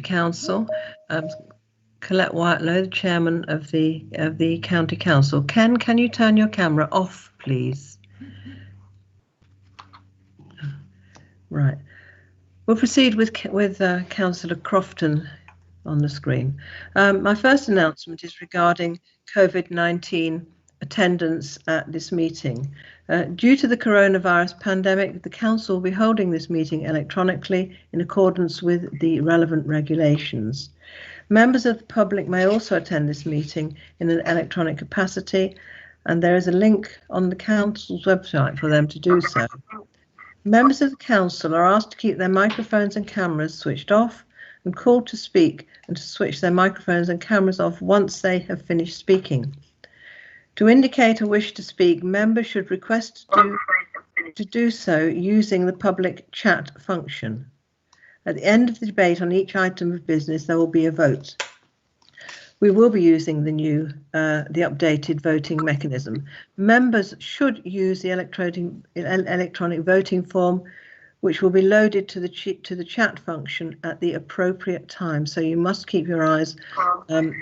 Council. Colette Whitelow, the chairman of the County Council. Ken, can you turn your camera off, please? Right. We'll proceed with Councillor Crofton on the screen. My first announcement is regarding COVID-19 attendance at this meeting. Due to the coronavirus pandemic, the Council will be holding this meeting electronically in accordance with the relevant regulations. Members of the public may also attend this meeting in an electronic capacity, and there is a link on the Council's website for them to do so. Members of the Council are asked to keep their microphones and cameras switched off and called to speak and to switch their microphones and cameras off once they have finished speaking. To indicate a wish to speak, members should request to do so using the public chat function. At the end of the debate on each item of business, there will be a vote. We will be using the updated voting mechanism. Members should use the electronic voting form, which will be loaded to the chat function at the appropriate time. So you must keep your eyes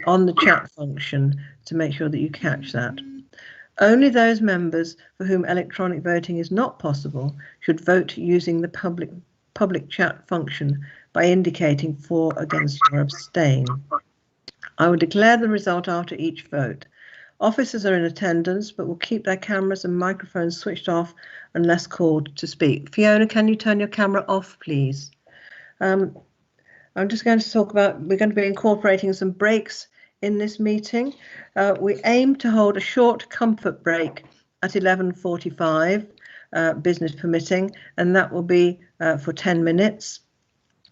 on the chat function to make sure that you catch that. Only those members for whom electronic voting is not possible should vote using the public chat function by indicating for, against, or abstain. I will declare the result after each vote. Officers are in attendance but will keep their cameras and microphones switched off unless called to speak. Fiona, can you turn your camera off, please? I'm just going to talk about, we're going to be incorporating some breaks in this meeting. We aim to hold a short comfort break at 11:45, business permitting, and that will be for 10 minutes.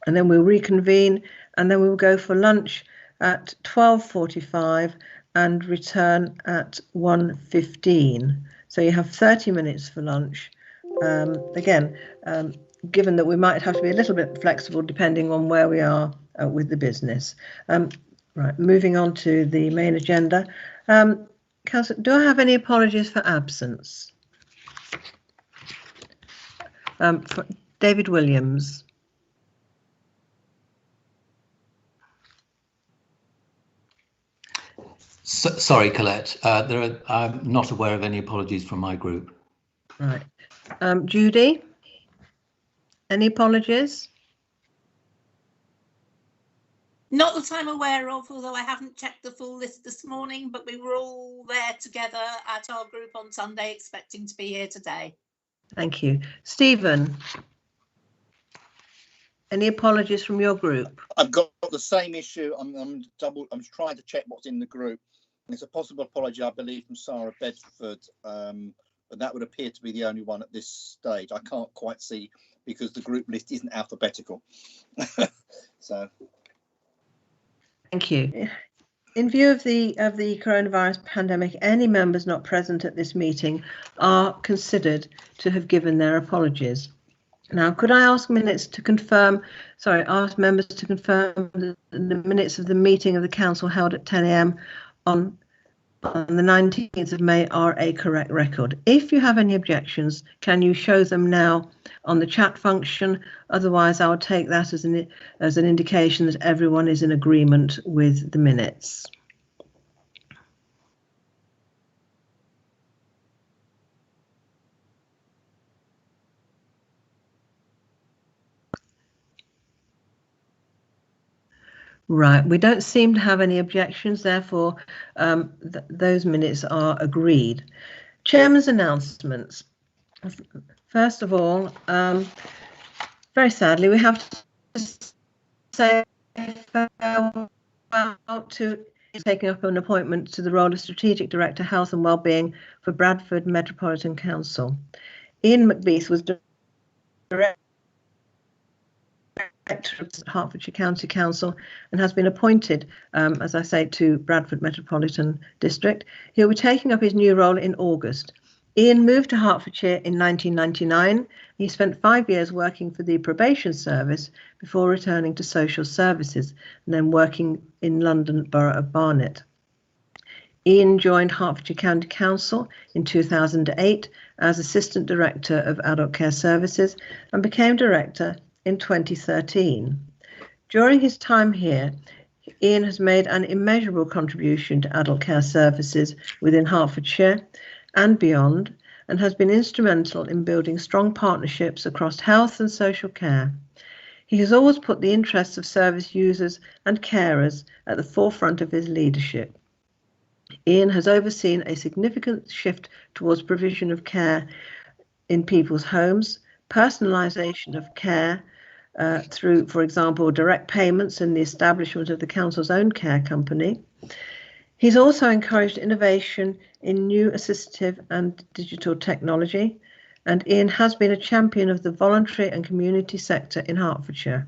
And then we'll reconvene, and then we will go for lunch at 12:45 and return at 1:15. So you have 30 minutes for lunch. Again, given that we might have to be a little bit flexible depending on where we are with the business. Right, moving on to the main agenda. Councillor, do I have any apologies for absence? For David Williams. Sorry, Colette. I'm not aware of any apologies from my group. Right. Judy, any apologies? Not that I'm aware of, although I haven't checked the full list this morning, but we were all there together at our group on Sunday, expecting to be here today. Thank you. Stephen, any apologies from your group? I've got the same issue. I'm trying to check what's in the group. There's a possible apology, I believe, from Sarah Bedford, but that would appear to be the only one at this stage. I can't quite see because the group list isn't alphabetical. So. Thank you. In view of the coronavirus pandemic, any members not present at this meeting are considered to have given their apologies. Now, could I ask members to confirm the minutes of the meeting of the council held at 10 AM on the 19th of May are a correct record? If you have any objections, can you show them now on the chat function? Otherwise, I will take that as an indication that everyone is in agreement with the minutes. Right, we don't seem to have any objections, therefore those minutes are agreed. Chairman's announcements. First of all, very sadly, we have to say farewell to taking up an appointment to the role of Strategic Director, Health and Wellbeing for Bradford Metropolitan Council. Ian MacBeath was Director of Hertfordshire County Council and has been appointed, as I say, to Bradford Metropolitan District. He'll be taking up his new role in August. Ian moved to Hertfordshire in 1999. He spent 5 years working for the probation service before returning to social services and then working in London Borough of Barnet. Ian joined Hertfordshire County Council in 2008 as Assistant Director of Adult Care Services and became Director in 2013. During his time here, Ian has made an immeasurable contribution to adult care services within Hertfordshire and beyond, and has been instrumental in building strong partnerships across health and social care. He has always put the interests of service users and carers at the forefront of his leadership. Ian has overseen a significant shift towards provision of care in people's homes, personalisation of care through, for example, direct payments and the establishment of the council's own care company. He's also encouraged innovation in new assistive and digital technology, and Ian has been a champion of the voluntary and community sector in Hertfordshire.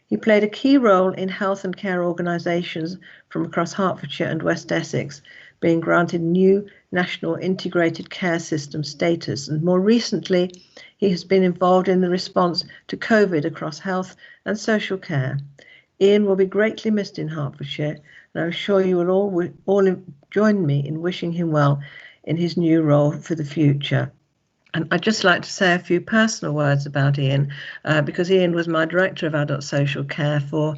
He played a key role in health and care organisations from across Hertfordshire and West Essex being granted new National Integrated Care System status, and more recently he has been involved in the response to COVID across health and social care. Ian will be greatly missed in Hertfordshire, and I'm sure you will all join me in wishing him well in his new role for the future. And I'd just like to say a few personal words about Ian, because Ian was my Director of Adult Social Care for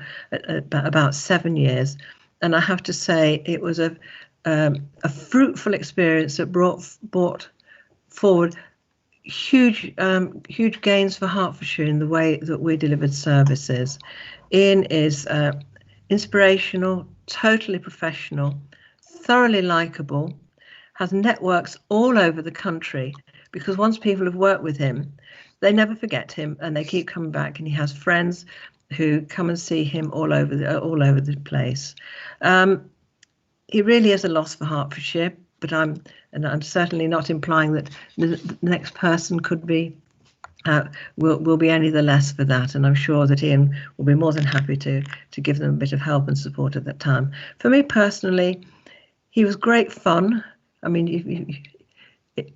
about 7 years. And I have to say it was a fruitful experience that brought forward huge gains for Hertfordshire in the way that we delivered services. Ian is inspirational, totally professional, thoroughly likeable, has networks all over the country, because once people have worked with him, they never forget him and they keep coming back, and he has friends who come and see him all over the place. He really is a loss for Hertfordshire, but I'm certainly not implying that the next person could be will be any the less for that, and I'm sure that Ian will be more than happy to give them a bit of help and support at that time. For me personally, he was great fun. I mean,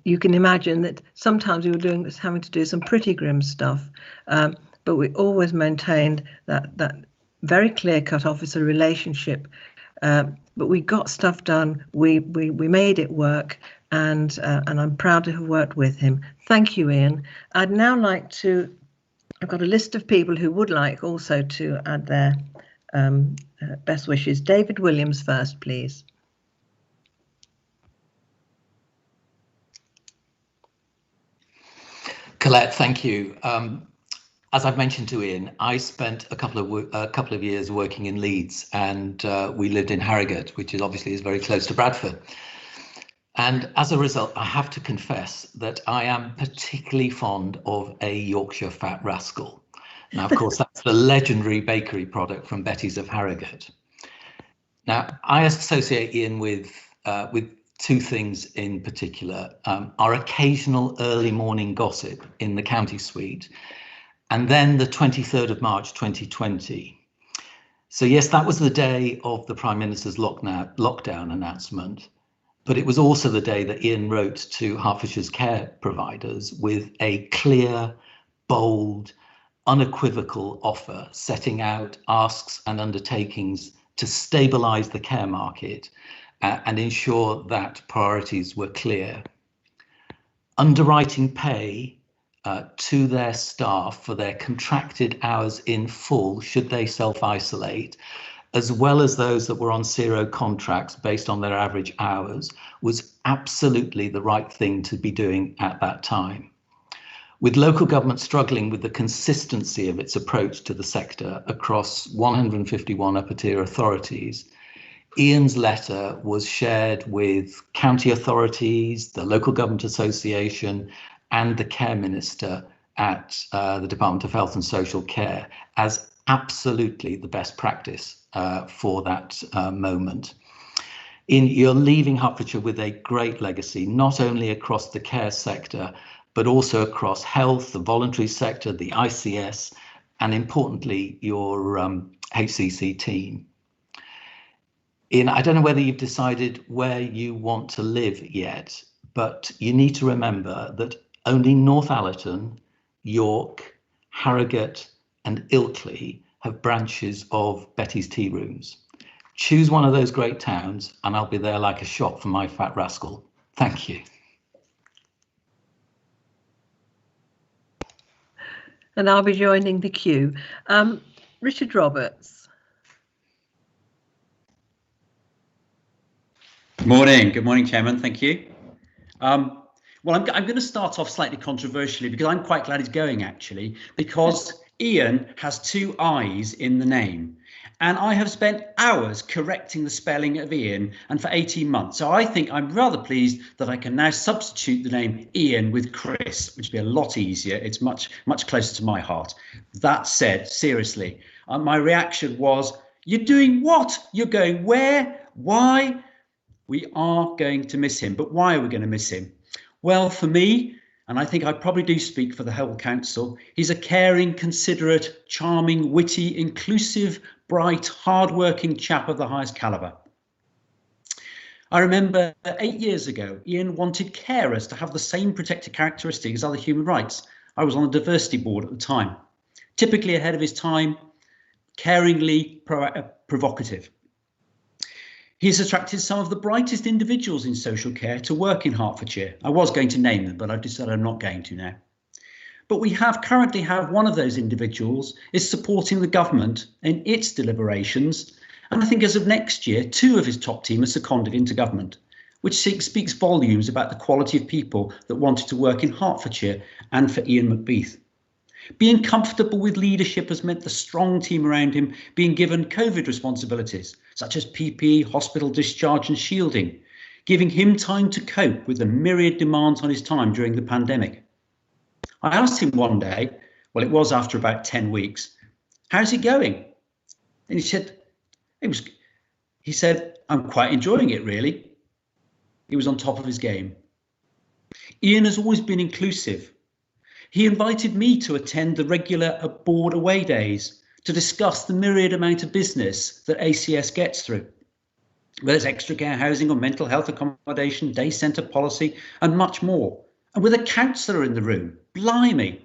you can imagine that sometimes we were having to do some pretty grim stuff, but we always maintained that very clear-cut officer relationship. But we got stuff done. We made it work, and I'm proud to have worked with him. Thank you, Ian. I'd now like to. I've got a list of people who would like also to add their best wishes. David Williams first, please. Colette, thank you. As I've mentioned to Ian, I spent a couple of years working in Leeds, and we lived in Harrogate, which is obviously very close to Bradford. And as a result, I have to confess that I am particularly fond of a Yorkshire Fat Rascal. Now, of course, that's the legendary bakery product from Betty's of Harrogate. Now, I associate Ian with two things in particular: our occasional early morning gossip in the county suite, and then the 23rd of March 2020. So yes, that was the day of the Prime Minister's lockdown announcement, but it was also the day that Ian wrote to Hertfordshire's care providers with a clear, bold, unequivocal offer setting out asks and undertakings to stabilise the care market and ensure that priorities were clear. Underwriting pay to their staff for their contracted hours in full should they self-isolate, as well as those that were on zero contracts based on their average hours, was absolutely the right thing to be doing at that time. With local government struggling with the consistency of its approach to the sector across 151 upper tier authorities, Ian's letter was shared with county authorities, the Local Government Association, and the Care Minister at the Department of Health and Social Care as absolutely the best practice for that moment. You're leaving Hertfordshire with a great legacy, not only across the care sector, but also across health, the voluntary sector, the ICS, and importantly, your HCC team. Ian, I don't know whether you've decided where you want to live yet, but you need to remember that only North Allerton, York, Harrogate and Ilkley have branches of Betty's Tea Rooms. Choose one of those great towns and I'll be there like a shot for my Fat Rascal. Thank you. And I'll be joining the queue. Richard Roberts. Good morning, Chairman. Thank you. Well, I'm going to start off slightly controversially because I'm quite glad he's going, actually, because Ian has 2 I's in the name. And I have spent hours correcting the spelling of Ian, and for 18 months. So I think I'm rather pleased that I can now substitute the name Ian with Chris, which would be a lot easier. It's much closer to my heart. That said, seriously, my reaction was, you're doing what? You're going where? Why? We are going to miss him. But why are we going to miss him? Well, for me, and I think I probably do speak for the whole council, he's a caring, considerate, charming, witty, inclusive, bright, hard-working chap of the highest calibre. I remember 8 years ago, Ian wanted carers to have the same protected characteristics as other human rights. I was on the diversity board at the time. Typically ahead of his time, caringly provocative. He's attracted some of the brightest individuals in social care to work in Hertfordshire. I was going to name them, but I've decided I'm not going to now. But we currently have one of those individuals is supporting the government in its deliberations. And I think as of next year, 2 of his top team are seconded into government, which speaks volumes about the quality of people that wanted to work in Hertfordshire and for Ian MacBeath. Being comfortable with leadership has meant the strong team around him being given COVID responsibilities, such as PPE, hospital discharge and shielding, giving him time to cope with the myriad demands on his time during the pandemic. I asked him one day, well, it was after about 10 weeks, how's it going? And he said, I'm quite enjoying it, really. He was on top of his game. Ian has always been inclusive. He invited me to attend the regular board away days to discuss the myriad amount of business that ACS gets through. Whether it's extra care housing or mental health accommodation, day centre policy and much more. And with a counsellor in the room, blimey.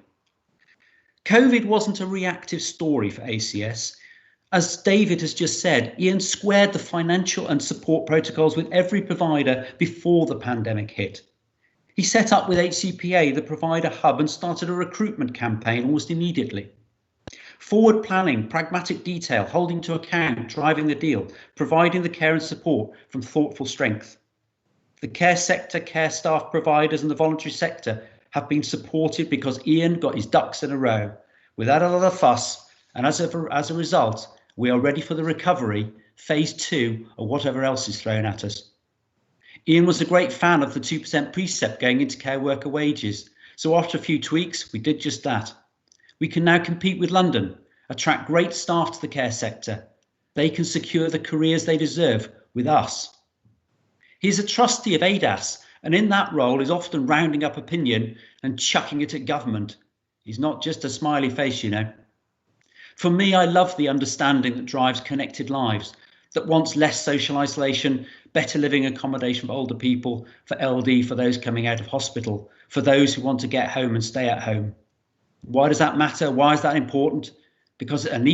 COVID wasn't a reactive story for ACS. As David has just said, Ian squared the financial and support protocols with every provider before the pandemic hit. He set up with HCPA the provider hub and started a recruitment campaign almost immediately. Forward planning, pragmatic detail, holding to account, driving the deal, providing the care and support from thoughtful strength. The care sector, care staff providers and the voluntary sector have been supported because Ian got his ducks in a row without a lot of fuss, and as a result, we are ready for the recovery, phase 2 or whatever else is thrown at us. Ian was a great fan of the 2% precept going into care worker wages, so after a few tweaks, we did just that. We can now compete with London, attract great staff to the care sector. They can secure the careers they deserve with us. He's a trustee of ADAS, and in that role is often rounding up opinion and chucking it at government. He's not just a smiley face, you know. For me, I love the understanding that drives connected lives, that wants less social isolation, better living accommodation for older people, for LD, for those coming out of hospital, for those who want to get home and stay at home. Why does that matter? Why is that important? Because it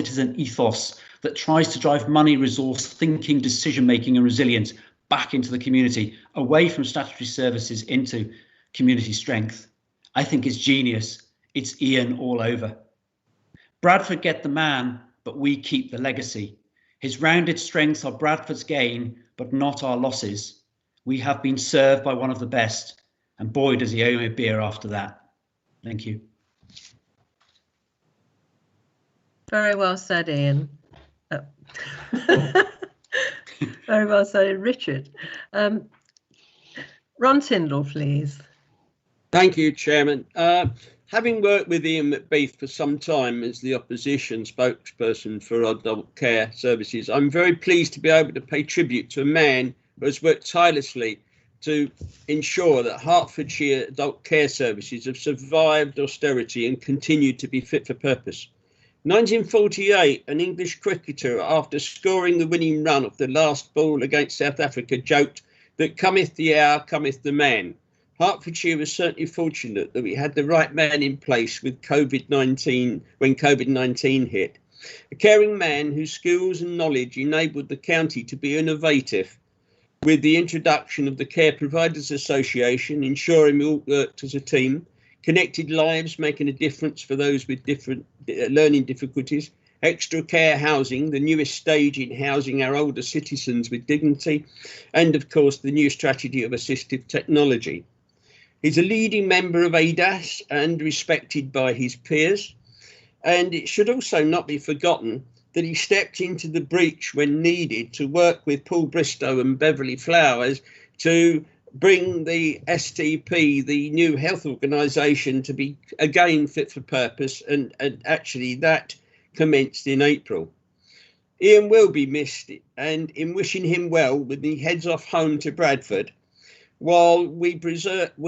is an ethos that tries to drive money, resource, thinking, decision-making and resilience back into the community, away from statutory services into community strength. I think it's genius. It's Ian all over. Bradford get the man, but we keep the legacy. His rounded strengths are Bradford's gain, but not our losses. We have been served by one of the best, and boy, does he owe me a beer after that. Thank you. Very well said, Ian. Very well said, Richard. Ron Tyndall, please. Thank you, Chairman. Having worked with Ian MacBeath for some time as the opposition spokesperson for adult care services, I'm very pleased to be able to pay tribute to a man who has worked tirelessly to ensure that Hertfordshire adult care services have survived austerity and continued to be fit for purpose. 1948, an English cricketer, after scoring the winning run of the last ball against South Africa, joked that cometh the hour, cometh the man. Hertfordshire was certainly fortunate that we had the right man in place with COVID-19 when COVID-19 hit. A caring man whose skills and knowledge enabled the county to be innovative with the introduction of the Care Providers Association, ensuring we all worked as a team, connected lives, making a difference for those with different learning difficulties, extra care housing, the newest stage in housing our older citizens with dignity, and of course the new strategy of assistive technology. He's a leading member of ADAS and respected by his peers. And it should also not be forgotten that he stepped into the breach when needed to work with Paul Bristow and Beverly Flowers to bring the STP, the new health organisation, to be again fit for purpose, and actually that commenced in April. Ian will be missed, and in wishing him well when he heads off home to Bradford, while we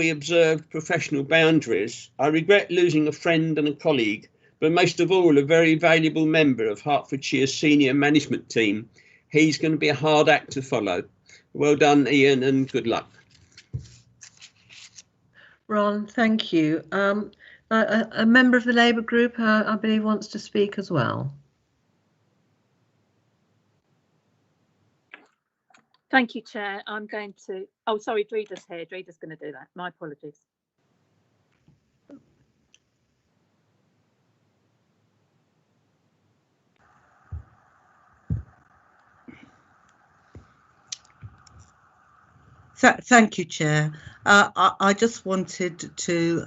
observed professional boundaries, I regret losing a friend and a colleague, but most of all, a very valuable member of Hertfordshire's senior management team. He's going to be a hard act to follow. Well done, Ian, and good luck. Ron, thank you. A member of the Labour group, I believe, wants to speak as well. Thank you, Chair. I'm going to, oh, sorry, Dreda's here. Dreda's going to do that. My apologies. Thank you, Chair. I just wanted to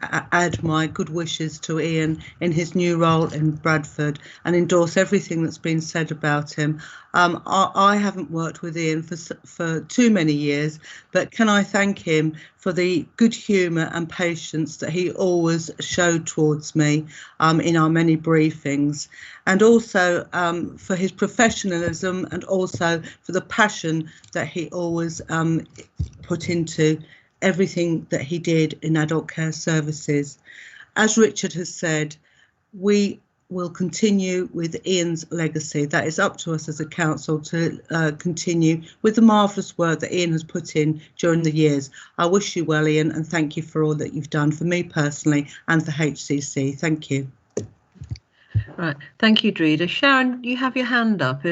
add my good wishes to Ian in his new role in Bradford and endorse everything that's been said about him. I haven't worked with Ian for too many years, but can I thank him for the good humour and patience that he always showed towards me in our many briefings, and also for his professionalism and also for the passion that he always put into everything that he did in adult care services. As Richard has said, we will continue with Ian's legacy. That is up to us as a council to continue with the marvellous work that Ian has put in during the years. I wish you well, Ian, and thank you for all that you've done for me personally and for HCC. Thank you. Right, thank you, Dreda. Sharon, you have your hand up.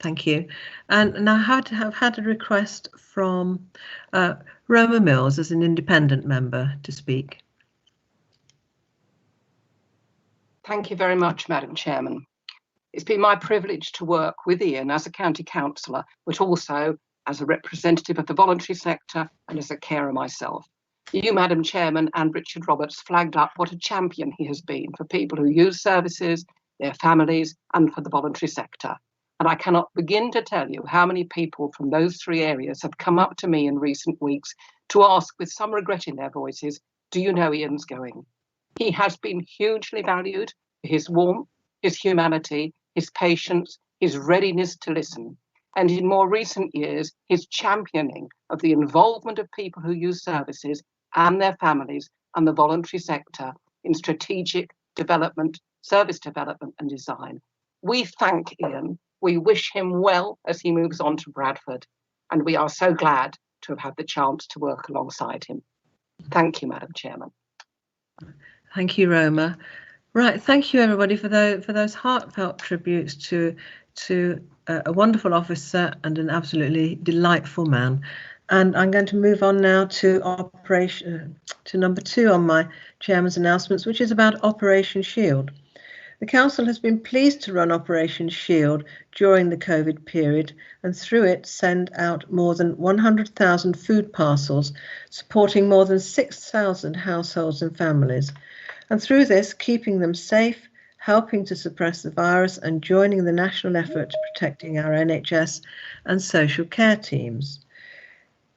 Thank you. And now have had a request from Roma Mills as an independent member to speak. Thank you very much, Madam Chairman. It's been my privilege to work with Ian as a county councillor, but also as a representative of the voluntary sector and as a carer myself. You, Madam Chairman, and Richard Roberts flagged up what a champion he has been for people who use services, their families, and for the voluntary sector. And I cannot begin to tell you how many people from those three areas have come up to me in recent weeks to ask, with some regret in their voices, do you know Ian's going? He has been hugely valued for his warmth, his humanity, his patience, his readiness to listen, and in more recent years, his championing of the involvement of people who use services and their families and the voluntary sector in strategic development, service development and design. We thank Ian. We wish him well as he moves on to Bradford, and we are so glad to have had the chance to work alongside him. Thank you, Madam Chairman. Thank you, Roma. Right, thank you everybody for those heartfelt tributes to a wonderful officer and an absolutely delightful man. And I'm going to move on now to number 2 on my chairman's announcements, which is about Operation Shield. The council has been pleased to run Operation Shield during the COVID period and through it send out more than 100,000 food parcels, supporting more than 6,000 households and families. And through this, keeping them safe, helping to suppress the virus and joining the national effort to protecting our NHS and social care teams.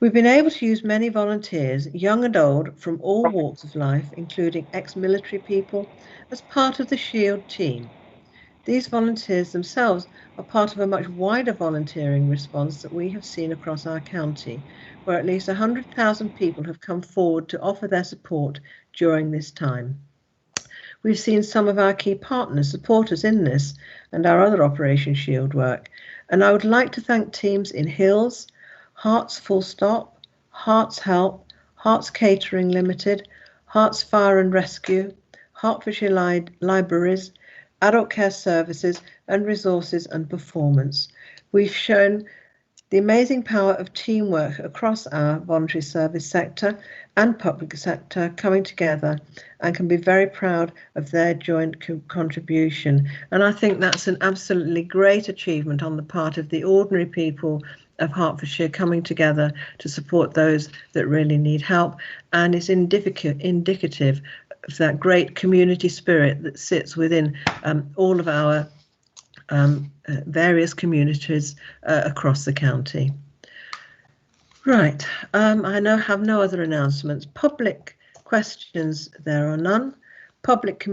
We've been able to use many volunteers, young and old, from all walks of life, including ex-military people, as part of the Shield team. These volunteers themselves are part of a much wider volunteering response that we have seen across our county, where at least 100,000 people have come forward to offer their support during this time. We've seen some of our key partners support us in this and our other Operation Shield work, and I would like to thank teams in Hills, Hearts Full Stop, Hearts Help, Hearts Catering Limited, Hearts Fire and Rescue, Hertfordshire Libraries, Adult Care Services and Resources and Performance. We've shown the amazing power of teamwork across our voluntary service sector and public sector coming together and can be very proud of their joint contribution. And I think that's an absolutely great achievement on the part of the ordinary people of Hertfordshire coming together to support those that really need help, and it's indicative of that great community spirit that sits within all of our various communities across the county. Right, I now have no other announcements. Public questions, there are none. Public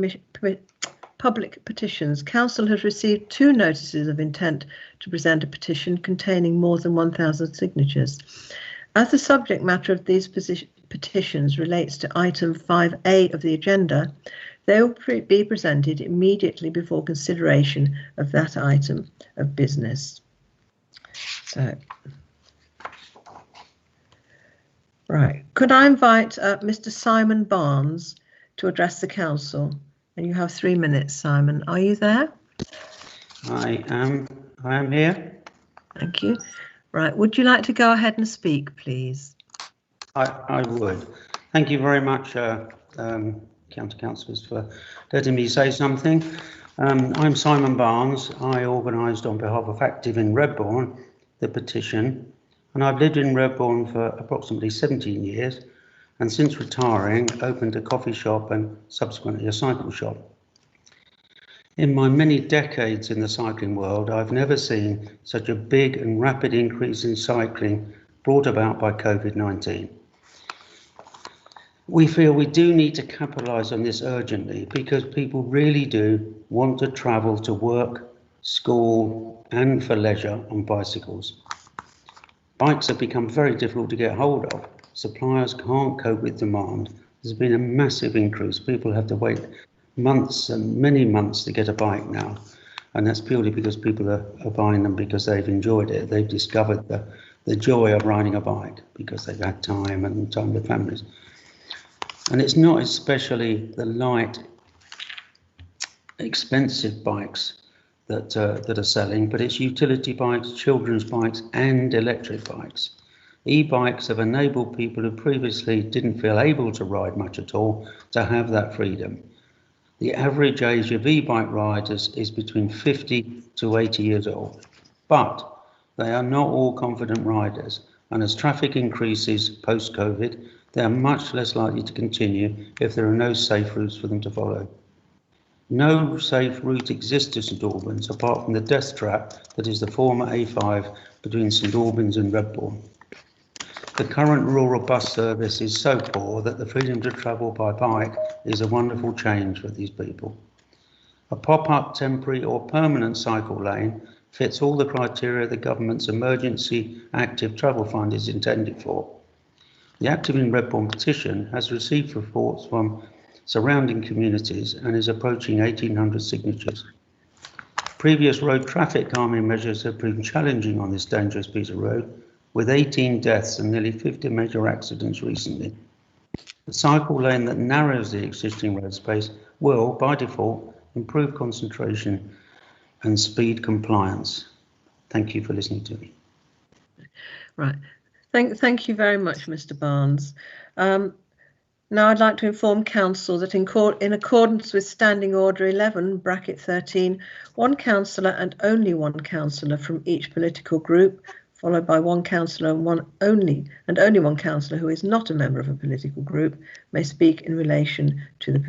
petitions. Council has received 2 notices of intent to present a petition containing more than 1,000 signatures. As the subject matter of these petitions relates to item 5A of the agenda, they will be presented immediately before consideration of that item of business. So, right, could I invite Mr. Simon Barnes to address the council? And you have 3 minutes, Simon. Are you there? I am here. Thank you. Right, would you like to go ahead and speak, please? I would. Thank you very much, county councillors, for letting me say something. I'm Simon Barnes. I organised on behalf of Active in Redbourne the petition, and I've lived in Redbourne for approximately 17 years, and since retiring opened a coffee shop and subsequently a cycle shop. In my many decades in the cycling world, I've never seen such a big and rapid increase in cycling brought about by COVID-19. We feel we do need to capitalise on this urgently because people really do want to travel to work, school and for leisure on bicycles. Bikes have become very difficult to get hold of. Suppliers can't cope with demand. There's been a massive increase. People have to wait months and many months to get a bike now. And that's purely because people are buying them because they've enjoyed it. They've discovered the joy of riding a bike because they've had time and time with families. And it's not especially the light, expensive bikes that are selling, but it's utility bikes, children's bikes and electric bikes. E-bikes have enabled people who previously didn't feel able to ride much at all to have that freedom. The average age of e-bike riders is between 50 to 80 years old, but they are not all confident riders. And as traffic increases post-COVID, they are much less likely to continue if there are no safe routes for them to follow. No safe route exists to St Albans apart from the death trap that is the former A5 between St Albans and Redbourne. The current rural bus service is so poor that the freedom to travel by bike is a wonderful change for these people. A pop-up, temporary or permanent cycle lane fits all the criteria the government's emergency active travel fund is intended for. The Active in Redbourne petition has received reports from surrounding communities and is approaching 1,800 signatures. Previous road traffic calming measures have proven challenging on this dangerous piece of road, with 18 deaths and nearly 50 major accidents recently. The cycle lane that narrows the existing road space will, by default, improve concentration and speed compliance. Thank you for listening to me. Right. Thank you very much, Mr. Barnes. Now I'd like to inform Council that in accordance with Standing Order 11, (13), one councillor and only one councillor from each political group, followed by one councillor and only one councillor who is not a member of a political group, may speak in relation to the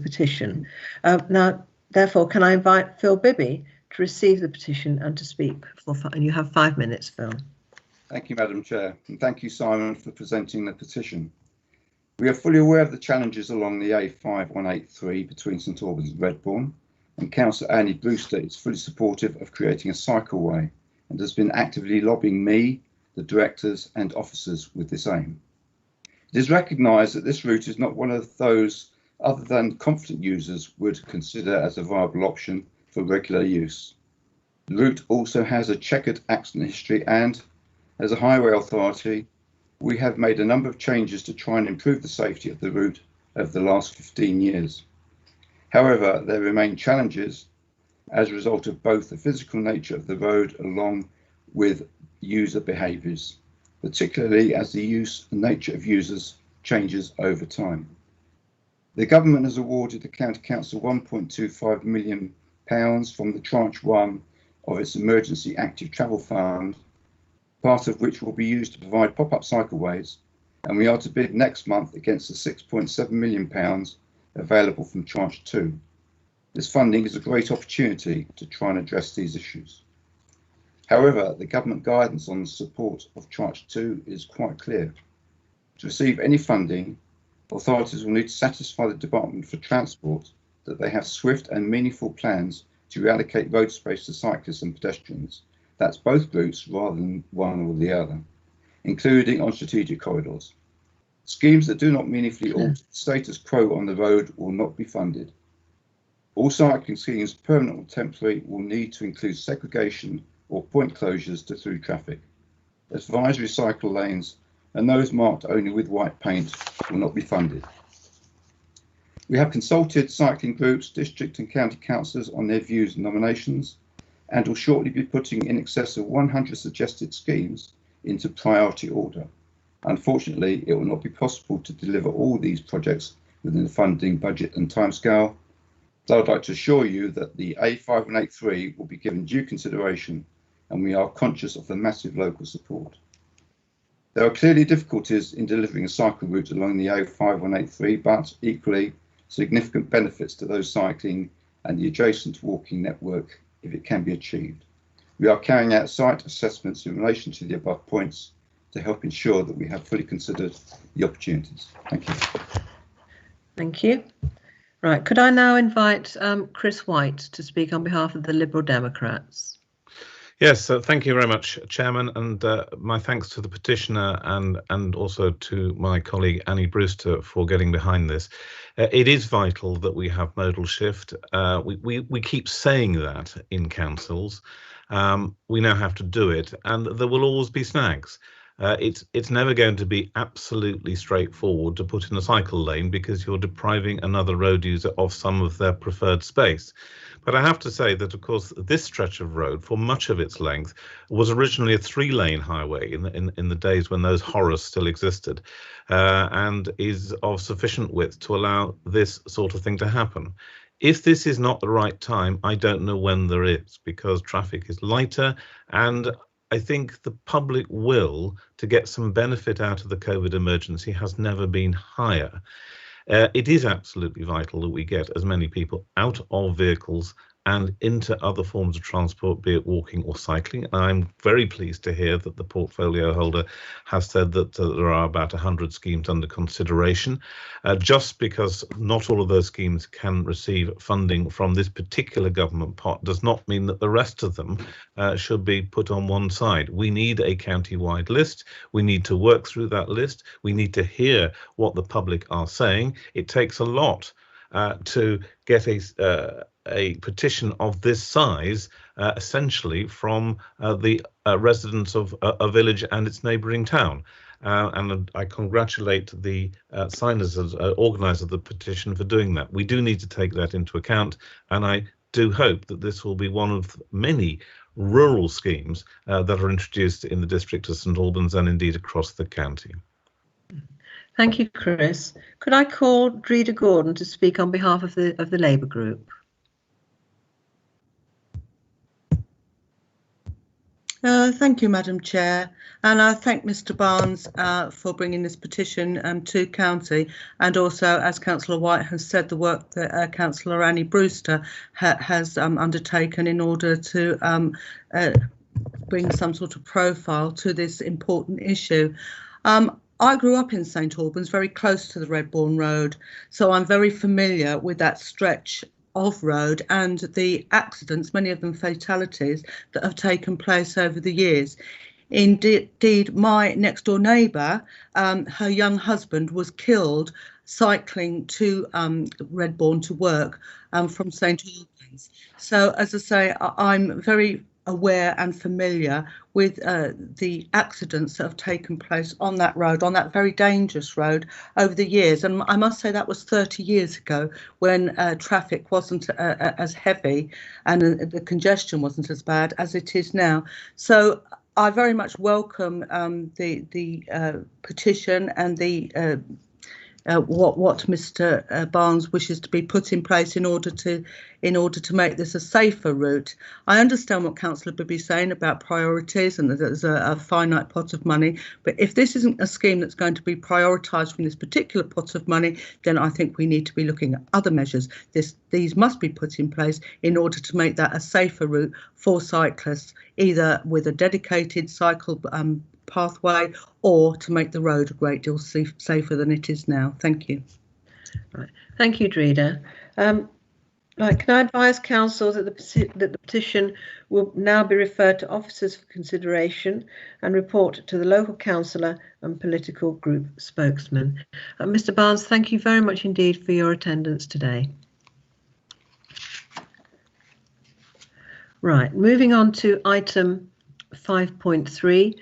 petition. Now, therefore, can I invite Phil Bibby to receive the petition and to speak? And you have 5 minutes, Phil. Thank you, Madam Chair, and thank you, Simon, for presenting the petition. We are fully aware of the challenges along the A5183 between St Albans and Redbourne, and Councillor Annie Brewster is fully supportive of creating a cycleway and has been actively lobbying me, the directors and officers with this aim. It is recognised that this route is not one of those other than confident users would consider as a viable option for regular use. The route also has a checkered accident history and, as a highway authority, we have made a number of changes to try and improve the safety of the route over the last 15 years. However, there remain challenges as a result of both the physical nature of the road along with user behaviours, particularly as the use and nature of users changes over time. The government has awarded the County Council £1.25 million from the tranche 1 of its emergency active travel fund, part of which will be used to provide pop-up cycleways, and we are to bid next month against the £6.7 million available from tranche 2. This funding is a great opportunity to try and address these issues. However, the government guidance on the support of tranche 2 is quite clear. To receive any funding, authorities will need to satisfy the Department for Transport that they have swift and meaningful plans to reallocate road space to cyclists and pedestrians. That's both routes rather than one or the other, including on strategic corridors. Schemes that do not meaningfully alter the status quo on the road will not be funded. All cycling schemes, permanent or temporary, will need to include segregation or point closures to through traffic. Advisory cycle lanes and those marked only with white paint will not be funded. We have consulted cycling groups, district and county councillors on their views and nominations, and will shortly be putting in excess of 100 suggested schemes into priority order. Unfortunately, it will not be possible to deliver all these projects within the funding budget and timescale, so I'd like to assure you that the A5183 will be given due consideration, and we are conscious of the massive local support. There are clearly difficulties in delivering a cycle route along the A5183, but equally significant benefits to those cycling and the adjacent walking network if it can be achieved. We are carrying out site assessments in relation to the above points to help ensure that we have fully considered the opportunities. Thank you. Thank you. Right, could I now invite Chris White to speak on behalf of the Liberal Democrats? Yes, thank you very much, Chairman, and my thanks to the petitioner and also to my colleague Annie Brewster for getting behind this. It is vital that we have modal shift. We keep saying that in councils. We now have to do it, and there will always be snags. It's never going to be absolutely straightforward to put in a cycle lane because you're depriving another road user of some of their preferred space. But I have to say that, of course, this stretch of road, for much of its length, was originally a 3-lane highway in the days when those horrors still existed, and is of sufficient width to allow this sort of thing to happen. If this is not the right time, I don't know when there is, because traffic is lighter, and I think the public will to get some benefit out of the COVID emergency has never been higher. It is absolutely vital that we get as many people out of vehicles and into other forms of transport, be it walking or cycling. I'm very pleased to hear that the portfolio holder has said that there are about 100 schemes under consideration. Just because not all of those schemes can receive funding from this particular government pot does not mean that the rest of them should be put on one side. We need a county-wide list. We need to work through that list. We need to hear what the public are saying. It takes a lot to get a petition of this size, essentially from the residents of a village and its neighbouring town. And I congratulate the signers, organisers of the petition, for doing that. We do need to take that into account, and I do hope that this will be one of many rural schemes that are introduced in the district of St Albans and indeed across the county. Thank you, Chris. Could I call Dreda Gordon to speak on behalf of the Labour group? Thank you, Madam Chair, and I thank Mr Barnes for bringing this petition to County, and also, as Councillor White has said, the work that Councillor Annie Brewster has undertaken in order to bring some sort of profile to this important issue. I grew up in St Albans, very close to the Redbourne Road, so I'm very familiar with that stretch of road and the accidents, many of them fatalities, that have taken place over the years. Indeed, my next door neighbour, her young husband was killed cycling to Redbourne to work from St Albans. So, as I say, I'm very aware and familiar with the accidents that have taken place on that road, on that very dangerous road over the years. And I must say that was 30 years ago, when traffic wasn't as heavy and the congestion wasn't as bad as it is now. So I very much welcome the petition and the what Mr. Barnes wishes to be put in place in order to make this a safer route. I understand what Councillor Bibby's saying about priorities and that there's a finite pot of money, but if this isn't a scheme that's going to be prioritised from this particular pot of money, then I think we need to be looking at other measures. These must be put in place in order to make that a safer route for cyclists, either with a dedicated cycle pathway or to make the road a great deal safer than it is now. Thank you. Right. Thank you, Dreda. Right, can I advise Council that the petition will now be referred to officers for consideration and report to the local councillor and political group spokesman. Mr. Barnes, thank you very much indeed for your attendance today. Right, moving on to item 5.3.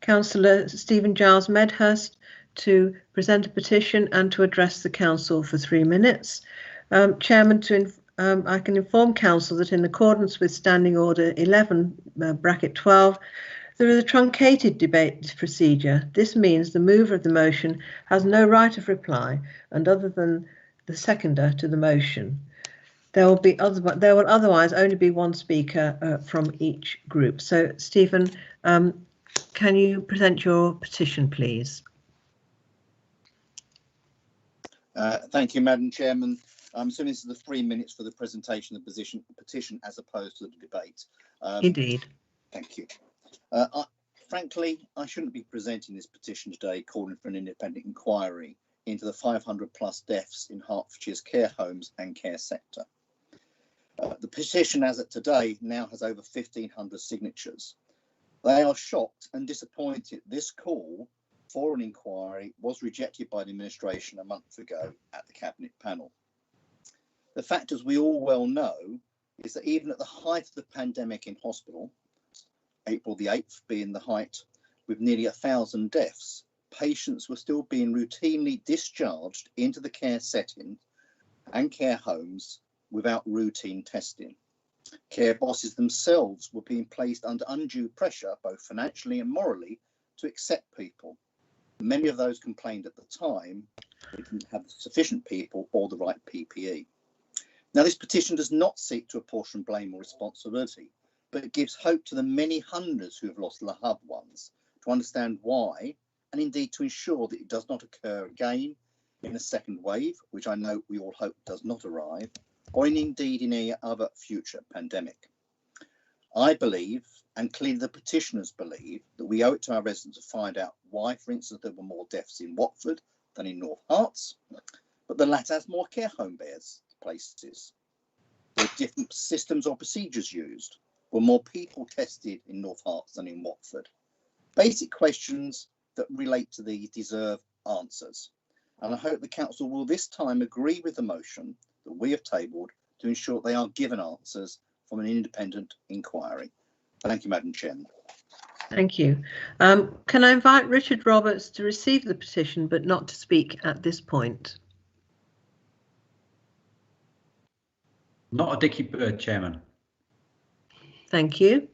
Councillor Stephen Giles Medhurst to present a petition and to address the council for 3 minutes. Chairman, I can inform council that in accordance with Standing Order 11 bracket 12, there is a truncated debate procedure. This means the mover of the motion has no right of reply, and other than the seconder to the motion, there will otherwise only be one speaker from each group. So, Stephen, can you present your petition, please? Thank you, Madam Chairman. So this is the 3 minutes for the presentation of the petition as opposed to the debate. Indeed. Thank you. Frankly, I shouldn't be presenting this petition today calling for an independent inquiry into the 500+ deaths in Hertfordshire's care homes and care sector. The petition as of today now has over 1,500 signatures. They are shocked and disappointed this call for an inquiry was rejected by the administration a month ago at the Cabinet panel. The fact, as we all well know, is that even at the height of the pandemic in hospital, April the 8th being the height with nearly 1,000 deaths, patients were still being routinely discharged into the care setting and care homes without routine testing. Care bosses themselves were being placed under undue pressure, both financially and morally, to accept people. Many of those complained at the time they didn't have sufficient people or the right PPE. Now, this petition does not seek to apportion blame or responsibility, but it gives hope to the many hundreds who have lost loved ones to understand why, and indeed to ensure that it does not occur again in a second wave, which I know we all hope does not arrive, or indeed in any other future pandemic. I believe, and clearly the petitioners believe, that we owe it to our residents to find out why, for instance, there were more deaths in Watford than in North Herts, but the latter has more care home beds places. Were different systems or procedures used? Were more people tested in North Herts than in Watford? Basic questions that relate to these deserve answers. And I hope the council will this time agree with the motion that we have tabled to ensure they are given answers from an independent inquiry. Thank you, Madam Chairman. Thank you. Can I invite Richard Roberts to receive the petition but not to speak at this point? Not a dicky bird, Chairman. Thank you.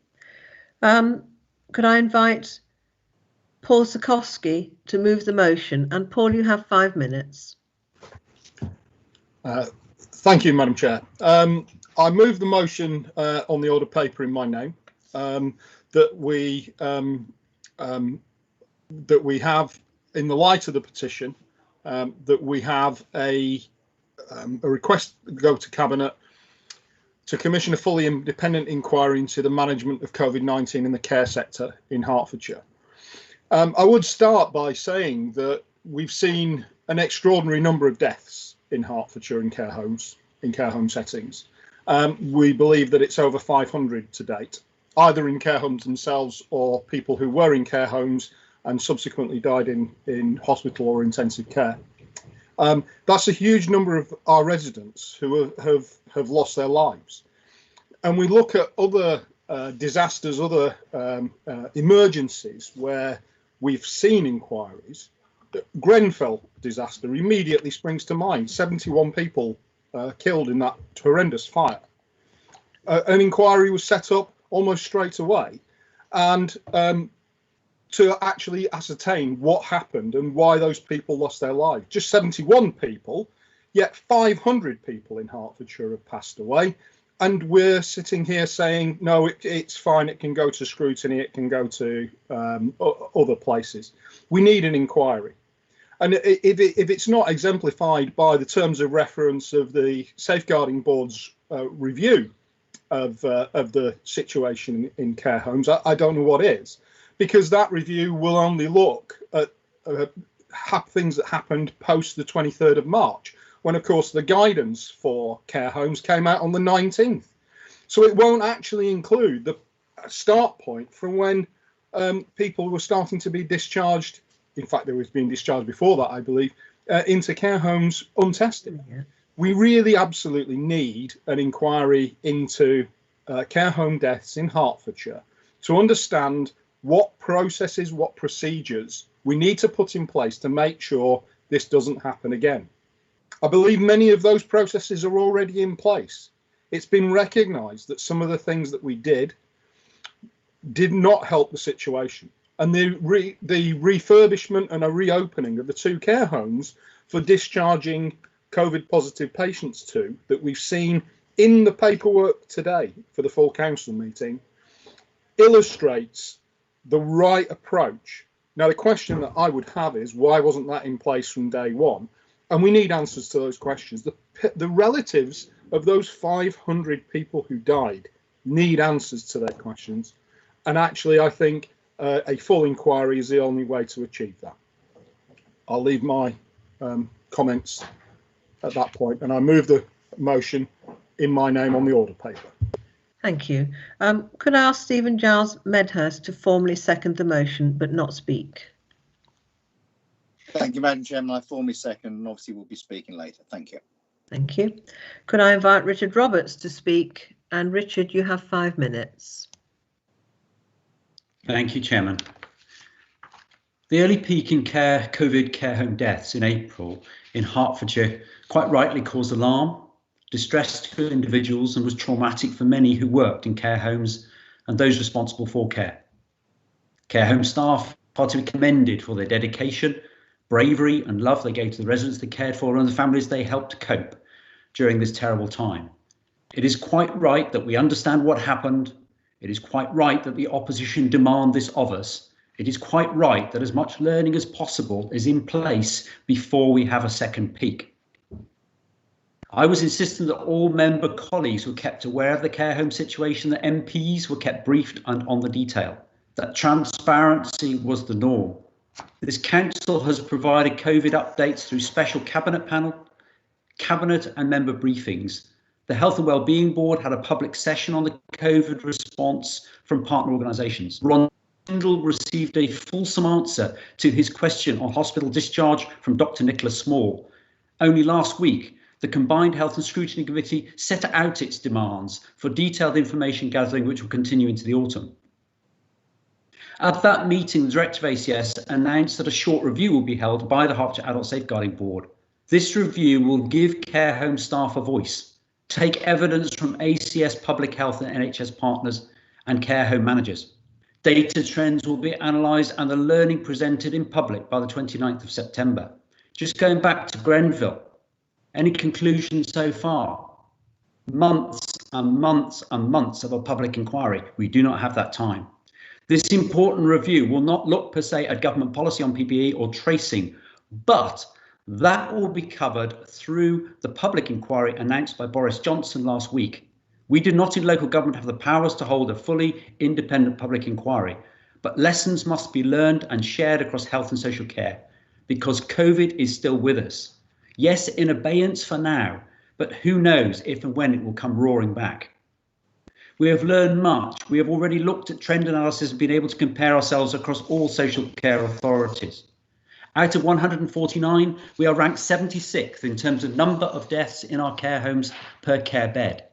Could I invite Paul Sikowski to move the motion? And Paul, you have 5 minutes. Thank you, Madam Chair. I move the motion on the order paper in my name that we have, in the light of the petition, that we have a request go to Cabinet to commission a fully independent inquiry into the management of COVID-19 in the care sector in Hertfordshire. I would start by saying that we've seen an extraordinary number of deaths in Hertfordshire in care home settings. We believe that it's over 500 to date, either in care homes themselves or people who were in care homes and subsequently died in hospital or intensive care. That's a huge number of our residents who have lost their lives. And we look at other disasters, other emergencies where we've seen inquiries. The Grenfell disaster immediately springs to mind. 71 people killed in that horrendous fire. An inquiry was set up almost straight away. And to actually ascertain what happened and why those people lost their lives. Just 71 people, yet 500 people in Hertfordshire have passed away. And we're sitting here saying, no, it's fine, it can go to scrutiny, it can go to other places. We need an inquiry. And if it's not exemplified by the terms of reference of the Safeguarding Board's review of the situation in care homes, I don't know what is, because that review will only look at things that happened post the 23rd of March, when, of course, the guidance for care homes came out on the 19th. So it won't actually include the start point from when people were starting to be discharged. In fact, they were being discharged before that, I believe, into care homes untested. Yeah. We really absolutely need an inquiry into care home deaths in Hertfordshire to understand what processes, what procedures we need to put in place to make sure this doesn't happen again. I believe many of those processes are already in place. It's been recognised that some of the things that we did not help the situation. And the refurbishment and a reopening of the 2 care homes for discharging COVID positive patients to, that we've seen in the paperwork today for the full council meeting, illustrates the right approach. Now, the question that I would have is, why wasn't that in place from day one? And we need answers to those questions. The relatives of those 500 people who died need answers to their questions. And actually, I think a full inquiry is the only way to achieve that. I'll leave my comments at that point, and I move the motion in my name on the order paper. Thank you. Could I ask Stephen Giles Medhurst to formally second the motion but not speak? Thank you, Madam Chairman. I formally second, and obviously we'll be speaking later. Thank you. Thank you. Could I invite Richard Roberts to speak? And Richard, you have 5 minutes. Thank you, Chairman. The early peak in COVID care home deaths in April in Hertfordshire quite rightly caused alarm, distress to individuals, and was traumatic for many who worked in care homes and those responsible for care. Care home staff are to be commended for their dedication, bravery and love they gave to the residents they cared for and the families they helped to cope during this terrible time. It is quite right that we understand what happened. It is quite right that the opposition demand this of us. It is quite right that as much learning as possible is in place before we have a second peak. I was insistent that all member colleagues were kept aware of the care home situation, that MPs were kept briefed and on the detail, that transparency was the norm. This council has provided COVID updates through special cabinet panel, cabinet and member briefings. The Health and Wellbeing Board had a public session on the COVID response from partner organisations. Ron Tindall received a fulsome answer to his question on hospital discharge from Dr. Nicholas Small. Only last week, the Combined Health and Scrutiny Committee set out its demands for detailed information gathering, which will continue into the autumn. At that meeting, the Director of ACS announced that a short review will be held by the Hertfordshire Adult Safeguarding Board. This review will give care home staff a voice, take evidence from ACS Public Health and NHS partners and care home managers. Data trends will be analysed and the learning presented in public by the 29th of September. Just going back to Grenville, any conclusions so far? Months and months and months of a public inquiry. We do not have that time. This important review will not look per se at government policy on PPE or tracing, but that will be covered through the public inquiry announced by Boris Johnson last week. We do not in local government have the powers to hold a fully independent public inquiry, but lessons must be learned and shared across health and social care, because COVID is still with us. Yes, in abeyance for now, but who knows if and when it will come roaring back. We have learned much. We have already looked at trend analysis and been able to compare ourselves across all social care authorities. Out of 149, we are ranked 76th in terms of number of deaths in our care homes per care bed.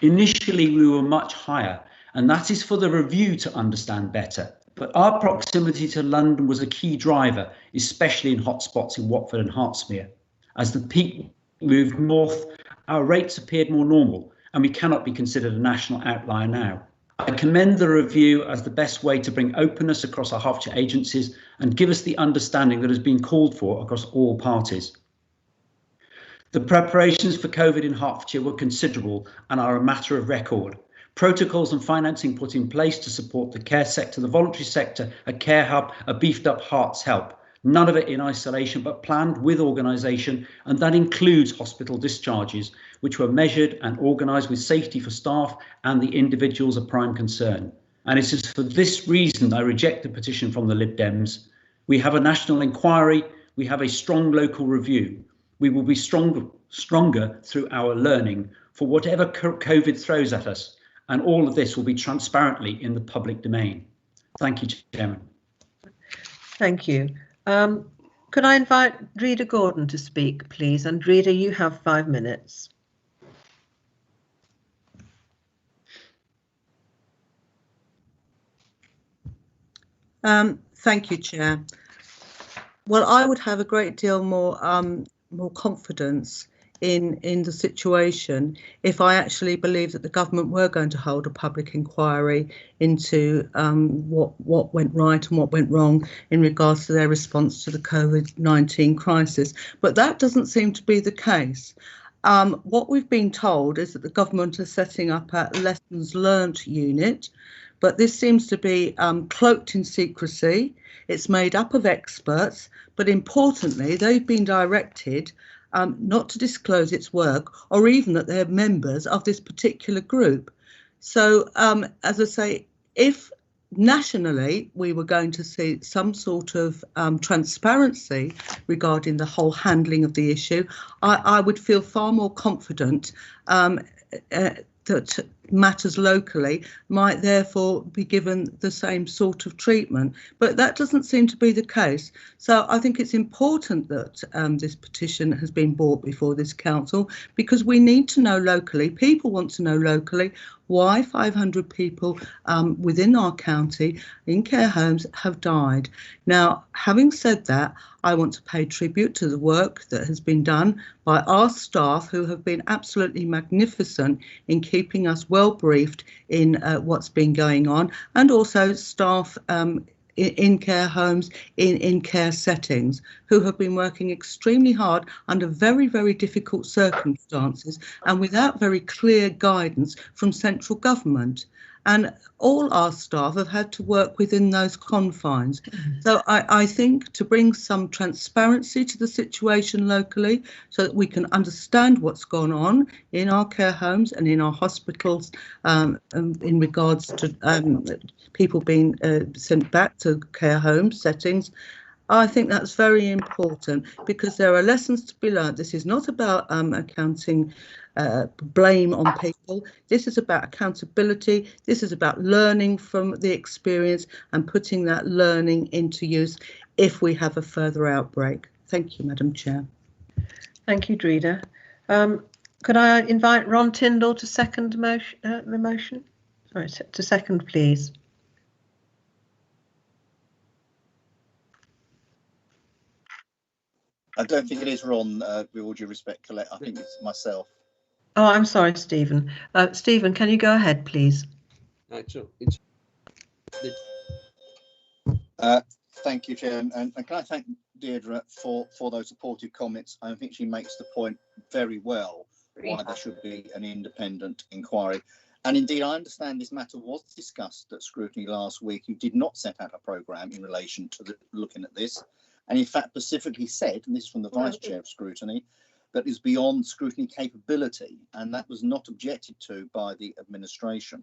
Initially, we were much higher, and that is for the review to understand better. But our proximity to London was a key driver, especially in hotspots in Watford and Hertsmere. As the peak moved north, our rates appeared more normal, and we cannot be considered a national outlier now. I commend the review as the best way to bring openness across our Hertfordshire agencies and give us the understanding that has been called for across all parties. The preparations for COVID in Hertfordshire were considerable and are a matter of record. Protocols and financing put in place to support the care sector, the voluntary sector, a care hub, a beefed up Hearts Help. None of it in isolation, but planned with organisation, and that includes hospital discharges, which were measured and organised with safety for staff and the individuals of prime concern. And it is for this reason I reject the petition from the Lib Dems. We have a national inquiry, we have a strong local review. We will be stronger through our learning for whatever COVID throws at us, and all of this will be transparently in the public domain. Thank you, Chairman. Thank you. Could I invite Rita Gordon to speak, please? And Rita, you have 5 minutes. Thank you, Chair. Well, I would have a great deal more confidence in the situation if I actually believed that the government were going to hold a public inquiry into what went right and what went wrong in regards to their response to the COVID-19 crisis. But that doesn't seem to be the case. What we've been told is that the government is setting up a lessons learnt unit, but this seems to be cloaked in secrecy. It's made up of experts, but importantly, they've been directed not to disclose its work or even that they're members of this particular group. So, as I say, if nationally we were going to see some sort of transparency regarding the whole handling of the issue, I would feel far more confident that matters locally might therefore be given the same sort of treatment. But that doesn't seem to be the case. So I think it's important that this petition has been brought before this council, because we need to know locally, people want to know locally, why 500 people within our county in care homes have died. Now, having said that, I want to pay tribute to the work that has been done by our staff, who have been absolutely magnificent in keeping us well briefed in what's been going on, and also staff in care homes, in care settings, who have been working extremely hard under very, very difficult circumstances and without very clear guidance from central government. And all our staff have had to work within those confines. So I think to bring some transparency to the situation locally, so that we can understand what's gone on in our care homes and in our hospitals in regards to people being sent back to care home settings, I think that's very important, because there are lessons to be learned. This is not about accounting blame on people. This is about accountability. This is about learning from the experience and putting that learning into use if we have a further outbreak. Thank you, Madam Chair. Thank you, Dreda. Could I invite Ron Tyndall to second the motion? Sorry, to second, please. I don't think it is Ron, with all due respect, Colette. I think it's myself. Oh, I'm sorry, Stephen. Stephen, can you go ahead, please? Thank you, Chair. And can I thank Deirdre for those supportive comments? I think she makes the point very well why there should be an independent inquiry. And indeed, I understand this matter was discussed at scrutiny last week. You did not set out a programme in relation to looking at this. And in fact, specifically said, and this is from the Vice Chair of Scrutiny, that is beyond scrutiny capability, and that was not objected to by the administration.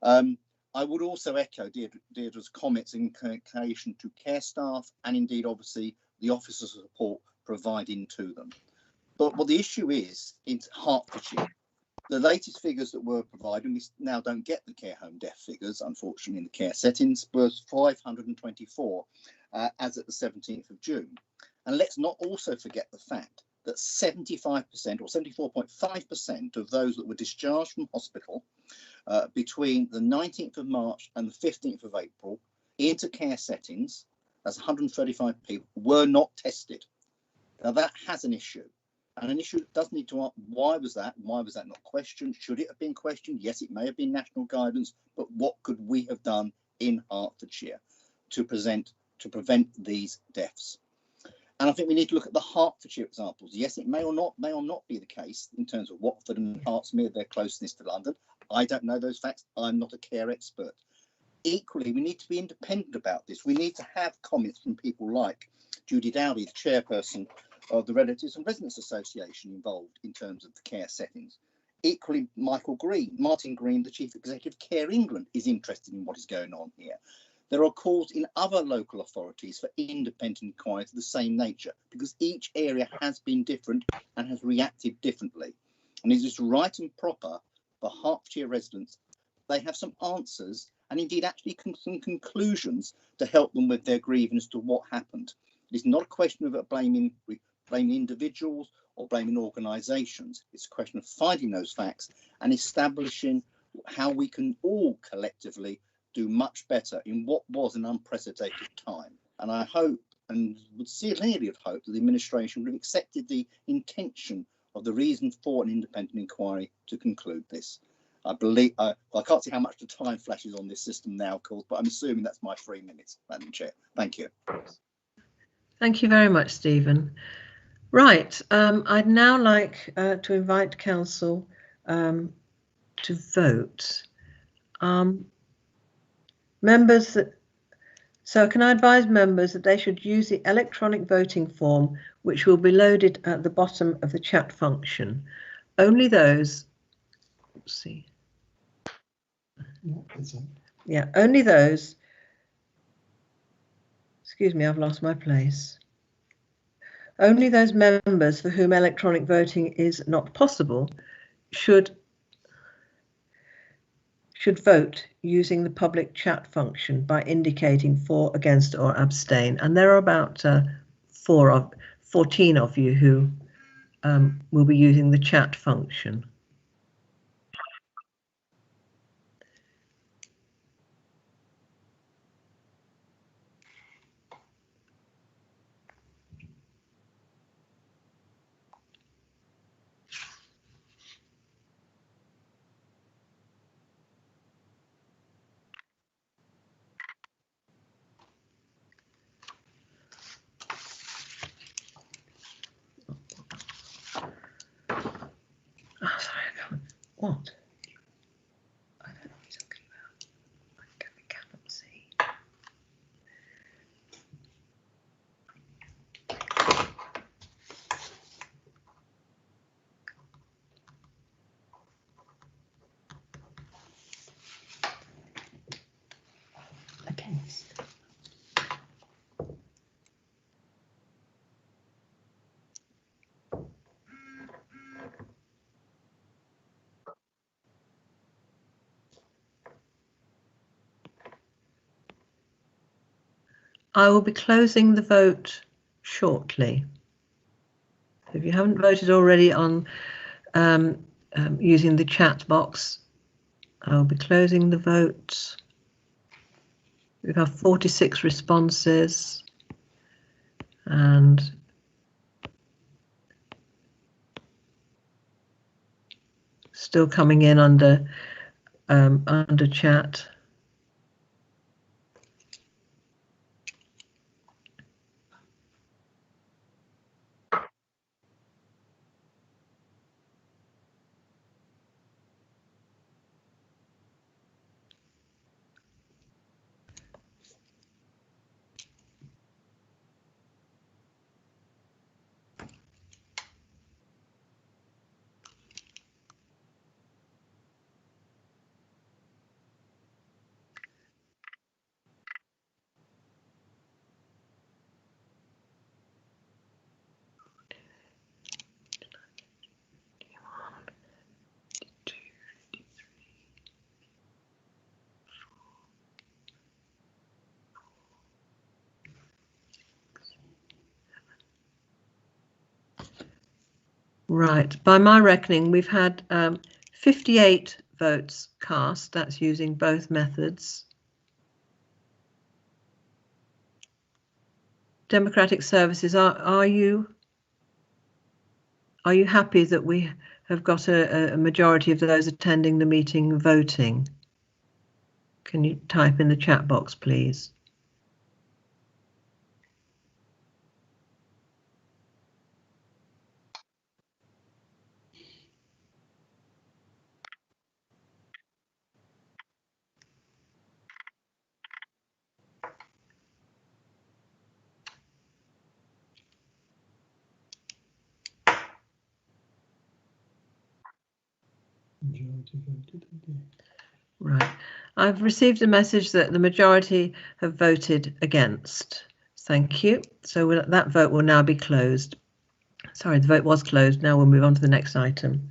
I would also echo Deirdre's comments in relation to care staff and indeed, obviously, the officers of support providing to them. But what the issue is, in Hertfordshire, the latest figures that were provided, we now don't get the care home death figures, unfortunately, in the care settings, was 524 as at the 17th of June. And let's not also forget the fact that 75% or 74.5% of those that were discharged from hospital between the 19th of March and the 15th of April into care settings, that's 135 people, were not tested. Now that has an issue. And an issue that does need to ask, why was that? Why was that not questioned? Should it have been questioned? Yes, it may have been national guidance, but what could we have done in Hertfordshire to prevent these deaths? And I think we need to look at the Hertfordshire examples. Yes, it may or not be the case in terms of Watford and Hertsmere, their closeness to London. I don't know those facts. I'm not a care expert. Equally, we need to be independent about this. We need to have comments from people like Judy Dowdy, the chairperson of the Relatives and Residents Association, involved in terms of the care settings. Equally, Martin Green, the Chief Executive of Care England, is interested in what is going on here. There are calls in other local authorities for independent inquiries of the same nature, because each area has been different and has reacted differently. And it is right and proper for Hertfordshire residents. They have some answers and indeed actually some conclusions to help them with their grievance to what happened. It's not a question of blaming individuals or blaming organisations. It's a question of finding those facts and establishing how we can all collectively do much better in what was an unprecedented time. And I hope, and would sincerely have hoped, that the administration would have accepted the intention of the reason for an independent inquiry to conclude this. I believe, I can't see how much the time flashes on this system now, of course, but I'm assuming that's my 3 minutes, Madam Chair. Thank you. Thank you very much, Stephen. Right, I'd now like to invite Council to vote. Can I advise members that they should use the electronic voting form, which will be loaded at the bottom of the chat function. Only those, only those, excuse me, I've lost my place. Only those members for whom electronic voting is not possible should vote using the public chat function by indicating for, against or abstain. And there are about 14 of you who will be using the chat function. What? I don't know what he's talking about. I cannot see. Against. I will be closing the vote shortly. If you haven't voted already on using the chat box, I'll be closing the vote. We've had 46 responses and still coming in under chat. Right, by my reckoning, we've had 58 votes cast. That's using both methods. Democratic Services, are you are you happy that we have got a majority of those attending the meeting voting? Can you type in the chat box, please? Right. I've received a message that the majority have voted against. Thank you. So that vote will now be closed. Sorry, the vote was closed. Now we'll move on to the next item.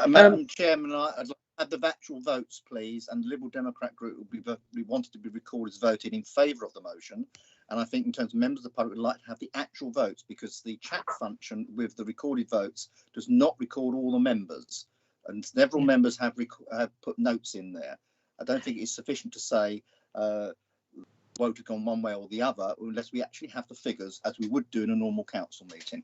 Madam Chairman, I'd like to add the actual votes, please. And the Liberal Democrat group we wanted to be recorded as voting in favour of the motion. And I think in terms of members of the public, would like to have the actual votes, because the chat function with the recorded votes does not record all the members. And several members have put notes in there. I don't think it's sufficient to say voted on one way or the other unless we actually have the figures as we would do in a normal council meeting.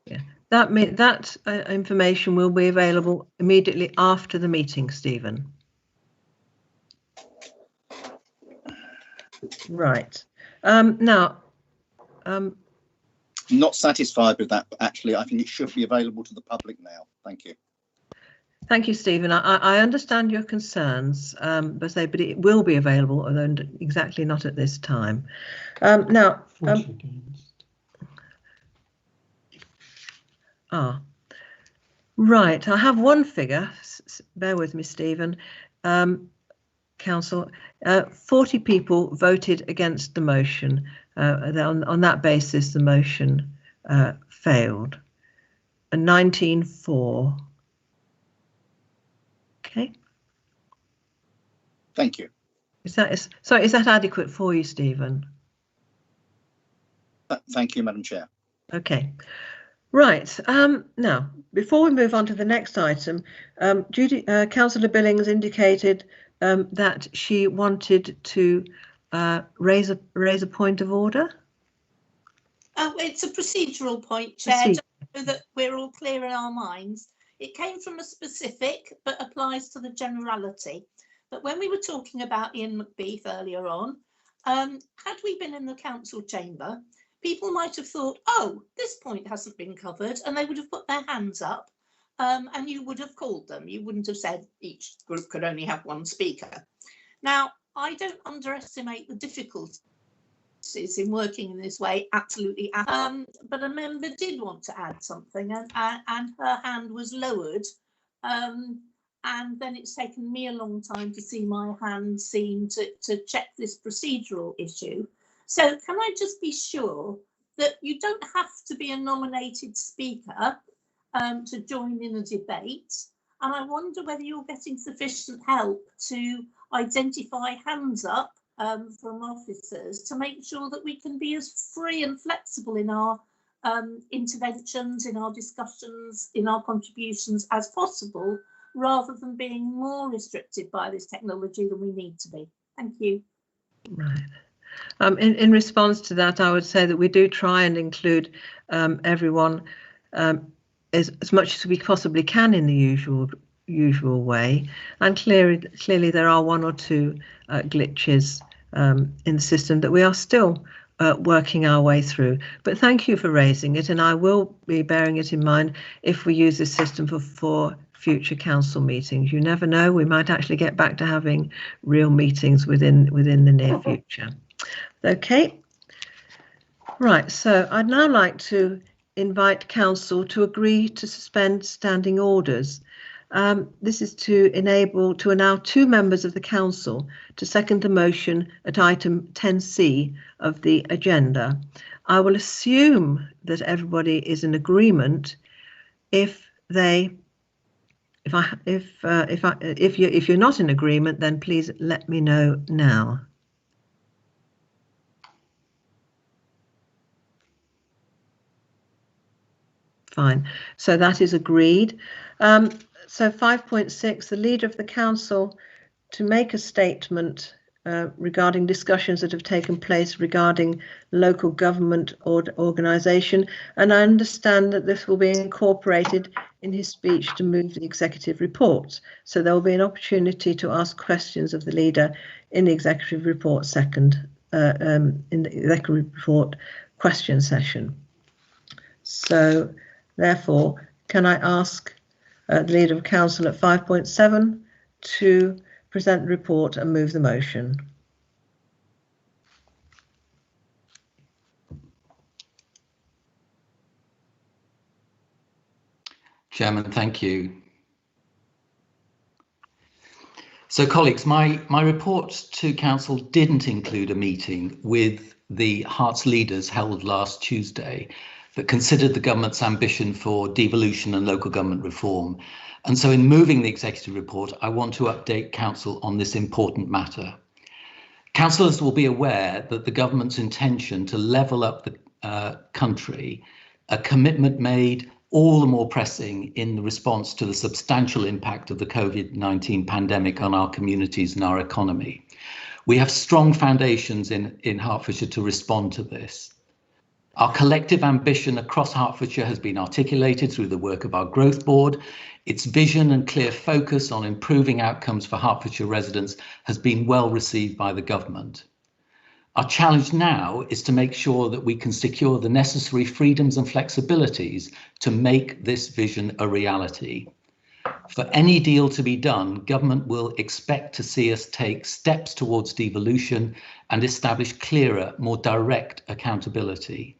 Yeah, that information will be available immediately after the meeting, Stephen. Right. Now, not satisfied with that, but actually I think it should be available to the public now. Thank you. Thank you, Stephen. I understand your concerns, but it will be available, although exactly not at this time. Now, right, I have one figure. Bear with me, Stephen. Council, 40 people voted against the motion. On that basis, the motion failed. And 19 for. Okay. Thank you. Is that adequate for you, Stephen? Thank you, Madam Chair. Okay. Right. Now, before we move on to the next item, Councillor Billings indicated that she wanted to raise a point of order. Oh, it's a procedural point, Chair, so that we're all clear in our minds. It came from a specific, but applies to the generality. But when we were talking about Ian MacBeath earlier on, had we been in the council chamber, people might have thought, oh, this point hasn't been covered, and they would have put their hands up, and you would have called them. You wouldn't have said each group could only have one speaker. Now, I don't underestimate the difficulties in working in this way, absolutely. But a member did want to add something, and her hand was lowered, and then it's taken me a long time to see my hand seen to check this procedural issue. So can I just be sure that you don't have to be a nominated speaker to join in a debate? And I wonder whether you're getting sufficient help to identify hands up from officers to make sure that we can be as free and flexible in our interventions, in our discussions, in our contributions as possible, rather than being more restricted by this technology than we need to be. Thank you. Right. In response to that, I would say that we do try and include everyone as much as we possibly can in the usual way, and clearly there are one or two glitches in the system that we are still working our way through. But thank you for raising it, and I will be bearing it in mind if we use this system for future council meetings. You never know, we might actually get back to having real meetings within the near future. Okay, right, so I'd now like to invite council to agree to suspend standing orders. This is to allow two members of the council to second the motion at item 10C of the agenda. I will assume that everybody is in agreement. If you're not in agreement, then please let me know now. Fine, so that is agreed. So 5.6, the leader of the council to make a statement regarding discussions that have taken place regarding local government or organisation, and I understand that this will be incorporated in his speech to move the executive report. So there will be an opportunity to ask questions of the leader in the executive report in the executive report question session. So therefore, can I ask the Leader of Council at 5.7 to present the report and move the motion? Chairman, thank you. So colleagues, my report to Council didn't include a meeting with the Herts leaders held last Tuesday that considered the government's ambition for devolution and local government reform. And so in moving the executive report, I want to update Council on this important matter. Councillors will be aware that the government's intention to level up the country, a commitment made all the more pressing in the response to the substantial impact of the COVID-19 pandemic on our communities and our economy. We have strong foundations in Hertfordshire to respond to this. Our collective ambition across Hertfordshire has been articulated through the work of our Growth Board. Its vision and clear focus on improving outcomes for Hertfordshire residents has been well received by the government. Our challenge now is to make sure that we can secure the necessary freedoms and flexibilities to make this vision a reality. For any deal to be done, government will expect to see us take steps towards devolution and establish clearer, more direct accountability.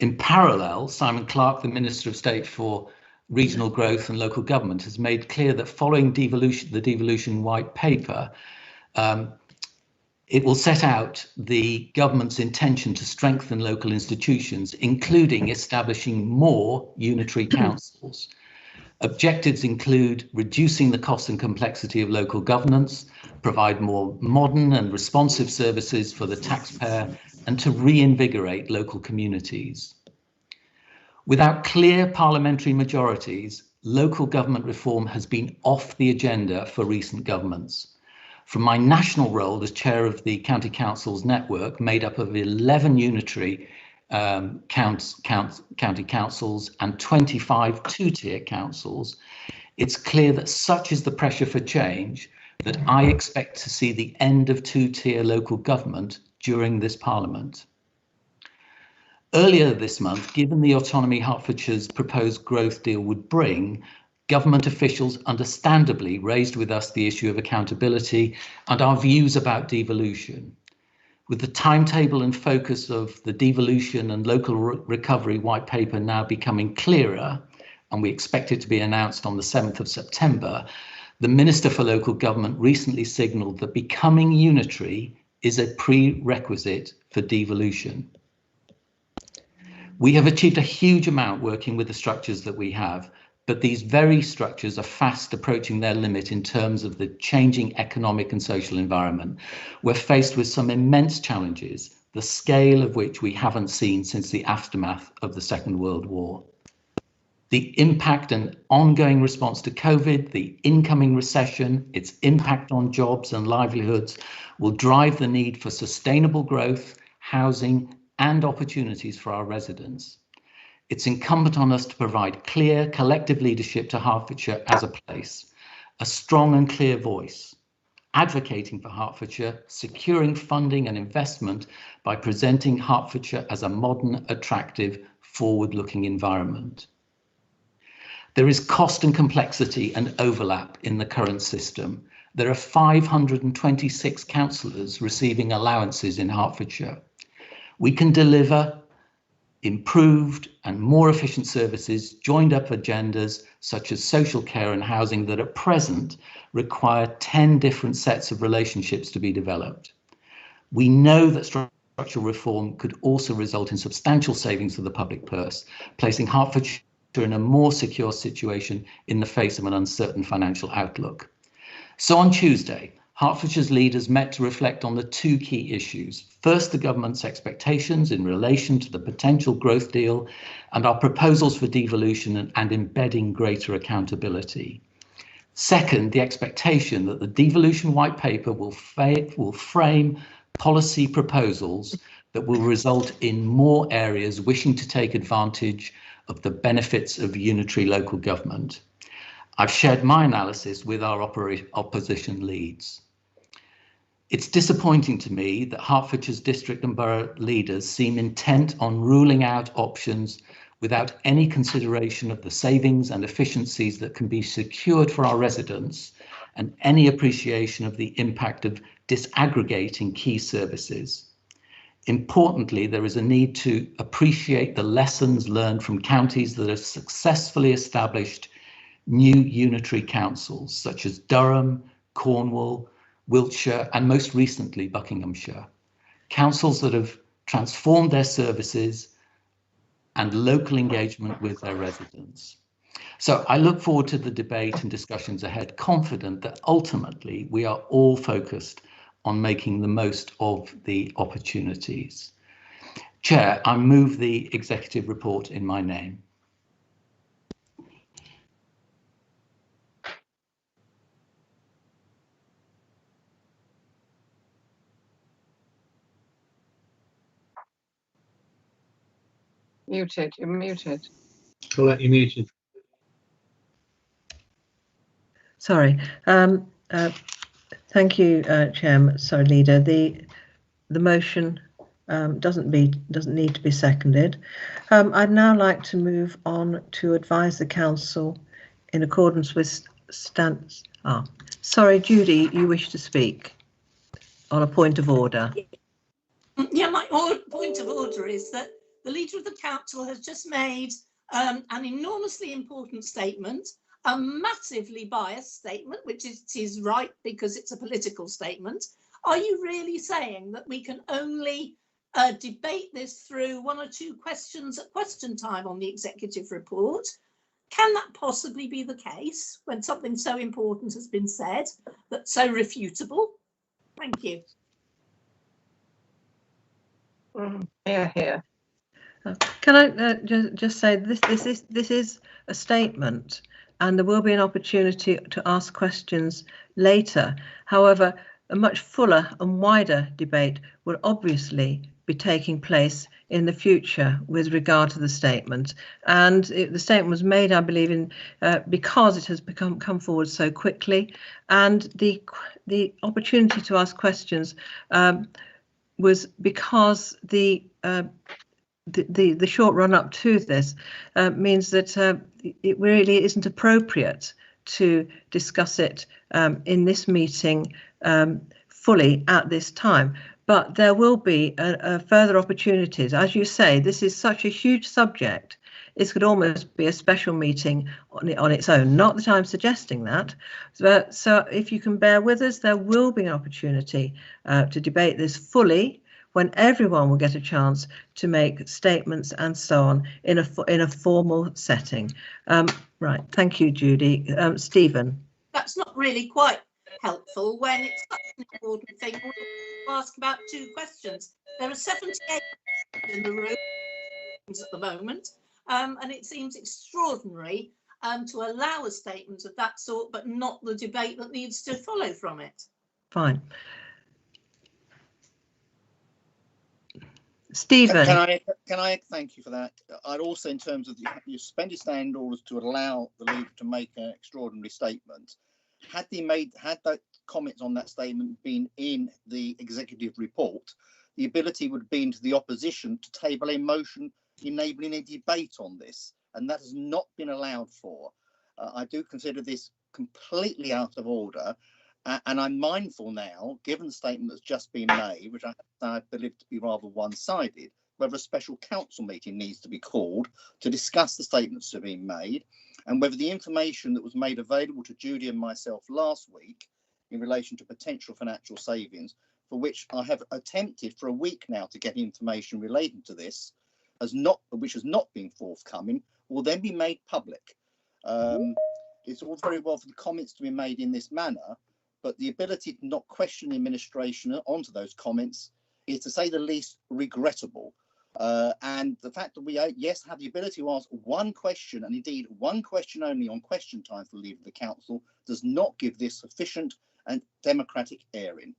In parallel, Simon Clarke, the Minister of State for Regional Growth and Local Government, has made clear that following the devolution white paper, it will set out the government's intention to strengthen local institutions, including establishing more unitary councils. Objectives include reducing the cost and complexity of local governance, provide more modern and responsive services for the taxpayer, and to reinvigorate local communities. Without clear parliamentary majorities, local government reform has been off the agenda for recent governments. From my national role as chair of the County Councils network, made up of 11 unitary county councils and 25 two-tier councils, it's clear that such is the pressure for change that I expect to see the end of two-tier local government during this Parliament. Earlier this month, given the autonomy Hertfordshire's proposed growth deal would bring, government officials understandably raised with us the issue of accountability and our views about devolution. With the timetable and focus of the devolution and local recovery white paper now becoming clearer, and we expect it to be announced on the 7th of September, the Minister for Local Government recently signalled that becoming unitary is a prerequisite for devolution. We have achieved a huge amount working with the structures that we have, but these very structures are fast approaching their limit in terms of the changing economic and social environment. We're faced with some immense challenges, the scale of which we haven't seen since the aftermath of the Second World War. The impact and ongoing response to COVID, the incoming recession, its impact on jobs and livelihoods will drive the need for sustainable growth, housing, and opportunities for our residents. It's incumbent on us to provide clear collective leadership to Hertfordshire as a place, a strong and clear voice, advocating for Hertfordshire, securing funding and investment by presenting Hertfordshire as a modern, attractive, forward-looking environment. There is cost and complexity and overlap in the current system. There are 526 councillors receiving allowances in Hertfordshire. We can deliver improved and more efficient services, joined up agendas such as social care and housing that at present require 10 different sets of relationships to be developed. We know that structural reform could also result in substantial savings for the public purse, placing Hertfordshire in a more secure situation in the face of an uncertain financial outlook. So on Tuesday, Hertfordshire's leaders met to reflect on the two key issues. First, the government's expectations in relation to the potential growth deal and our proposals for devolution and embedding greater accountability. Second, the expectation that the devolution white paper will frame policy proposals that will result in more areas wishing to take advantage of the benefits of unitary local government. I've shared my analysis with our opposition leads. It's disappointing to me that Hertfordshire's district and borough leaders seem intent on ruling out options without any consideration of the savings and efficiencies that can be secured for our residents and any appreciation of the impact of disaggregating key services. Importantly, there is a need to appreciate the lessons learned from counties that have successfully established new unitary councils, such as Durham, Cornwall, Wiltshire, and most recently Buckinghamshire. Councils that have transformed their services and local engagement with their residents. So I look forward to the debate and discussions ahead, confident that ultimately we are all focused on making the most of the opportunities. Chair, I move the executive report in my name. Muted, you're muted. Colette, you're muted. Sorry. Thank you, Chairman. Sorry, Leader. The motion doesn't need to be seconded. I'd now like to move on to advise the council in accordance with stance. Sorry, Judy, you wish to speak on a point of order. Yeah, my point of order is that the Leader of the Council has just made an enormously important statement, a massively biased statement, which is right because it's a political statement. Are you really saying that we can only debate this through one or two questions at question time on the executive report? Can that possibly be the case when something so important has been said that's so refutable? Thank you. Here. Can I just say this is a statement, and there will be an opportunity to ask questions later. However, a much fuller and wider debate will obviously be taking place in the future with regard to the statement. And the statement was made, I believe, in because it has come forward so quickly, and the opportunity to ask questions was because the short run up to this means that it really isn't appropriate to discuss it in this meeting fully at this time. But there will be further opportunities. As you say, this is such a huge subject. This could almost be a special meeting on its own. Not that I'm suggesting that. So if you can bear with us, there will be an opportunity to debate this fully when everyone will get a chance to make statements and so on in a formal setting. Right, thank you, Judy. Stephen. That's not really quite helpful when it's such an important thing to ask about two questions. There are 78 in the room at the moment, and it seems extraordinary to allow a statement of that sort, but not the debate that needs to follow from it. Fine. Stephen. Can I thank you for that? I'd also, in terms of your suspended standing orders to allow the Leader to make an extraordinary statement, had the comments on that statement been in the executive report, the ability would have been to the opposition to table a motion enabling a debate on this, and that has not been allowed for. I do consider this completely out of order. And I'm mindful now, given the statement that's just been made, which I believe to be rather one-sided, whether a special council meeting needs to be called to discuss the statements that have been made, and whether the information that was made available to Judy and myself last week in relation to potential financial savings, for which I have attempted for a week now to get information relating to this, which has not been forthcoming, will then be made public. It's all very well for the comments to be made in this manner, but the ability to not question the administration onto those comments is, to say the least, regrettable. And the fact that we, yes, have the ability to ask one question, and indeed one question only on question time for the leader of the council, does not give this sufficient and democratic airing.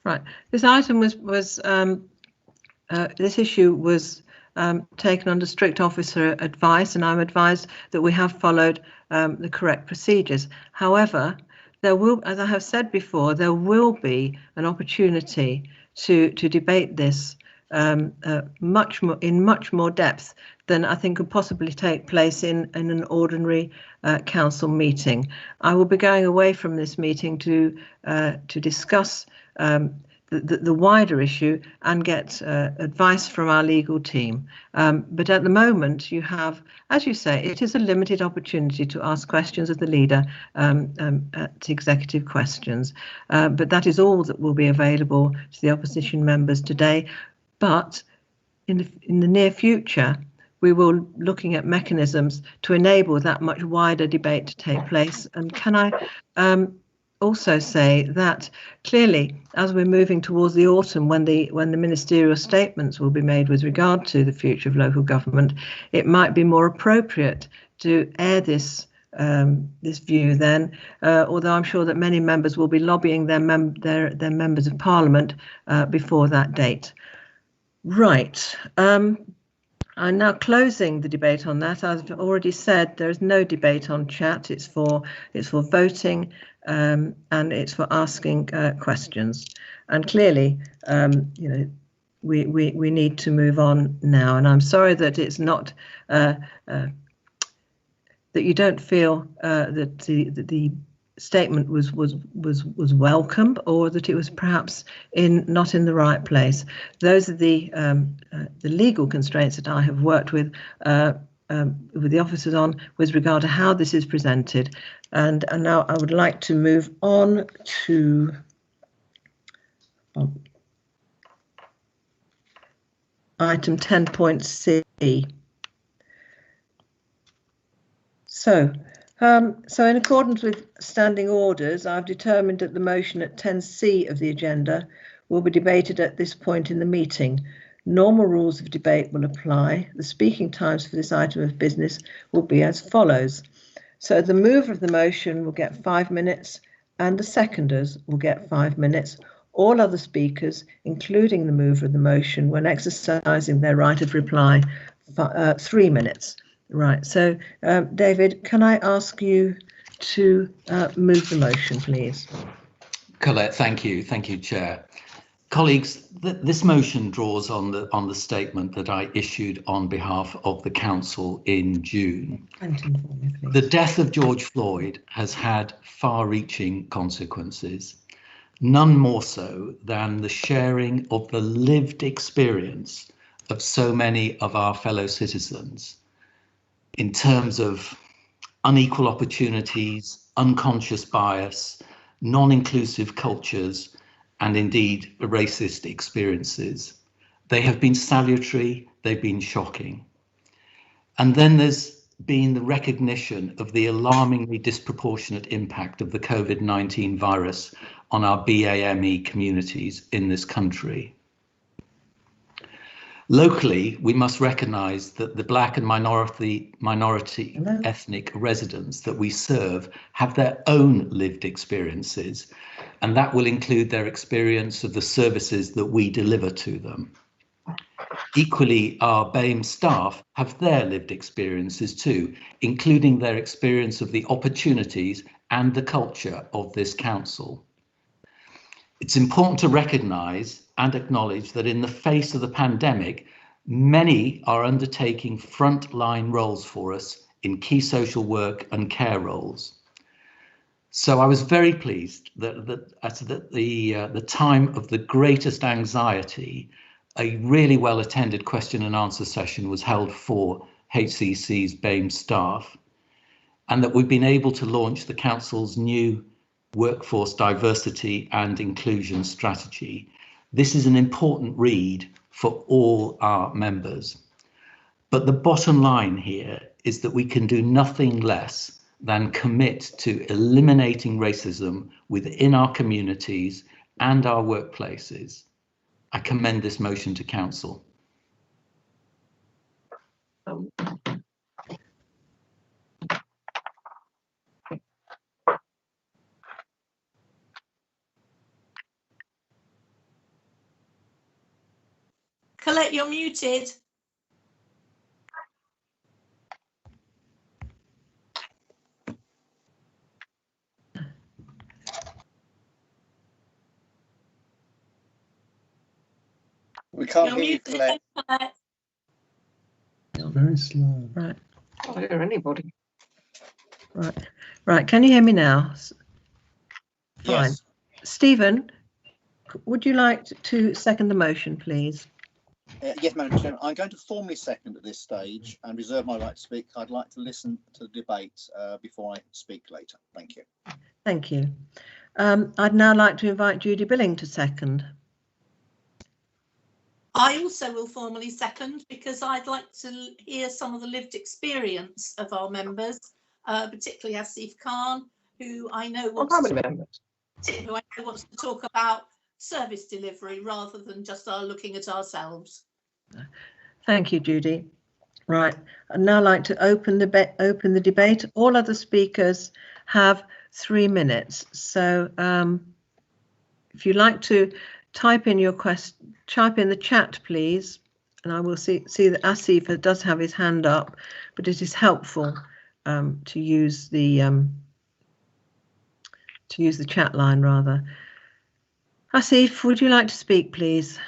Right. This item this issue was taken under strict officer advice, and I'm advised that we have followed the correct procedures. However, there will, as I have said before, there will be an opportunity to debate this much more depth than I think could possibly take place in an ordinary council meeting. I will be going away from this meeting to discuss the wider issue and get advice from our legal team. But at the moment, you have, as you say, it is a limited opportunity to ask questions of the leader at executive questions. But that is all that will be available to the opposition members today. But in the near future, we will looking at mechanisms to enable that much wider debate to take place. And can I also say that clearly, as we're moving towards the autumn, when the ministerial statements will be made with regard to the future of local government, it might be more appropriate to air this view then, although I'm sure that many members will be lobbying their members of parliament before that date. Right. I'm now closing the debate on that. As I've already said, there is no debate on chat. It's for voting and it's for asking questions. And clearly, you know, we need to move on now. And I'm sorry that it's not that you don't feel that the statement was welcome, or that it was perhaps not in the right place. Those are the legal constraints that I have worked with the officers on with regard to how this is presented. And now I would like to move on to item 10.c. So in accordance with standing orders, I've determined that the motion at 10c of the agenda will be debated at this point in the meeting. Normal rules of debate will apply. The speaking times for this item of business will be as follows. So the mover of the motion will get 5 minutes and the seconders will get 5 minutes. All other speakers, including the mover of the motion, when exercising their right of reply, 3 minutes. Right, so David, can I ask you to move the motion, please? Colette, thank you, Chair. Colleagues, this motion draws on the statement that I issued on behalf of the Council in June. The death of George Floyd has had far-reaching consequences, none more so than the sharing of the lived experience of so many of our fellow citizens in terms of unequal opportunities, unconscious bias, non-inclusive cultures, and indeed racist experiences. They have been salutary, they've been shocking. And then there's been the recognition of the alarmingly disproportionate impact of the COVID-19 virus on our BAME communities in this country. Locally, we must recognise that the Black and minority ethnic residents that we serve have their own lived experiences, and that will include their experience of the services that we deliver to them. Equally, our BAME staff have their lived experiences too, including their experience of the opportunities and the culture of this council. It's important to recognise and acknowledge that in the face of the pandemic, many are undertaking frontline roles for us in key social work and care roles. So I was very pleased that at the time of the greatest anxiety, a really well attended question and answer session was held for HCC's BAME staff, and that we've been able to launch the Council's new workforce diversity and inclusion strategy. This is an important read for all our members. But the bottom line here is that we can do nothing less than commit to eliminating racism within our communities and our workplaces. I commend this motion to council. Colette, you're muted. We can't You're hear you, muted, Colette. Colette. It's very slow. Right. I can't hear anybody. Right. Can you hear me now? Fine. Yes. Stephen, would you like to second the motion, please? Yes, Madam Chairman. I'm going to formally second at this stage and reserve my right to speak. I'd like to listen to the debate before I speak later. Thank you. Thank you. I'd now like to invite Judy Billing to second. I also will formally second, because I'd like to hear some of the lived experience of our members, particularly Asif Khan, who I know wants to talk about service delivery rather than just our looking at ourselves. Thank you, Judy. Right, I'd now like to open the debate. All other speakers have 3 minutes. So if you'd like to type in your question, type in the chat, please. And I will see that Asif does have his hand up, but it is helpful to use the chat line rather. Asif, would you like to speak, please?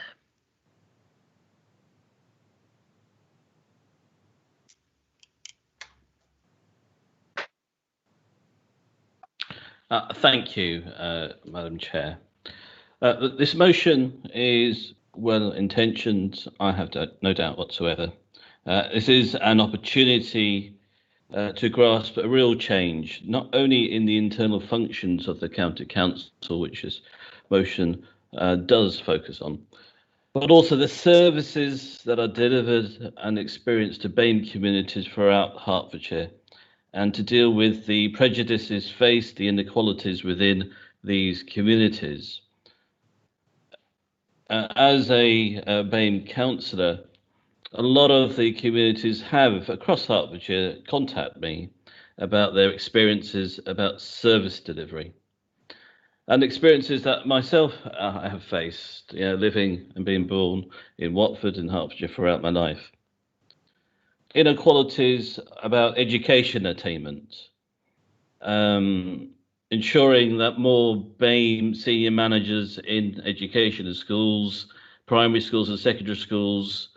Thank you, Madam Chair. This motion is well intentioned, I have no doubt whatsoever. This is an opportunity to grasp a real change, not only in the internal functions of the County Council, which this motion does focus on, but also the services that are delivered and experienced to BAME communities throughout Hertfordshire, and to deal with the prejudices faced, the inequalities within these communities. As a BAME councillor, a lot of the communities have, across Hertfordshire, contact me about their experiences about service delivery. And experiences that myself I have faced, living and being born in Watford and Hertfordshire throughout my life. Inequalities about education attainment, ensuring that more BAME senior managers in education and schools, primary schools and secondary schools,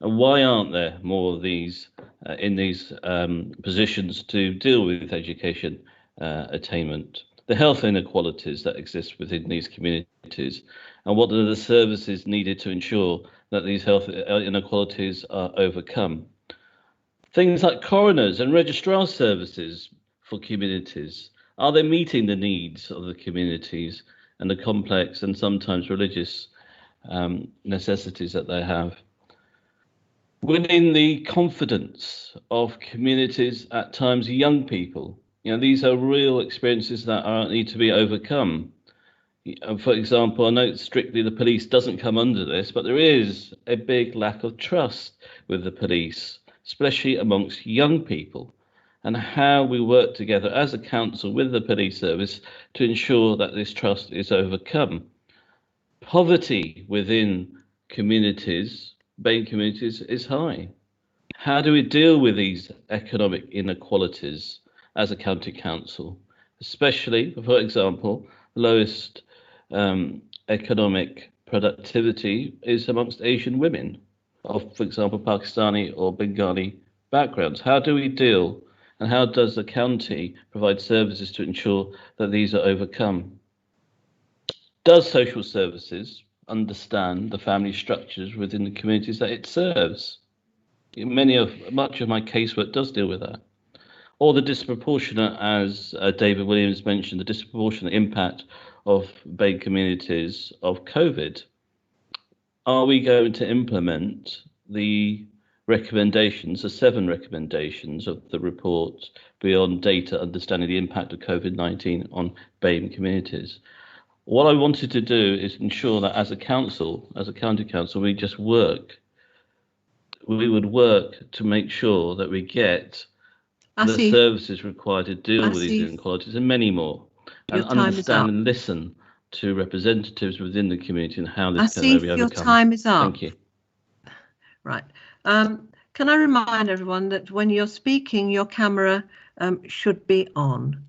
and why aren't there more of these in these positions to deal with education attainment? The health inequalities that exist within these communities, and what are the services needed to ensure that these health inequalities are overcome? Things like coroners and registrar services for communities. Are they meeting the needs of the communities and the complex and sometimes religious necessities that they have? Winning the confidence of communities, at times young people. These are real experiences that need to be overcome. For example, I know strictly the police doesn't come under this, but there is a big lack of trust with the police, especially amongst young people, and how we work together as a council with the police service to ensure that this trust is overcome. Poverty within communities, BAME communities, is high. How do we deal with these economic inequalities as a county council, especially, for example, lowest economic productivity is amongst Asian women of, for example, Pakistani or Bengali backgrounds? How do we deal, and how does the county provide services to ensure that these are overcome? Does social services understand the family structures within the communities that it serves? Much of my casework does deal with that. Or the disproportionate, as David Williams mentioned, the disproportionate impact of BAME communities of COVID. Are we going to implement the recommendations, the 7 recommendations of the report beyond data, understanding the impact of COVID-19 on BAME communities? What I wanted to do is ensure that as a council, as a county council, we would work to make sure that we get the services required to deal with these inequalities and many more, and understand and listen to representatives within the community and how this can be overcome. Your time is up. Thank you. Right. Can I remind everyone that when you're speaking, your camera should be on.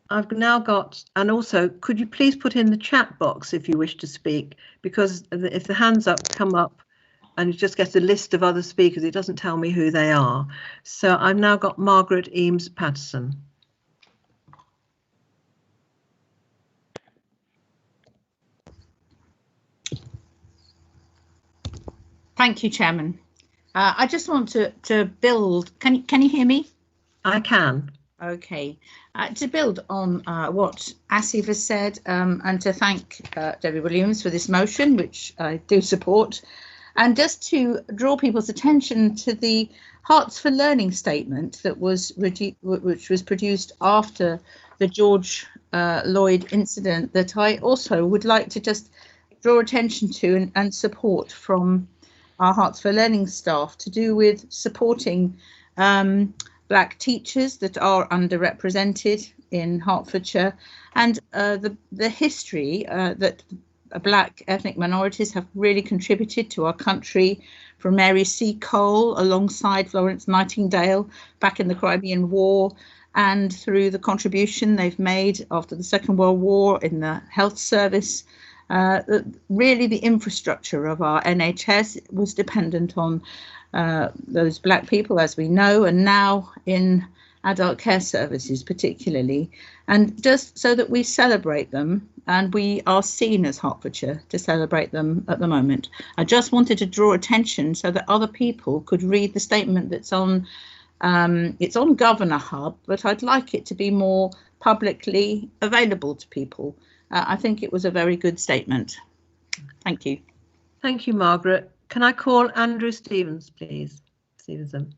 I've now got, and also, could you please put in the chat box if you wish to speak, because if the hands up come up and you just get a list of other speakers, it doesn't tell me who they are. So I've now got Margaret Eames Patterson. Thank you, Chairman. I just want to build. Can you hear me? I can. Okay. To build on what Asif has said, and to thank Debbie Williams for this motion, which I do support, and just to draw people's attention to the Hearts for Learning statement that was which was produced after the George Lloyd incident, that I also would like to just draw attention to and support from our Hearts for Learning staff, to do with supporting Black teachers that are underrepresented in Hertfordshire, and the history that Black ethnic minorities have really contributed to our country, from Mary C. Cole alongside Florence Nightingale back in the Crimean War, and through the contribution they've made after the Second World War in the health service. Really the infrastructure of our NHS was dependent on those Black people, as we know, and now in adult care services particularly, and just so that we celebrate them, and we are seen as Hertfordshire to celebrate them at the moment. I just wanted to draw attention so that other people could read the statement that's on, it's on Governor Hub, but I'd like it to be more publicly available to people. I think it was a very good statement. Thank you. Thank you, Margaret. Can I call Andrew Stevens, please? Stevenson.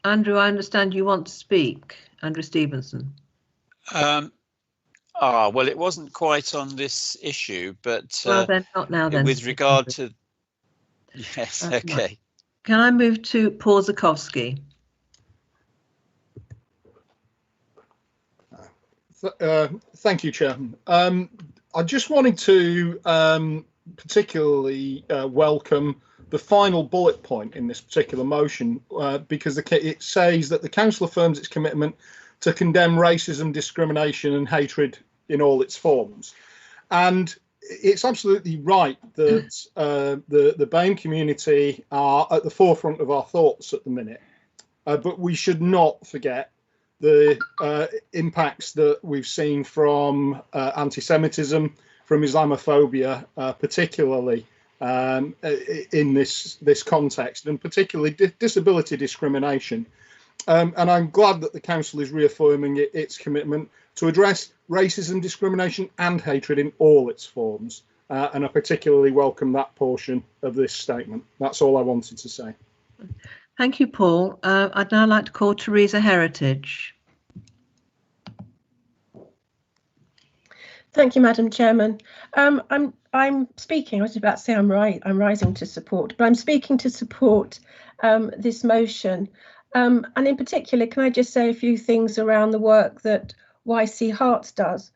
Andrew, I understand you want to speak. Andrew Stevenson. Well, it wasn't quite on this issue, but well, then not now. Then, with regard to yes, okay. Right. Can I move to Paul Zakowski? Thank you, Chairman. I just wanted to particularly welcome the final bullet point in this particular motion, because it says that the Council affirms its commitment to condemn racism, discrimination and hatred in all its forms. And it's absolutely right that the BAME community are at the forefront of our thoughts at the minute, but we should not forget the impacts that we've seen from anti-Semitism, from Islamophobia, particularly in this context, and particularly disability discrimination. And I'm glad that the Council is reaffirming its commitment to address racism, discrimination and hatred in all its forms. And I particularly welcome that portion of this statement. That's all I wanted to say. Thank you, Paul. I'd now like to call Teresa Heritage. Thank you, Madam Chairman. I'm speaking. I was about to say I'm rising to support, but I'm speaking to support this motion. And in particular, can I just say a few things around the work that YC Hearts does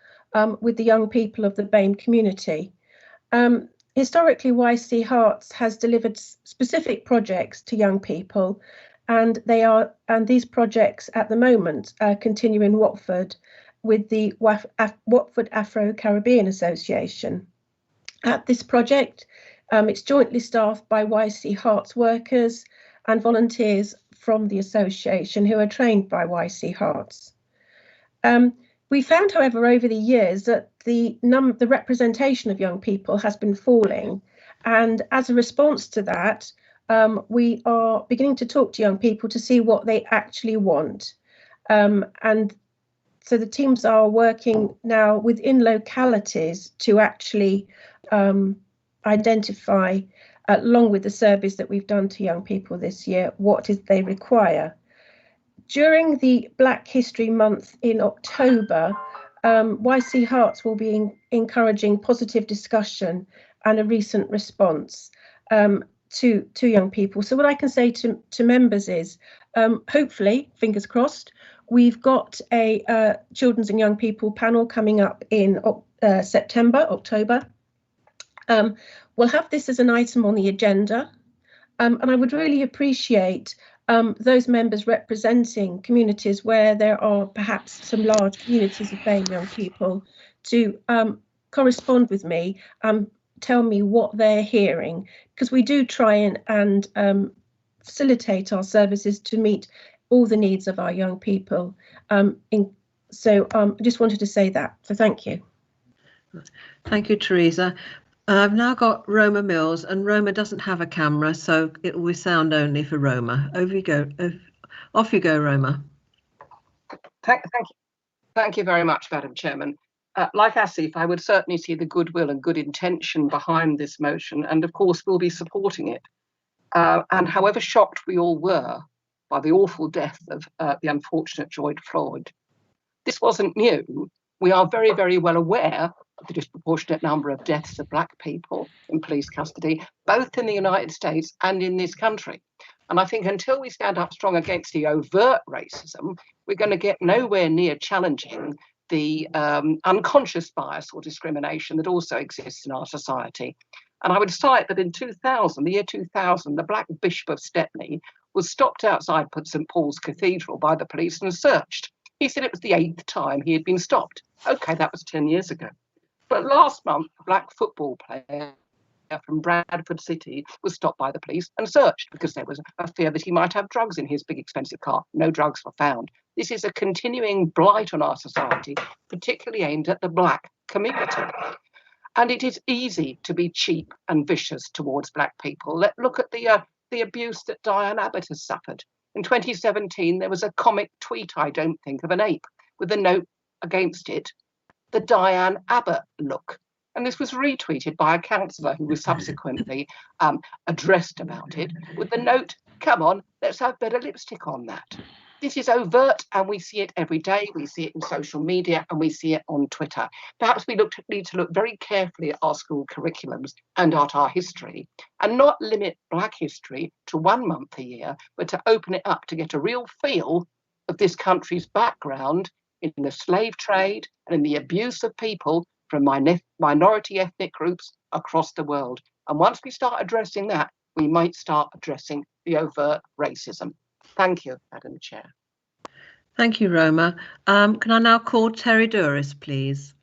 with the young people of the BAME community. Historically, YC Hearts has delivered specific projects to young people, and these projects at the moment continue in Watford with the Watford Afro-Caribbean Association. At this project, it's jointly staffed by YC Hearts workers and volunteers from the association who are trained by YC Hearts. We found, however, over the years that the representation of young people has been falling, and as a response to that, we are beginning to talk to young people to see what they actually want. And so the teams are working now within localities to actually identify along with the surveys that we've done to young people this year, what did they require? During the Black History Month in October, YC Hearts will be encouraging positive discussion and a recent response to young people. So what I can say to members is, hopefully, fingers crossed, we've got a children's and young people panel coming up in October. We'll have this as an item on the agenda, and I would really appreciate those members representing communities where there are perhaps some large communities of BAME young people to correspond with me and tell me what they're hearing, because we do try and facilitate our services to meet all the needs of our young people. So I just wanted to say that. So thank you. Thank you, Teresa. I've now got Roma Mills, and Roma doesn't have a camera, so it will be sound only for Roma. Over you go. Off you go, Roma. Thank you very much, Madam Chairman. Like Asif, I would certainly see the goodwill and good intention behind this motion, and of course we'll be supporting it. And however shocked we all were by the awful death of the unfortunate George Floyd, this wasn't new. We are very, very well aware of the disproportionate number of deaths of Black people in police custody, both in the United States and in this country. And I think until we stand up strong against the overt racism, we're going to get nowhere near challenging the unconscious bias or discrimination that also exists in our society. And I would cite that in 2000, the year 2000, the Black Bishop of Stepney was stopped outside St Paul's Cathedral by the police and searched. He said it was the 8th time he had been stopped. Okay, that was 10 years ago. But last month, a Black football player from Bradford City was stopped by the police and searched because there was a fear that he might have drugs in his big expensive car. No drugs were found. This is a continuing blight on our society, particularly aimed at the Black community. And it is easy to be cheap and vicious towards Black people. Look at the abuse that Diane Abbott has suffered. In 2017, there was a comic tweet, I don't think, of an ape with a note against it, the Diane Abbott look. And this was retweeted by a councillor who was subsequently addressed about it with the note, come on, let's have better lipstick on that. This is overt, and we see it every day. We see it in social media and we see it on Twitter. Perhaps we need to look very carefully at our school curriculums and at our history, and not limit Black history to 1 month a year, but to open it up to get a real feel of this country's background in the slave trade and in the abuse of people from minority ethnic groups across the world. And once we start addressing that, we might start addressing the overt racism. Thank you, Madam Chair. Thank you, Roma. Can I now call Terry Douris, please?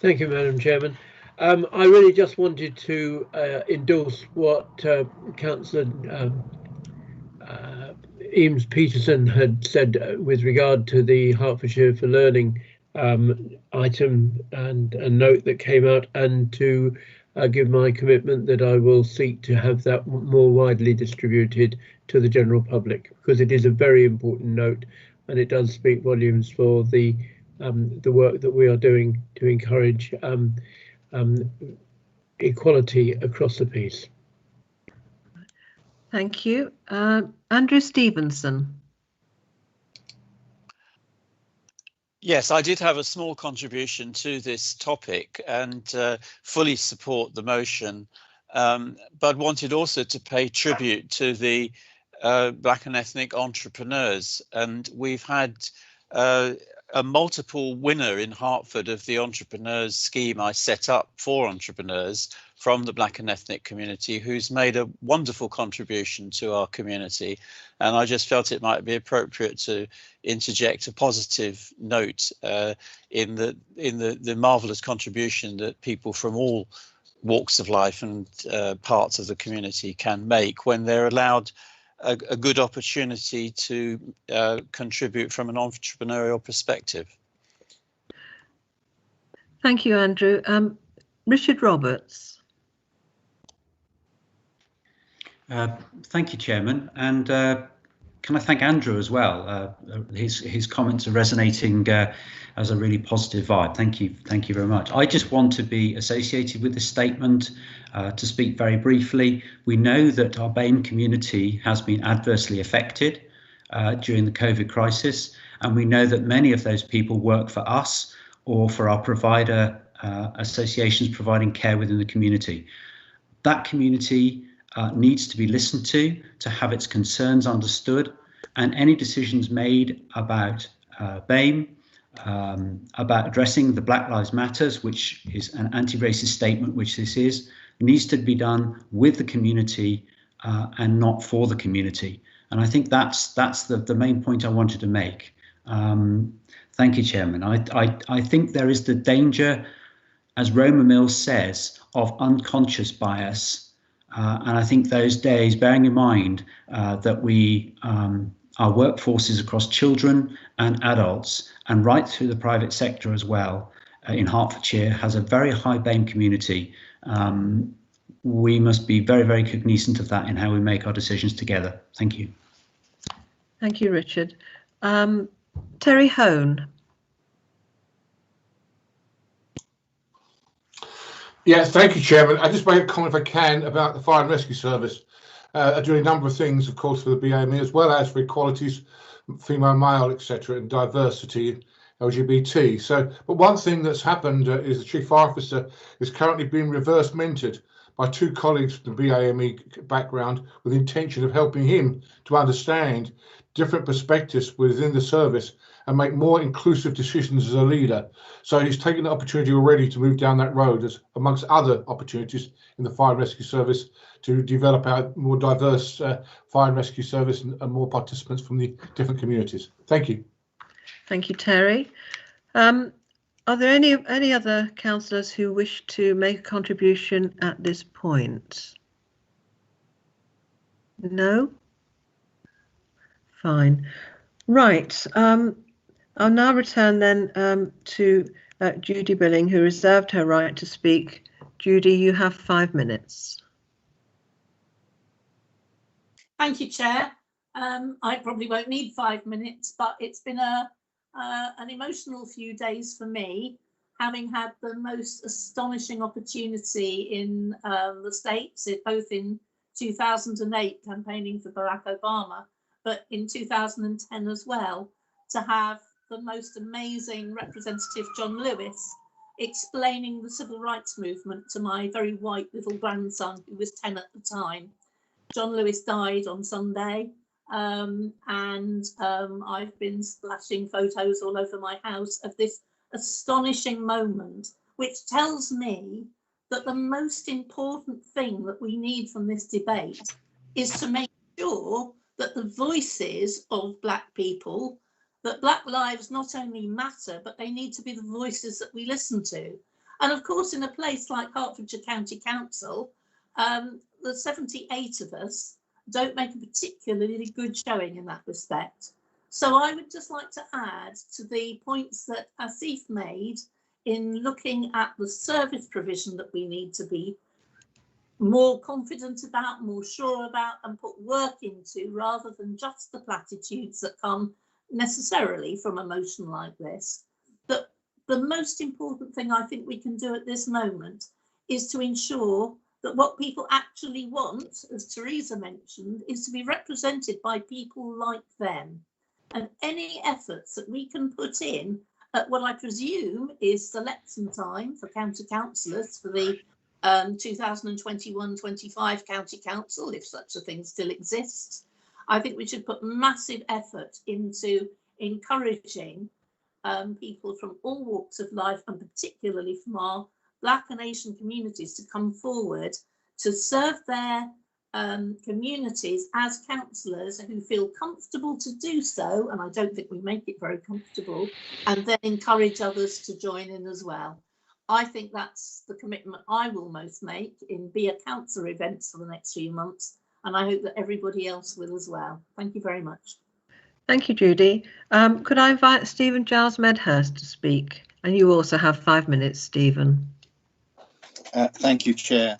Thank you, Madam Chairman. I really just wanted to endorse what Councillor Eames Peterson had said with regard to the Hertfordshire for Learning item and a note that came out, and to give my commitment that I will seek to have that more widely distributed to the general public, because it is a very important note and it does speak volumes for the work that we are doing to encourage equality across the piece. Thank you. Andrew Stevenson. Yes, I did have a small contribution to this topic and fully support the motion, but wanted also to pay tribute to the Black and ethnic entrepreneurs. And we've had a multiple winner in Hertford of the entrepreneurs scheme I set up for entrepreneurs from the Black and ethnic community, who's made a wonderful contribution to our community. And I just felt it might be appropriate to interject a positive note in the marvellous contribution that people from all walks of life and parts of the community can make when they're allowed a good opportunity to contribute from an entrepreneurial perspective. Thank you, Andrew. Richard Roberts. Thank you, Chairman. And can I thank Andrew as well? His comments are resonating as a really positive vibe. Thank you very much. I just want to be associated with this statement to speak very briefly. We know that our BAME community has been adversely affected during the COVID crisis, and we know that many of those people work for us or for our provider associations providing care within the community. That community needs to be listened to have its concerns understood, and any decisions made about BAME, about addressing the Black Lives Matters, which is an anti-racist statement, which this is, needs to be done with the community and not for the community. And I think that's the main point I wanted to make. Thank you, Chairman. I think there is the danger, as Roma Mills says, of unconscious bias. And I think those days, bearing in mind that our workforces across children and adults, and right through the private sector as well, in Hertfordshire has a very high BAME community. We must be very, very cognizant of that in how we make our decisions together. Thank you. Thank you, Richard. Terry Hone. Yeah, thank you, Chairman. I just make a comment, if I can, about the Fire and Rescue Service. Doing a number of things, of course, for the BAME, as well as for equalities, female, male, etc., and diversity, LGBT. So, but one thing that's happened is the Chief Officer is currently being reverse mentored by two colleagues from the BAME background with the intention of helping him to understand different perspectives within the service and make more inclusive decisions as a leader. So he's taken the opportunity already to move down that road, as amongst other opportunities in the Fire and Rescue Service, to develop a more diverse Fire and Rescue Service and more participants from the different communities. Thank you. Thank you, Terry. Are there any other councillors who wish to make a contribution at this point? No? Fine. Right. I'll now return then to Judy Billing, who reserved her right to speak. Judy, you have 5 minutes. Thank you, Chair. I probably won't need 5 minutes, but it's been an emotional few days for me, having had the most astonishing opportunity in the States, both in 2008 campaigning for Barack Obama, but in 2010 as well, to have the most amazing Representative John Lewis explaining the civil rights movement to my very white little grandson, who was 10 at the time. John Lewis died on Sunday, and I've been splashing photos all over my house of this astonishing moment, which tells me that the most important thing that we need from this debate is to make sure that the voices of Black people, that Black lives not only matter, but they need to be the voices that we listen to. And of course, in a place like Hertfordshire County Council, the 78 of us don't make a particularly good showing in that respect. So I would just like to add to the points that Asif made in looking at the service provision that we need to be more confident about, more sure about, and put work into, rather than just the platitudes that come necessarily from a motion like this. That the most important thing I think we can do at this moment is to ensure that what people actually want, as Teresa mentioned, is to be represented by people like them. And any efforts that we can put in at what I presume is selection time for county councillors for the 2021-25 county council, if such a thing still exists, I think we should put massive effort into encouraging people from all walks of life, and particularly from our Black and Asian communities, to come forward to serve their communities as councillors who feel comfortable to do so, and I don't think we make it very comfortable, and then encourage others to join in as well. I think that's the commitment I will most make in Be a Councillor events for the next few months, and I hope that everybody else will as well. Thank you very much. Thank you, Judy. Could I invite Stephen Giles Medhurst to speak? And you also have 5 minutes, Stephen. Thank you, Chair.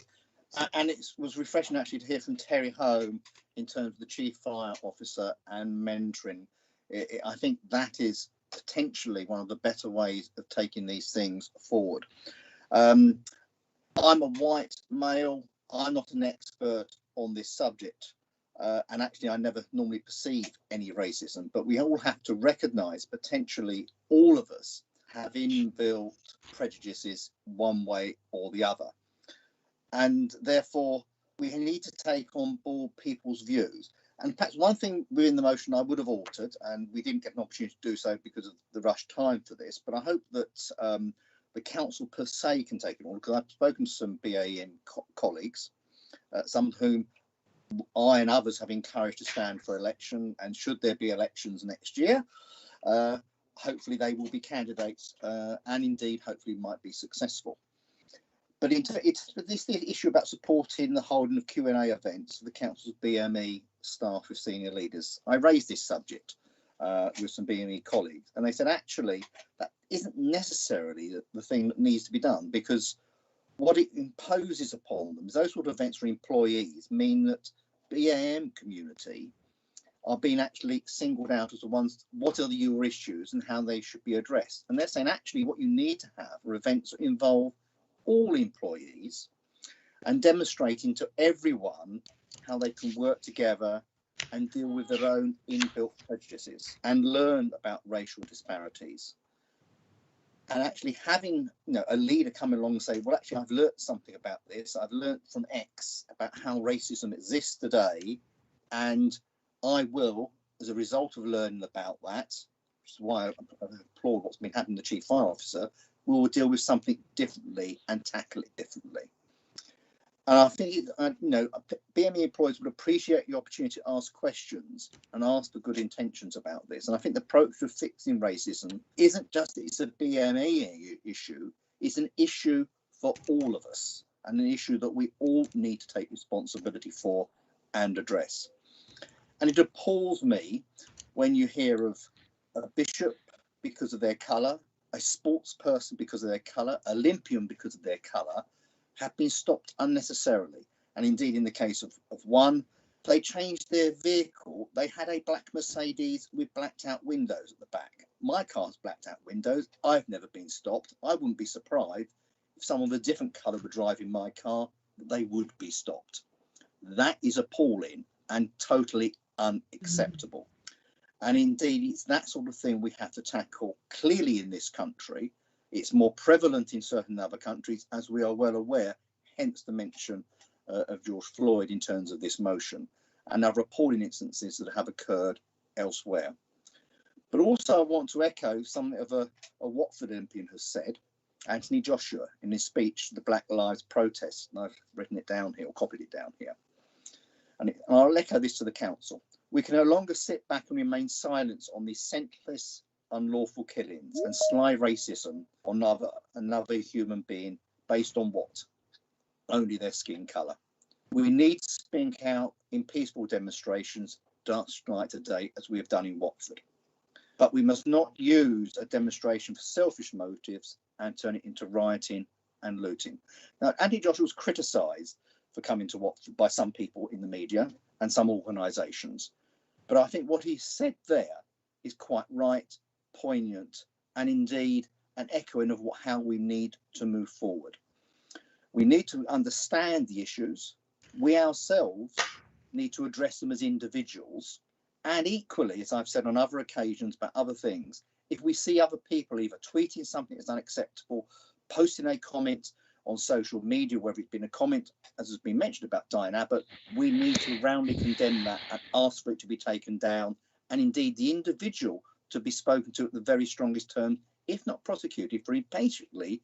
And it was refreshing actually to hear from Terry Home in terms of the chief fire officer and mentoring. I think that is potentially one of the better ways of taking these things forward. I'm a white male. I'm not an expert on this subject. And actually, I never normally perceive any racism, but we all have to recognise potentially all of us have inbuilt prejudices one way or the other. And therefore, we need to take on board people's views. And perhaps one thing within the motion I would have altered, and we didn't get an opportunity to do so because of the rush time for this, but I hope that the council per se can take it on, because I've spoken to some BAM colleagues, some of whom I and others have encouraged to stand for election, and should there be elections next year, hopefully they will be candidates and indeed hopefully might be successful. But it's this issue about supporting the holding of Q&A events for the council's BME staff with senior leaders. I raised this subject with some BME colleagues, and they said actually that isn't necessarily the thing that needs to be done, because what it imposes upon them is those sort of events for employees mean that BAM community are being actually singled out as the ones, what are your issues and how they should be addressed. And they're saying actually what you need to have are events that involve all employees and demonstrating to everyone how they can work together and deal with their own inbuilt prejudices and learn about racial disparities. And actually having a leader come along and say, well, actually, I've learned something about this. I've learned from X about how racism exists today. And I will, as a result of learning about that, which is why I applaud what's been happening to the Chief Fire Officer, we will deal with something differently and tackle it differently. And I think, BME employees would appreciate the opportunity to ask questions and ask for good intentions about this. And I think the approach to fixing racism isn't just it's a BME issue, it's an issue for all of us and an issue that we all need to take responsibility for and address. And it appalls me when you hear of a bishop because of their colour, a sports person because of their colour, Olympian because of their colour, have been stopped unnecessarily. And indeed, in the case of one, they changed their vehicle. They had a black Mercedes with blacked out windows at the back. My car's blacked out windows. I've never been stopped. I wouldn't be surprised if someone of a different colour were driving my car, they would be stopped. That is appalling and totally unacceptable. And indeed, it's that sort of thing we have to tackle clearly in this country. It's more prevalent in certain other countries, as we are well aware, hence the mention of George Floyd in terms of this motion, and other appalling instances that have occurred elsewhere. But also I want to echo something of a Watford Olympian has said, Anthony Joshua, in his speech, the Black Lives Protest, and I've written it down here, or copied it down here. And I'll echo this to the council. We can no longer sit back and remain silent on these senseless, unlawful killings and sly racism on another human being based on what? Only their skin colour. We need to speak out in peaceful demonstrations just like today, as we have done in Watford. But we must not use a demonstration for selfish motives and turn it into rioting and looting. Now, Andy Joshua was criticised for coming to Watford by some people in the media and some organisations. But I think what he said there is quite right, poignant, and indeed an echoing of how we need to move forward. We need to understand the issues. We ourselves need to address them as individuals. And equally, as I've said on other occasions about other things, if we see other people either tweeting something that's unacceptable, posting a comment on social media, whether it's been a comment, as has been mentioned about Diane Abbott, we need to roundly condemn that and ask for it to be taken down, and indeed the individual to be spoken to at the very strongest terms, if not prosecuted, for impatiently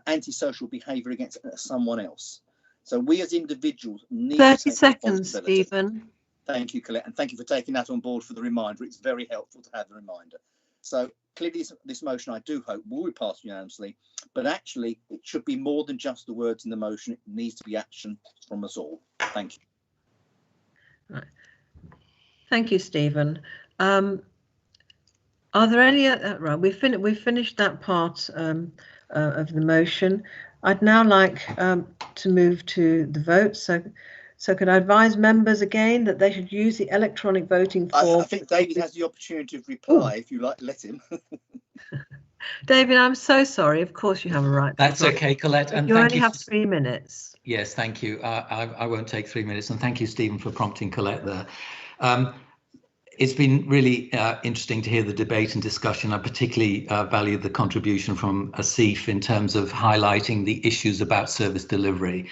antisocial behaviour against someone else. So we as individuals need 30 to take seconds, responsibility. Stephen. Thank you, Colette, and thank you for taking that on board for the reminder. It's very helpful to have the reminder. So clearly this motion, I do hope, will be passed unanimously, but actually it should be more than just the words in the motion. It needs to be action from us all. Thank you. Right. Thank you, Stephen. Are there any right? We've finished that part of the motion. I'd now like to move to the vote. So So can I advise members again that they should use the electronic voting form? I think David has the opportunity to reply. If you like, let him. David, I'm so sorry. Of course you have a right. That's okay, Colette. And you thank only you. have 3 minutes. Yes, thank you. I won't take 3 minutes. And thank you, Stephen, for prompting Colette there. It's been really interesting to hear the debate and discussion. I particularly value the contribution from Asif in terms of highlighting the issues about service delivery.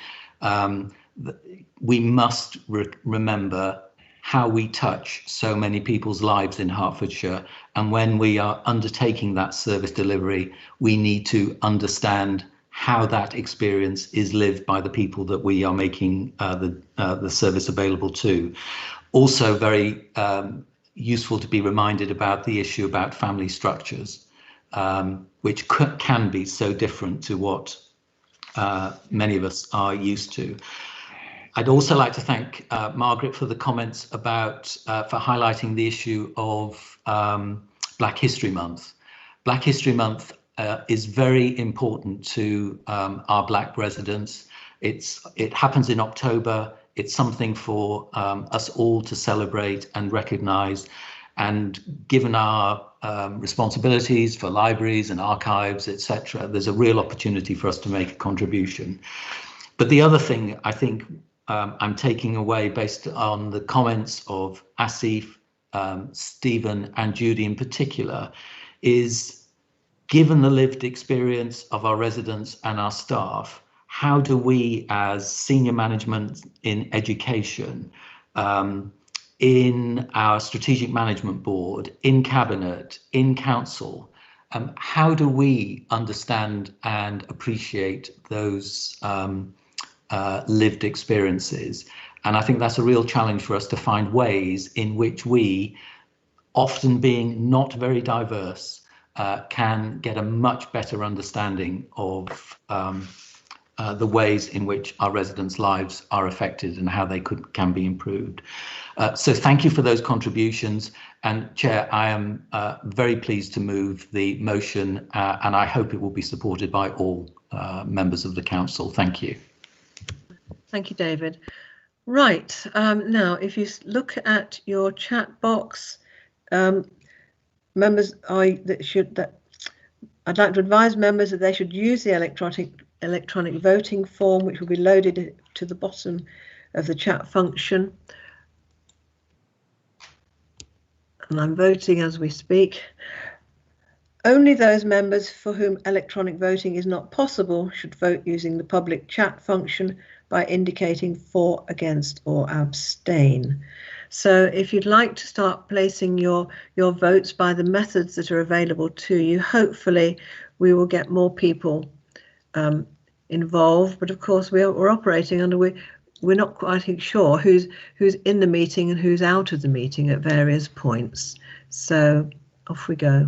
We must remember how we touch so many people's lives in Hertfordshire. And when we are undertaking that service delivery, we need to understand how that experience is lived by the people that we are making the service available to. Also very useful to be reminded about the issue about family structures, which can be so different to what many of us are used to. I'd also like to thank Margaret for the comments about, for highlighting the issue of Black History Month. Black History Month is very important to our Black residents. It happens in October. It's something for us all to celebrate and recognise. And given our responsibilities for libraries and archives, etc., there's a real opportunity for us to make a contribution. But the other thing I think I'm taking away based on the comments of Asif, Stephen and Judy in particular is, given the lived experience of our residents and our staff, how do we as senior management in education, in our strategic management board, in cabinet, in council, how do we understand and appreciate those lived experiences? And I think that's a real challenge for us to find ways in which we, often being not very diverse, can get a much better understanding of the ways in which our residents' lives are affected and how they can be improved. So thank you for those contributions. And Chair, I am very pleased to move the motion and I hope it will be supported by all members of the council. Thank you. Thank you, David. Right, now if you look at your chat box, members, I'd like to advise members that they should use the electronic voting form, which will be loaded to the bottom of the chat function. And I'm voting as we speak. Only those members for whom electronic voting is not possible should vote using the public chat function by indicating for, against or abstain. So if you'd like to start placing your votes by the methods that are available to you, hopefully we will get more people involved. But of course we're operating under, we're not quite sure who's in the meeting and who's out of the meeting at various points. So off we go.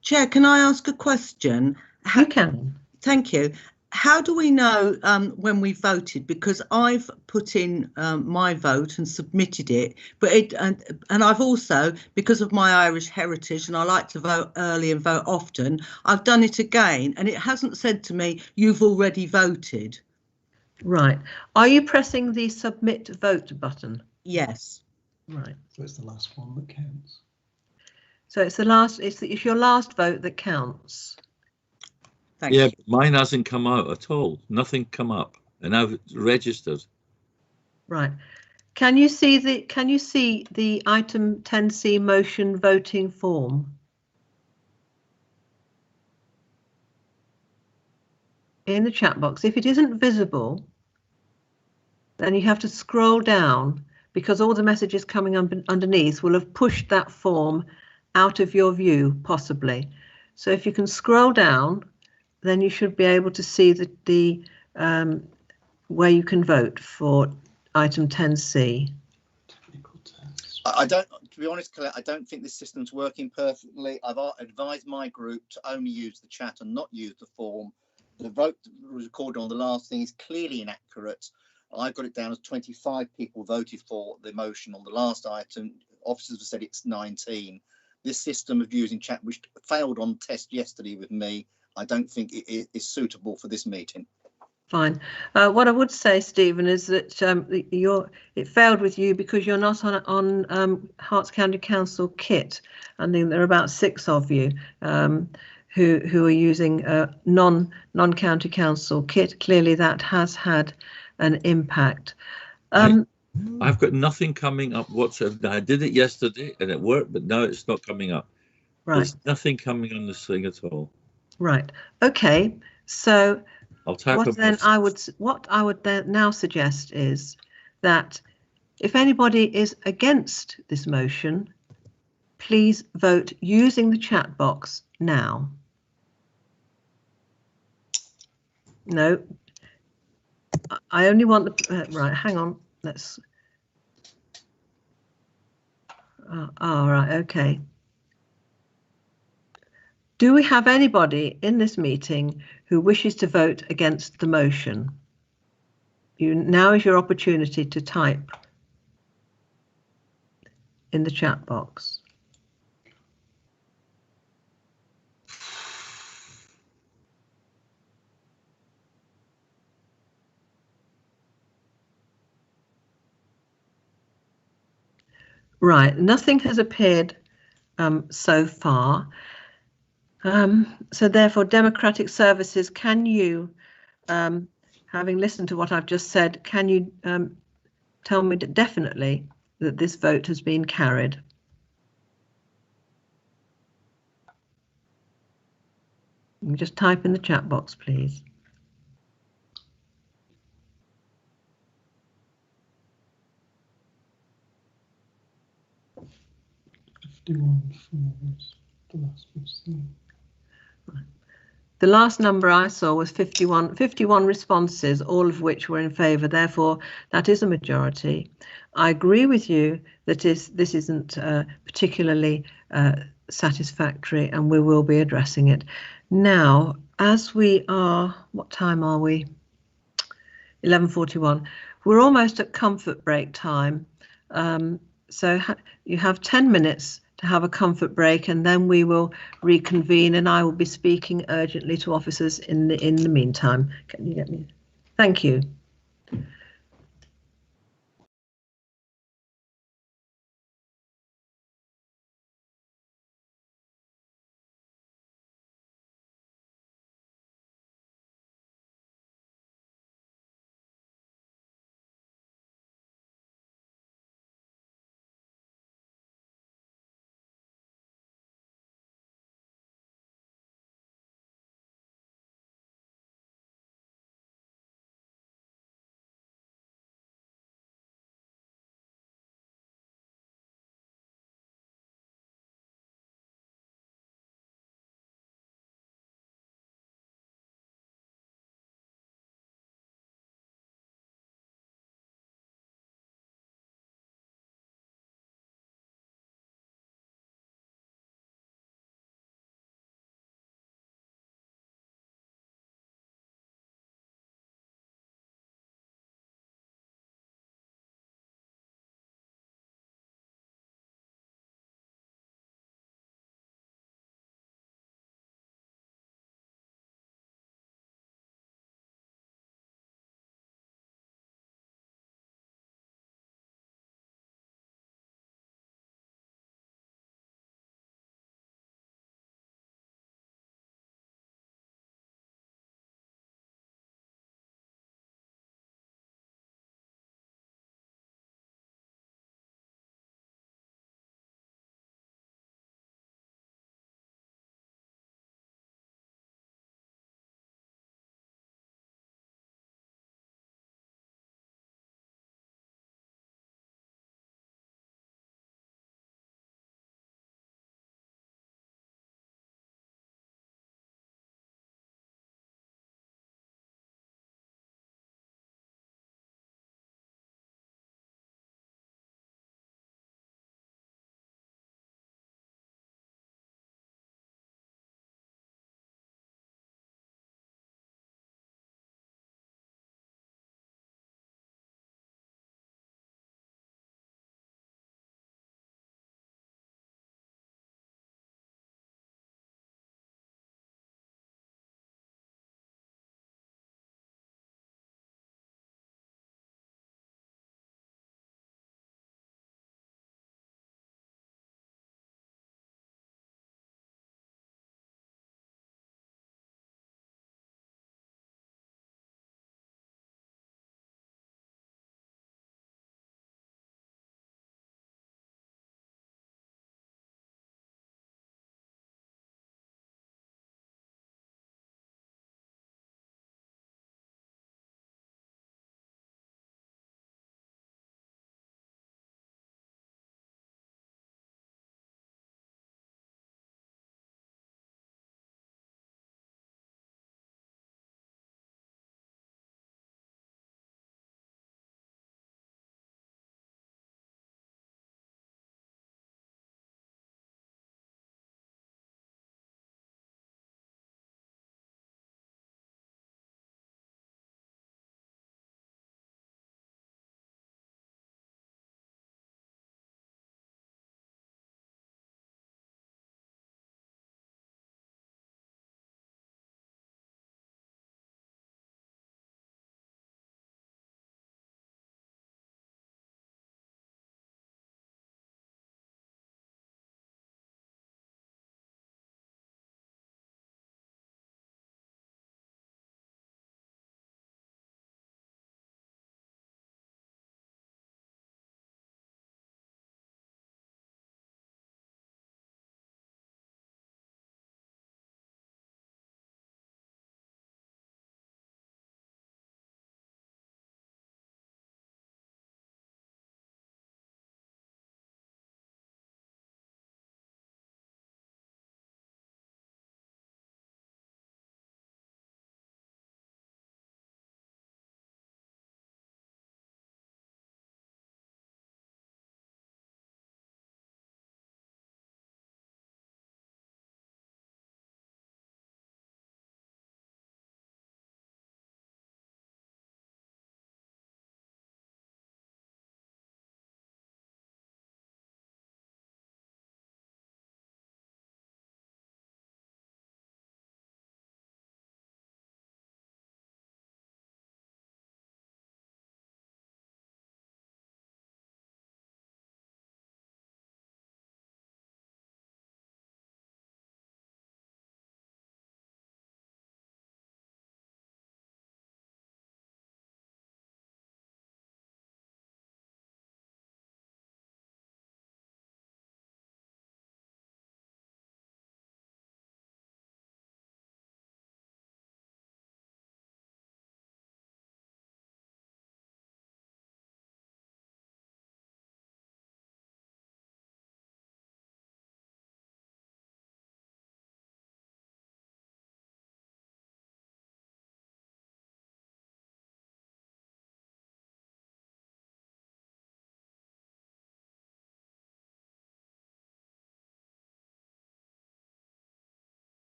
Chair, can I ask a question? You can. Thank you. How do we know when we voted? Because I've put in my vote and submitted it, but and I've also, because of my Irish heritage, and I like to vote early and vote often, I've done it again, and it hasn't said to me, you've already voted. Right. Are you pressing the submit vote button? Yes. Right. So it's the last one that counts. So it's the last. It's your last vote that counts. Thank yeah, you. But mine hasn't come out at all. Nothing come up, and I've registered. Right. Can you see the item 10C motion voting form? In the chat box. If it isn't visible, then you have to scroll down, because all the messages coming underneath will have pushed that form out of your view, possibly. So if you can scroll down, then you should be able to see the where you can vote for item 10C. I don't, to be honest, Colette, I don't think this system's working perfectly. I've advised my group to only use the chat and not use the form. The vote that was recorded on the last thing is clearly inaccurate. I've got it down as 25 people voted for the motion on the last item. Officers have said it's 19. This system of using chat, which failed on test yesterday with me, I don't think it is suitable for this meeting. Fine. What I would say, Stephen, is that it failed with you because you're not on Herts County Council kit. I think there are about 6 of you who are using non-county council kit. Clearly, that has had an impact. I've got nothing coming up whatsoever. I did it yesterday and it worked, but now it's not coming up. Right. There's nothing coming on this thing at all. Right. Okay. So I'll type what I would then now suggest is that if anybody is against this motion, please vote using the chat box now. No, I only want the right. Hang on. Let's. Right. Okay. Do we have anybody in this meeting who wishes to vote against the motion? Now is your opportunity to type in the chat box. Right, nothing has appeared so far. So therefore, Democratic Services, can you, having listened to what I've just said, can you tell me definitely that this vote has been carried? You just type in the chat box, please. The last number I saw was 51 responses, all of which were in favour. Therefore, that is a majority. I agree with you that this isn't particularly satisfactory, and we will be addressing it. Now, as we are, what time are we? 11:41. We're almost at comfort break time. So you have 10 minutes to have a comfort break, and then we will reconvene, and I will be speaking urgently to officers in the meantime. Can you get me? Thank you.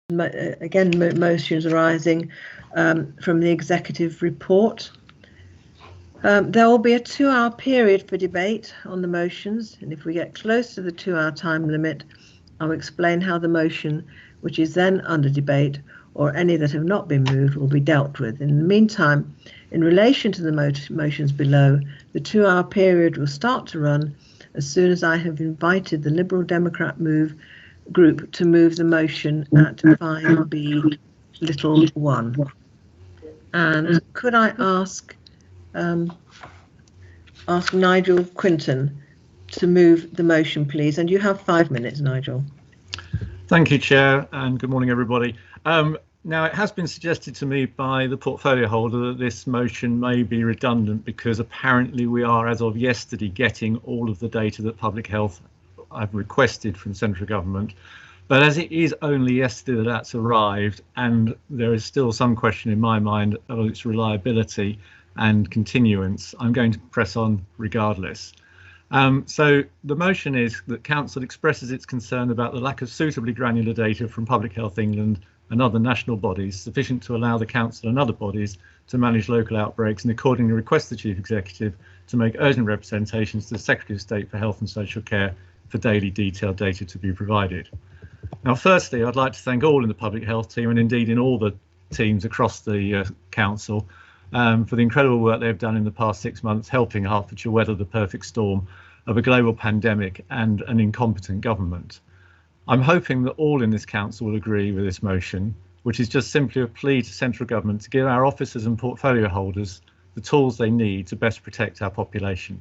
motions arising from the executive report. There will be a 2-hour period for debate on the motions, and if we get close to the 2-hour time limit, I'll explain how the motion, which is then under debate, or any that have not been moved, will be dealt with. In the meantime, in relation to the motions below, the 2-hour period will start to run as soon as I have invited the Liberal Democrat group to move the motion at 5B(1). And could I ask Nigel Quinton to move the motion, please? And you have 5 minutes, Nigel. Thank you, Chair, and good morning, everybody. Now, it has been suggested to me by the portfolio holder that this motion may be redundant because apparently we are, as of yesterday, getting all of the data that Public Health I've requested from central government. But as it is only yesterday that that's arrived, and there is still some question in my mind of its reliability and continuance, I'm going to press on regardless. So the motion is that Council expresses its concern about the lack of suitably granular data from Public Health England and other national bodies sufficient to allow the Council and other bodies to manage local outbreaks, and accordingly request the Chief Executive to make urgent representations to the Secretary of State for Health and Social Care for daily detailed data to be provided. Now, firstly, I'd like to thank all in the public health team, and indeed in all the teams across the Council, for the incredible work they've done in the past 6 months, helping Hertfordshire weather the perfect storm of a global pandemic and an incompetent government. I'm hoping that all in this Council will agree with this motion, which is just simply a plea to central government to give our officers and portfolio holders the tools they need to best protect our population.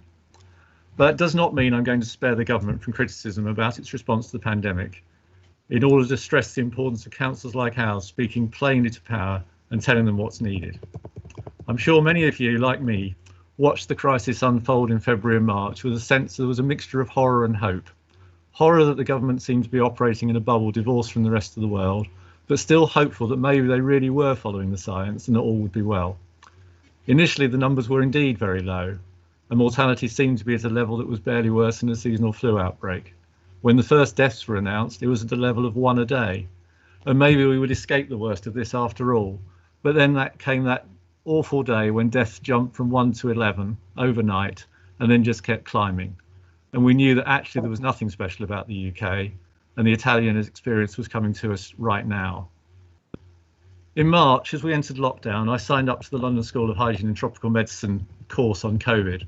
But it does not mean I'm going to spare the government from criticism about its response to the pandemic, in order to stress the importance of councils like ours speaking plainly to power and telling them what's needed. I'm sure many of you, like me, watched the crisis unfold in February and March with a sense there was a mixture of horror and hope. Horror that the government seemed to be operating in a bubble divorced from the rest of the world, but still hopeful that maybe they really were following the science and that all would be well. Initially, the numbers were indeed very low, and mortality seemed to be at a level that was barely worse than a seasonal flu outbreak. When the first deaths were announced, it was at the level of 1 a day, and maybe we would escape the worst of this after all. But then came that awful day when deaths jumped from 1 to 11 overnight and then just kept climbing. And we knew that actually there was nothing special about the UK, and the Italian experience was coming to us right now. In March, as we entered lockdown, I signed up to the London School of Hygiene and Tropical Medicine course on COVID.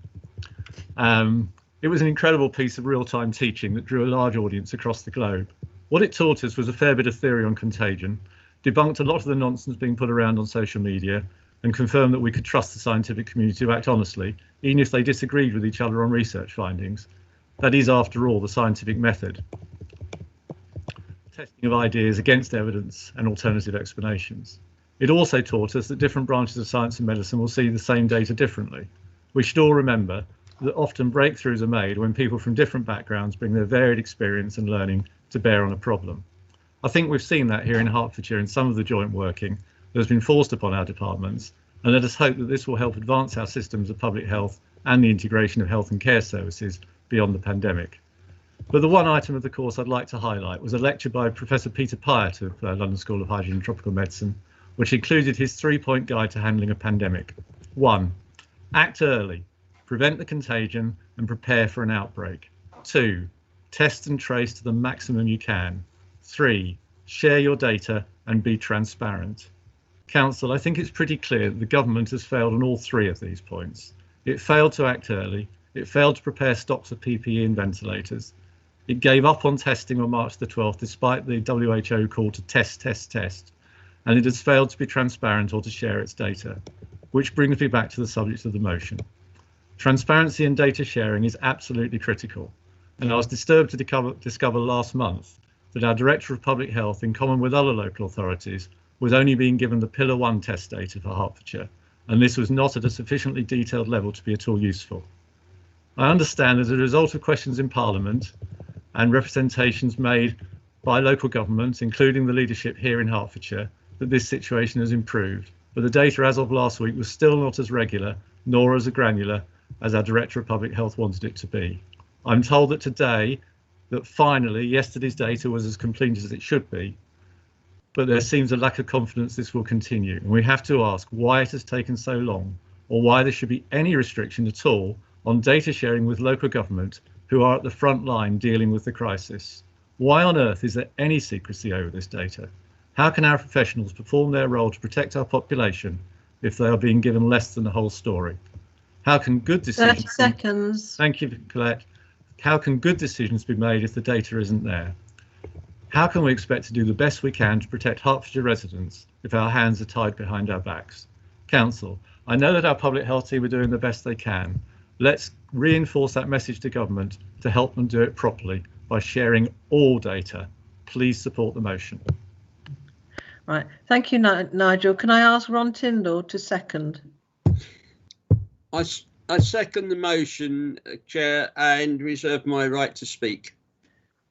It was an incredible piece of real-time teaching that drew a large audience across the globe. What it taught us was a fair bit of theory on contagion, debunked a lot of the nonsense being put around on social media, and confirmed that we could trust the scientific community to act honestly, even if they disagreed with each other on research findings. That is, after all, the scientific method. Testing of ideas against evidence and alternative explanations. It also taught us that different branches of science and medicine will see the same data differently. We should all remember that often breakthroughs are made when people from different backgrounds bring their varied experience and learning to bear on a problem. I think we've seen that here in Hertfordshire in some of the joint working that has been forced upon our departments, and let us hope that this will help advance our systems of public health and the integration of health and care services beyond the pandemic. But the one item of the course I'd like to highlight was a lecture by Professor Peter Pyatt of London School of Hygiene and Tropical Medicine, which included his 3-point guide to handling a pandemic. 1. Act early, prevent the contagion and prepare for an outbreak. 2. Test and trace to the maximum you can. 3. Share your data and be transparent. Council, I think it's pretty clear that the government has failed on all 3 of these points. It failed to act early, it failed to prepare stocks of PPE and ventilators, it gave up on testing on March the 12th despite the WHO call to test, and it has failed to be transparent or to share its data, which brings me back to the subject of the motion. Transparency and data sharing is absolutely critical, and I was disturbed to discover last month that our Director of Public Health, in common with other local authorities, was only being given the Pillar 1 test data for Hertfordshire, and this was not at a sufficiently detailed level to be at all useful. I understand as a result of questions in Parliament and representations made by local governments, including the leadership here in Hertfordshire, that this situation has improved, but the data as of last week was still not as regular nor as granular as our Director of Public Health wanted it to be. I'm told that today, that finally yesterday's data was as complete as it should be. but there seems a lack of confidence this will continue. And we have to ask why it has taken so long, or why there should be any restriction at all on data sharing with local government who are at the front line dealing with the crisis. Why on earth is there any secrecy over this data? How can our professionals perform their role to protect our population if they are being given less than the whole story? How can good decisions... 30 seconds. Thank you, Colette. How can good decisions be made if the data isn't there? How can we expect to do the best we can to protect Hertfordshire residents if our hands are tied behind our backs? Council, I know that our public health team are doing the best they can. Let's reinforce that message to government to help them do it properly by sharing all data. Please support the motion. Right, thank you, Nigel. Can I ask Ron Tyndall to second? I second the motion, Chair, and reserve my right to speak.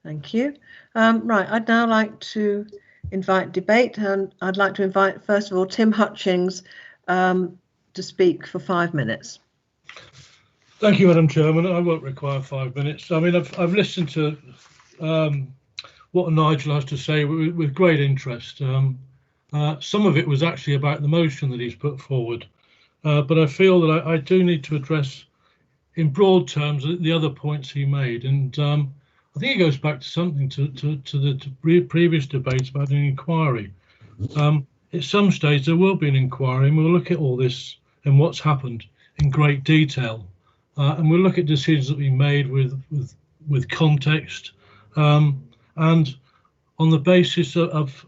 Thank you. Right, I'd now like to invite debate, and I'd like to invite, first of all, Tim Hutchings to speak for 5 minutes. Thank you, Madam Chairman. I won't require 5 minutes. I mean, I've listened to what Nigel has to say with great interest. Some of it was actually about the motion that he's put forward, but I feel that I do need to address in broad terms the other points he made, and I think it goes back to something to the previous debate about an inquiry. At some stage there will be an inquiry, and we'll look at all this and what's happened in great detail, and we'll look at decisions that we made with context, and on the basis of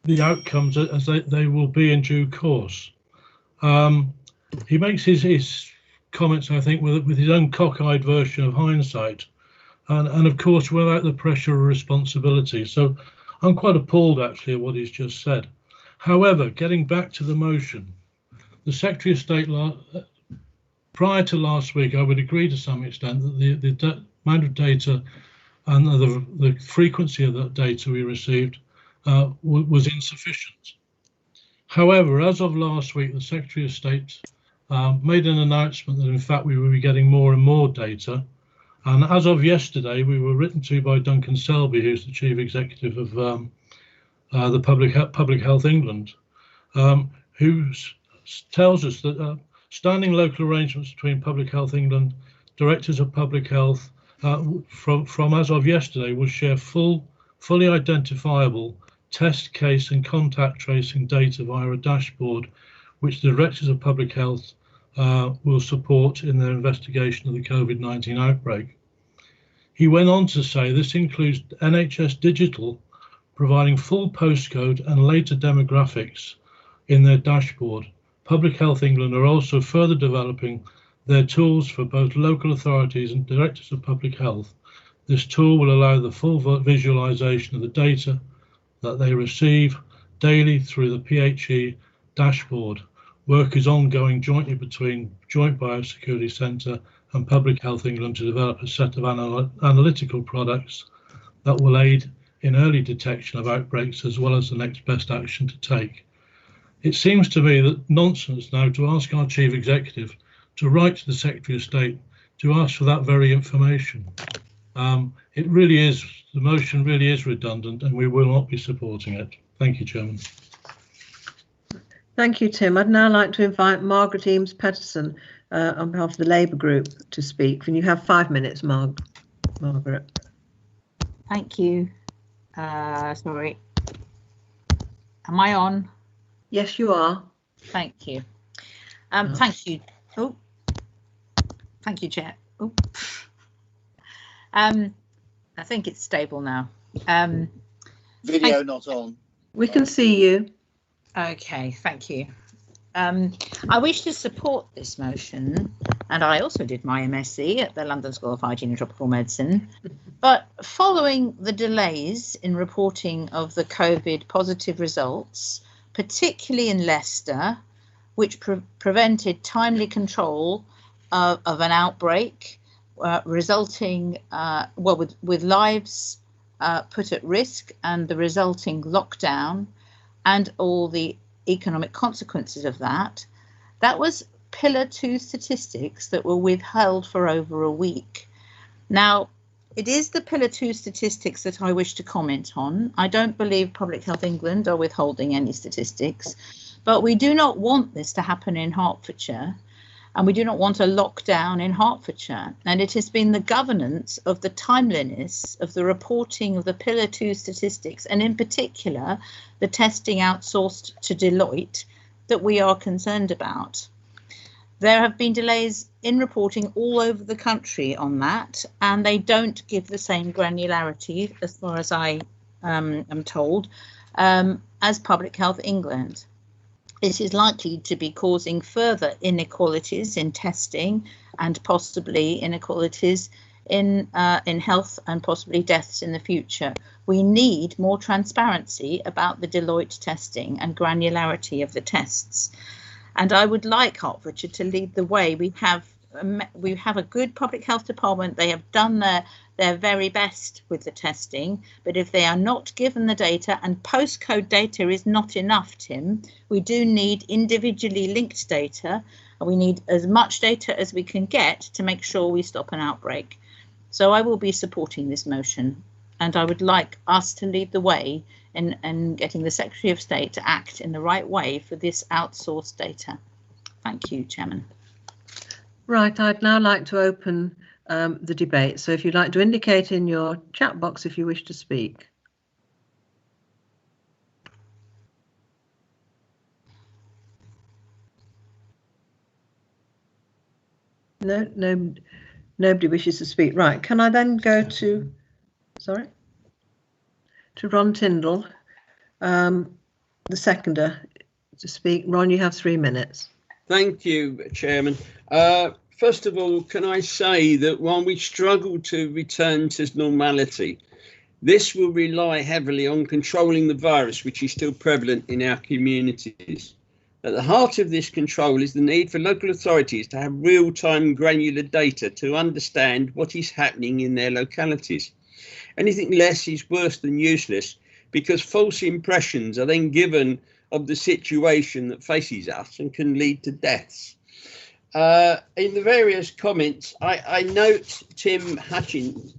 the outcomes as they will be in due course. He makes his comments, I think, with his own cockeyed version of hindsight, and of course without the pressure of responsibility. So I'm quite appalled actually at what he's just said. However, getting back to the motion, the Secretary of State prior to last week, I would agree to some extent that the amount of data and the frequency of that data we received was insufficient. However, as of last week, the Secretary of State made an announcement that in fact we will be getting more and more data. And as of yesterday, we were written to by Duncan Selby, who's the Chief Executive of the Public Health England, who tells us that standing local arrangements between Public Health England, Directors of Public Health, from as of yesterday, will share fully identifiable test case and contact tracing data via a dashboard, which the Directors of Public Health will support in their investigation of the COVID-19 outbreak. He went on to say this includes NHS Digital providing full postcode and later demographics in their dashboard. Public Health England are also further developing their tools for both local authorities and Directors of Public Health. This tool will allow the full visualization of the data that they receive daily through the PHE dashboard. Work is ongoing jointly between Joint Biosecurity Centre and Public Health England to develop a set of analytical products that will aid in early detection of outbreaks as well as the next best action to take. It seems to me that nonsense now to ask our Chief Executive to write to the Secretary of State to ask for that very information. It really is, the motion really is redundant, and we will not be supporting it. Thank you, Chairman. Thank you, Tim. I'd now like to invite Margaret Eames-Petterson on behalf of the Labour Group to speak. And you have 5 minutes, Margaret. Thank you. Sorry. Am I on? Yes, you are. Thank you. Thank you. Oh, thank you, Chair. Oh. I think it's stable now. Video not on. We can see you. Okay, thank you. I wish to support this motion, and I also did my MSc at the London School of Hygiene and Tropical Medicine. But following the delays in reporting of the COVID positive results, particularly in Leicester, which prevented timely control of an outbreak, resulting with lives put at risk and the resulting lockdown and all the economic consequences of that, that was Pillar 2 statistics that were withheld for over a week. Now, It is the Pillar 2 statistics that I wish to comment on. I don't believe Public Health England are withholding any statistics, but we do not want this to happen in Hertfordshire, and we do not want a lockdown in Hertfordshire. And it has been the governance of the timeliness of the reporting of the Pillar 2 statistics, and in particular, the testing outsourced to Deloitte, that we are concerned about. There have been delays in reporting all over the country on that, and they don't give the same granularity, as far as I am told, as Public Health England. It is likely to be causing further inequalities in testing and possibly inequalities in health and possibly deaths in the future. We need more transparency about the Deloitte testing and granularity of the tests. And I would like Hertfordshire to lead the way. We have a good public health department. They have done their very best with the testing, but if they are not given the data, and postcode data is not enough, Tim, we do need individually linked data, and we need as much data as we can get to make sure we stop an outbreak. So I will be supporting this motion, and I would like us to lead the way in getting the Secretary of State to act in the right way for this outsourced data. Thank you, Chairman. Right, I'd now like to open the debate. So if you'd like to indicate in your chat box if you wish to speak. No, nobody wishes to speak. Right, can I then go to, to Ron Tyndall, the seconder, to speak. Ron, you have 3 minutes. Thank you, Chairman. First of all, can I say that while we struggle to return to normality, this will rely heavily on controlling the virus, which is still prevalent in our communities. At the heart of this control is the need for local authorities to have real-time granular data to understand what is happening in their localities. Anything less is worse than useless, because false impressions are then given of the situation that faces us and can lead to deaths. In the various comments, I note Tim Hutchins,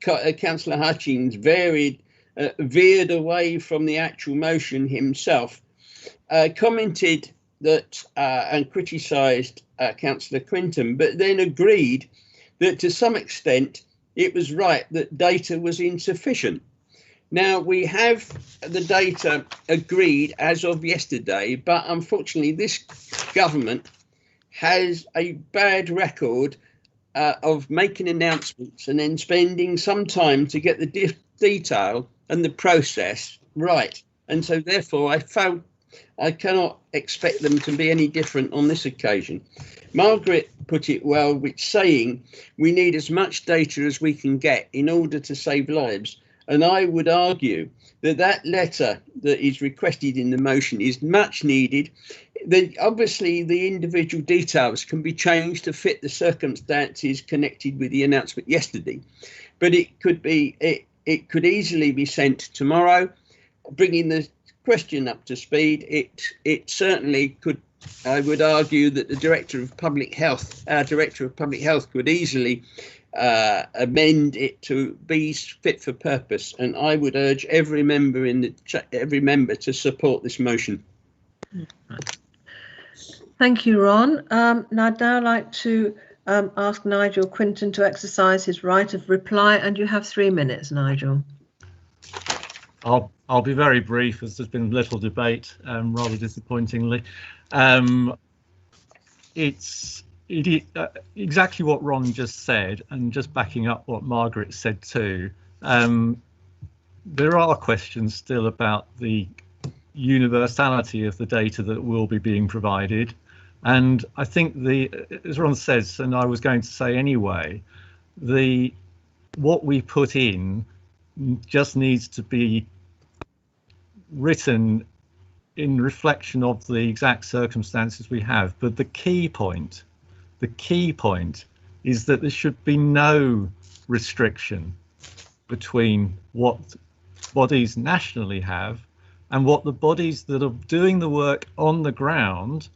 Councillor Hutchins, veered away from the actual motion himself, commented that and criticised Councillor Quinton, but then agreed that to some extent it was right that data was insufficient. Now, we have the data agreed as of yesterday, but unfortunately this government has a bad record of making announcements and then spending some time to get the detail and the process right. And so therefore I cannot expect them to be any different on this occasion. Margaret put it well, with saying we need as much data as we can get in order to save lives. And I would argue that that letter that is requested in the motion is much needed. Then obviously the individual details can be changed to fit the circumstances connected with the announcement yesterday, but it could easily be sent tomorrow, bringing the question up to speed. It certainly could. I would argue that the Director of Public Health, our Director of Public Health, could easily amend it to be fit for purpose, and I would urge every member to support this motion. Thank you, Ron. I'd now like to ask Nigel Quinton to exercise his right of reply, and you have 3 minutes, Nigel. I'll be very brief, as there's been little debate, rather disappointingly. It's exactly what Ron just said, and just backing up what Margaret said too. There are questions still about the universality of the data that will be being provided, and I think as Ron says, and I was going to say anyway, what we put in just needs to be written in reflection of the exact circumstances we have. But the key point is that there should be no restriction between what bodies nationally have and what the bodies that are doing the work on the ground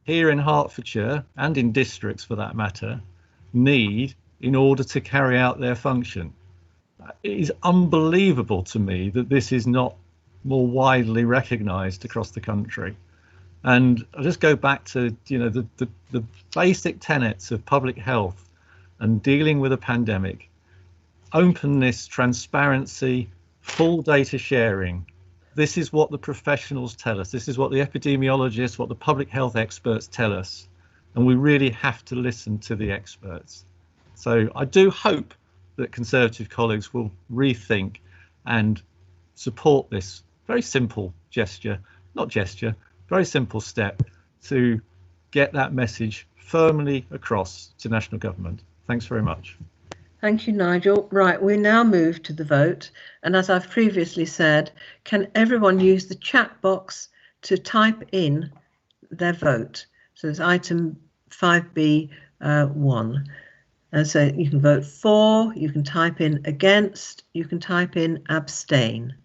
here in Hertfordshire, and in districts for that matter, need in order to carry out their function. It is unbelievable to me that this is not more widely recognised across the country. And I'll just go back to, you know, the basic tenets of public health and dealing with a pandemic: openness, transparency, full data sharing. This is what the professionals tell us. This is what the epidemiologists, what the public health experts tell us. And we really have to listen to the experts. So I do hope that Conservative colleagues will rethink and support this very simple very simple step to get that message firmly across to national government. Thanks very much. Thank you, Nigel. Right, we now move to the vote. And as I've previously said, can everyone use the chat box to type in their vote? So it's item 5B1. And so you can vote for, you can type in against, you can type in abstain.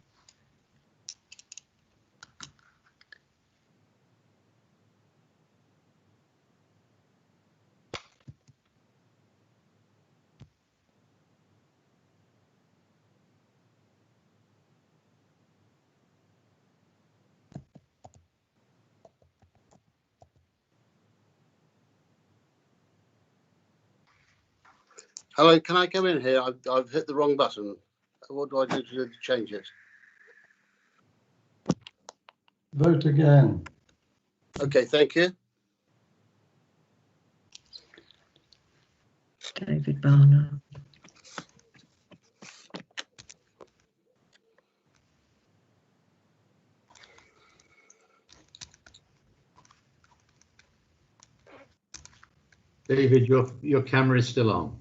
Hello, can I come in here? I've hit the wrong button. What do I do to change it? Vote again. Okay, thank you. David Barner. David, your camera is still on.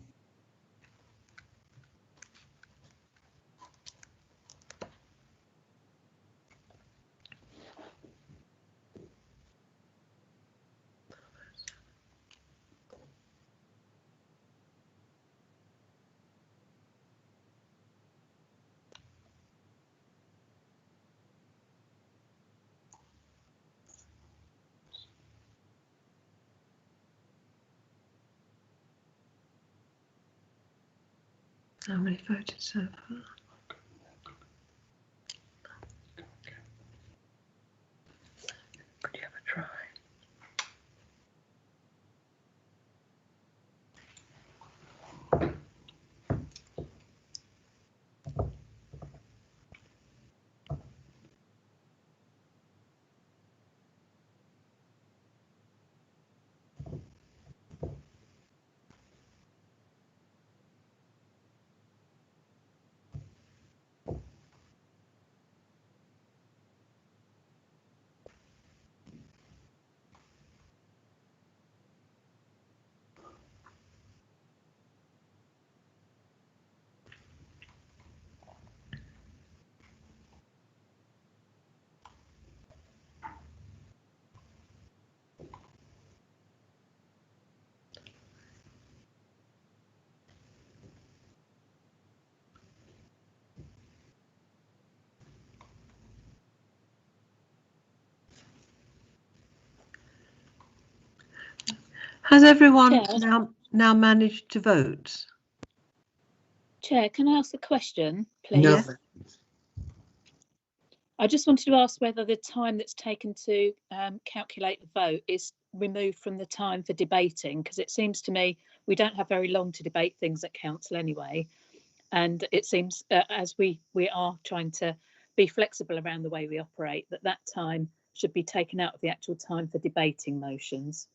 How many voted so far? Could you have a try? Has everyone now managed to vote? Chair, can I ask a question, please? No. I just wanted to ask whether the time that's taken to calculate the vote is removed from the time for debating, because it seems to me we don't have very long to debate things at council anyway. And it seems as we are trying to be flexible around the way we operate, that time should be taken out of the actual time for debating motions.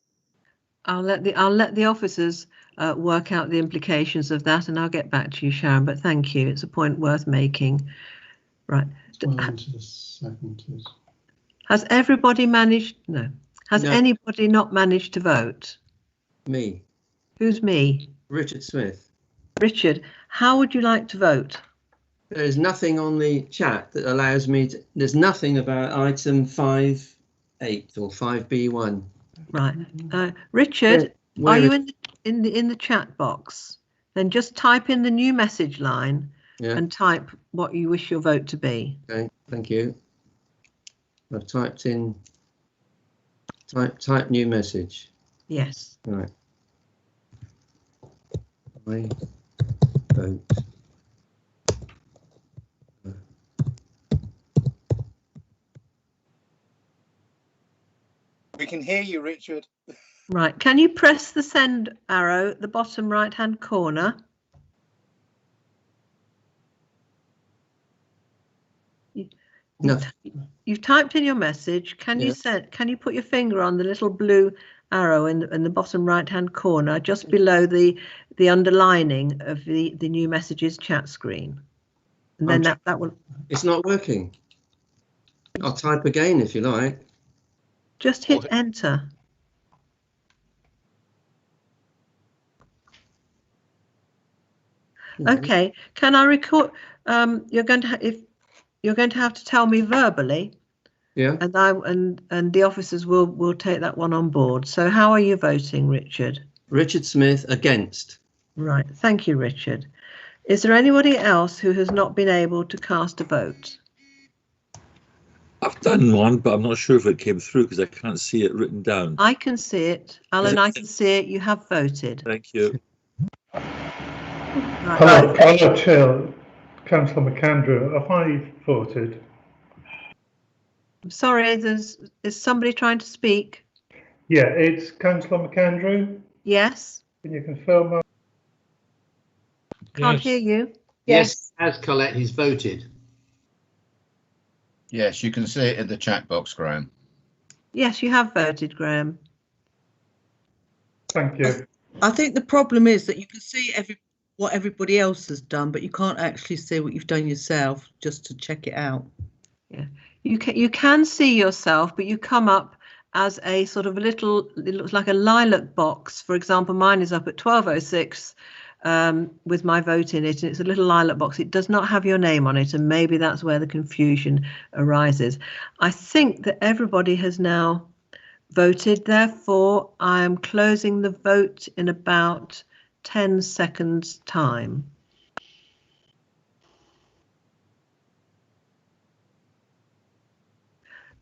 I'll let the officers work out the implications of that, and I'll get back to you, Sharon. But thank you. It's a point worth making. Right. Has everybody managed? No. Has anybody not managed to vote? Me. Who's me? Richard Smith. Richard, how would you like to vote? There is nothing on the chat that allows me to. There's nothing about item 5.8 or 5B1. Right, Richard, are you in the chat box? Then just type in the new message line and type what you wish your vote to be. Okay, thank you. I've typed in type new message. Yes. Right. Vote. We can hear you, Richard. Right, can you press the send arrow at the bottom right-hand corner? No. You've typed in your message. Can you send? Can you put your finger on the little blue arrow in the bottom right-hand corner, just below the underlining of the new messages chat screen? And then that will. It's not working. I'll type again if you like. Just hit enter. Okay. Can I record? You're going to have to tell me verbally. Yeah. And the officers will take that one on board. So how are you voting, Richard? Richard Smith against. Right. Thank you, Richard. Is there anybody else who has not been able to cast a vote? I've done one, but I'm not sure if it came through because I can't see it written down. I can see it. Alan, I can see it. You have voted. Thank you. Right. Hello, Chair. Councillor McAndrew. Have I voted? I'm sorry, is somebody trying to speak? Yeah, it's Councillor McAndrew. Yes. Can you confirm? Can't hear you. Yes, as Colette, he's voted. Yes, you can see it in the chat box, Graham. Yes, you have voted, Graham. Thank you. I think the problem is that you can see what everybody else has done, but you can't actually see what you've done yourself just to check it out. Yeah, you can see yourself, but you come up as a sort of a little, it looks like a lilac box. For example, mine is up at 12:06 with my vote in it, and it's a little lilac box. It does not have your name on it, and maybe that's where the confusion arises. I think that everybody has now voted. Therefore, I am closing the vote in about 10 seconds time.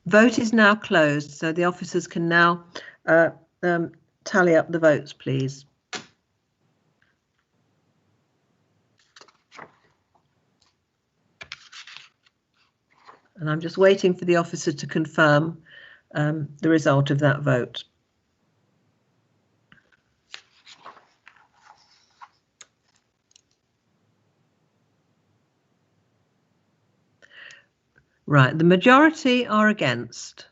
Vote is now closed, so the officers can now tally up the votes, please. And I'm just waiting for the officer to confirm the result of that vote. Right, the majority are against.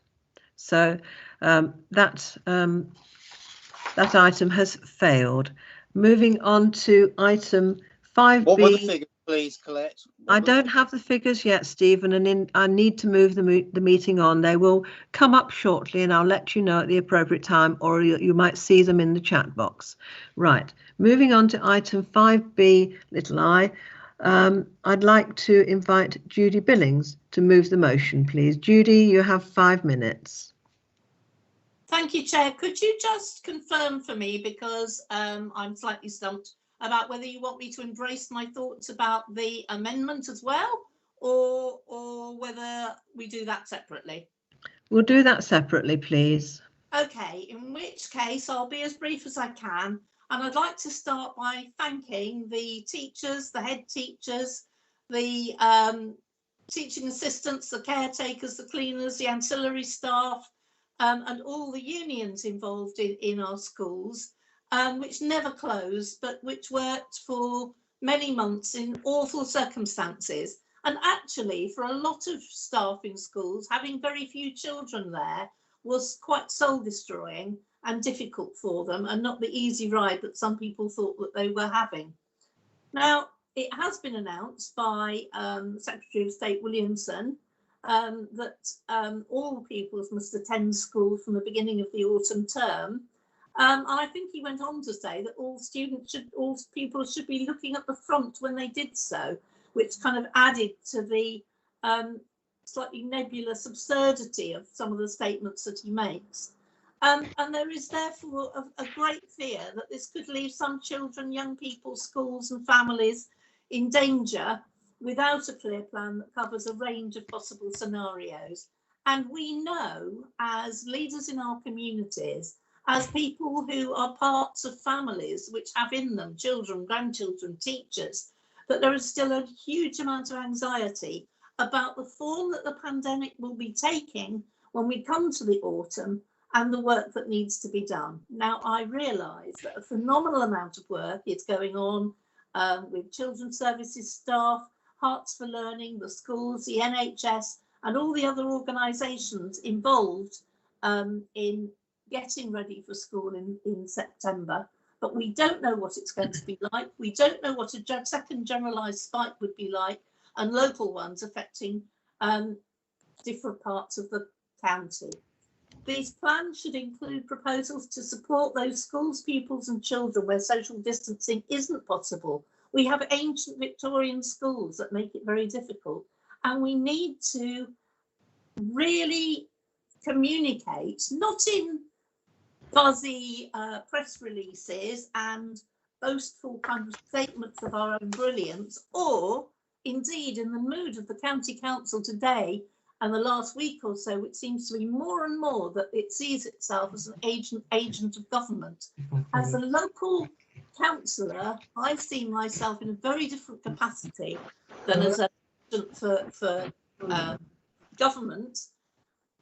So that item has failed. Moving on to item 5B. What were the figures, please, Colette? I don't have the figures yet, Stephen, and I need to move the meeting on. They will come up shortly, and I'll let you know at the appropriate time, or you might see them in the chat box. Right, moving on to item 5B, little I. I'd like to invite Judy Billings to move the motion, please. Judy, you have 5 minutes. Thank you, Chair. Could you just confirm for me, because I'm slightly stumped, about whether you want me to embrace my thoughts about the amendment as well, or whether we do that separately? We'll do that separately, please. Okay, in which case I'll be as brief as I can. And I'd like to start by thanking the teachers, the head teachers, the teaching assistants, the caretakers, the cleaners, the ancillary staff, and all the unions involved in our schools, which never closed, but which worked for many months in awful circumstances. And actually, for a lot of staff in schools, having very few children there was quite soul-destroying and difficult for them, and not the easy ride that some people thought that they were having. Now, it has been announced by Secretary of State Williamson that all pupils must attend school from the beginning of the autumn term. And I think he went on to say that all pupils should be looking at the front when they did so, which kind of added to the slightly nebulous absurdity of some of the statements that he makes. And there is therefore a great fear that this could leave some children, young people, schools and families in danger without a clear plan that covers a range of possible scenarios. And we know, as leaders in our communities as people who are parts of families which have in them children, grandchildren, teachers, that there is still a huge amount of anxiety about the form that the pandemic will be taking when we come to the autumn and the work that needs to be done. Now, I realise that a phenomenal amount of work is going on with children's services staff, Hearts for Learning, the schools, the NHS, and all the other organisations involved in getting ready for school in September. But we don't know what it's going to be like. We don't know what a second generalised spike would be like, and local ones affecting different parts of the county. These plans should include proposals to support those schools, pupils and children where social distancing isn't possible. We have ancient Victorian schools that make it very difficult, and we need to really communicate, not in fuzzy press releases and boastful kind of statements of our own brilliance, or indeed in the mood of the county council today and the last week or so, which seems to be more and more that it sees itself as an agent of government. As a local councillor, I see myself in a very different capacity than as an agent for government.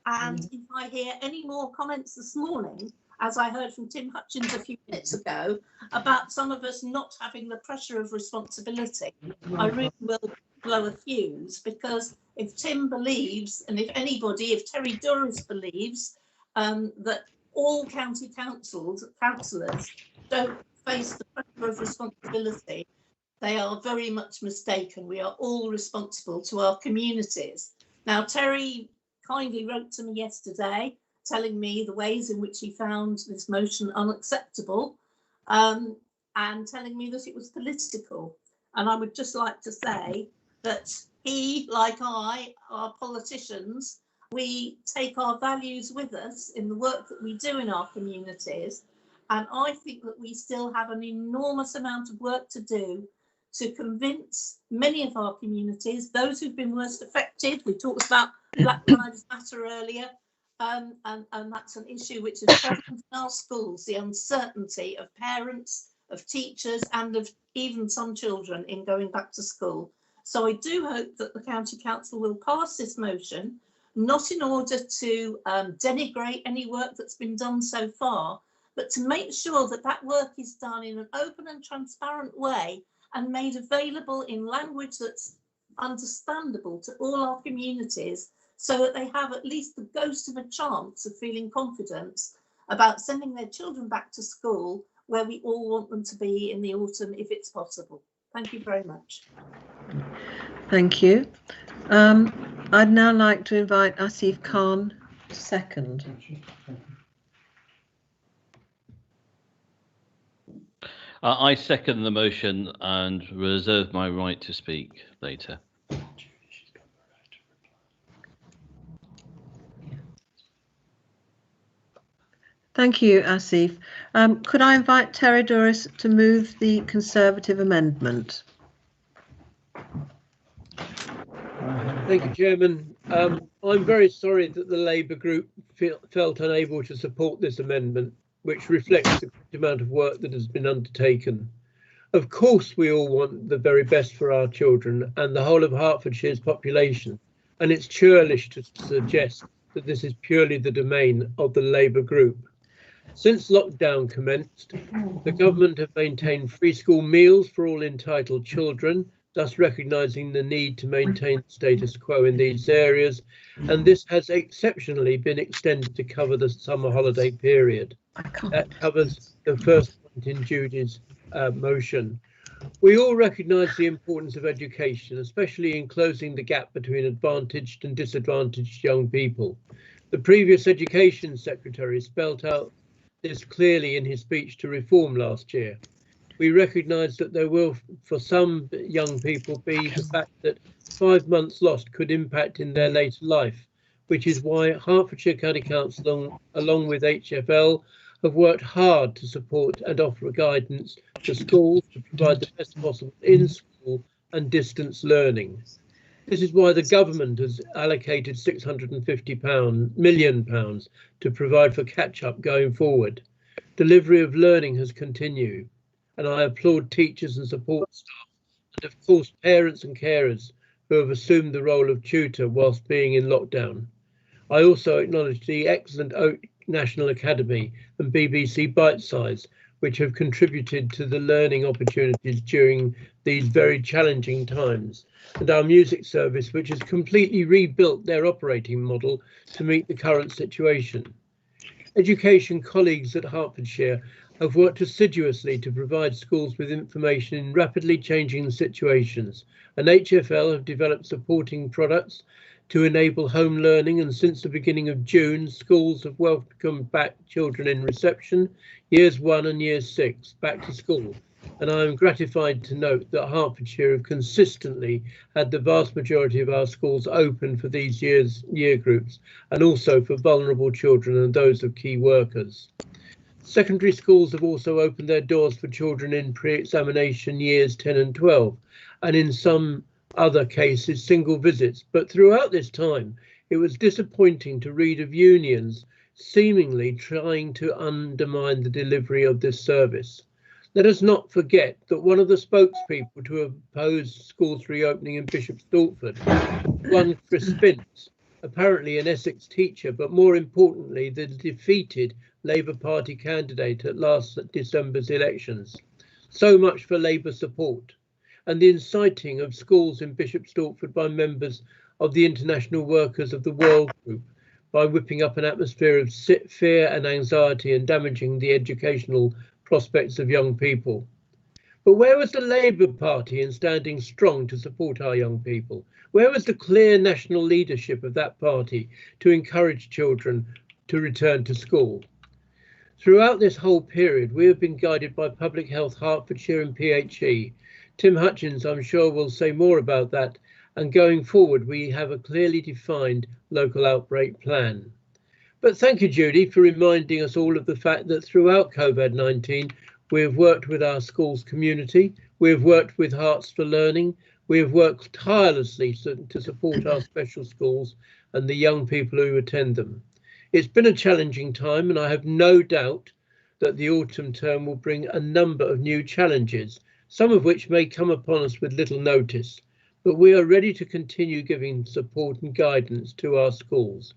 And if I hear any more comments this morning, as I heard from Tim Hutchins a few minutes ago, about some of us not having the pressure of responsibility, I really will blow a fuse, because if Tim believes, and if anybody, if Terry Douris believes that all county councillors don't face the pressure of responsibility, they are very much mistaken. We are all responsible to our communities. Now, Terry kindly wrote to me yesterday telling me the ways in which he found this motion unacceptable, and telling me that it was political. And I would just like to say that he, like I, are politicians. We take our values with us in the work that we do in our communities. And I think that we still have an enormous amount of work to do to convince many of our communities, those who've been worst affected. We talked about Black Lives Matter earlier, and that's an issue which is present in our schools, the uncertainty of parents, of teachers, and of even some children in going back to school. So I do hope that the County Council will pass this motion, not in order to denigrate any work that's been done so far, but to make sure that that work is done in an open and transparent way and made available in language that's understandable to all our communities, so that they have at least the ghost of a chance of feeling confident about sending their children back to school, where we all want them to be in the autumn if it's possible. Thank you very much. Thank you. I'd now like to invite Asif Khan to second. I second the motion and reserve my right to speak later. Thank you, Asif. Could I invite Terry Douris to move the Conservative amendment? Thank you, Chairman. I'm very sorry that the Labour group felt unable to support this amendment, which reflects the amount of work that has been undertaken. Of course, we all want the very best for our children and the whole of Hertfordshire's population, and it's churlish to suggest that this is purely the domain of the Labour group. Since lockdown commenced, the government have maintained free school meals for all entitled children, thus recognising the need to maintain the status quo in these areas, and this has exceptionally been extended to cover the summer holiday period. That covers the first point in Judy's motion. We all recognise the importance of education, especially in closing the gap between advantaged and disadvantaged young people. The previous Education Secretary spelt out this clearly in his speech to Reform last year. We recognise that there will, for some young people, be the fact that 5 months lost could impact in their later life, which is why Hertfordshire County Council, along with HFL, have worked hard to support and offer guidance to schools to provide the best possible in-school and distance learning. This is why the government has allocated £650 million to provide for catch-up going forward. Delivery of learning has continued, and I applaud teachers and support staff, and of course parents and carers who have assumed the role of tutor whilst being in lockdown. I also acknowledge the excellent National Academy and BBC Bite Size, which have contributed to the learning opportunities during these very challenging times, and our music service, which has completely rebuilt their operating model to meet the current situation. Education colleagues at Hertfordshire have worked assiduously to provide schools with information in rapidly changing situations, and HFL have developed supporting products to enable home learning, and since the beginning of June, schools have welcomed back children in reception, years 1 and year 6, back to school. And I am gratified to note that Hertfordshire have consistently had the vast majority of our schools open for these year groups, and also for vulnerable children and those of key workers. Secondary schools have also opened their doors for children in pre-examination years 10 and 12, and in some other cases single visits, but throughout this time it was disappointing to read of unions seemingly trying to undermine the delivery of this service. Let us not forget that one of the spokespeople to oppose schools reopening in Bishop Stortford, one Chris Spence, apparently an Essex teacher, but more importantly the defeated Labour Party candidate at last December's elections. So much for Labour support. And the inciting of schools in Bishop Stortford by members of the International Workers of the World Group, by whipping up an atmosphere of fear and anxiety and damaging the educational prospects of young people. But where was the Labour Party in standing strong to support our young people? Where was the clear national leadership of that party to encourage children to return to school? Throughout this whole period, we have been guided by Public Health Hertfordshire and PHE. Tim Hutchins, I'm sure, will say more about that. And going forward, we have a clearly defined local outbreak plan. But thank you, Judy, for reminding us all of the fact that throughout COVID-19, we have worked with our schools community, we have worked with Hearts for Learning, we have worked tirelessly to support our special schools and the young people who attend them. It's been a challenging time, and I have no doubt that the autumn term will bring a number of new challenges, some of which may come upon us with little notice, but we are ready to continue giving support and guidance to our schools,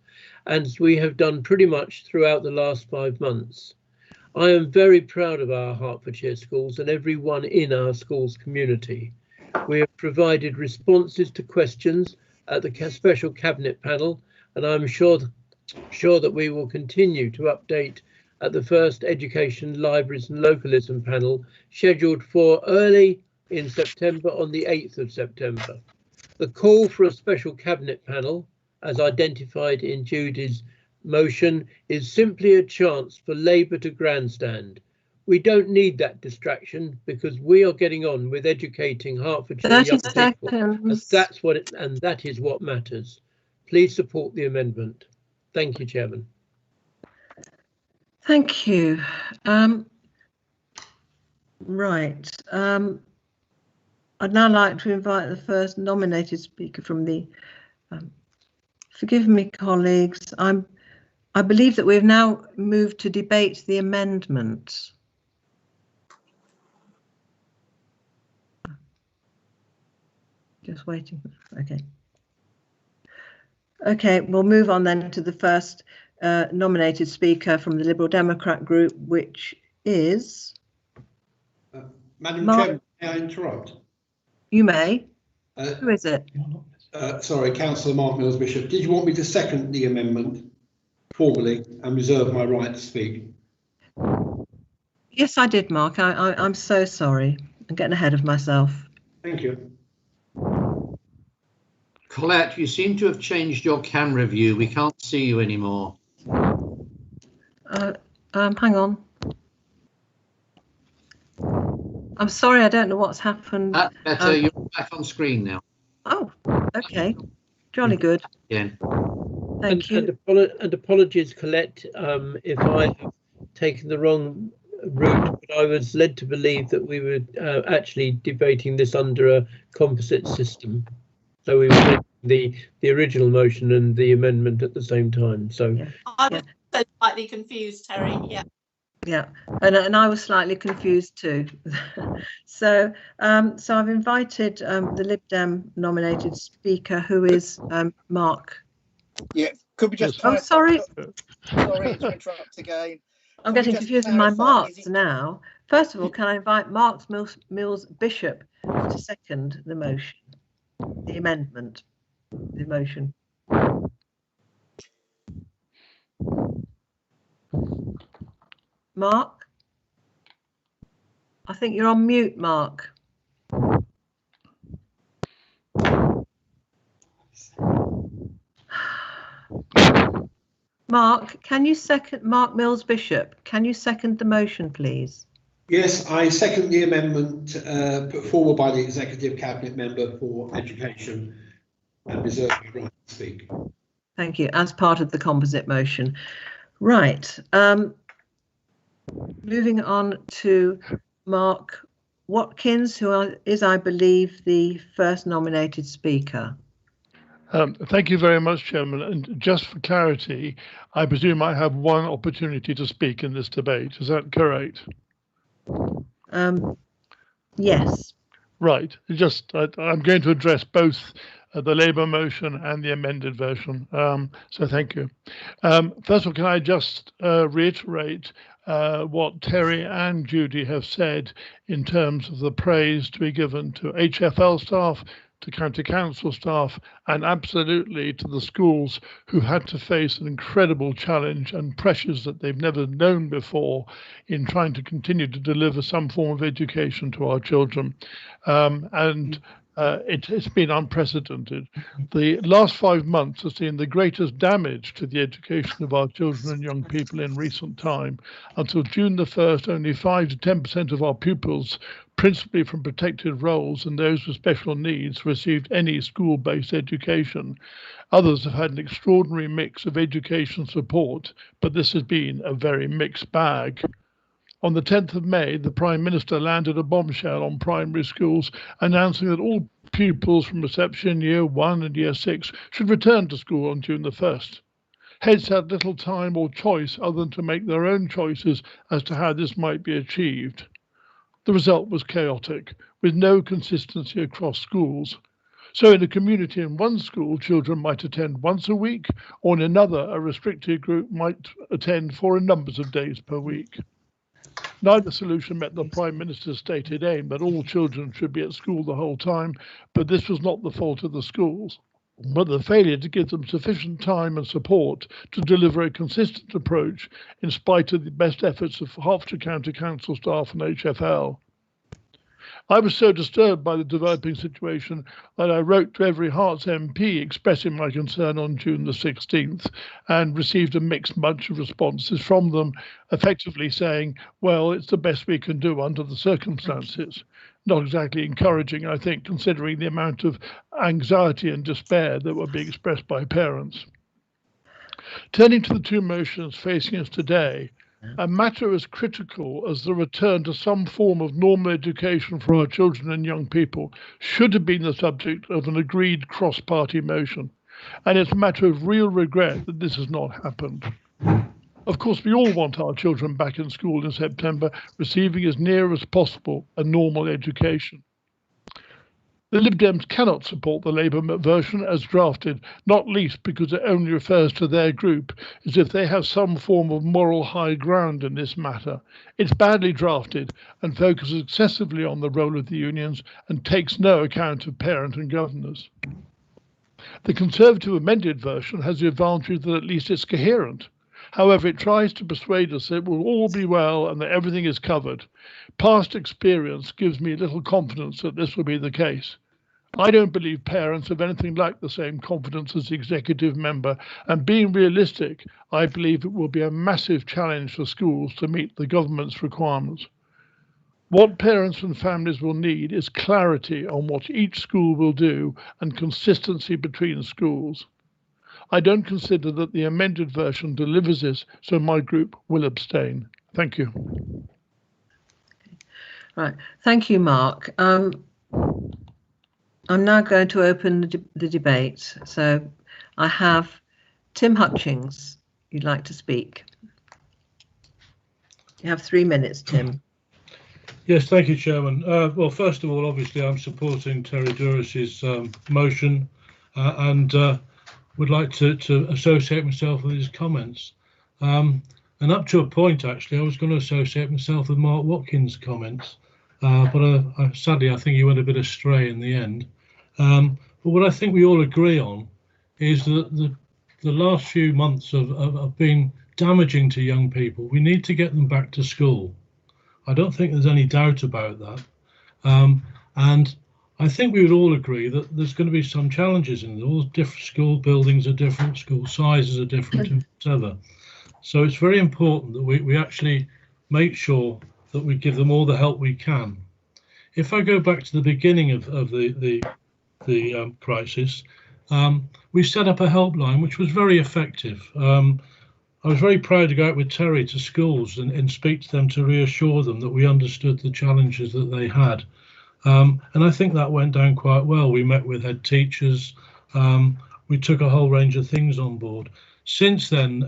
as we have done pretty much throughout the last 5 months. I am very proud of our Hertfordshire schools and everyone in our schools community. We have provided responses to questions at the special cabinet panel, and I'm sure that we will continue to update at the first Education, Libraries and Localism panel, scheduled for early in September on the 8th of September. The call for a special cabinet panel, as identified in Judy's motion, is simply a chance for Labour to grandstand. We don't need that distraction because we are getting on with educating Hertfordshire young people. And that is what matters. Please support the amendment. Thank you, Chairman. Thank you. Right. I'd now like to invite the first nominated speaker from the, forgive me, colleagues, I believe that we've now moved to debate the amendment. Just waiting, okay. Okay, we'll move on then to the first nominated speaker from the Liberal Democrat group, which is... Madam Chairman, may I interrupt? You may. Who is it? Sorry, Councillor Mark Mills Bishop. Did you want me to second the amendment formally and reserve my right to speak? Yes, I did, Mark. I'm so sorry. I'm getting ahead of myself. Thank you. Colette, you seem to have changed your camera view. We can't see you anymore. Hang on. I'm sorry, I don't know what's happened. That's better. You're back on screen now. Oh, okay. Jolly good. Again. Thank you. And apologies, Colette, if I have taken the wrong route, but I was led to believe that we were actually debating this under a composite system. So we were making the original motion and the amendment at the same time. So I was slightly confused, Terry. Yeah. Yeah, and I was slightly confused too. So I've invited the Lib Dem nominated speaker, who is Mark. Yeah, could we just? Oh, sorry. Sorry to interrupt again. I'm getting confused with my Marks now. First of all, can I invite Mark Mills Bishop to second the motion, the amendment, the motion? Mark? I think you're on mute, Mark. Mark, can you second, Mark Mills Bishop, can you second the motion, please? Yes, I second the amendment put forward by the Executive Cabinet Member for Education and reserve my right to speak. Thank you, as part of the composite motion. Right, moving on to Mark Watkins, who is, I believe, the first nominated speaker. Thank you very much, Chairman. And just for clarity, I presume I have one opportunity to speak in this debate. Is that correct? Yes. Right. I'm going to address both the Labour motion and the amended version. So thank you. First of all, can I just reiterate what Terry and Judy have said in terms of the praise to be given to HFL staff, to county council staff, and absolutely to the schools who had to face an incredible challenge and pressures that they've never known before in trying to continue to deliver some form of education to our children. It's been unprecedented. The last 5 months have seen the greatest damage to the education of our children and young people in recent time. Until June the 1st, only 5 to 10% of our pupils, principally from protected roles and those with special needs, received any school-based education. Others have had an extraordinary mix of education support, but this has been a very mixed bag. On the 10th of May, the Prime Minister landed a bombshell on primary schools, announcing that all pupils from reception Year 1 and Year 6 should return to school on June the 1st. Heads had little time or choice other than to make their own choices as to how this might be achieved. The result was chaotic, with no consistency across schools. So in a community in one school, children might attend once a week, or in another, a restricted group might attend for a number of days per week. Neither solution met the Prime Minister's stated aim that all children should be at school the whole time, but this was not the fault of the schools, but the failure to give them sufficient time and support to deliver a consistent approach in spite of the best efforts of Hertfordshire County Council staff and HFL. I was so disturbed by the developing situation that I wrote to every Herts MP expressing my concern on June the 16th and received a mixed bunch of responses from them, effectively saying, well, it's the best we can do under the circumstances. Not exactly encouraging, I think, considering the amount of anxiety and despair that were being expressed by parents. Turning to the two motions facing us today, a matter as critical as the return to some form of normal education for our children and young people should have been the subject of an agreed cross-party motion, and it's a matter of real regret that this has not happened. Of course, we all want our children back in school in September, receiving as near as possible a normal education. The Lib Dems cannot support the Labour version as drafted, not least because it only refers to their group, as if they have some form of moral high ground in this matter. It's badly drafted and focuses excessively on the role of the unions and takes no account of parent and governors. The Conservative amended version has the advantage that at least it's coherent. However, it tries to persuade us that it will all be well and that everything is covered. Past experience gives me little confidence that this will be the case. I don't believe parents have anything like the same confidence as the executive member, and being realistic, I believe it will be a massive challenge for schools to meet the government's requirements. What parents and families will need is clarity on what each school will do and consistency between schools. I don't consider that the amended version delivers this, so my group will abstain. Thank you. Right, thank you, Mark. I'm now going to open the debate. So I have Tim Hutchings, you'd like to speak. You have 3 minutes, Tim. Yes, thank you, Chairman. Well, first of all, obviously, I'm supporting Terry Douris's motion and would like to associate myself with his comments. And up to a point, actually, I was going to associate myself with Mark Watkins' comments, but sadly, I think he went a bit astray in the end. But what I think we all agree on is that the last few months have been damaging to young people. We need to get them back to school. I don't think there's any doubt about that. And I think we would all agree that there's going to be some challenges in it. All different school buildings are different, school sizes are different, whatever. So it's very important that we actually make sure that we give them all the help we can. If I go back to the beginning of the crisis, we set up a helpline which was very effective. I was very proud to go out with Terry to schools and speak to them to reassure them that we understood the challenges that they had. And I think that went down quite well. We met with head teachers. We took a whole range of things on board. Since then,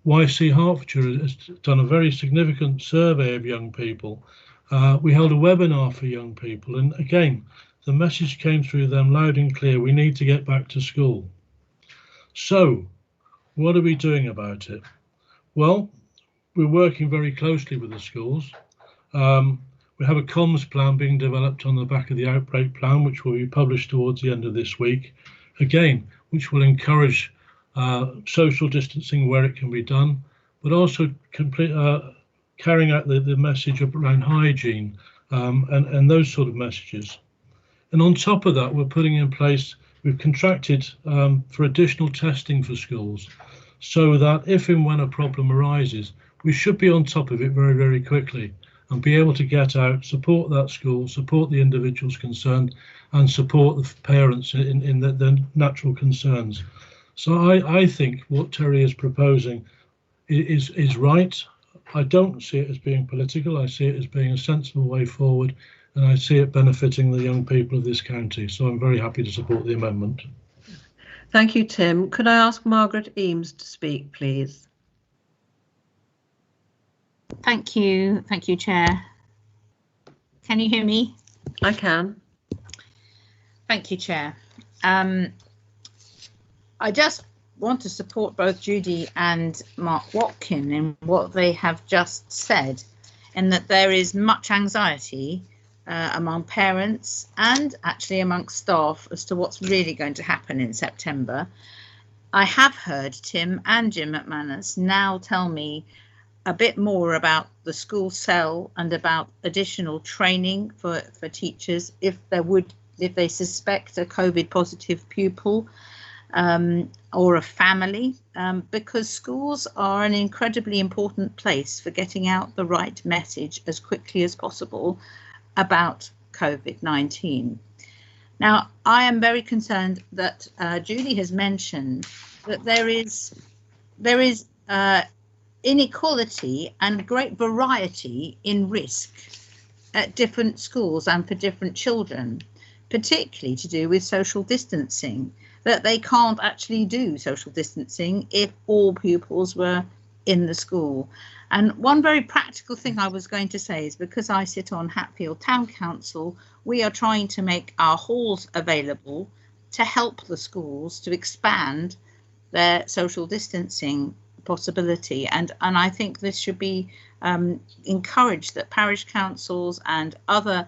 YC Hertfordshire has done a very significant survey of young people. We held a webinar for young people. And again, the message came through them loud and clear. We need to get back to school. So what are we doing about it? Well, we're working very closely with the schools. We have a comms plan being developed on the back of the outbreak plan, which will be published towards the end of this week. Again, which will encourage social distancing where it can be done, but also carrying out the message around hygiene and those sort of messages. And on top of that, we're putting in place, we've contracted for additional testing for schools, so that if and when a problem arises, we should be on top of it very, very quickly and be able to get out, support that school, support the individuals concerned, and support the parents in their natural concerns. So I think what Terry is proposing is right. I don't see it as being political. I see it as being a sensible way forward, and I see it benefiting the young people of this county. So I'm very happy to support the amendment. Thank you, Tim. Could I ask Margaret Eames to speak, please? Thank you, Chair. Can you hear me? I can. Thank you, Chair. I just want to support both Judy and Mark Watkin in what they have just said, in that there is much anxiety among parents and actually amongst staff as to what's really going to happen in September. I have heard Tim and Jim McManus now tell me a bit more about the school cell and about additional training for teachers if they suspect a COVID positive pupil or a family, because schools are an incredibly important place for getting out the right message as quickly as possible about COVID-19. Now, I am very concerned that Judy has mentioned that there is inequality and great variety in risk at different schools and for different children, particularly to do with social distancing, that they can't actually do social distancing if all pupils were in the school. And one very practical thing I was going to say is, because I sit on Hatfield Town Council, we are trying to make our halls available to help the schools to expand their social distancing possibility. And I think this should be encouraged, that parish councils and other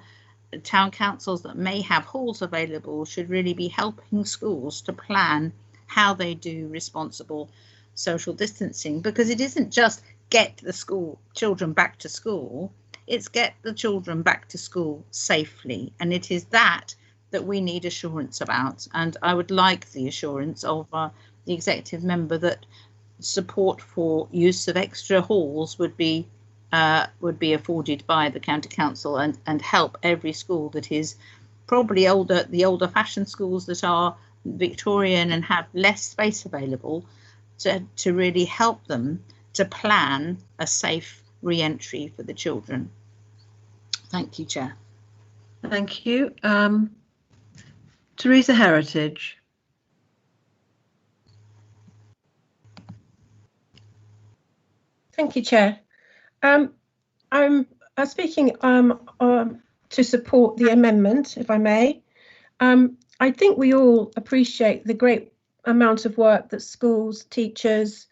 town councils that may have halls available should really be helping schools to plan how they do responsible social distancing, because it isn't just get the children back to school, it's get the children back to school safely, and it is that we need assurance about. And I would like the assurance of the executive member that support for use of extra halls would be afforded by the county council and help every school that is probably the older fashioned schools that are Victorian and have less space available, to really help them to plan a safe re-entry for the children. Thank you, Chair. Thank you. Teresa Heritage. Thank you, Chair. I'm speaking to support the amendment, if I may. I think we all appreciate the great amount of work that schools, teachers,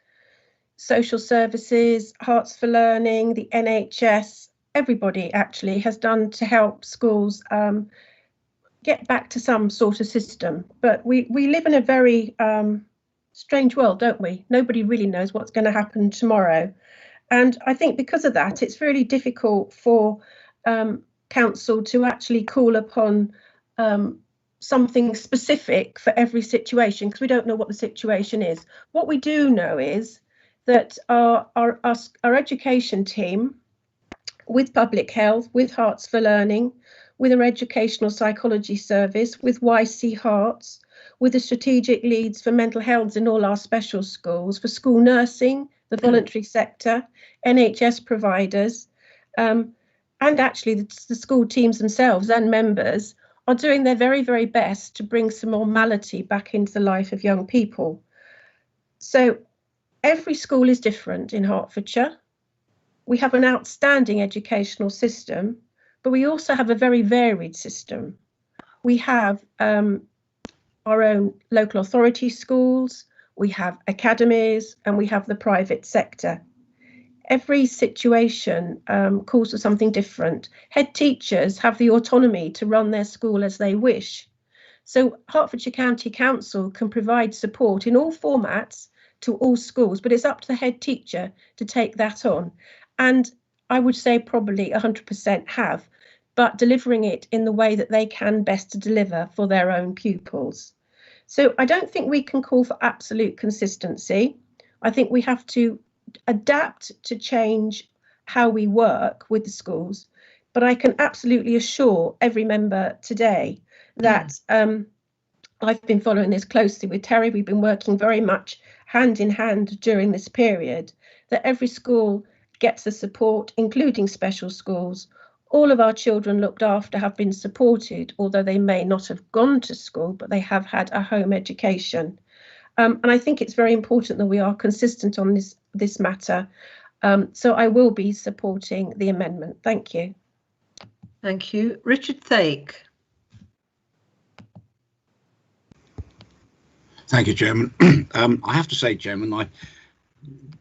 social services, Hearts for Learning, the NHS, everybody actually has done to help schools get back to some sort of system. But we live in a very strange world, don't we? Nobody really knows what's going to happen tomorrow. And I think because of that, it's really difficult for council to actually call upon something specific for every situation, because we don't know what the situation is. What we do know is that our education team, with public health, with Hearts for Learning, with our educational psychology service, with YC Hearts, with the strategic leads for mental health in all our special schools, for school nursing, the voluntary sector, NHS providers, and actually the school teams themselves and members are doing their very, very best to bring some normality back into the life of young people. So every school is different in Hertfordshire. We have an outstanding educational system, but we also have a very varied system. We have our own local authority schools, we have academies, and we have the private sector. Every situation calls for something different. Head teachers have the autonomy to run their school as they wish. So Hertfordshire County Council can provide support in all formats to all schools, but it's up to the head teacher to take that on. And I would say probably 100% have, but delivering it in the way that they can best to deliver for their own pupils. So I don't think we can call for absolute consistency. I think we have to adapt to change how we work with the schools, but I can absolutely assure every member today that I've been following this closely with Terry. We've been working very much hand in hand during this period, that every school gets the support, including special schools. All of our children looked after have been supported, although they may not have gone to school, but they have had a home education. And I think it's very important that we are consistent on this matter. So I will be supporting the amendment. Thank you. Thank you. Richard Thake. Thank you, Chairman. I have to say, Chairman, I'm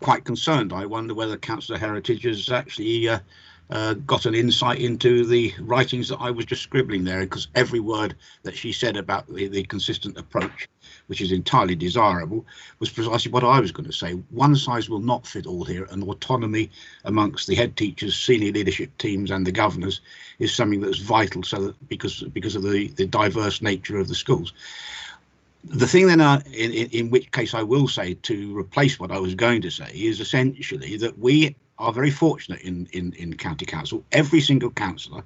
quite concerned. I wonder whether Councillor Heritage has actually got an insight into the writings that I was just scribbling there, because every word that she said about the consistent approach, which is entirely desirable, was precisely what I was going to say. One size will not fit all here, and autonomy amongst the head teachers, senior leadership teams and the governors is something that's vital, so that because of the diverse nature of the schools. The thing then, in which case I will say, to replace what I was going to say, is essentially that we are very fortunate in County Council. Every single councillor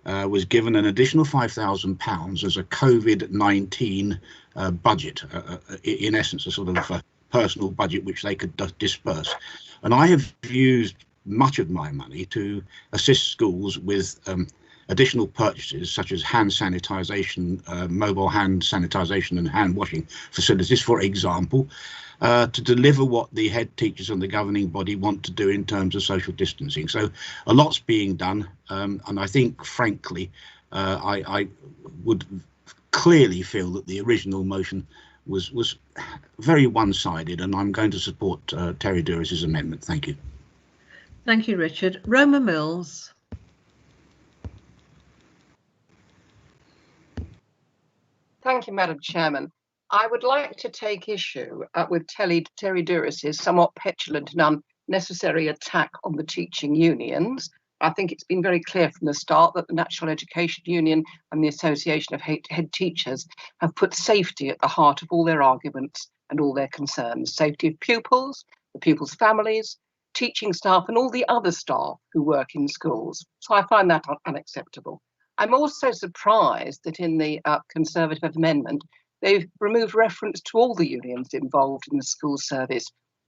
was given an additional £5,000 as a COVID-19 budget, in essence, a sort of personal budget which they could disperse. And I have used much of my money to assist schools with additional purchases such as hand sanitisation, mobile hand sanitisation and hand washing facilities, for example, to deliver what the head teachers and the governing body want to do in terms of social distancing. So a lot's being done, and I think, frankly, I would clearly feel that the original motion was very one-sided, and I'm going to support Terry Douris's amendment. Thank you. Thank you, Richard. Roma Mills. Thank you, Madam Chairman. I would like to take issue with Terry Douris's somewhat petulant and unnecessary attack on the teaching unions. I think it's been very clear from the start that the National Education Union and the Association of Head Teachers have put safety at the heart of all their arguments and all their concerns. Safety of pupils, the pupils' families, teaching staff and all the other staff who work in schools. So I find that unacceptable. I'm also surprised that in the Conservative amendment, they've removed reference to all the unions involved in the school service.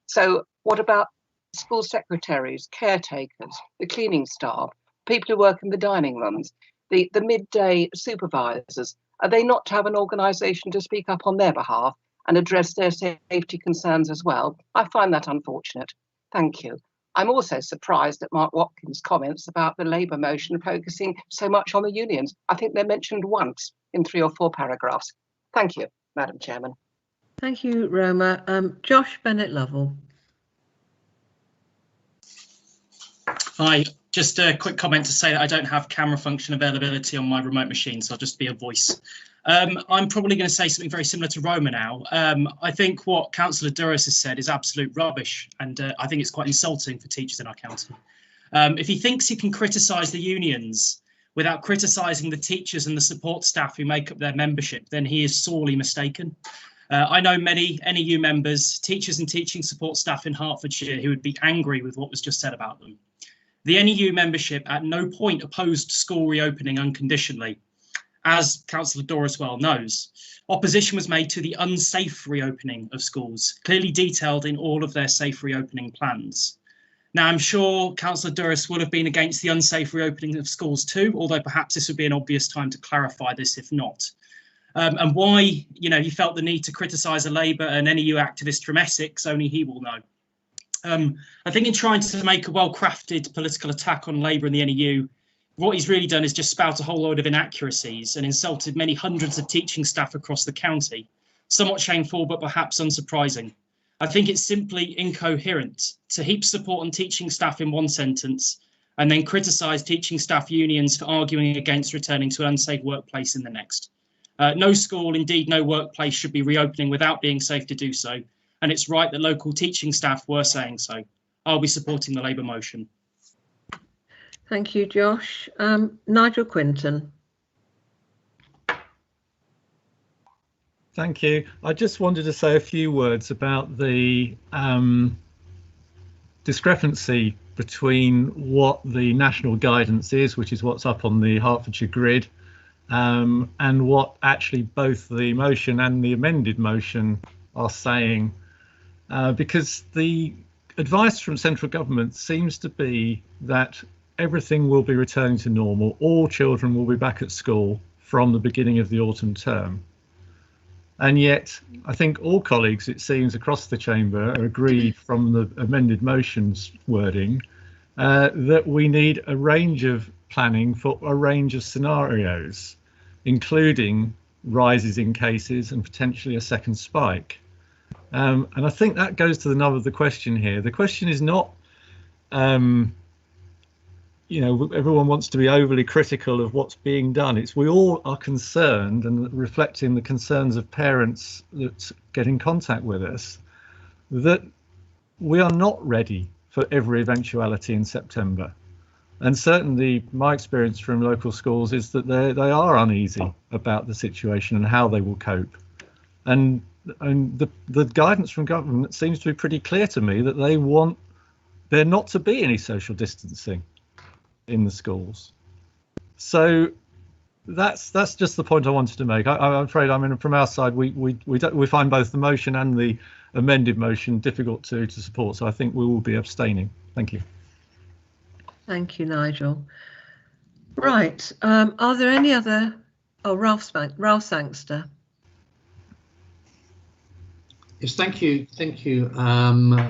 So what about school secretaries, caretakers, the cleaning staff, people who work in the dining rooms, the midday supervisors? Are they not to have an organisation to speak up on their behalf and address their safety concerns as well? I find that unfortunate. Thank you. I'm also surprised at Mark Watkins' comments about the Labour motion focusing so much on the unions. I think they're mentioned once in 3 or 4 paragraphs. Thank you, Madam Chairman. Thank you, Roma. Josh Bennett-Lovell. Hi, just a quick comment to say that I don't have camera function availability on my remote machine, so I'll just be a voice. I'm probably going to say something very similar to Roma now. I think what Councillor Duras has said is absolute rubbish, and I think it's quite insulting for teachers in our county. If he thinks he can criticise the unions without criticising the teachers and the support staff who make up their membership, then he is sorely mistaken. I know many NEU members, teachers and teaching support staff in Hertfordshire who would be angry with what was just said about them. The NEU membership at no point opposed school reopening unconditionally. As Councillor Doris well knows, opposition was made to the unsafe reopening of schools, clearly detailed in all of their safe reopening plans. Now, I'm sure Councillor Doris will have been against the unsafe reopening of schools too, although perhaps this would be an obvious time to clarify this if not. And why, he felt the need to criticise a Labour and NEU activist from Essex, only he will know. I think in trying to make a well-crafted political attack on Labour and the NEU, what he's really done is just spout a whole load of inaccuracies and insulted many hundreds of teaching staff across the county. Somewhat shameful, but perhaps unsurprising. I think it's simply incoherent to heap support on teaching staff in one sentence and then criticise teaching staff unions for arguing against returning to an unsafe workplace in the next. No school, indeed no workplace, should be reopening without being safe to do so. And it's right that local teaching staff were saying so. I'll be supporting the Labour motion. Thank you, Josh. Nigel Quinton. Thank you. I just wanted to say a few words about the discrepancy between what the national guidance is, which is what's up on the Hertfordshire grid, and what actually both the motion and the amended motion are saying. Because the advice from central government seems to be that everything will be returning to normal. All children will be back at school from the beginning of the autumn term. And yet, I think all colleagues, it seems, across the chamber agree from the amended motions wording that we need a range of planning for a range of scenarios, including rises in cases and potentially a second spike. And I think that goes to the nub of the question here. The question is not, everyone wants to be overly critical of what's being done. It's we all are concerned and reflecting the concerns of parents that get in contact with us, that we are not ready for every eventuality in September. And certainly my experience from local schools is that they are uneasy about the situation and how they will cope. And the guidance from government seems to be pretty clear to me that they want there not to be any social distancing in the schools. So that's just the point I wanted to make. I'm afraid, from our side, we find both the motion and the amended motion difficult to support. So I think we will be abstaining. Thank you. Thank you, Nigel. Right. Are there any other? Oh, Ralph Sangster. Yes, thank you,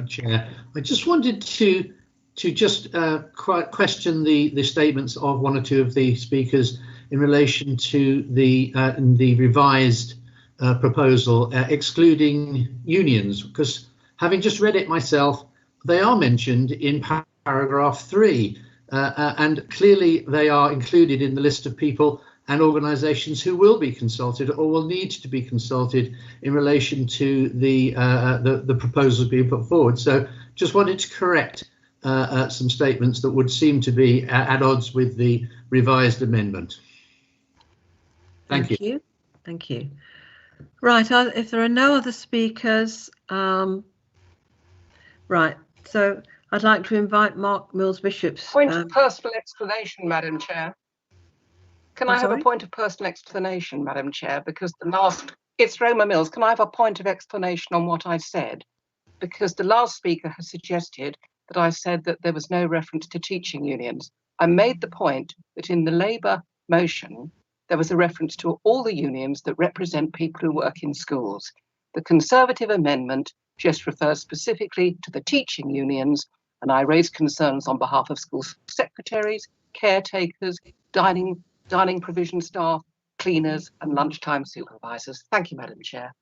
Chair. I just wanted to just question the statements of one or two of the speakers in relation to the revised proposal excluding unions, because having just read it myself, they are mentioned in paragraph 3, and clearly they are included in the list of people and organisations who will be consulted or will need to be consulted in relation to the proposals being put forward. So just wanted to correct some statements that would seem to be at odds with the revised amendment. Thank you. Thank you. Right, if there are no other speakers, right, so I'd like to invite Mark Mills-Bishop's point of personal explanation, Madam Chair. Can I have a point of personal explanation, Madam Chair? Because it's Roma Mills. Can I have a point of explanation on what I said? Because the last speaker has suggested that I said that there was no reference to teaching unions. I made the point that in the Labour motion, there was a reference to all the unions that represent people who work in schools. The Conservative amendment just refers specifically to the teaching unions, and I raised concerns on behalf of school secretaries, caretakers, dining provision staff, cleaners and lunchtime supervisors. Thank you, Madam Chair.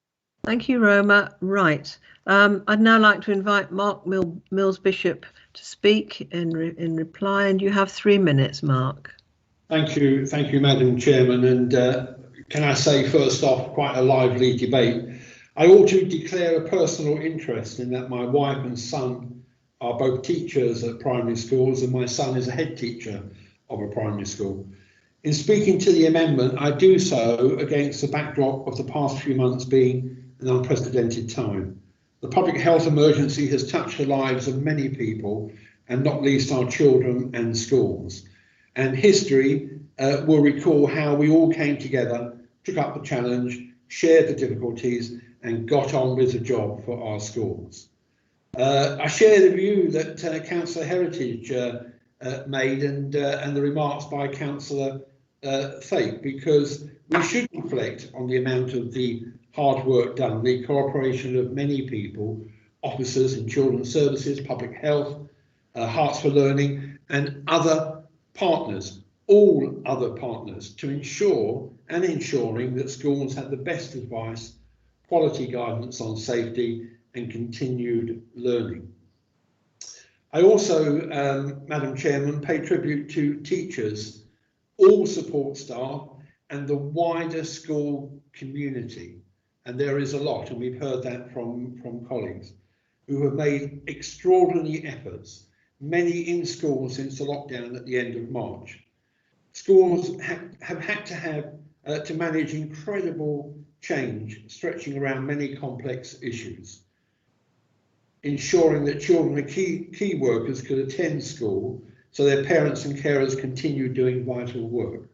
Thank you, Roma. Right. I'd now like to invite Mark Mills-Bishop to speak in reply, and you have 3 minutes, Mark. Thank you, Madam Chairman. And can I say, first off, quite a lively debate. I ought to declare a personal interest in that my wife and son are both teachers at primary schools, and my son is a head teacher of a primary school. In speaking to the amendment, I do so against the backdrop of the past few months being an unprecedented time. The public health emergency has touched the lives of many people, and not least our children and schools. And history will recall how we all came together, took up the challenge, shared the difficulties, and got on with the job for our schools. I share the view that Councillor Heritage made and the remarks by Councillor Fake, because we should reflect on the amount of the hard work done, the cooperation of many people, officers in children's services, public health, Hearts for Learning, and other partners, all other partners, to ensuring that schools have the best advice, quality guidance on safety and continued learning. I also, Madam Chairman, pay tribute to teachers, all support staff and the wider school community. And there is a lot, and we've heard that from colleagues, who have made extraordinary efforts, many in schools since the lockdown at the end of March. Schools have had to manage incredible change, stretching around many complex issues, ensuring that children and key workers could attend school so their parents and carers continued doing vital work.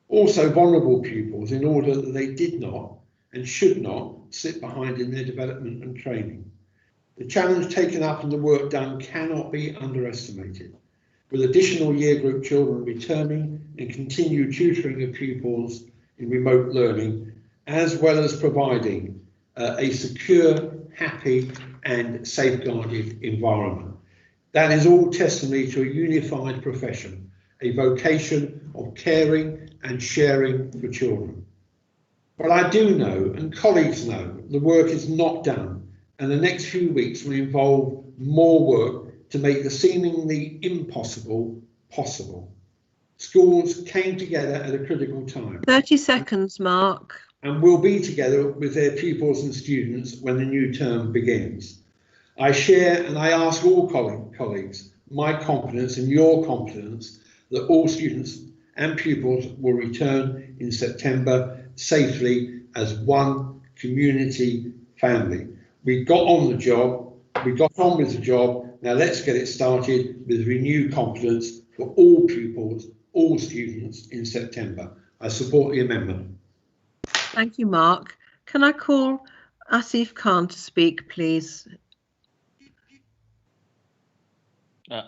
Also vulnerable pupils, in order that they did not and should not sit behind in their development and training. The challenge taken up and the work done cannot be underestimated. With additional year group children returning and continued tutoring of pupils in remote learning, as well as providing a secure, happy and safeguarded environment. That is all testimony to a unified profession, a vocation of caring and sharing for children. But I do know, and colleagues know, the work is not done, and the next few weeks will involve more work to make the seemingly impossible possible. Schools came together at a critical time. 30 seconds, Mark. And will be together with their pupils and students when the new term begins. I share and I ask all colleagues my confidence and your confidence that all students and pupils will return in September safely as one community family. We got on the job, we got on with the job, now let's get it started with renewed confidence for all pupils, all students in September. I support the amendment. Thank you, Mark. Can I call Asif Khan to speak, please?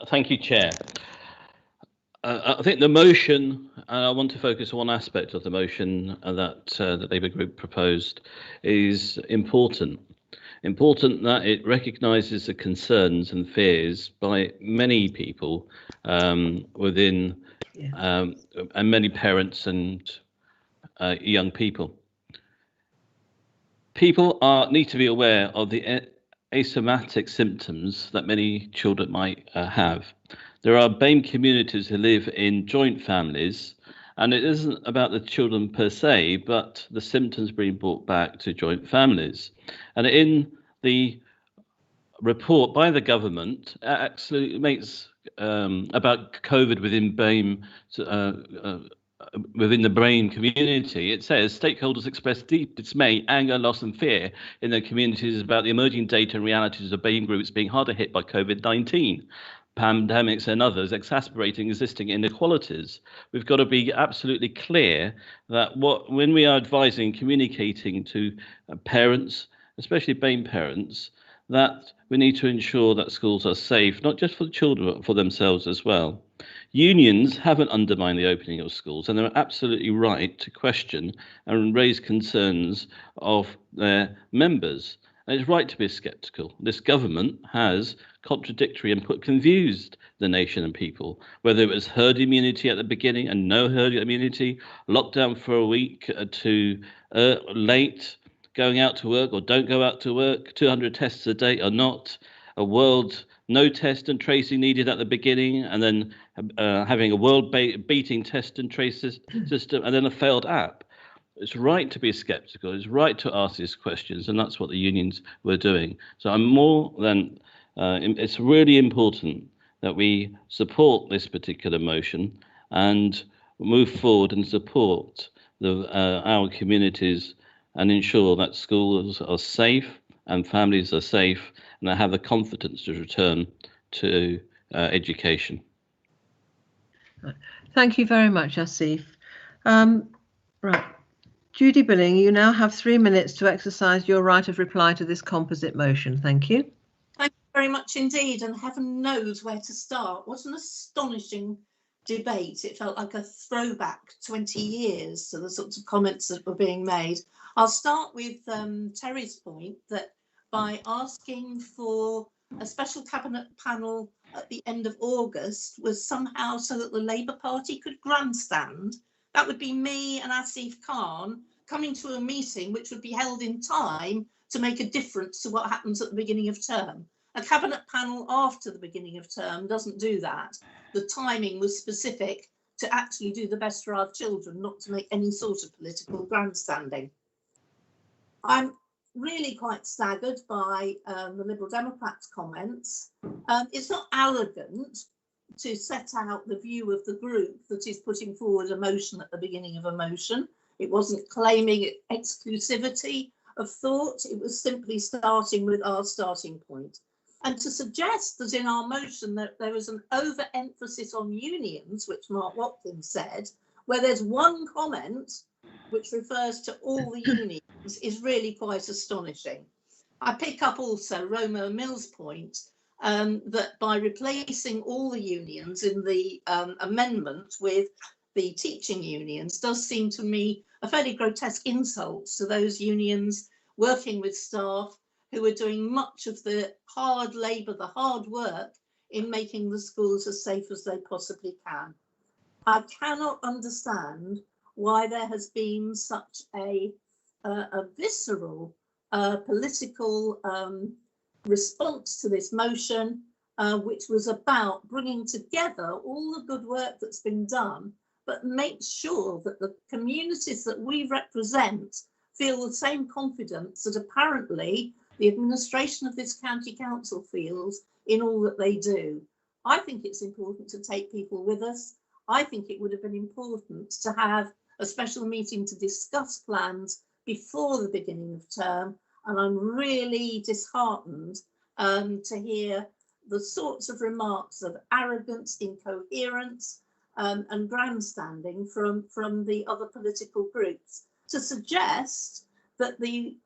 Thank you, Chair. I think the motion, I want to focus on one aspect of the motion that the Labour Group proposed, is important. Important that it recognises the concerns and fears by many people within and many parents and young people. People need to be aware of the asymptomatic symptoms that many children might have. There are BAME communities who live in joint families, and it isn't about the children per se, but the symptoms being brought back to joint families. And in the report by the government, actually makes about COVID within BAME, within the BAME community, it says stakeholders express deep dismay, anger, loss and fear in their communities about the emerging data and realities of BAME groups being harder hit by COVID-19. Pandemics and others exacerbating existing inequalities. We've got to be absolutely clear that when we are advising, communicating to parents, especially BAME parents, that we need to ensure that schools are safe, not just for the children, but for themselves as well. Unions haven't undermined the opening of schools, and they're absolutely right to question and raise concerns of their members. And it's right to be sceptical. This government has contradictory and confused the nation and people, whether it was herd immunity at the beginning and no herd immunity, lockdown for a week to late, going out to work or don't go out to work, 200 tests a day or not, a world no test and tracing needed at the beginning, and then having a world-beating test and trace system, and then a failed app. It's right to be skeptical. It's right to ask these questions, and that's what the unions were doing. So I'm more than, it's really important that we support this particular motion and move forward and support our communities and ensure that schools are safe and families are safe and they have the confidence to return to education. Thank you very much, Asif. Right. Judy Billing, you now have 3 minutes to exercise your right of reply to this composite motion. Thank you. Thank you very much indeed, and heaven knows where to start. What an astonishing debate. It felt like a throwback 20 years to the sorts of comments that were being made. I'll start with Terry's point that by asking for a special cabinet panel at the end of August was somehow so that the Labour Party could grandstand. That would be me and Asif Khan coming to a meeting which would be held in time to make a difference to what happens at the beginning of term. A cabinet panel after the beginning of term doesn't do that. The timing was specific to actually do the best for our children, not to make any sort of political grandstanding. I'm really quite staggered by the Liberal Democrats' comments. It's not arrogant to set out the view of the group that is putting forward a motion at the beginning of a motion. It wasn't claiming exclusivity of thought, it was simply starting with our starting point. And to suggest that in our motion that there was an overemphasis on unions, which Mark Watkins said, where there's one comment which refers to all the unions, is really quite astonishing. I pick up also Roma Mill's point that by replacing all the unions in the amendment with the teaching unions does seem to me a fairly grotesque insult to those unions working with staff who are doing much of the hard labour, the hard work in making the schools as safe as they possibly can. I cannot understand why there has been such a visceral political response to this motion, which was about bringing together all the good work that's been done, but make sure that the communities that we represent feel the same confidence that apparently the administration of this county council feels in all that they do. I think it's important to take people with us. I think it would have been important to have a special meeting to discuss plans before the beginning of term, and I'm really disheartened to hear the sorts of remarks of arrogance, incoherence, and grandstanding from the other political groups. To suggest that the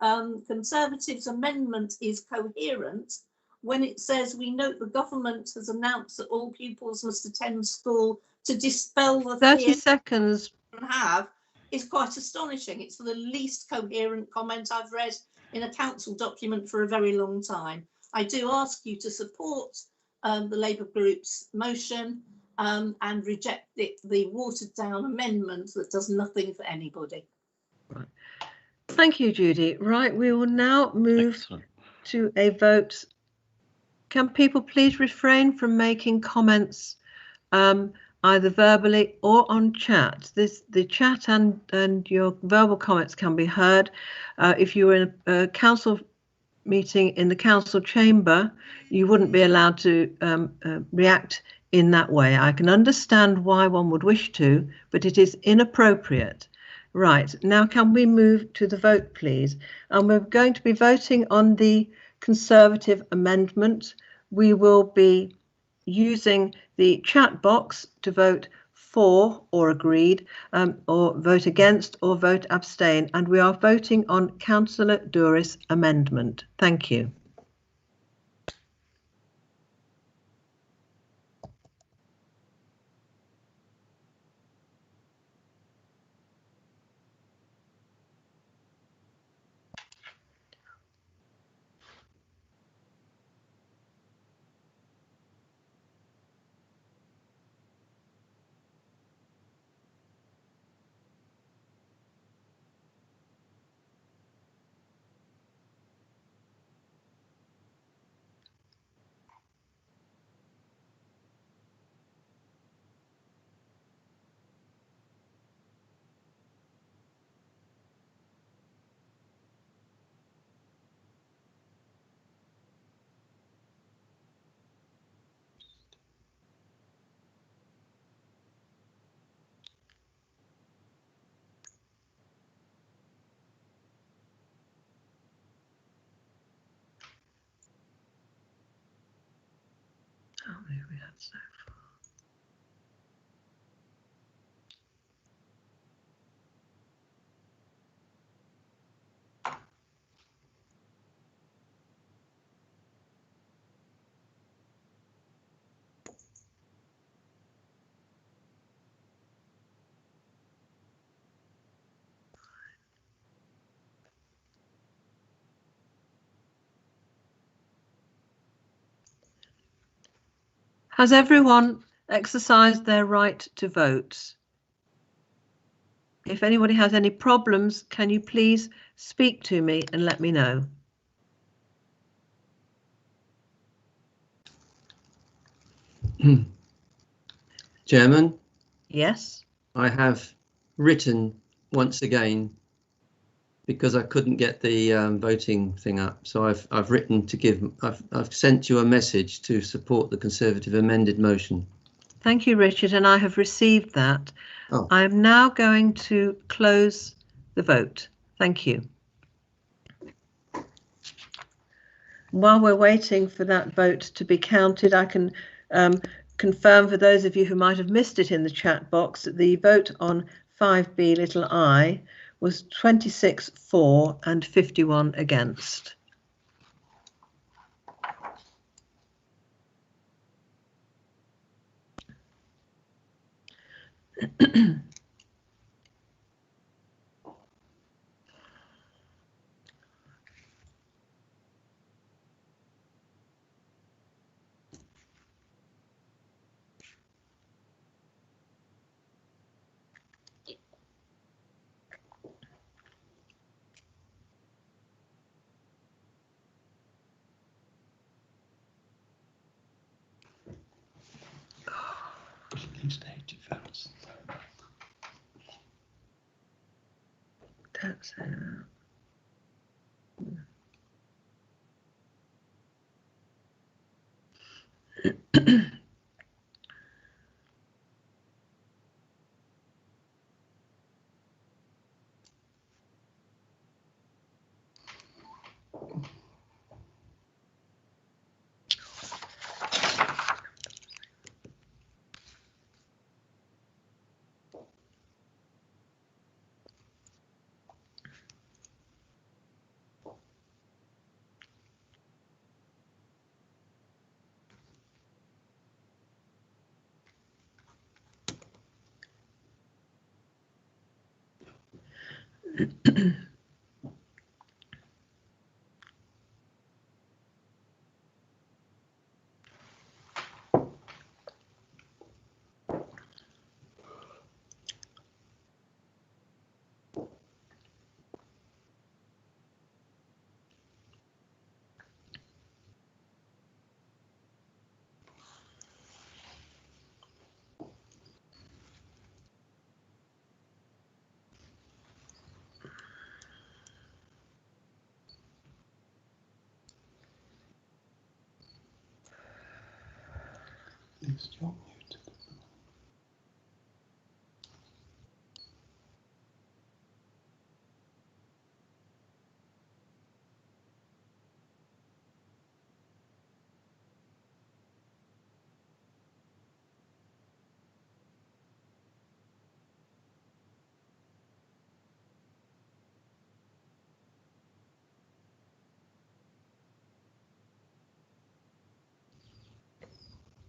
Conservatives' amendment is coherent when it says we note the government has announced that all pupils must attend school to dispel the 30 seconds have is quite astonishing. It's the least coherent comment I've read in a council document for a very long time. I do ask you to support the Labour group's motion and reject the watered down amendment that does nothing for anybody. Right. Thank you, Judy. Right, we will now move to a vote. Can people please refrain from making comments either verbally or on chat? The chat and your verbal comments can be heard. If you were in a council meeting in the council chamber, you wouldn't be allowed to react in that way. I can understand why one would wish to, but it is inappropriate. Right, now can we move to the vote, please? And we're going to be voting on the Conservative amendment. We will be using the chat box to vote for or agreed, or vote against or vote abstain. And we are voting on Councillor Douris' amendment. Thank you. we had so far? Has everyone exercised their right to vote? If anybody has any problems, can you please speak to me and let me know? Chairman? Yes? I have written once again because I couldn't get the voting thing up. So I've written to give, I've sent you a message to support the Conservative amended motion. Thank you, Richard, and I have received that. Oh. I am now going to close the vote. Thank you. While we're waiting for that vote to be counted, I can confirm for those of you who might have missed it in the chat box that the vote on 5B little I was 26 for and 51 against. That's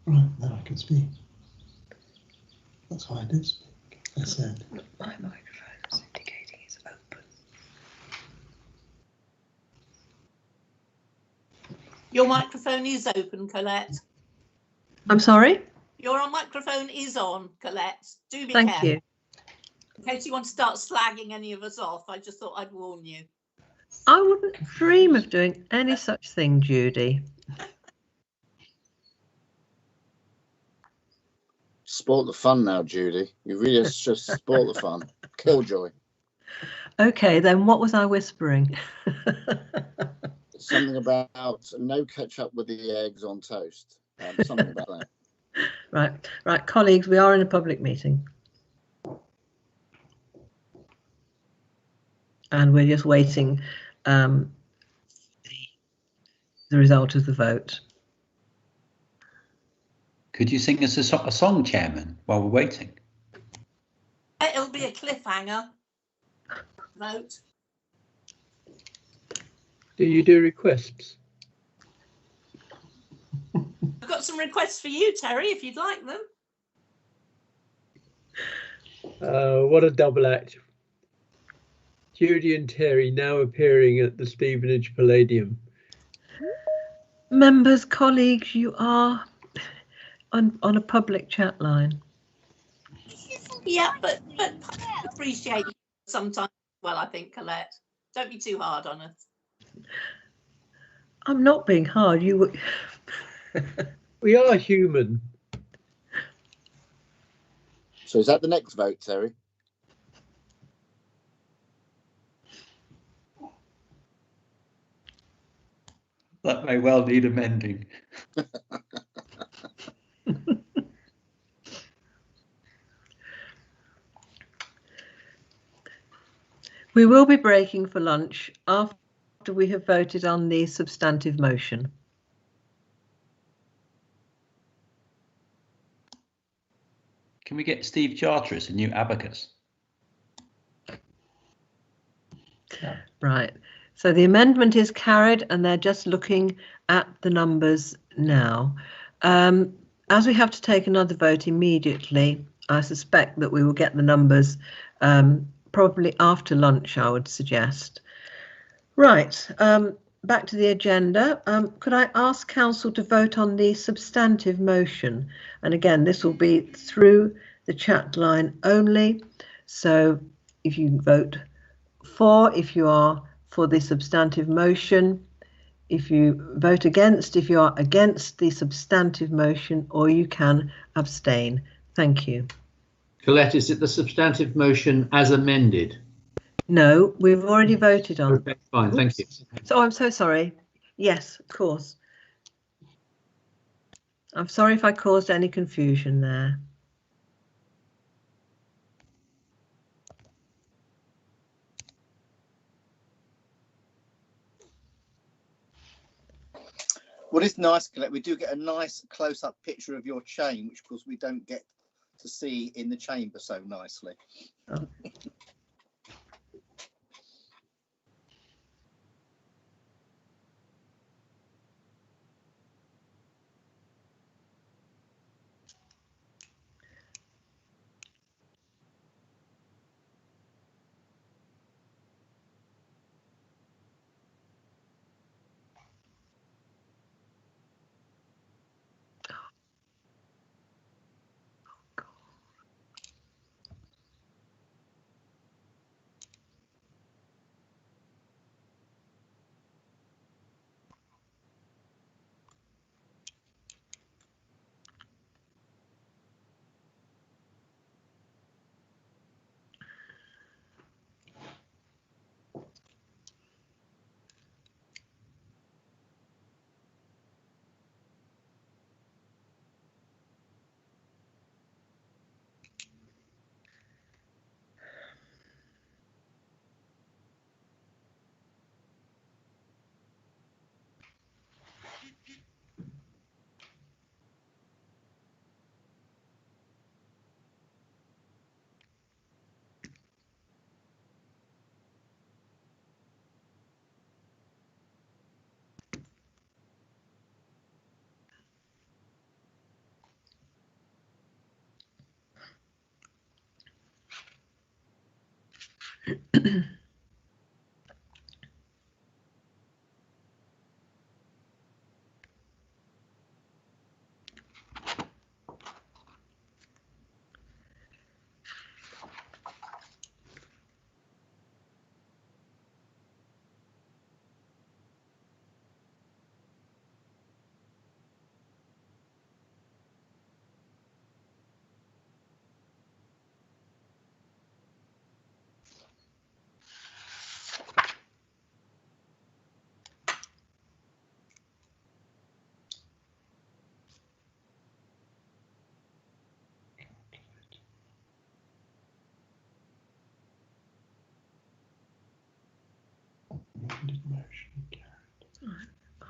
Right, now I can speak. That's why I did speak. I said. My microphone is indicating it's open. Your microphone is open, Colette. I'm sorry? Your microphone is on, Colette. Do be Thank careful. you. In case you want to start slagging any of us off, I just thought I'd warn you. I wouldn't dream of doing any such thing, Judy. Spoil the fun now, Judy. You really just spoil the fun. Killjoy. Okay, then what was I whispering? Something about no ketchup with the eggs on toast. Something about that. Right, colleagues, we are in a public meeting. And we're just waiting the result of the vote. Could you sing us a song, Chairman, while we're waiting? It'll be a cliffhanger vote. Do you do requests? I've got some requests for you, Terry, if you'd like them. What a double act. Judy and Terry now appearing at the Stevenage Palladium. Members, colleagues, you are on a public chat line. Yeah, but appreciate it sometimes. Well, I think, Colette, don't be too hard on us. I'm not being hard. You. We are human. So is that the next vote, Terry? That may well need amending. We will be breaking for lunch after we have voted on the substantive motion. Can we get Steve Charteris a new abacus? Right. So the amendment is carried and they're just looking at the numbers now. As we have to take another vote immediately, I suspect that we will get the numbers probably after lunch, I would suggest. Right. Back to the agenda. Could I ask Council to vote on the substantive motion? And again, this will be through the chat line only. So if you vote for, if you are for the substantive motion, if you vote against, if you are against the substantive motion, or you can abstain. Thank you. Colette, is it the substantive motion as amended? No, we've already voted on. Okay, fine, thank you. So I'm so sorry. Yes, of course. I'm sorry if I caused any confusion there. Well, it's nice, Colette. We do get a nice close-up picture of your chain, which of course we don't get to see in the chamber so nicely. Oh.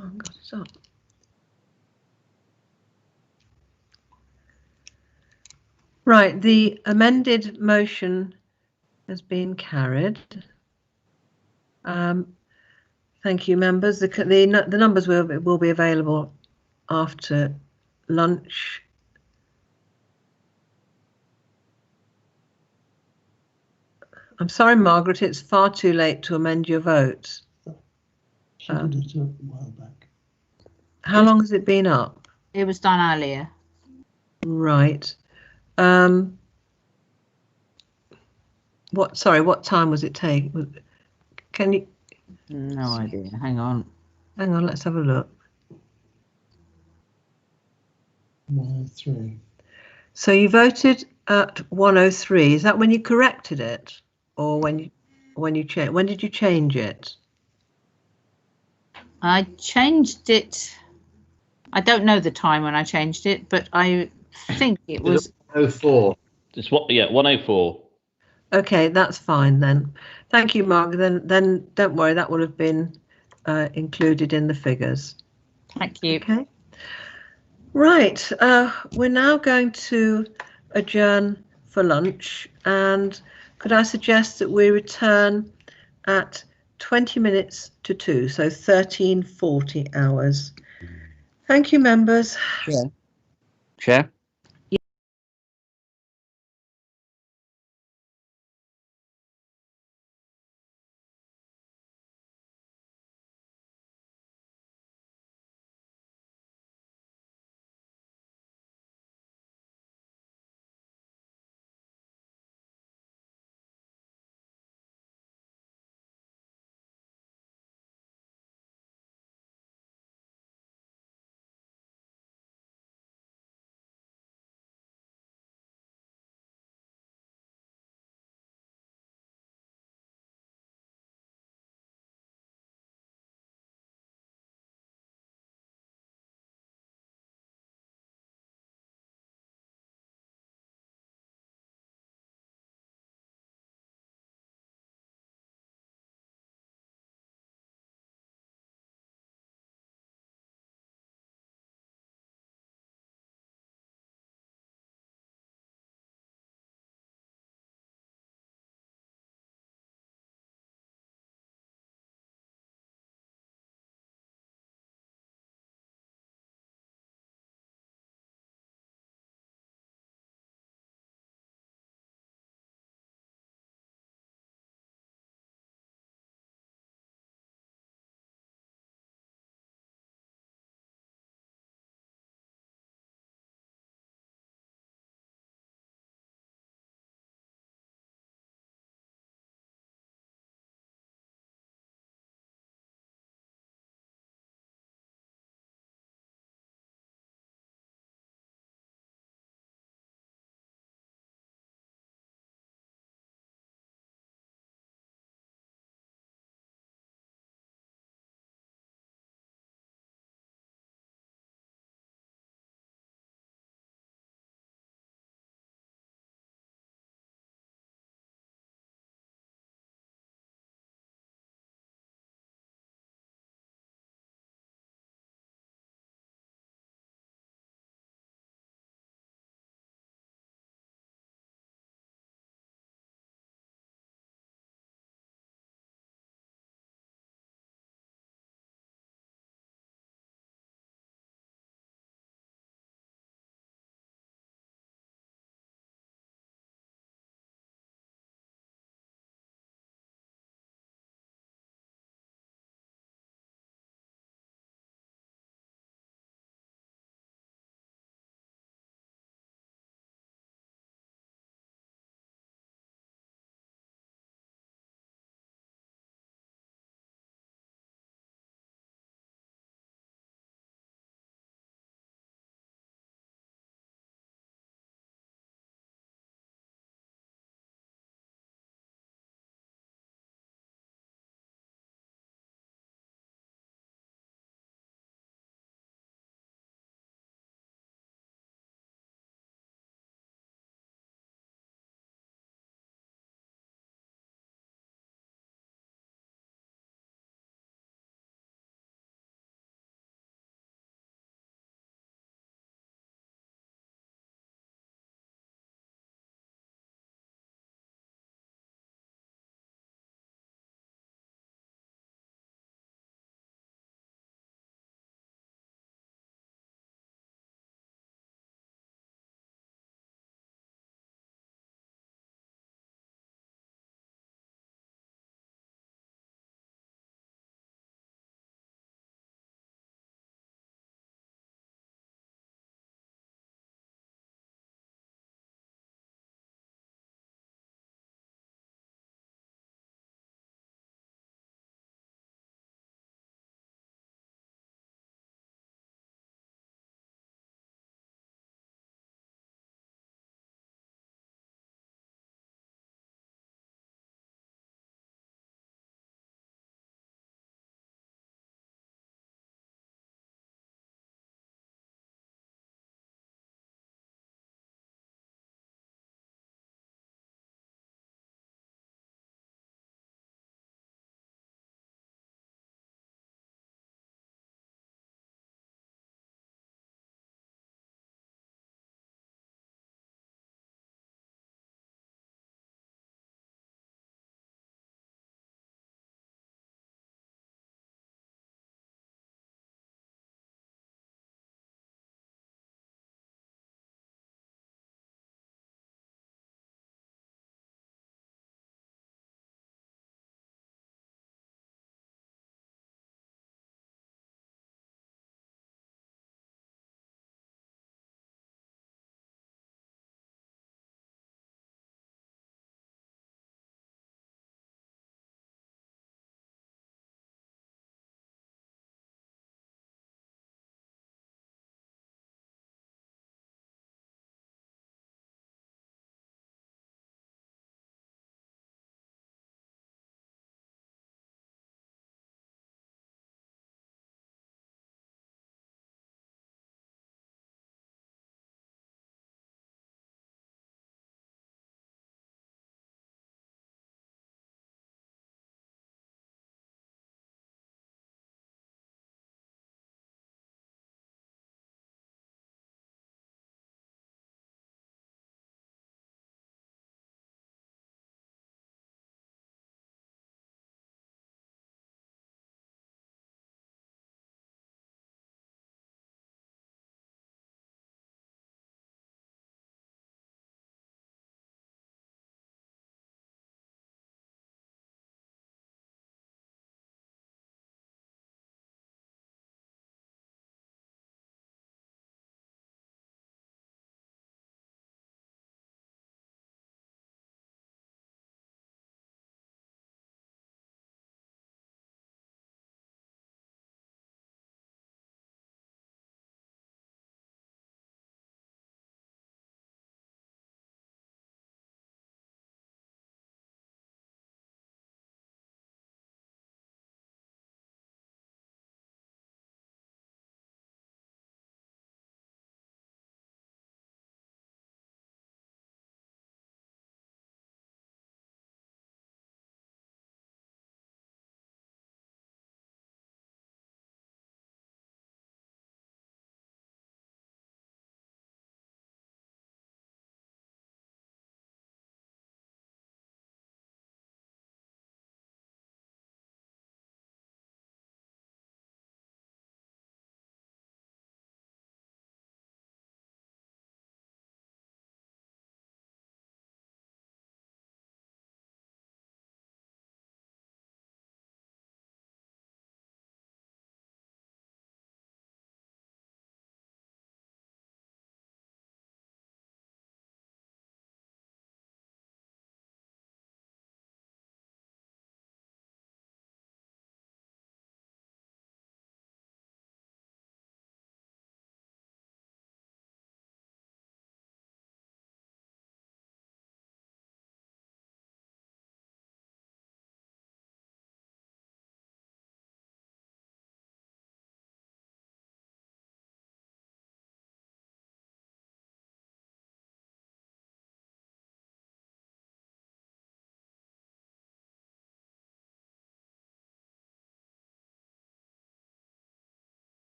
Oh, I've got it up. Right, the amended motion has been carried. Thank you, members. The numbers will be available after lunch. I'm sorry, Margaret, it's far too late to amend your vote. She did it a while back. How long has it been up? It was done earlier. Right. What time was it take? Can you? No idea. Hang on. Hang on, let's have a look. 103. So you voted at 103. Is that when you corrected it, or when you changed? When did you change it? I changed it. I don't know the time when I changed it, but I think it was 104. It's what? Yeah, 104. Okay, that's fine then. Thank you, Mark. Then don't worry, that will have been included in the figures. Thank you. Okay. Right, we're now going to adjourn for lunch, and could I suggest that we return at 20 minutes to 2, so 13:40 hours. Thank you, members. Chair.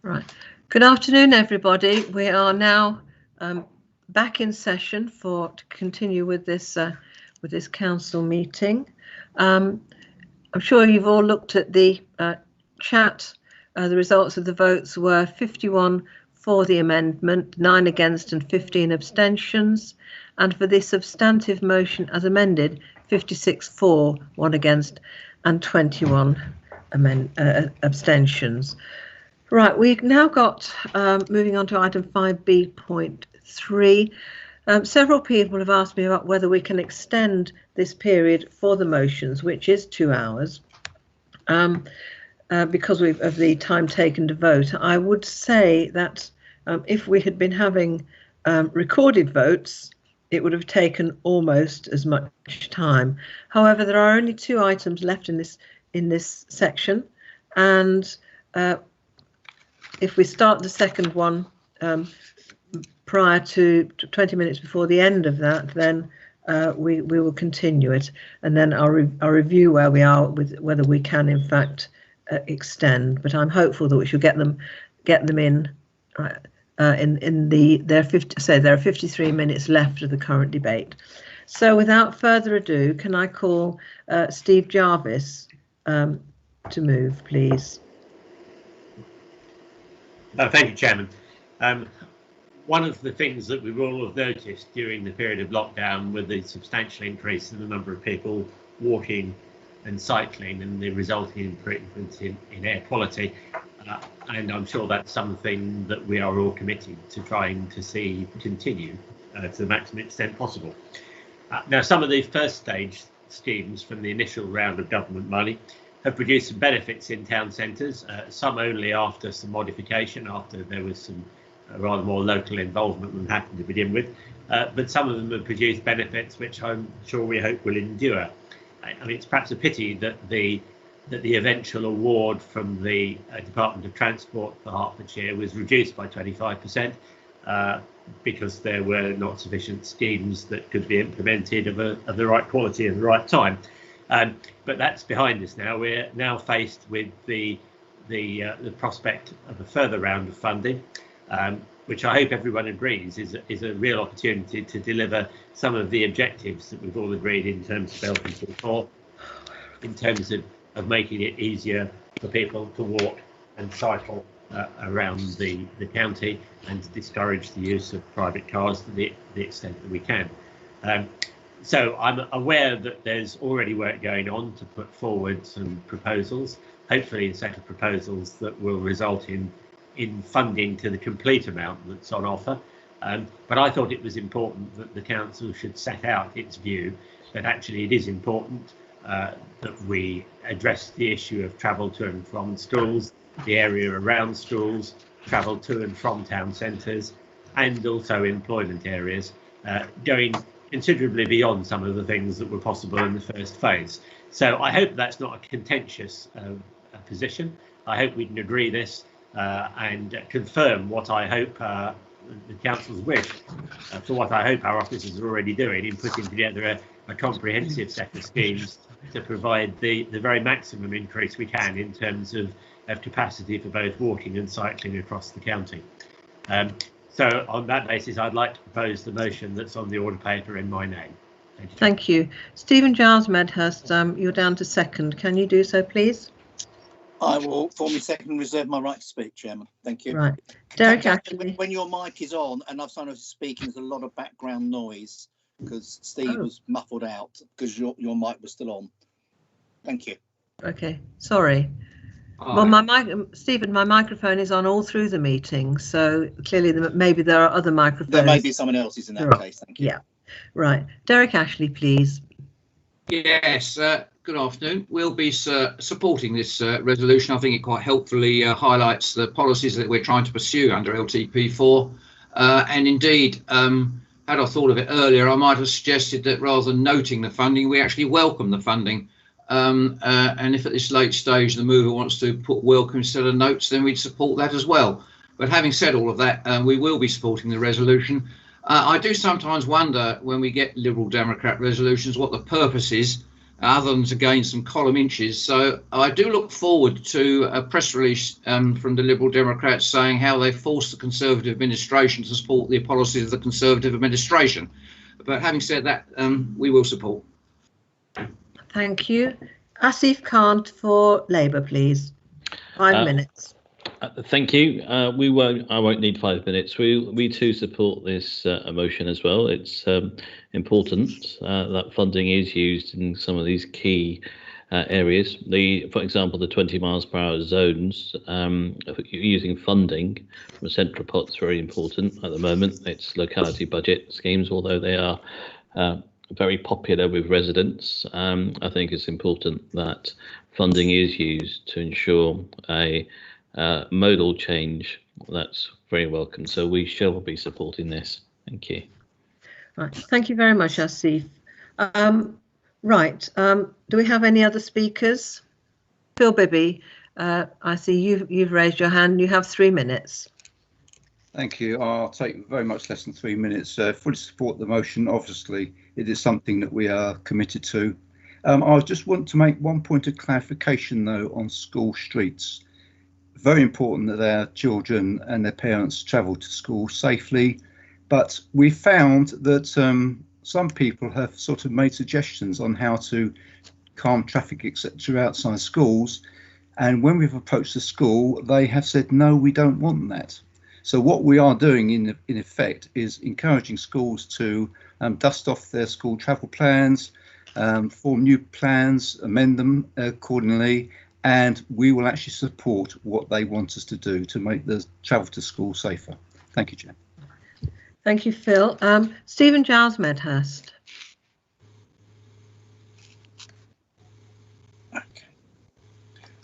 Right. Good afternoon, everybody. We are now back in session to continue with this council meeting. I'm sure you've all looked at the chat. The results of the votes were 51 for the amendment, 9 against and 15 abstentions. And for this substantive motion as amended, 56 for, 1 against and 21 abstentions. Right, we've now got, moving on to item 5B.3. Several people have asked me about whether we can extend this period for the motions, which is 2 hours, because of the time taken to vote. I would say that if we had been having recorded votes, it would have taken almost as much time. However, there are only 2 items left in this section, and if we start the second one prior to 20 minutes before the end of that, then we will continue it, and then I'll review where we are with whether we can in fact extend. But I'm hopeful that we should get them in. There are 53 minutes left of the current debate. So without further ado, can I call Steve Jarvis to move, please? Thank you, Chairman. One of the things that we all have noticed during the period of lockdown with the substantial increase in the number of people walking and cycling and the resulting improvements in air quality, and I'm sure that's something that we are all committed to trying to see continue to the maximum extent possible. Now, some of the first stage schemes from the initial round of government money have produced some benefits in town centres, some only after some modification, after there was some rather more local involvement than happened to begin with, but some of them have produced benefits which I'm sure we hope will endure. I mean, it's perhaps a pity that the eventual award from the Department of Transport for Hertfordshire was reduced by 25%, because there were not sufficient schemes that could be implemented of the right quality at the right time. But that's behind us now. We're now faced with the prospect of a further round of funding, which I hope everyone agrees is a real opportunity to deliver some of the objectives that we've all agreed in terms of health and support, in terms of making it easier for people to walk and cycle around the county, and to discourage the use of private cars to the extent that we can. So I'm aware that there's already work going on to put forward some proposals, hopefully a set of proposals that will result in funding to the complete amount that's on offer. But I thought it was important that the council should set out its view that actually it is important that we address the issue of travel to and from schools, the area around schools, travel to and from town centres, and also employment areas, going considerably beyond some of the things that were possible in the first phase. So I hope that's not a contentious position. I hope we can agree this and confirm what I hope the council's wish for what I hope our officers are already doing in putting together a comprehensive set of schemes to provide the very maximum increase we can in terms of capacity for both walking and cycling across the county. So on that basis, I'd like to propose the motion that's on the order paper in my name. Thank you. Stephen Giles Medhurst, you're down to second. Can you do so, please? I will formally second and reserve my right to speak, Chairman. Thank you. Right. Derek Ashley. When your mic is on and I've started speaking, there's a lot of background noise because Steve was muffled out because your mic was still on. Thank you. Okay, sorry. Well, Stephen, my microphone is on all through the meeting, so clearly maybe there are other microphones. There may be someone else's in that case. Thank you. Yeah, right. Derek Ashley, please. Yes, good afternoon. We'll be supporting this resolution. I think it quite helpfully highlights the policies that we're trying to pursue under LTP4. And indeed, had I thought of it earlier, I might have suggested that rather than noting the funding, we actually welcome the funding. And if at this late stage the mover wants to put welcome instead of notes, then we'd support that as well. But having said all of that, we will be supporting the resolution. I do sometimes wonder when we get Liberal Democrat resolutions what the purpose is. other than to gain some column inches. So I do look forward to a press release from the Liberal Democrats saying how they forced the Conservative administration to support the policies of the Conservative administration. But having said that, we will support. Thank you. Asif Khan for Labour, please. 5 minutes. Thank you. I won't need 5 minutes. We too support this motion as well. It's important that funding is used in some of these key areas. For example, the 20 miles per hour zones, using funding from a central pot is very important at the moment. It's locality budget schemes, although they are very popular with residents. I think it's important that funding is used to ensure a modal change. That's very welcome. So we shall be supporting this. Thank you. Right. Thank you very much, Asif. Do we have any other speakers? Phil Bibby, I see you've raised your hand. You have 3 minutes. Thank you. I'll take very much less than 3 minutes. Fully support the motion. Obviously, it is something that we are committed to. I just want to make one point of clarification, though, on school streets. Very important that our children and their parents travel to school safely, but we found that some people have sort of made suggestions on how to calm traffic, etc., outside schools, and when we've approached the school, they have said, no, we don't want that. So what we are doing in effect is encouraging schools to dust off their school travel plans, form new plans, amend them accordingly, and we will actually support what they want us to do to make the travel to school safer. Thank you, Chair. Thank you, Phil. Stephen Giles Medhurst.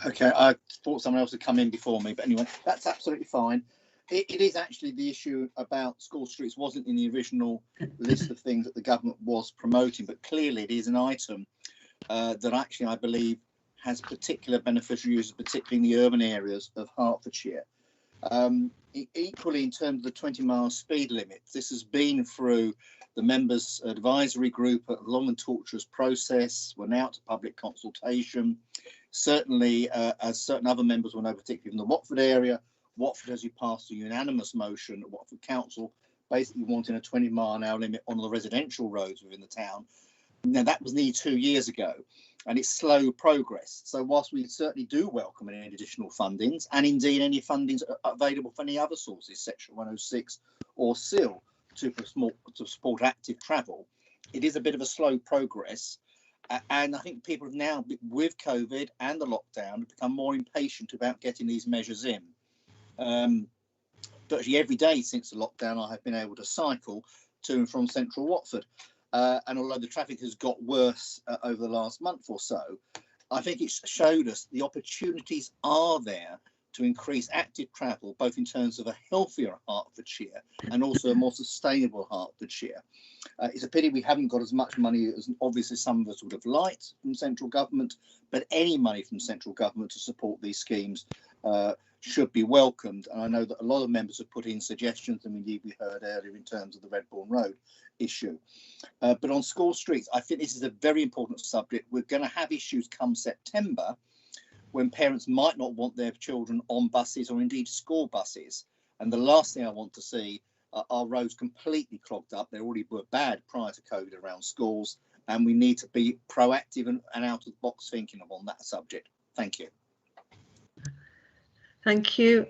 Okay, I thought someone else had come in before me, but anyway, that's absolutely fine. It is actually the issue about school streets wasn't in the original list of things that the government was promoting, but clearly it is an item that actually I believe has particular beneficial uses, particularly in the urban areas of Hertfordshire. Equally, in terms of the 20-mile speed limit, this has been through the members' advisory group, a long and torturous process. We're now to public consultation. Certainly, as certain other members will know, particularly in the Watford area, Watford has passed a unanimous motion at Watford Council, basically wanting a 20-mile-an-hour limit on the residential roads within the town. Now, that was nearly 2 years ago, and it's slow progress. So whilst we certainly do welcome any additional fundings, and indeed any fundings available from any other sources, Section 106 or SIL, to support active travel, it is a bit of a slow progress. And I think people have now, with COVID and the lockdown, become more impatient about getting these measures in. Virtually every day since the lockdown, I have been able to cycle to and from central Watford. And although the traffic has got worse over the last month or so, I think it's showed us the opportunities are there to increase active travel, both in terms of a healthier Hertfordshire and also a more sustainable Hertfordshire. It's a pity we haven't got as much money as obviously some of us would have liked from central government, but any money from central government to support these schemes should be welcomed. And I know that a lot of members have put in suggestions, and indeed we heard earlier in terms of the Redbourne Road issue. But on school streets, I think this is a very important subject. We're going to have issues come September when parents might not want their children on buses or indeed school buses. And the last thing I want to see are roads completely clogged up. They already were bad prior to COVID around schools, and we need to be proactive and out of the box thinking on that subject. Thank you. Thank you.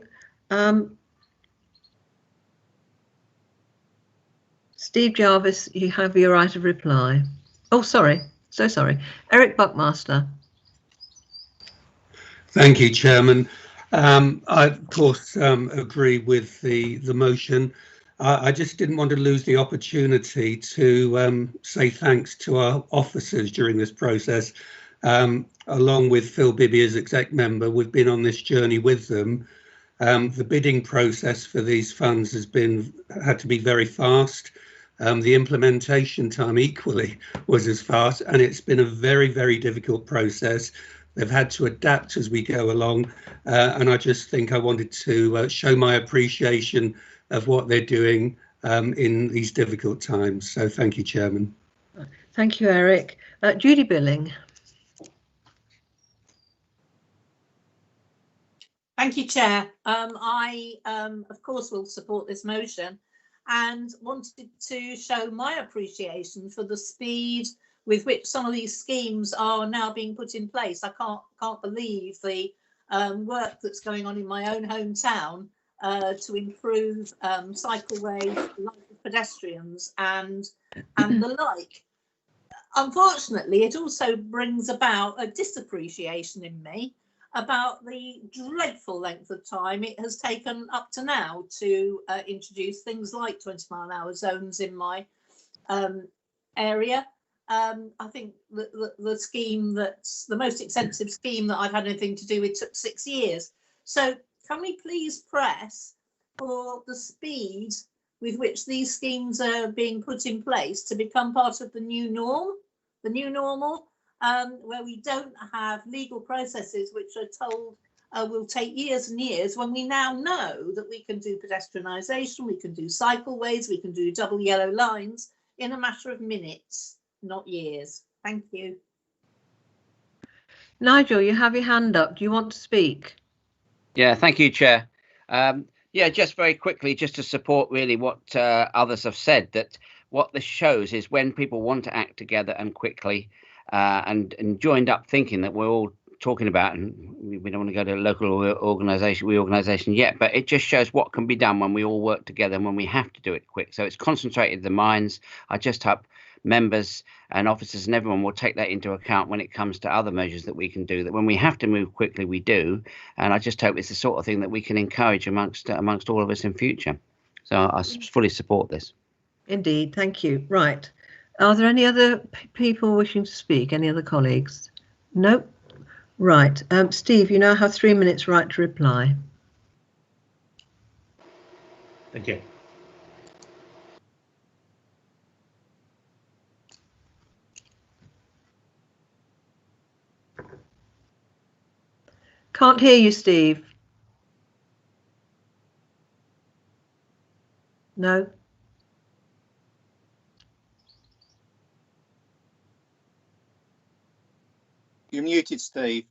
Steve Jarvis, you have your right of reply. Oh, sorry. So sorry. Eric Buckmaster. Thank you, Chairman. I, of course, agree with the motion. I just didn't want to lose the opportunity to say thanks to our officers during this process. Along with Phil Bibby as exec member, we've been on this journey with them. The bidding process for these funds has had to be very fast. The implementation time equally was as fast, and it's been a very, very difficult process. They've had to adapt as we go along, and I just think I wanted to show my appreciation of what they're doing in these difficult times. So thank you, Chairman. Thank you, Eric. Judy Billing. Thank you, Chair. I, of course, will support this motion and wanted to show my appreciation for the speed with which some of these schemes are now being put in place. I can't believe the work that's going on in my own hometown to improve cycleways, life of pedestrians, and the like. Unfortunately, it also brings about a disappreciation in me about the dreadful length of time it has taken up to now to introduce things like 20-mile-an-hour zones in my area. I think the scheme that's the most extensive scheme that I've had anything to do with took 6 years. So can we please press for the speed with which these schemes are being put in place to become part of the new norm, the new normal, where we don't have legal processes which are told will take years and years, when we now know that we can do pedestrianisation, we can do cycleways, we can do double yellow lines in a matter of minutes, not years. Thank you. Nigel, you have your hand up. Do you want to speak? Yeah, thank you, Chair. Yeah, just very quickly, just to support really what others have said, that what this shows is when people want to act together and quickly and joined up thinking that we're all talking about, and we don't want to go to a local reorganisation yet, but it just shows what can be done when we all work together and when we have to do it quick. So it's concentrated the minds. I just hope members and officers and everyone will take that into account when it comes to other measures that we can do, that when we have to move quickly, we do. And I just hope it's the sort of thing that we can encourage amongst all of us in future. So I fully support this. Indeed, thank you. Right. Are there any other people wishing to speak? Any other colleagues? No? Right. Steve, you now have 3 minutes right to reply. Thank you. Can't hear you, Steve. No? You're muted, Steve.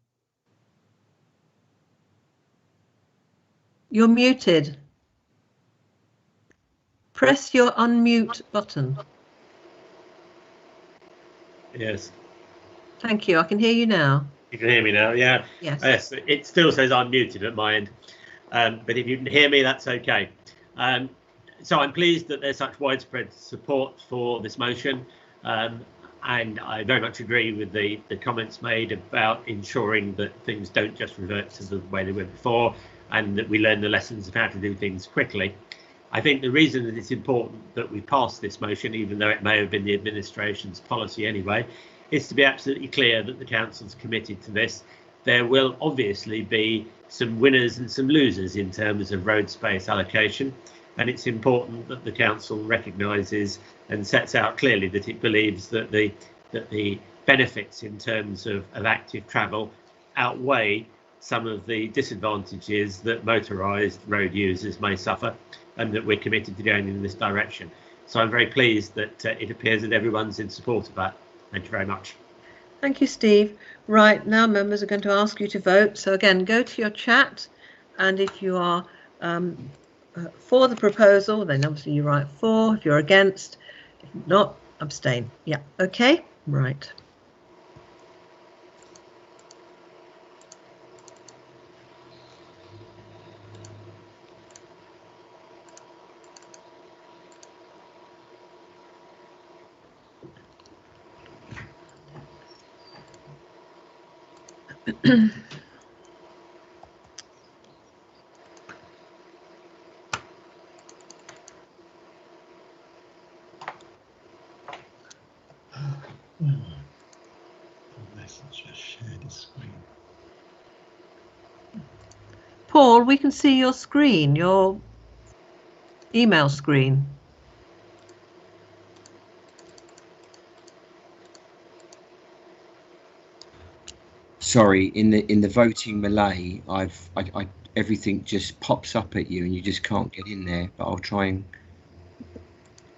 You're muted. Press your unmute button. Yes. Thank you. I can hear you now. You can hear me now, yeah. Yes. Yes, it still says I'm muted at my end, but if you can hear me, that's okay. So I'm pleased that there's such widespread support for this motion, and I very much agree with the comments made about ensuring that things don't just revert to the way they were before, and that we learn the lessons of how to do things quickly. I think the reason that it's important that we pass this motion, even though it may have been the administration's policy anyway, is to be absolutely clear that the council's committed to this. There will obviously be some winners and some losers in terms of road space allocation, and it's important that the council recognises and sets out clearly that it believes that the benefits in terms of active travel outweigh some of the disadvantages that motorised road users may suffer, and that we're committed to going in this direction. So I'm very pleased that it appears that everyone's in support of that. Thank you very much. Thank you, Steve. Right, now members are going to ask you to vote. So again, go to your chat, and if you are for the proposal, then obviously you write for. If you're against, if not, abstain. Yeah, okay, right. Paul, we can see your screen, your email screen. Sorry, in the voting melee, everything just pops up at you and you just can't get in there. But I'll try and.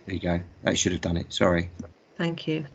There you go. That should have done it. Sorry. Thank you.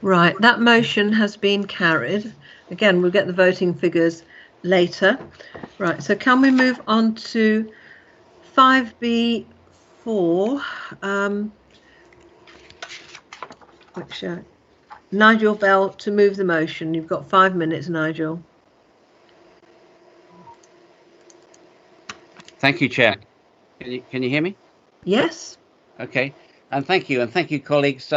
Right, that motion has been carried. Again, we'll get the voting figures later. Right, so can we move on to 5B4, which Nigel Bell to move the motion. You've got 5 minutes, Nigel. Thank you, Chair. Can you hear me? Yes. Okay, and thank you, colleagues.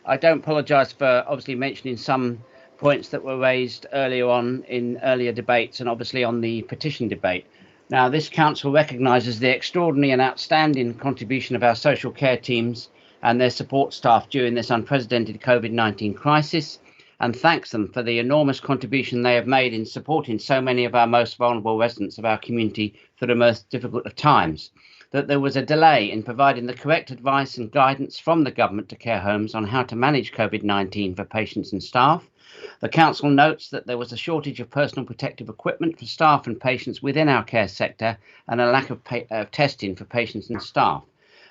I don't apologise for obviously mentioning some points that were raised earlier on in earlier debates and obviously on the petition debate. Now, this council recognises the extraordinary and outstanding contribution of our social care teams and their support staff during this unprecedented COVID-19 crisis, and thanks them for the enormous contribution they have made in supporting so many of our most vulnerable residents of our community through the most difficult of times. That there was a delay in providing the correct advice and guidance from the government to care homes on how to manage COVID-19 for patients and staff. The council notes that there was a shortage of personal protective equipment for staff and patients within our care sector and a lack of testing for patients and staff.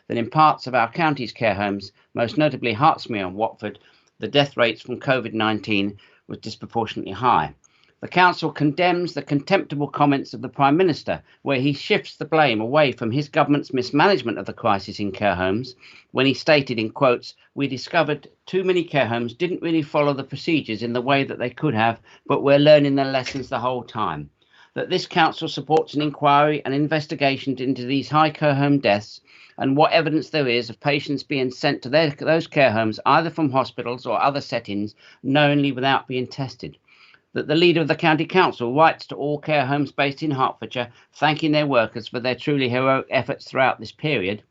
That in parts of our county's care homes, most notably Hertsmere and Watford, the death rates from COVID-19 was disproportionately high. The council condemns the contemptible comments of the Prime Minister, where he shifts the blame away from his government's mismanagement of the crisis in care homes, when he stated in quotes, "We discovered too many care homes didn't really follow the procedures in the way that they could have, but we're learning their lessons the whole time." That this council supports an inquiry and investigation into these high care home deaths and what evidence there is of patients being sent to those care homes either from hospitals or other settings knowingly without being tested. That the leader of the county council writes to all care homes based in Hertfordshire, thanking their workers for their truly heroic efforts throughout this period,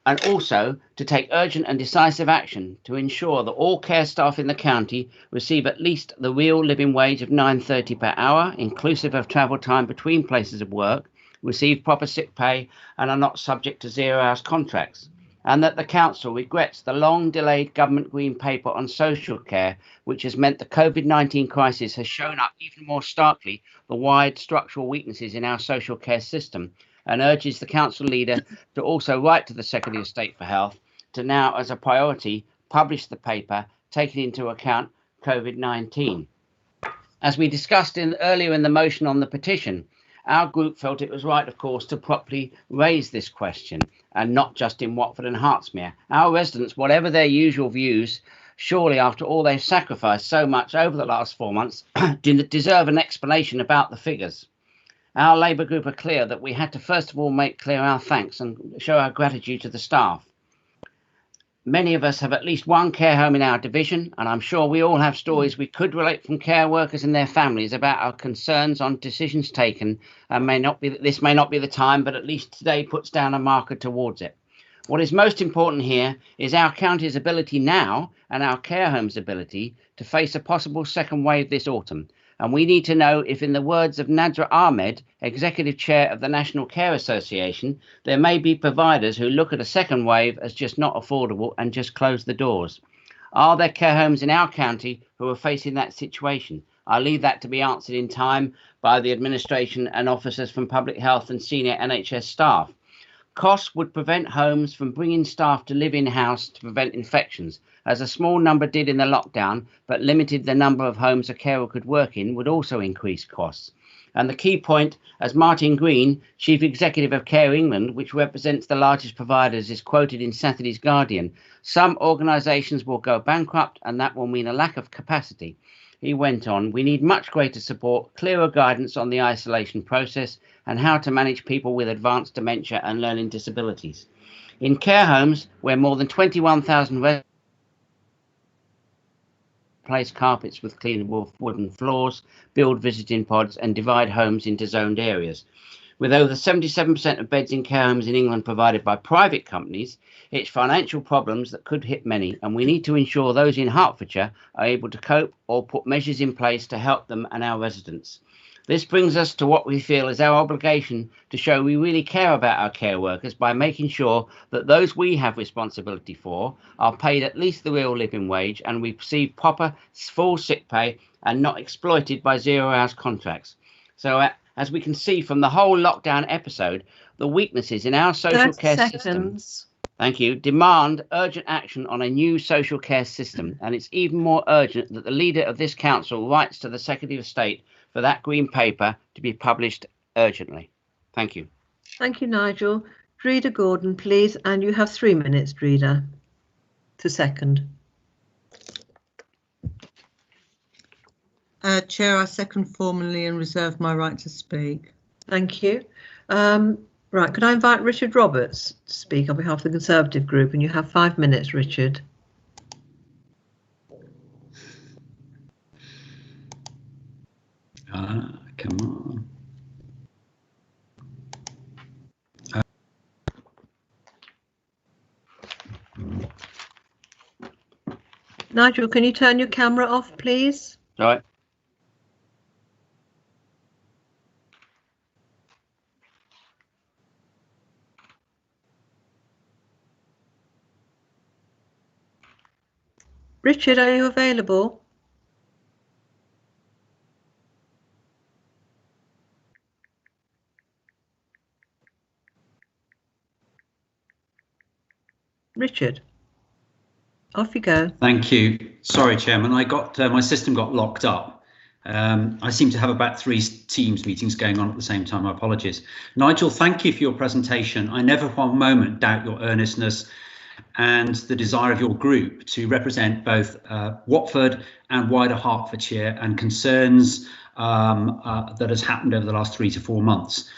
and also to take urgent and decisive action to ensure that all care staff in the county receive at least the real living wage of £9.30 per hour, inclusive of travel time between places of work, receive proper sick pay and are not subject to 0 hours contracts. And that the council regrets the long-delayed government green paper on social care, which has meant the COVID-19 crisis has shown up even more starkly the wide structural weaknesses in our social care system, and urges the council leader to also write to the Secretary of State for Health to now, as a priority, publish the paper taking into account COVID-19. As we discussed earlier in the motion on the petition, our group felt it was right, of course, to properly raise this question, and not just in Watford and Hertsmere. Our residents, whatever their usual views, surely after all they've sacrificed so much over the last 4 months, deserve an explanation about the figures. Our Labour group are clear that we had to first of all make clear our thanks and show our gratitude to the staff. Many of us have at least one care home in our division, and I'm sure we all have stories we could relate from care workers and their families about our concerns on decisions taken, and this may not be the time, but at least today puts down a marker towards it. What is most important here is our county's ability now and our care home's ability to face a possible second wave this autumn. And we need to know if, in the words of Nadra Ahmed, Executive Chair of the National Care Association, there may be providers who look at a second wave as just not affordable and just close the doors. Are there care homes in our county who are facing that situation? I'll leave that to be answered in time by the administration and officers from public health and senior NHS staff. Costs would prevent homes from bringing staff to live in-house to prevent infections, as a small number did in the lockdown, but limited the number of homes a carer could work in would also increase costs. And the key point, as Martin Green, Chief Executive of Care England, which represents the largest providers, is quoted in Saturday's Guardian, some organisations will go bankrupt and that will mean a lack of capacity. He went on, we need much greater support, clearer guidance on the isolation process and how to manage people with advanced dementia and learning disabilities. In care homes, where more than 21,000 residents replace carpets with clean wooden floors, build visiting pods and divide homes into zoned areas. With over 77% of beds in care homes in England provided by private companies, it's financial problems that could hit many, and we need to ensure those in Hertfordshire are able to cope or put measures in place to help them and our residents. This brings us to what we feel is our obligation to show we really care about our care workers by making sure that those we have responsibility for are paid at least the real living wage and we receive proper full sick pay and not exploited by 0 hours contracts. So as we can see from the whole lockdown episode, the weaknesses in our social care system, thank you, demand urgent action on a new social care system. And it's even more urgent that the leader of this council writes to the Secretary of State for that green paper to be published urgently. Thank you. Thank you, Nigel. Dreda Gordon, please. And you have 3 minutes, Dreda, to second. Chair, I second formally and reserve my right to speak. Thank you. Right, could I invite Richard Roberts to speak on behalf of the Conservative Group? And you have 5 minutes, Richard. Come on. Nigel, can you turn your camera off, please? All right. Richard, are you available? Richard, off you go. Thank you. Sorry, Chairman, I got my system got locked up. I seem to have about 3 Teams meetings going on at the same time. My apologies. Nigel, thank you for your presentation. I never for a moment doubt your earnestness and the desire of your group to represent both Watford and wider Hertfordshire and concerns that has happened over the last 3 to 4 months.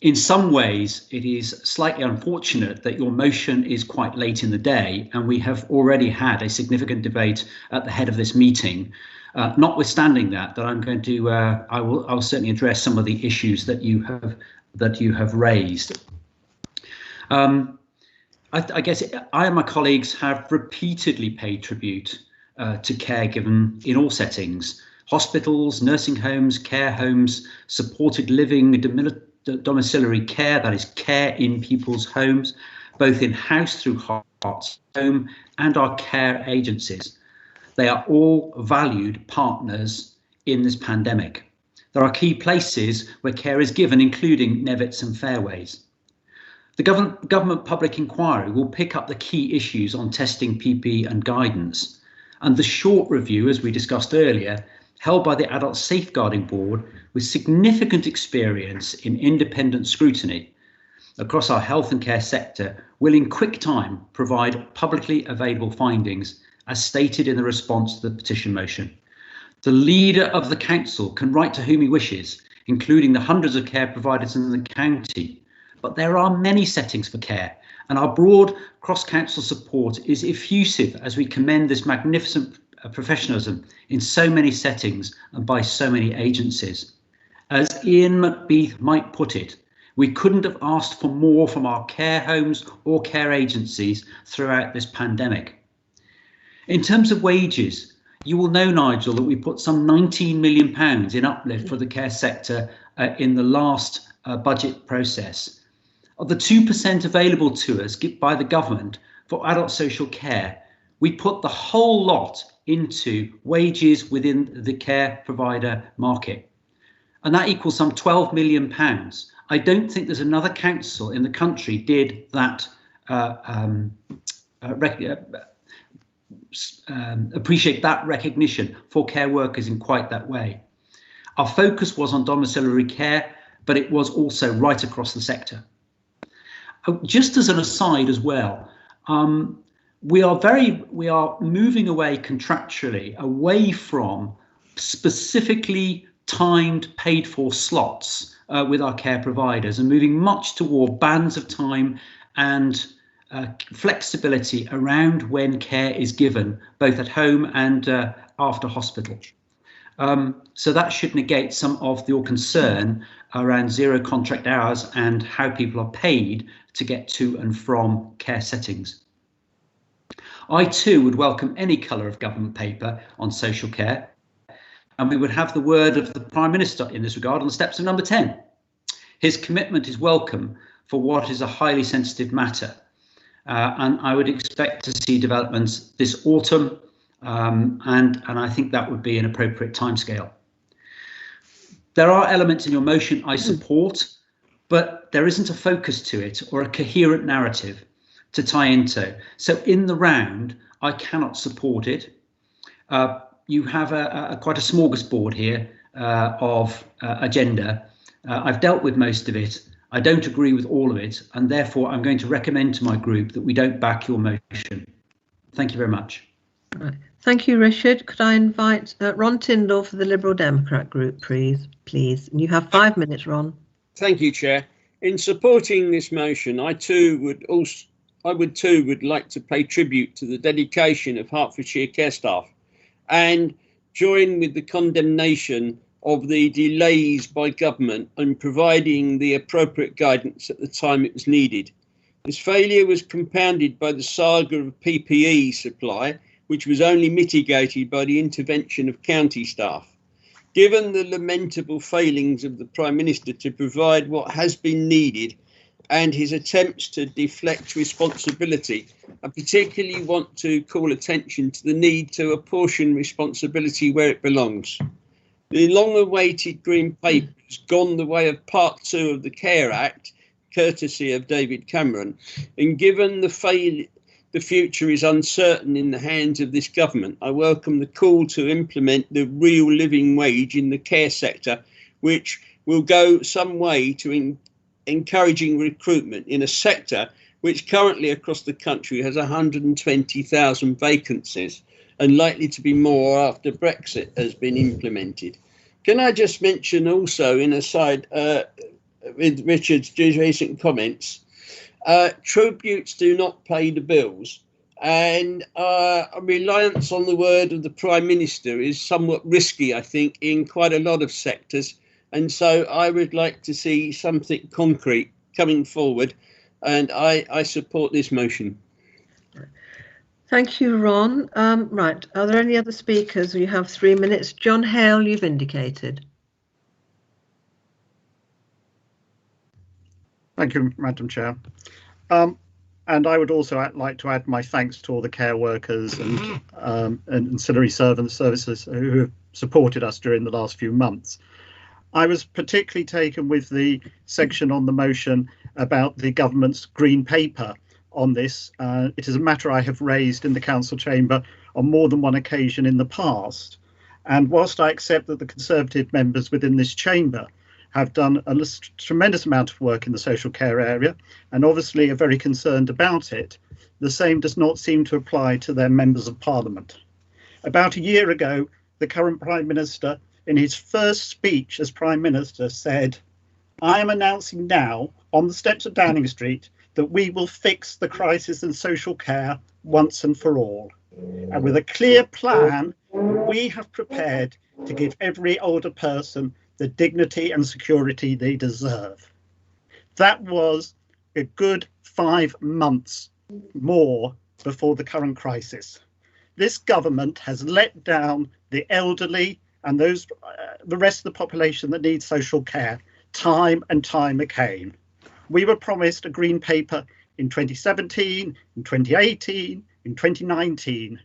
In some ways, it is slightly unfortunate that your motion is quite late in the day, and we have already had a significant debate at the head of this meeting. Notwithstanding that I'm going to, I'll certainly address some of the issues that you have raised. I guess I and my colleagues have repeatedly paid tribute to care given in all settings: hospitals, nursing homes, care homes, supported living, domiciliary care, that is care in people's homes, both in-house through Hearts Home and our care agencies. They are all valued partners in this pandemic. There are key places where care is given, including Nevets and Fairways. The government public inquiry will pick up the key issues on testing, PPE and guidance. And the short review, as we discussed earlier, held by the Adult Safeguarding Board with significant experience in independent scrutiny across our health and care sector, will in quick time provide publicly available findings as stated in the response to the petition motion. The leader of the council can write to whom he wishes, including the hundreds of care providers in the county, but there are many settings for care, and our broad cross-council support is effusive as we commend this magnificent professionalism in so many settings and by so many agencies. As Ian MacBeath might put it, we couldn't have asked for more from our care homes or care agencies throughout this pandemic. In terms of wages, you will know, Nigel, that we put some £19 million in uplift for the care sector in the last budget process. Of the 2% available to us by the government for adult social care, we put the whole lot into wages within the care provider market. And that equals some £12 million. I don't think there's another council in the country did that, appreciate that recognition for care workers in quite that way. Our focus was on domiciliary care, but it was also right across the sector. Just as an aside as well, we are moving away contractually away from specifically timed paid for slots with our care providers and moving much toward bands of time and flexibility around when care is given, both at home and after hospital. So that should negate some of your concern around zero contract hours and how people are paid to get to and from care settings. I too would welcome any colour of government paper on social care, and we would have the word of the Prime Minister in this regard on the steps of number 10. His commitment is welcome for what is a highly sensitive matter, and I would expect to see developments this autumn, and I think that would be an appropriate timescale. There are elements in your motion I support, but there isn't a focus to it or a coherent narrative to tie into. So in the round, I cannot support it. You have quite a smorgasbord here of agenda. I've dealt with most of it. I don't agree with all of it, and therefore I'm going to recommend to my group that we don't back your motion. Thank you very much. Right. Thank you, Richard. Could I invite Ron Tyndall for the Liberal Democrat group, please? And you have 5 minutes, Ron. Thank you, Chair. In supporting this motion, I would like to pay tribute to the dedication of Hertfordshire care staff and join with the condemnation of the delays by government in providing the appropriate guidance at the time it was needed. This failure was compounded by the saga of PPE supply, which was only mitigated by the intervention of county staff. Given the lamentable failings of the Prime Minister to provide what has been needed and his attempts to deflect responsibility, I particularly want to call attention to the need to apportion responsibility where it belongs. The long-awaited Green Paper has gone the way of Part 2 of the Care Act, courtesy of David Cameron, and given the future is uncertain in the hands of this government, I welcome the call to implement the real living wage in the care sector, which will go some way to encouraging recruitment in a sector which currently across the country has 120,000 vacancies and likely to be more after Brexit has been implemented. Can I just mention also, in aside with Richard's recent comments, tributes do not pay the bills, and a reliance on the word of the Prime Minister is somewhat risky, I think, in quite a lot of sectors. And so I would like to see something concrete coming forward, and I support this motion. Thank you, Ron. Right, are there any other speakers? You have 3 minutes. John Hale, you've indicated. Thank you, Madam Chair. And I would also like to add my thanks to all the care workers and ancillary services who have supported us during the last few months. I was particularly taken with the section on the motion about the government's green paper on this. It is a matter I have raised in the council chamber on more than one occasion in the past. And whilst I accept that the Conservative members within this chamber have done a tremendous amount of work in the social care area and obviously are very concerned about it, the same does not seem to apply to their members of parliament. About a year ago, the current Prime Minister, in his first speech as Prime Minister, said, "I am announcing now on the steps of Downing Street that we will fix the crisis in social care once and for all. And with a clear plan, we have prepared to give every older person the dignity and security they deserve." That was a good 5 months more before the current crisis. This government has let down the elderly and those the rest of the population that needs social care time and time again. We were promised a green paper in 2017, in 2018, in 2019.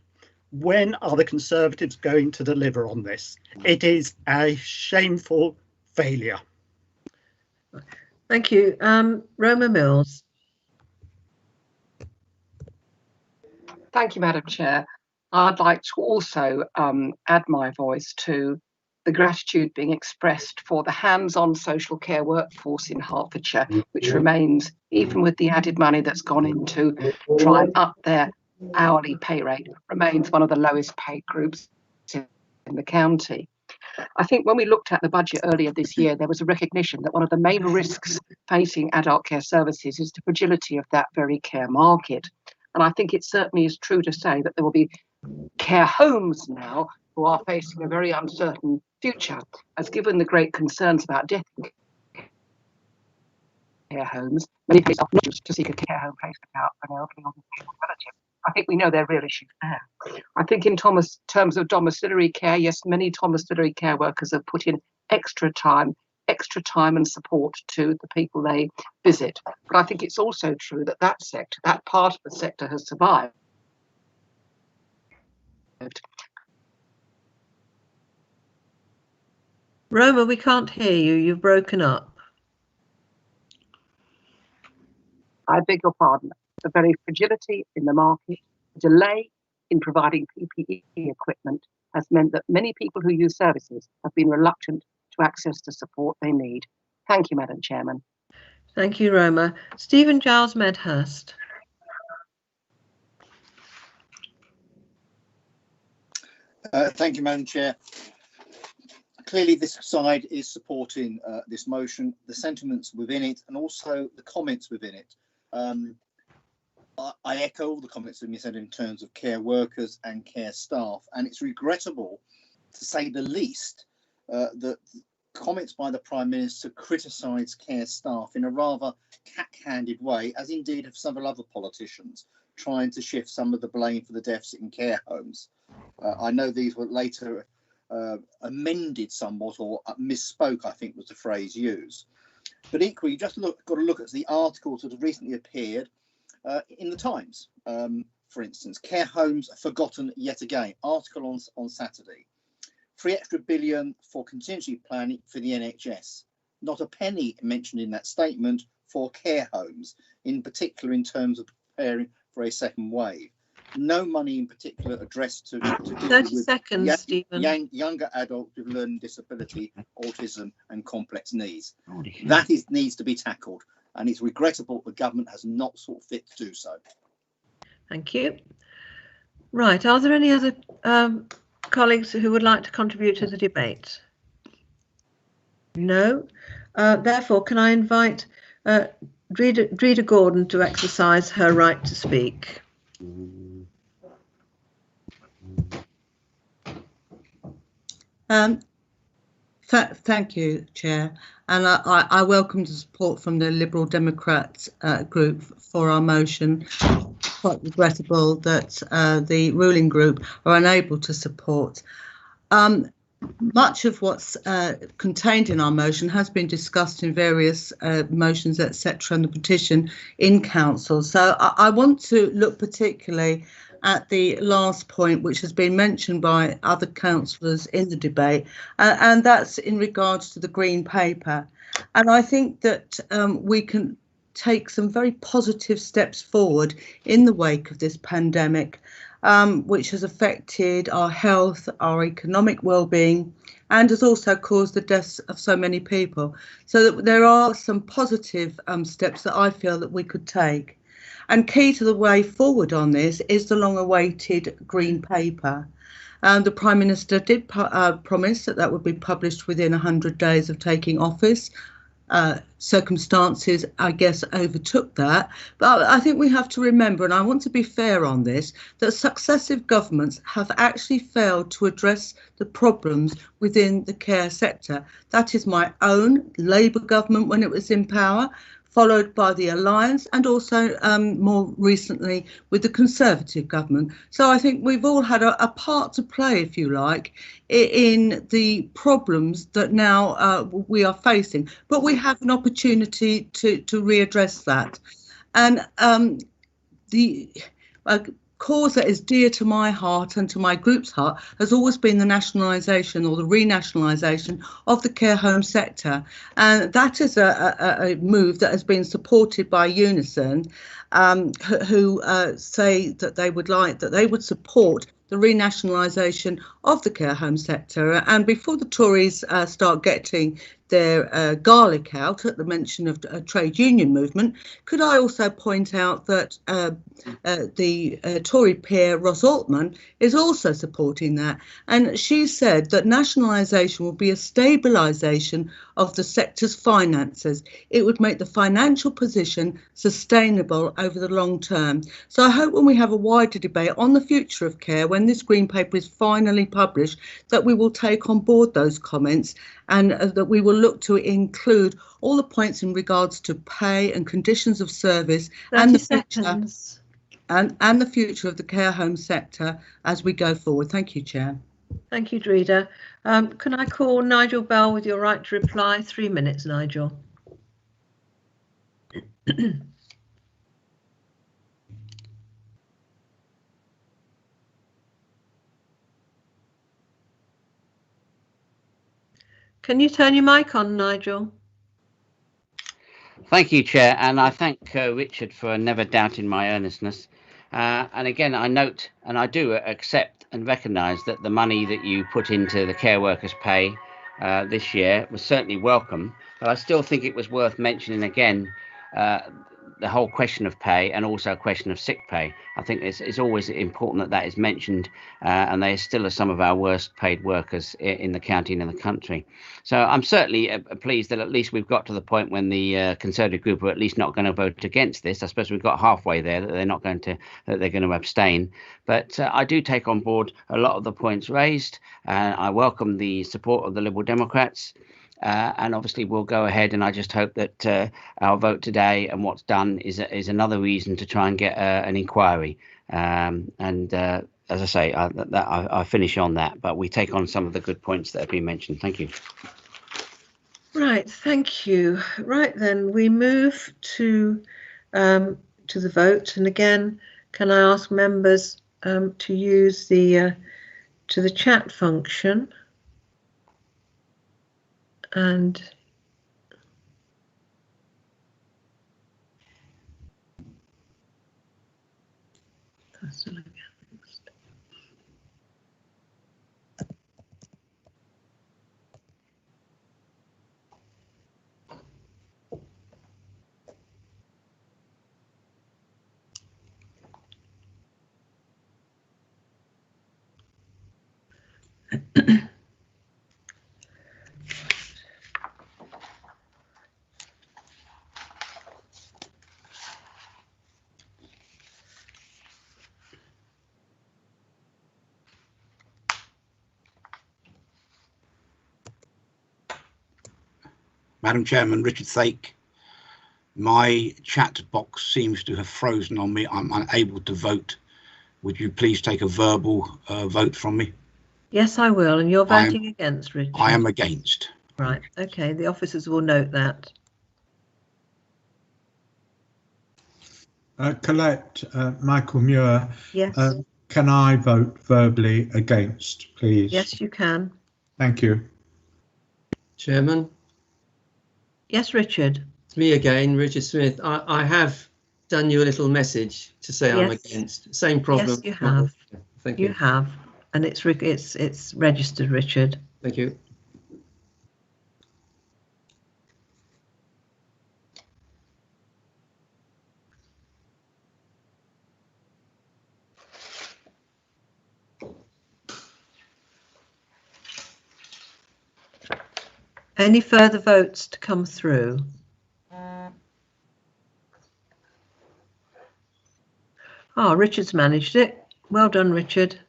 When are the Conservatives going to deliver on this? It is a shameful failure. Thank you. Roma Mills. Thank you, Madam Chair. I'd like to also add my voice to the gratitude being expressed for the hands-on social care workforce in Hertfordshire, which remains, even with the added money that's gone into try and up their hourly pay rate, remains one of the lowest paid groups in the county. I think when we looked at the budget earlier this year, there was a recognition that one of the main risks facing adult care services is the fragility of that very care market. And I think it certainly is true to say that there will be care homes now who are facing a very uncertain future, as given the great concerns about death in care homes, many places are not to seek a care home placed out for an elderly or disabled relative. I think we know they're real issues there. I think in terms of domiciliary care, yes, many domiciliary care workers have put in extra time and support to the people they visit. But I think it's also true that that part of the sector has survived. Roma, we can't hear you. You've broken up. I beg your pardon. The very fragility in the market, delay in providing PPE equipment has meant that many people who use services have been reluctant to access the support they need. Thank you, Madam Chairman. Thank you, Roma. Stephen Giles Medhurst. Thank you, Madam Chair. Clearly, this side is supporting this motion, the sentiments within it, and also the comments within it. I echo all the comments that have been said in terms of care workers and care staff, and it's regrettable, to say the least, that comments by the Prime Minister criticise care staff in a rather cack-handed way, as indeed have several other politicians, trying to shift some of the blame for the deficit in care homes. I know these were later amended somewhat, or misspoke, I think was the phrase used. But equally, you just got to look at the articles that have recently appeared in the Times. For instance, care homes forgotten yet again. Article on Saturday. 3 extra billion for contingency planning for the NHS. Not a penny mentioned in that statement for care homes, in particular in terms of preparing for a second wave. No money in particular addressed to 30 seconds, Stephen. Younger adults with learning disability, autism and complex needs. That needs to be tackled, and it's regrettable the government has not sort fit to do so. Thank you. Right, are there any other colleagues who would like to contribute to the debate? No. Therefore, can I invite Dreda Gordon to exercise her right to speak? Thank you, Chair, and I welcome the support from the Liberal Democrats group for our motion. Quite regrettable that the ruling group are unable to support. Much of what's contained in our motion has been discussed in various motions, etc., and the petition in council. So I want to look particularly at the last point, which has been mentioned by other councillors in the debate, and that's in regards to the Green Paper. And I think that we can take some very positive steps forward in the wake of this pandemic, which has affected our health, our economic well-being, and has also caused the deaths of so many people. So that there are some positive steps that I feel that we could take. And key to the way forward on this is the long-awaited Green Paper. The Prime Minister did promise that that would be published within 100 days of taking office. Circumstances, I guess, overtook that. But I think we have to remember, and I want to be fair on this, that successive governments have actually failed to address the problems within the care sector. That is my own Labour government when it was in power, followed by the Alliance, and also more recently with the Conservative government. So I think we've all had a part to play, if you like, in the problems that now we are facing. But we have an opportunity to readdress that. And the cause that is dear to my heart and to my group's heart has always been the nationalisation or the renationalisation of the care home sector, and that is a move that has been supported by Unison, who say that they would support the renationalisation of the care home sector. And before the Tories start getting their garlic out at the mention of a trade union movement, could I also point out that the Tory peer Ross Altman is also supporting that, and she said that nationalisation will be a stabilisation of the sector's finances. It would make the financial position sustainable over the long term. So I hope when we have a wider debate on the future of care, when this Green Paper is finally published, that we will take on board those comments, and that we will look to include all the points in regards to pay and conditions of service and the future, and the future of the care home sector as we go forward. Thank you, Chair. Thank you, Dreda. Can I call Nigel Bell with your right to reply? 3 minutes, Nigel. Can you turn your mic on, Nigel? Thank you, Chair, and I thank Richard for never doubting my earnestness. And again, I note and I do accept and recognise that the money that you put into the care workers' pay this year was certainly welcome, but I still think it was worth mentioning again the whole question of pay and also a question of sick pay. I think it's always important that that is mentioned, and they still are some of our worst paid workers in the county and in the country. So I'm certainly pleased that at least we've got to the point when the Conservative group are at least not going to vote against this. I suppose we've got halfway there, that they're not going to, that they're going to abstain. But I do take on board a lot of the points raised. I welcome the support of the Liberal Democrats. And obviously we'll go ahead, and I just hope that our vote today and what's done is another reason to try and get an inquiry. As I say, I finish on that, but we take on some of the good points that have been mentioned. Thank you. Right, thank you. Right then, we move to the vote, and again, can I ask members to use the chat function? And Madam Chairman, Richard Thake. My chat box seems to have frozen on me. I'm unable to vote. Would you please take a verbal vote from me? yes, I will. And you're voting against, Richard? I am against. Right. Okay. The officers will note that. Colette, Michael Muir. Yes. Can I vote verbally against, please? Yes, you can. Thank you. Chairman. Yes, Richard. It's me again, Richard Smith. I have done you a little message to say I'm against. Same problem. Yes, you have. Thank you. You have, and it's registered, Richard. Thank you. Any further votes to come through? Oh, Richard's managed it. Well done, Richard.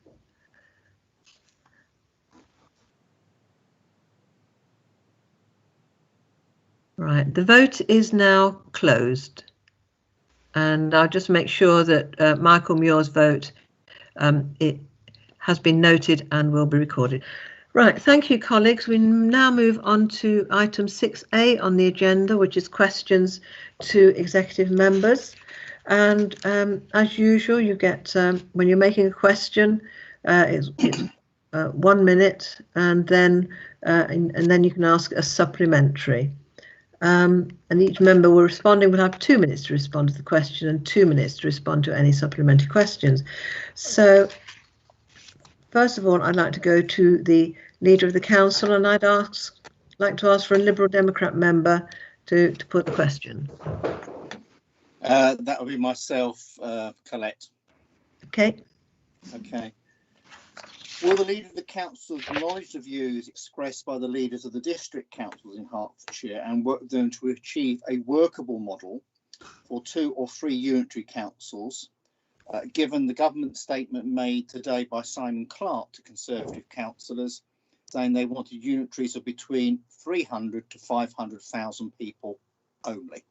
Right, the vote is now closed. And I'll just make sure that Michael Muir's vote it has been noted and will be recorded. Right, thank you, colleagues. We now move on to item 6A on the agenda, which is questions to executive members. And as usual, you get, when you're making a question, it's 1 minute, and then you can ask a supplementary. And each member will have 2 minutes to respond to the question and 2 minutes to respond to any supplementary questions. So, first of all, I'd like to go to the Leader of the Council, and I'd like to ask for a Liberal Democrat member to put the question. That would be myself, Colette. Okay. Okay. Will the Leader of the Council acknowledge the views expressed by the leaders of the district councils in Hertfordshire and work with them to achieve a workable model for 2 or 3 unitary councils, given the government statement made today by Simon Clark to Conservative councillors, saying they wanted unitaries of between 300 to 500,000 people only?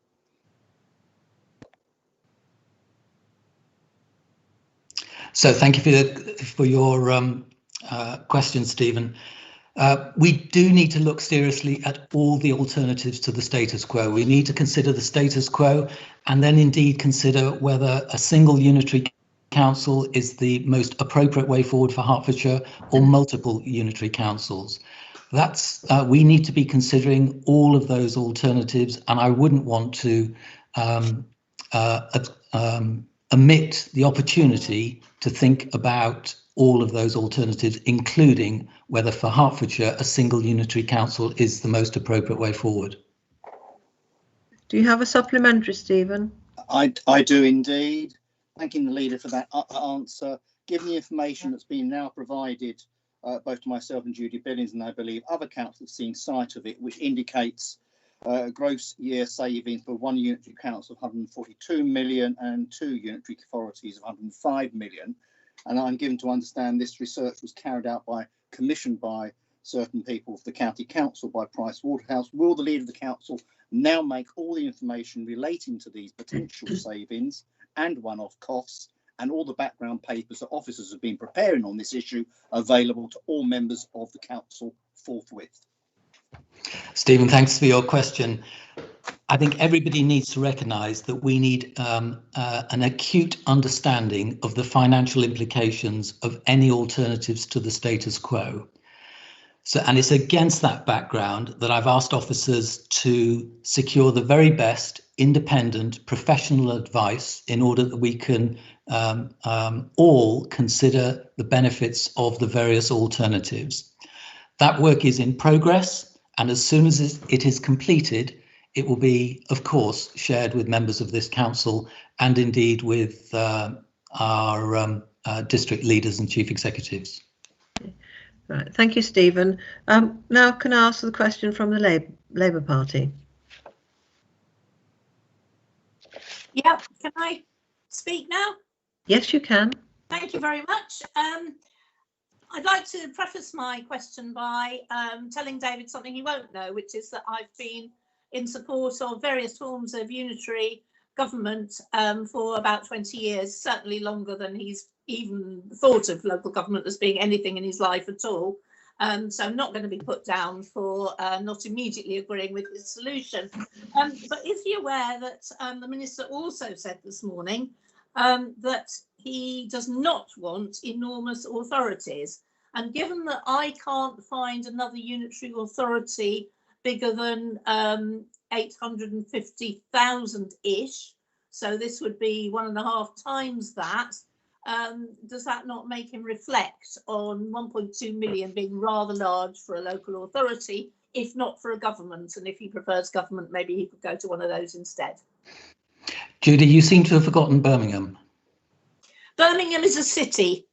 So thank you for your question, Stephen. We do need to look seriously at all the alternatives to the status quo. We need to consider the status quo and then indeed consider whether a single unitary council is the most appropriate way forward for Hertfordshire or multiple unitary councils. We need to be considering all of those alternatives, and I wouldn't want to omit the opportunity to think about all of those alternatives, including whether for Hertfordshire a single unitary council is the most appropriate way forward. Do you have a supplementary, Stephen? I do indeed. Thanking the leader for that answer. Given the information that's been now provided both to myself and Judy Billings, and I believe other councils have seen sight of it, which indicates gross year savings for one unitary council of 142 million and two unitary authorities of 105 million. And I'm given to understand this research was carried out commissioned by certain people of the county council by Pricewaterhouse. Will the leader of the council now make all the information relating to these potential savings and one-off costs and all the background papers that officers have been preparing on this issue available to all members of the council forthwith? Stephen, thanks for your question. I think everybody needs to recognise that we need an acute understanding of the financial implications of any alternatives to the status quo. And it's against that background that I've asked officers to secure the very best independent professional advice in order that we can all consider the benefits of the various alternatives. That work is in progress, and as soon as it is completed, it will be, of course, shared with members of this council and indeed with our district leaders and chief executives. Right, thank you, Stephen. Now can I ask the question from the Labour Party? Yeah, can I speak now? Yes, you can. Thank you very much. I'd like to preface my question by telling David something he won't know, which is that I've been in support of various forms of unitary government for about 20 years, certainly longer than he's even thought of local government as being anything in his life at all. So I'm not going to be put down for not immediately agreeing with his solution. But is he aware that the Minister also said this morning that he does not want enormous authorities? And given that I can't find another unitary authority bigger than 850,000-ish, so this would be 1.5 times that, does that not make him reflect on 1.2 million being rather large for a local authority, if not for a government? And if he prefers government, maybe he could go to one of those instead. Judy, you seem to have forgotten Birmingham. Birmingham is a city.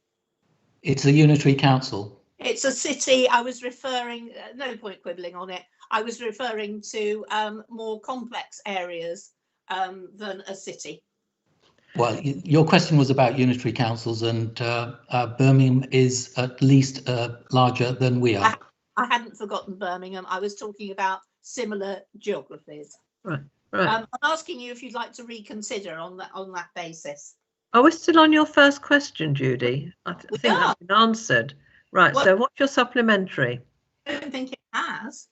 It's a unitary council. It's a city. I was referring, no point quibbling on it, I was referring to more complex areas than a city. Well, your question was about unitary councils, and Birmingham is at least larger than we are. I hadn't forgotten Birmingham. I was talking about similar geographies. Right. I'm asking you if you'd like to reconsider on that basis. Are we still on your first question, Judy? I think that's been answered. Right, so what's your supplementary? I don't think it has.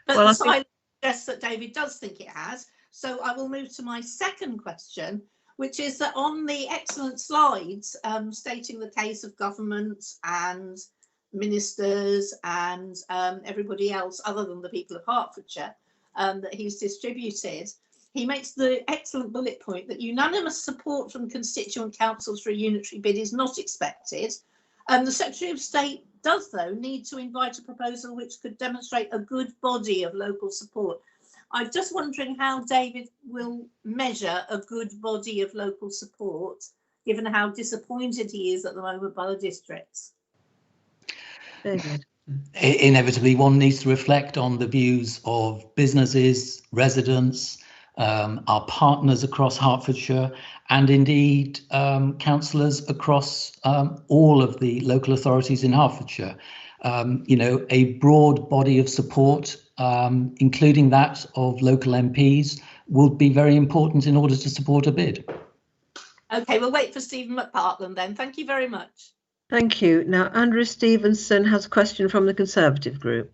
But Well, the silence suggests that David does think it has. So I will move to my second question, which is that on the excellent slides stating the case of government and ministers and everybody else other than the people of Hertfordshire that he's distributed, he makes the excellent bullet point that unanimous support from constituent councils for a unitary bid is not expected. The Secretary of State does, though, need to invite a proposal which could demonstrate a good body of local support. I'm just wondering how David will measure a good body of local support, given how disappointed he is at the moment by the districts. David. Inevitably, one needs to reflect on the views of businesses, residents, our partners across Hertfordshire, and indeed councillors across all of the local authorities in Hertfordshire. A broad body of support, including that of local MPs, will be very important in order to support a bid. Okay, we'll wait for Stephen McPartland then. Thank you very much. Thank you. Now, Andrew Stevenson has a question from the Conservative group.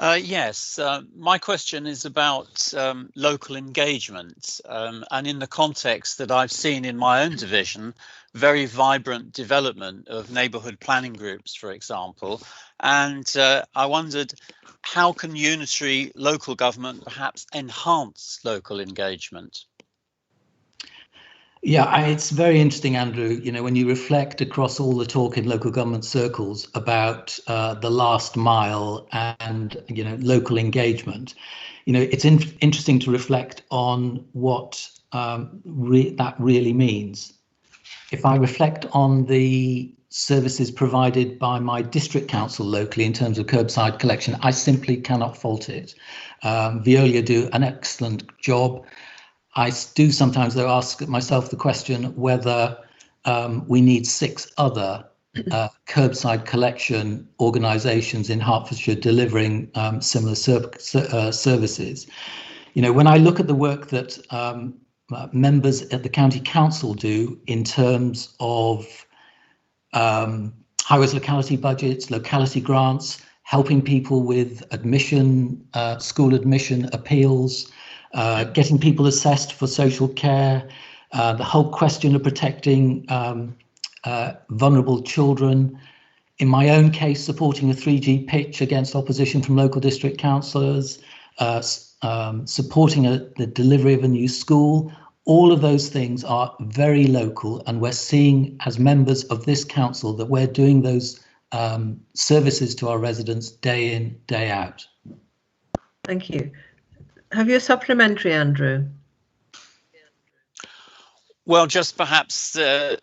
Yes, my question is about local engagement, and in the context that I've seen in my own division, very vibrant development of neighbourhood planning groups, for example. And I wondered, how can unitary local government perhaps enhance local engagement? Yeah, it's very interesting, Andrew, you know, when you reflect across all the talk in local government circles about the last mile and, you know, local engagement, you know, it's interesting to reflect on what that really means. If I reflect on the services provided by my district council locally in terms of curbside collection, I simply cannot fault it. Veolia do an excellent job. I do sometimes, though, ask myself the question whether we need 6 other curbside collection organisations in Hertfordshire delivering similar services. You know, when I look at the work that members at the county council do in terms of high-risk locality budgets, locality grants, helping people with admission, school admission appeals, getting people assessed for social care, the whole question of protecting vulnerable children. In my own case, supporting a 3G pitch against opposition from local district councillors, supporting the delivery of a new school. All of those things are very local, and we're seeing as members of this council that we're doing those services to our residents day in, day out. Thank you. Have you a supplementary, Andrew? Well, just perhaps the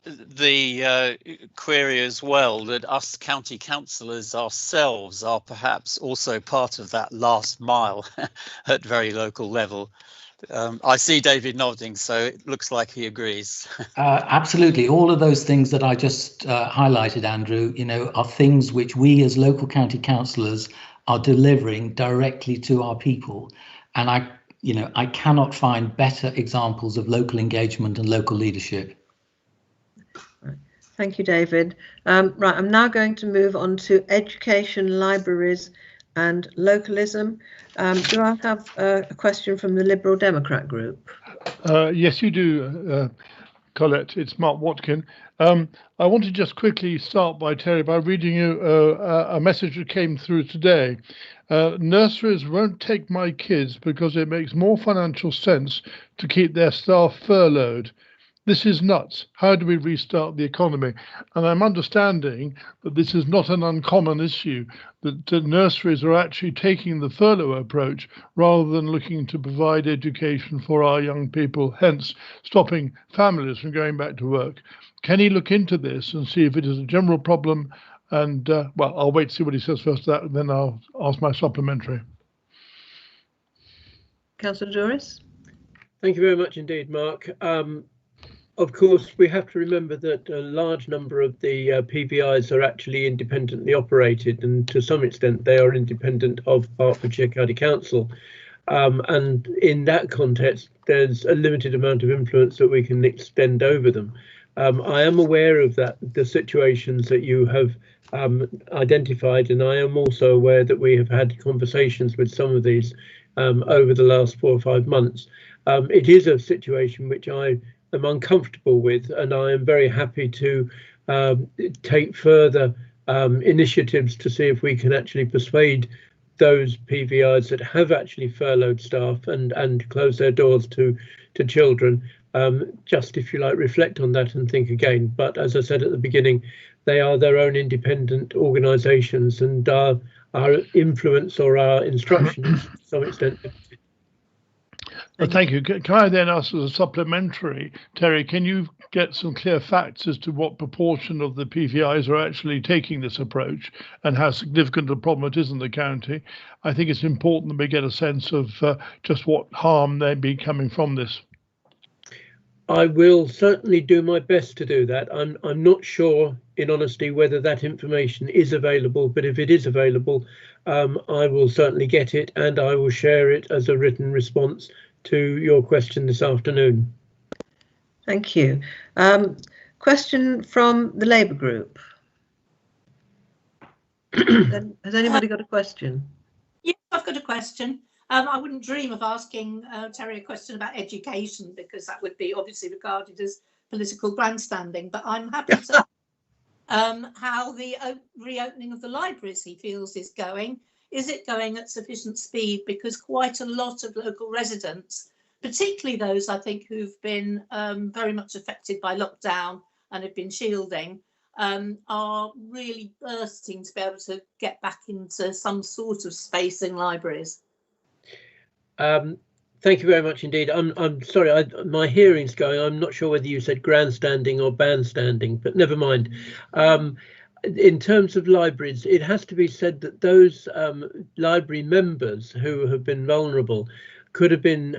query as well that us county councillors ourselves are perhaps also part of that last mile at very local level. I see David nodding, so it looks like he agrees. Absolutely. All of those things that I just highlighted, Andrew, you know, are things which we as local county councillors are delivering directly to our people. And I cannot find better examples of local engagement and local leadership. Right. Thank you, David. Right, I'm now going to move on to education, libraries and localism. Do I have a question from the Liberal Democrat group? Yes, you do, Colette. It's Mark Watkin. I want to just quickly start by, Terry, by reading you a message that came through today. Nurseries won't take my kids because it makes more financial sense to keep their staff furloughed. This is nuts. How do we restart the economy? And I'm understanding that this is not an uncommon issue, that nurseries are actually taking the furlough approach rather than looking to provide education for our young people, hence stopping families from going back to work. Can he look into this and see if it is a general problem? And well, I'll wait to see what he says first, and then I'll ask my supplementary. Councillor Doris. Thank you very much indeed, Mark. Of course, we have to remember that a large number of the PVIs are actually independently operated, and to some extent they are independent of Hertfordshire County Council. And in that context, there's a limited amount of influence that we can extend over them. I am aware of the situations that you have identified, and I am also aware that we have had conversations with some of these over the last 4 or 5 months. It is a situation which I am uncomfortable with, and I am very happy to take further initiatives to see if we can actually persuade those PVIs that have actually furloughed staff and closed their doors to children, just, if you like, reflect on that and think again. But as I said at the beginning, they are their own independent organisations, and our influence or our instructions to some extent. Thank you. Can I then ask as a supplementary, Terry, can you get some clear facts as to what proportion of the PVIs are actually taking this approach and how significant a problem it is in the county? I think it's important that we get a sense of just what harm may be coming from this. I will certainly do my best to do that. I'm not sure, in honesty, whether that information is available, but if it is available, I will certainly get it, and I will share it as a written response to your question this afternoon. Thank you. Question from the Labour group. Has anybody got a question? Yes, I've got a question. I wouldn't dream of asking Terry a question about education, because that would be obviously regarded as political grandstanding, but I'm happy to how the reopening of the libraries he feels is going. Is it going at sufficient speed? Because quite a lot of local residents, particularly those I think who've been very much affected by lockdown and have been shielding, are really bursting to be able to get back into some sort of space in libraries. Thank you very much indeed. I'm sorry, my hearing's going. I'm not sure whether you said grandstanding or bandstanding, but never mind. In terms of libraries, it has to be said that those library members who have been vulnerable could have been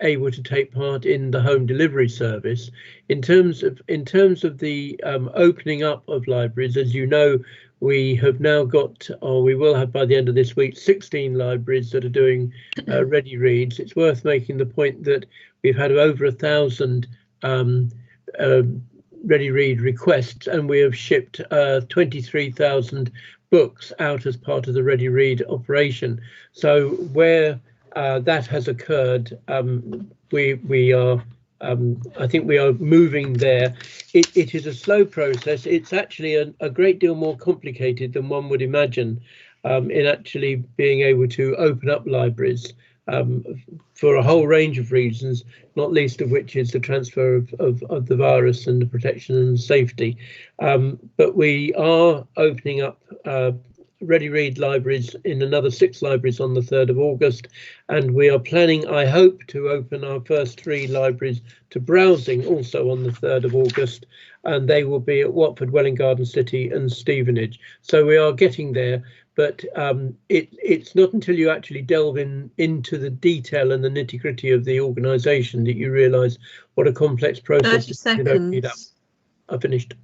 able to take part in the home delivery service. In terms of the opening up of libraries, as you know, we have now got, or we will have by the end of this week, 16 libraries that are doing ready reads. It's worth making the point that we've had over 1,000 ready read requests, and we have shipped 23,000 books out as part of the ready read operation. So where that has occurred, we are I think we are moving there. It is a slow process. It's actually a great deal more complicated than one would imagine in actually being able to open up libraries for a whole range of reasons, not least of which is the transfer of the virus and the protection and safety. But we are opening up ready read libraries in another 6 libraries on the 3rd of August, and we are planning, I hope, to open our first 3 libraries to browsing also on the 3rd of August, and they will be at Watford, Welwyn Garden City and Stevenage. So we are getting there, but it's not until you actually delve into the detail and the nitty-gritty of the organisation that you realise what a complex process 30 seconds. I finished.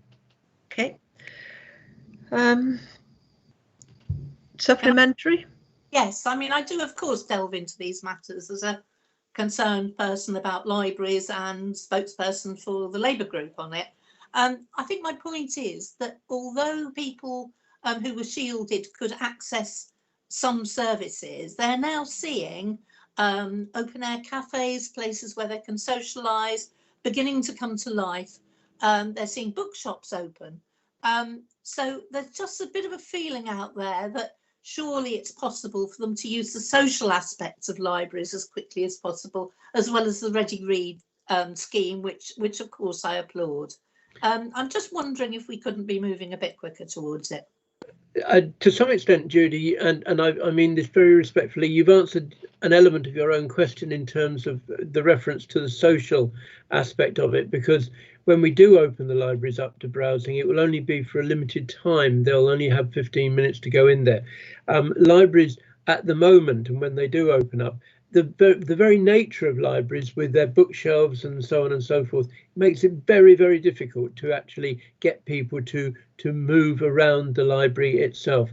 Okay. Supplementary? Yes, I mean, I do, of course, delve into these matters as a concerned person about libraries and spokesperson for the Labour group on it. I think my point is that although people who were shielded could access some services, they're now seeing open air cafes, places where they can socialise, beginning to come to life. They're seeing bookshops open. So there's just a bit of a feeling out there that surely it's possible for them to use the social aspects of libraries as quickly as possible, as well as the ready read scheme, which of course I applaud. I'm just wondering if we couldn't be moving a bit quicker towards it. To some extent, Judy, and I mean this very respectfully, you've answered an element of your own question in terms of the reference to the social aspect of it, because when we do open the libraries up to browsing, it will only be for a limited time. They'll only have 15 minutes to go in there. Libraries at the moment, and when they do open up, the very nature of libraries with their bookshelves and so on and so forth makes it very, very difficult to actually get people to move around the library itself.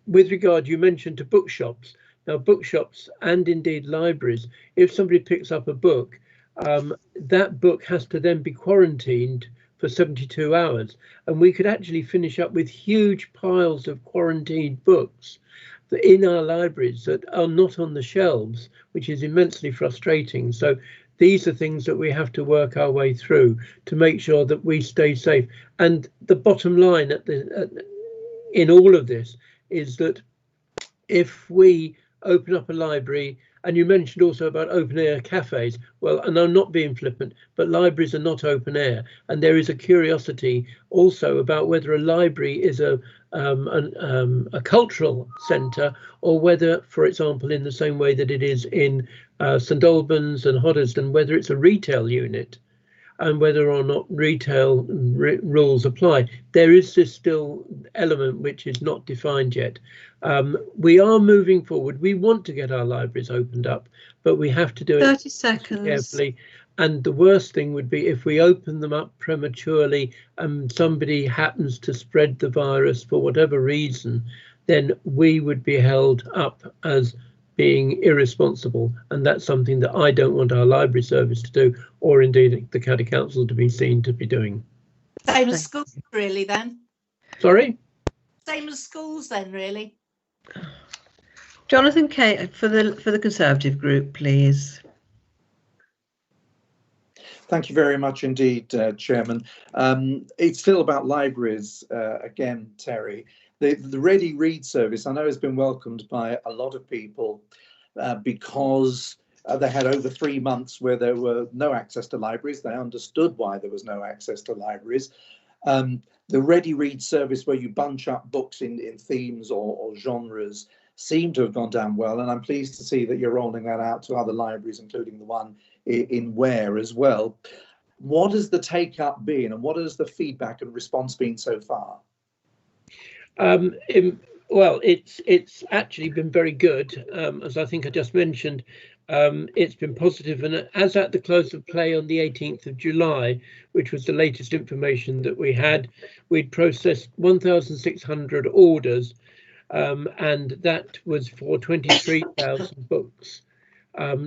With regard, you mentioned to bookshops. Now, bookshops and indeed libraries, if somebody picks up a book, that book has to then be quarantined for 72 hours. And we could actually finish up with huge piles of quarantined books in our libraries that are not on the shelves, which is immensely frustrating. So these are things that we have to work our way through to make sure that we stay safe. And the bottom line in all of this is that if we open up a library, and you mentioned also about open air cafes, well, and I'm not being flippant, but libraries are not open air, and there is a curiosity also about whether a library is a cultural centre, or whether, for example, in the same way that it is in St Albans and Hoddesdon, whether it's a retail unit, and whether or not retail rules apply. There is this still element which is not defined yet. We are moving forward. We want to get our libraries opened up, but we have to do it 30 seconds. Carefully. And the worst thing would be if we open them up prematurely and somebody happens to spread the virus for whatever reason, then we would be held up as being irresponsible, and that's something that I don't want our library service to do, or indeed the County Council to be seen to be doing. Same as schools, really, then. Sorry? Same as schools, then, really. Jonathan Kay for the Conservative group, please. Thank you very much indeed, Chairman. It's still about libraries again, Terry. The Ready Read service I know has been welcomed by a lot of people because they had over 3 months where there were no access to libraries. They understood why there was no access to libraries. The Ready Read service, where you bunch up books in themes or genres, seem to have gone down well, and I'm pleased to see that you're rolling that out to other libraries, including the one in Ware as well. What has the take-up been, and what has the feedback and response been so far? Well, it's actually been very good, as I think I just mentioned. It's been positive, and as at the close of play on the 18th of July, which was the latest information that we had, we'd processed 1,600 orders, and that was for 23,000 books.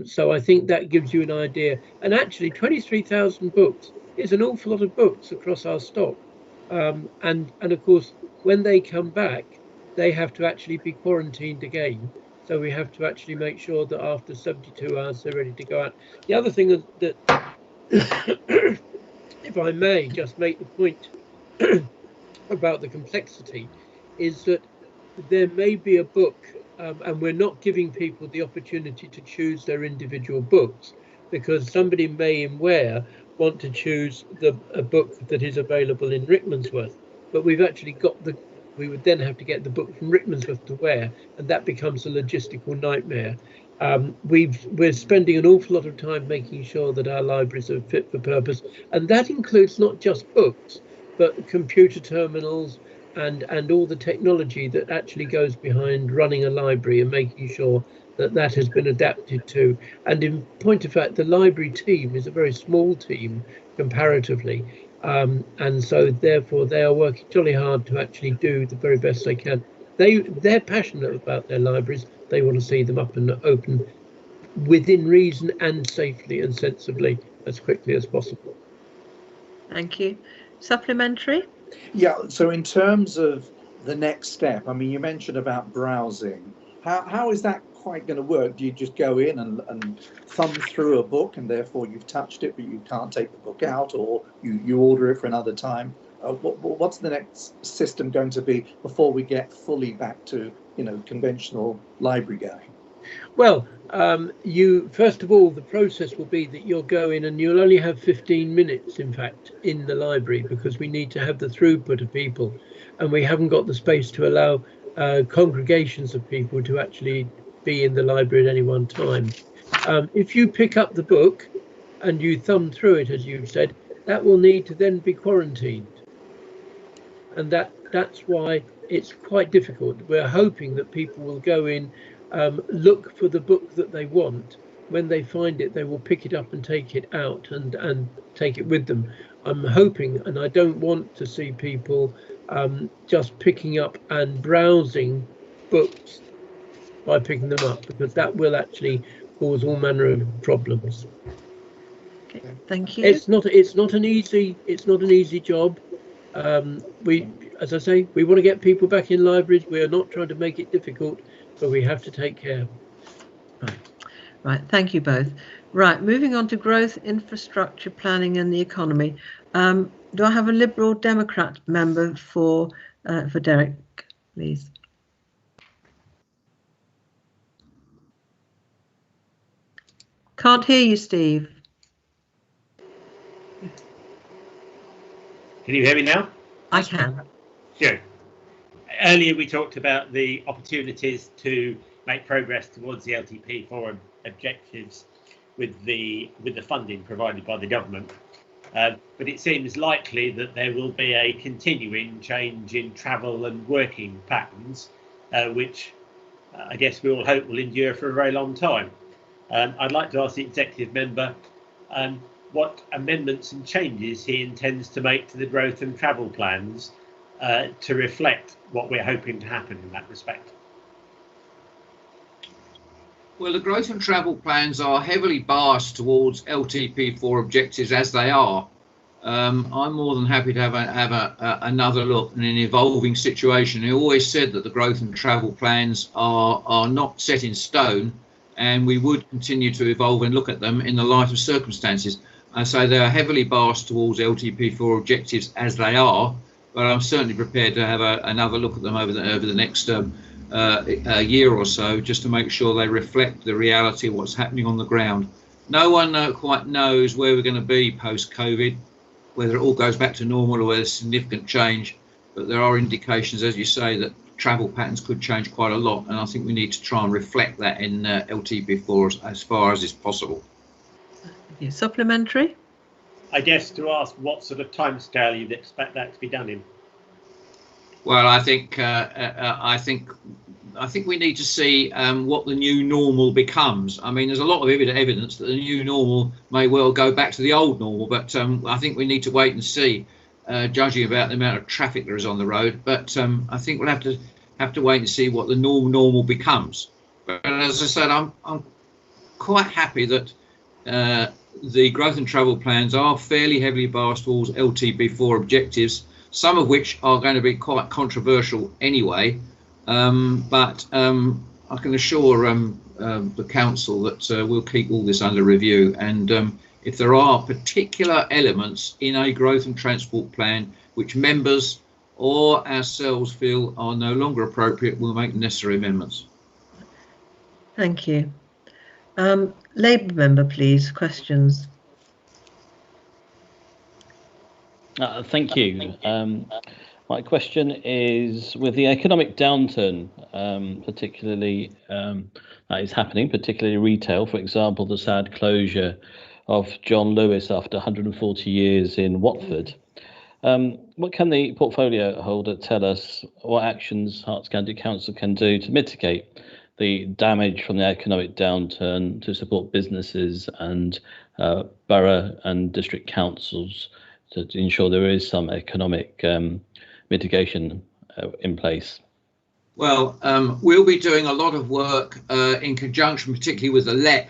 So I think that gives you an idea. And actually 23,000 books is an awful lot of books across our stock. And of course, when they come back, they have to actually be quarantined again. So we have to actually make sure that after 72 hours, they're ready to go out. The other thing is that, if I may just make the point about the complexity, is that there may be a book, and we're not giving people the opportunity to choose their individual books, because somebody may in Ware want to choose a book that is available in Rickmansworth, but we've actually got we would then have to get the book from Rickmansworth to Ware, and that becomes a logistical nightmare. We're spending an awful lot of time making sure that our libraries are fit for purpose, and that includes not just books, but computer terminals, and all the technology that actually goes behind running a library and making sure that that has been adapted to. And in point of fact, the library team is a very small team comparatively. And so therefore they are working jolly hard to actually do the very best they can. They're passionate about their libraries. They want to see them up and open within reason and safely and sensibly as quickly as possible. Thank you. Supplementary? Yeah, so in terms of the next step, I mean, you mentioned about browsing. How is that quite going to work? Do you just go in and thumb through a book and therefore you've touched it, but you can't take the book out, or you order it for another time? What's the next system going to be before we get fully back to, conventional library going? Well, first of all, the process will be that you'll go in and you'll only have 15 minutes, in fact, in the library, because we need to have the throughput of people, and we haven't got the space to allow congregations of people to actually be in the library at any one time. If you pick up the book and you thumb through it, as you've said, that will need to then be quarantined. And that's why it's quite difficult. We're hoping that people will go in, look for the book that they want. When they find it, they will pick it up and take it out and take it with them. I'm hoping, and I don't want to see people just picking up and browsing books by picking them up, because that will actually cause all manner of problems. Okay, thank you. It's not an easy job. As I say, we want to get people back in libraries. We are not trying to make it difficult, but we have to take care. Right. Thank you both. Right, moving on to growth, infrastructure, planning, and the economy. Do I have a Liberal Democrat member for Derek, please? Can't hear you, Steve. Can you hear me now? I can. Sure. Earlier we talked about the opportunities to make progress towards the LTP forum objectives with the funding provided by the government. But it seems likely that there will be a continuing change in travel and working patterns, which I guess we all hope will endure for a very long time. I'd like to ask the executive member what amendments and changes he intends to make to the growth and travel plans to reflect what we're hoping to happen in that respect. Well, the growth and travel plans are heavily biased towards LTP4 objectives as they are. I'm more than happy to have another look in an evolving situation. I always said that the growth and travel plans are not set in stone, and we would continue to evolve and look at them in the light of circumstances. So they are heavily biased towards LTP4 objectives as they are, but I'm certainly prepared to have another look at them over the next a year or so, just to make sure they reflect the reality of what's happening on the ground. No one quite knows where we're going to be post-COVID, whether it all goes back to normal or whether there's significant change, but there are indications, as you say, that travel patterns could change quite a lot, and I think we need to try and reflect that in LTP4 as far as is possible. Supplementary? I guess to ask what sort of timescale you'd expect that to be done in. Well, I think we need to see what the new normal becomes. I mean, there's a lot of evidence that the new normal may well go back to the old normal, but I think we need to wait and see, judging about the amount of traffic there is on the road. But I think we'll have to wait and see what the normal becomes. But as I said, I'm quite happy that the growth and travel plans are fairly heavily biased towards LTP4 objectives, some of which are going to be quite controversial anyway. But I can assure the council that we'll keep all this under review, and if there are particular elements in a growth and transport plan which members or ourselves feel are no longer appropriate, we'll make the necessary amendments. Thank you. Labour member, please, questions. Thank you. My question is, with the economic downturn, particularly that is happening, particularly retail, for example, the sad closure of John Lewis after 140 years in Watford. What can the portfolio holder tell us what actions Herts County Council can do to mitigate the damage from the economic downturn to support businesses and borough and district councils to ensure there is some economic mitigation in place? Well, we'll be doing a lot of work in conjunction, particularly with the LEP,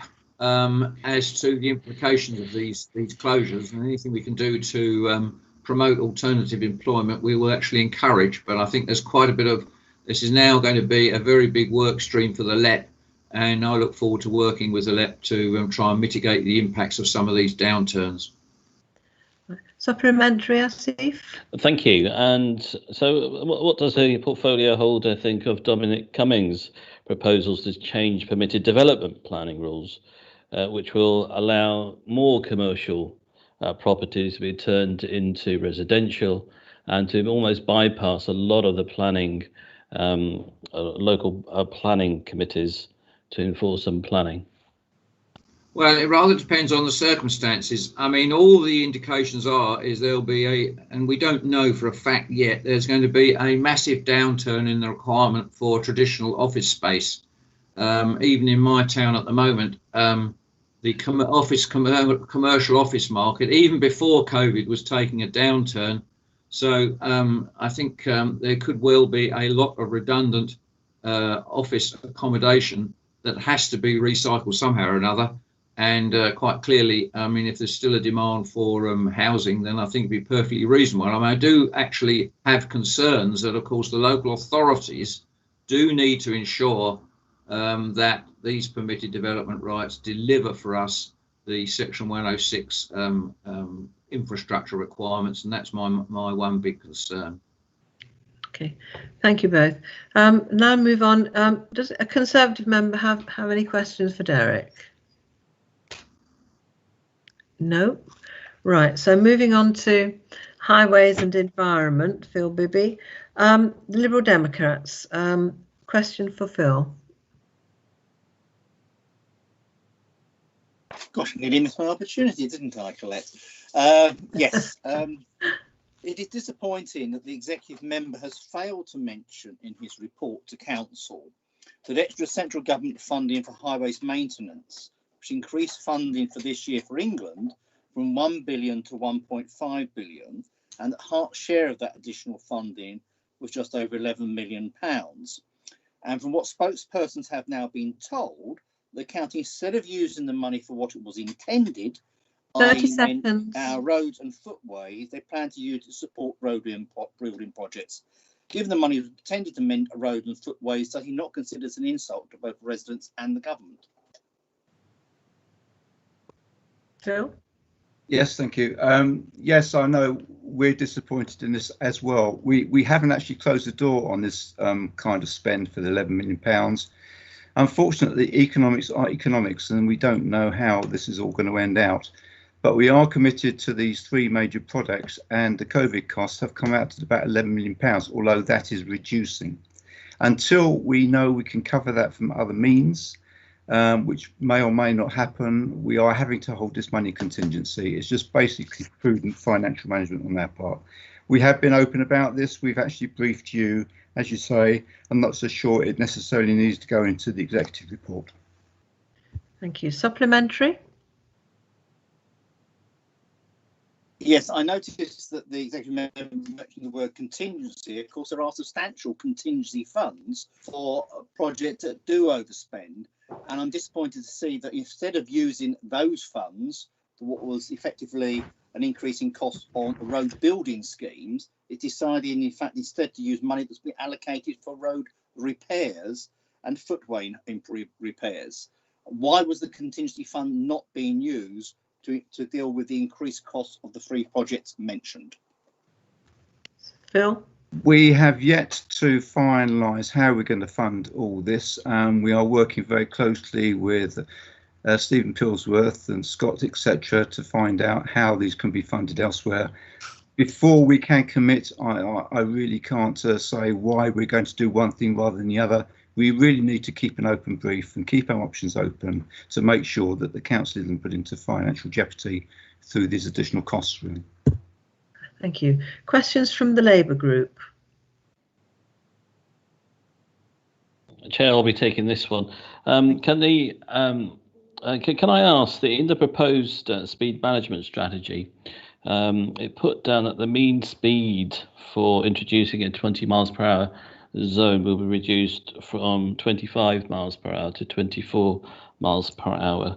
as to the implications of these closures, and anything we can do to promote alternative employment, we will actually encourage. But I think there's quite a bit of, this is now going to be a very big work stream for the LEP, and I look forward to working with the LEP to try and mitigate the impacts of some of these downturns. Supplementary, Asif? Thank you. And so what does a portfolio holder think of Dominic Cummings' proposals to change permitted development planning rules, which will allow more commercial properties to be turned into residential and to almost bypass a lot of the planning, local planning committees to enforce some planning? Well, it rather depends on the circumstances. I mean, all the indications is there'll be and we don't know for a fact yet, there's going to be a massive downturn in the requirement for traditional office space. Even in my town at the moment, the commercial office market, even before COVID, was taking a downturn. So I think there could well be a lot of redundant office accommodation that has to be recycled somehow or another. And quite clearly, I mean, if there's still a demand for housing, then I think it'd be perfectly reasonable. I mean, I do actually have concerns that, of course, the local authorities do need to ensure that these permitted development rights deliver for us the Section 106 infrastructure requirements, and that's my one big concern. Okay, thank you both. Now move on. Does a Conservative member have any questions for Derek? No. Right, so moving on to highways and environment, Phil Bibby. The Liberal Democrats, question for Phil. Gosh, I nearly missed my opportunity, didn't I, Colette? Yes. It is disappointing that the executive member has failed to mention in his report to council that extra central government funding for highways maintenance, which increased funding for this year for England from 1 billion to 1.5 billion, and that Hert's share of that additional funding was just over £11 million. And from what spokespersons have now been told, the county, instead of using the money for what it was intended, 30 i.e. seconds. our roads and footways, they plan to use it to support road building projects. Given the money was intended to mend roads and footways, does he not consider it an insult to both residents and the government? Phil? Yes, thank you. Yes, I know we're disappointed in this as well. We haven't actually closed the door on this kind of spend for the £11 million. Unfortunately, economics are economics, and we don't know how this is all going to end out. But we are committed to these three major projects, and the COVID costs have come out to about £11 million, although that is reducing. Until we know we can cover that from other means, which may or may not happen, we are having to hold this money contingency. It's just basically prudent financial management on our part. We have been open about this. We've actually briefed you, as you say. I'm not so sure it necessarily needs to go into the executive report. Thank you. Supplementary? Yes, I noticed that the executive member mentioned the word contingency. Of course, there are substantial contingency funds for projects that do overspend. And I'm disappointed to see that instead of using those funds for what was effectively an increase in cost on road building schemes, it decided, in fact, instead to use money that's been allocated for road repairs and footway repairs. Why was the contingency fund not being used to deal with the increased cost of the three projects mentioned? Phil? We have yet to finalise how we're going to fund all this. We are working very closely with Stephen Pillsworth and Scott, etc., to find out how these can be funded elsewhere. Before we can commit, I really can't say why we're going to do one thing rather than the other. We really need to keep an open brief and keep our options open to make sure that the council isn't put into financial jeopardy through these additional costs, really. Thank you. Questions from the Labour group? Chair, I'll be taking this one. Can I ask that in the proposed speed management strategy, it put down that the mean speed for introducing a 20 miles per hour zone will be reduced from 25 miles per hour to 24 miles per hour.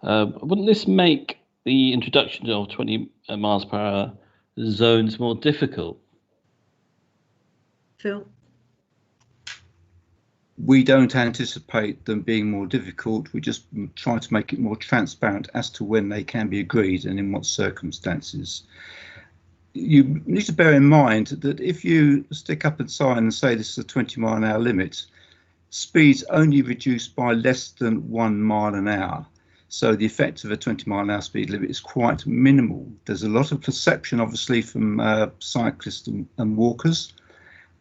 Wouldn't this make the introduction of 20 miles per hour zones more difficult? Phil? We don't anticipate them being more difficult. We just try to make it more transparent as to when they can be agreed and in what circumstances. You need to bear in mind that if you stick up a sign and say this is a 20-mile-an-hour limit, speed's only reduced by less than 1 mile an hour. So the effect of a 20-mile-an-hour speed limit is quite minimal. There's a lot of perception, obviously, from cyclists and walkers,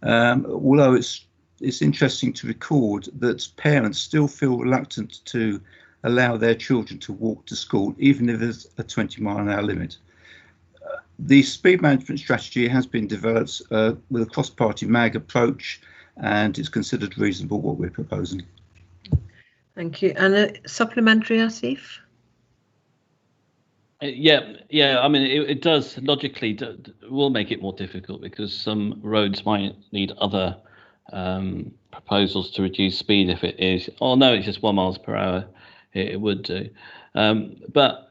although it's interesting to record that parents still feel reluctant to allow their children to walk to school, even if there's a 20-mile-an-hour limit. The speed management strategy has been developed with a cross-party MAG approach, and it's considered reasonable what we're proposing. Thank you. And a supplementary, Asif? Yeah. I mean, it does logically will make it more difficult because some roads might need other proposals to reduce speed if it is. Oh no, it's just 1 mile per hour. It would do. But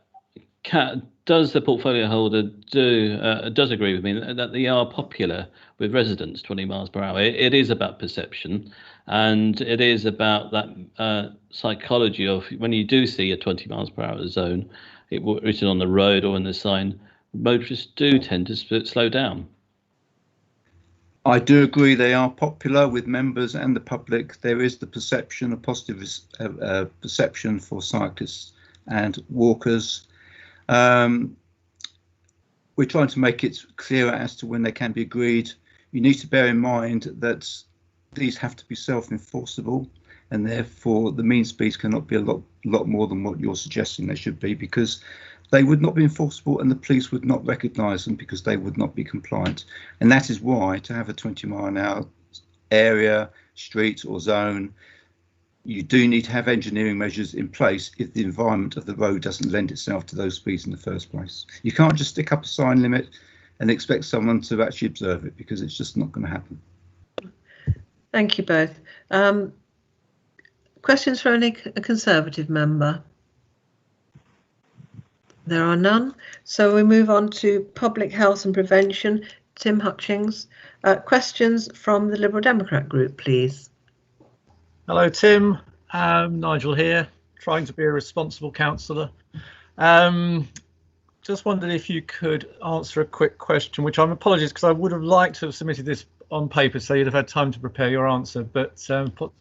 does the portfolio holder does agree with me that they are popular with residents, 20 miles per hour? It is about perception, and it is about that psychology of when you do see a 20 miles per hour zone, written on the road or in the sign, motorists do tend to slow down. I do agree they are popular with members and the public. There is the perception, a positive perception for cyclists and walkers. We're trying to make it clearer as to when they can be agreed. You need to bear in mind that these have to be self-enforceable, and therefore the mean speeds cannot be a lot more than what you're suggesting they should be, because they would not be enforceable and the police would not recognise them because they would not be compliant. And that is why, to have a 20-mile-an-hour area, street or zone, you do need to have engineering measures in place if the environment of the road doesn't lend itself to those speeds in the first place. You can't just stick up a sign limit and expect someone to actually observe it, because it's just not going to happen. Thank you both. Questions from a Conservative member? There are none. So we move on to Public Health and Prevention. Tim Hutchings. Questions from the Liberal Democrat group, please. Hello, Tim. Nigel here, trying to be a responsible councillor. Just wondered if you could answer a quick question, which I'm apologies because I would have liked to have submitted this on paper so you'd have had time to prepare your answer, but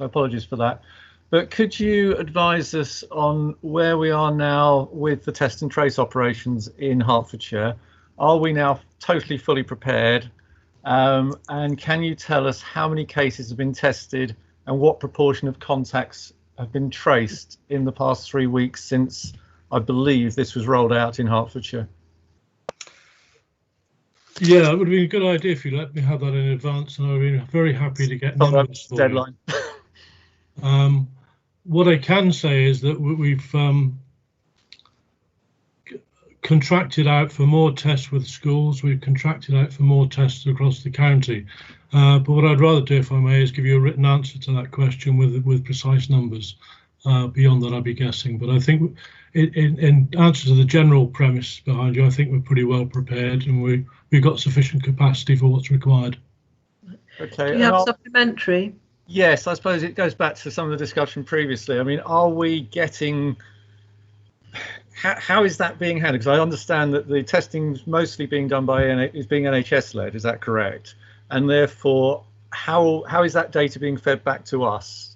apologies for that. But could you advise us on where we are now with the test and trace operations in Hertfordshire? Are we now totally fully prepared? And can you tell us how many cases have been tested and what proportion of contacts have been traced in the past 3 weeks since I believe this was rolled out in Hertfordshire? Yeah, it would be a good idea if you let me have that in advance, and I'd be very happy to get numbers for deadline. What I can say is that we've contracted out for more tests with schools. We've contracted out for more tests across the county. But what I'd rather do, if I may, is give you a written answer to that question with precise numbers. Beyond that, I'd be guessing. But I think in answer to the general premise behind you, I think we're pretty well prepared and we've got sufficient capacity for what's required. Okay. Do you have supplementary? Yes, I suppose it goes back to some of the discussion previously. I mean, are we getting... How is that being handled? Because I understand that the testing's mostly being done by is being NHS led. Is that correct? And therefore, how is that data being fed back to us?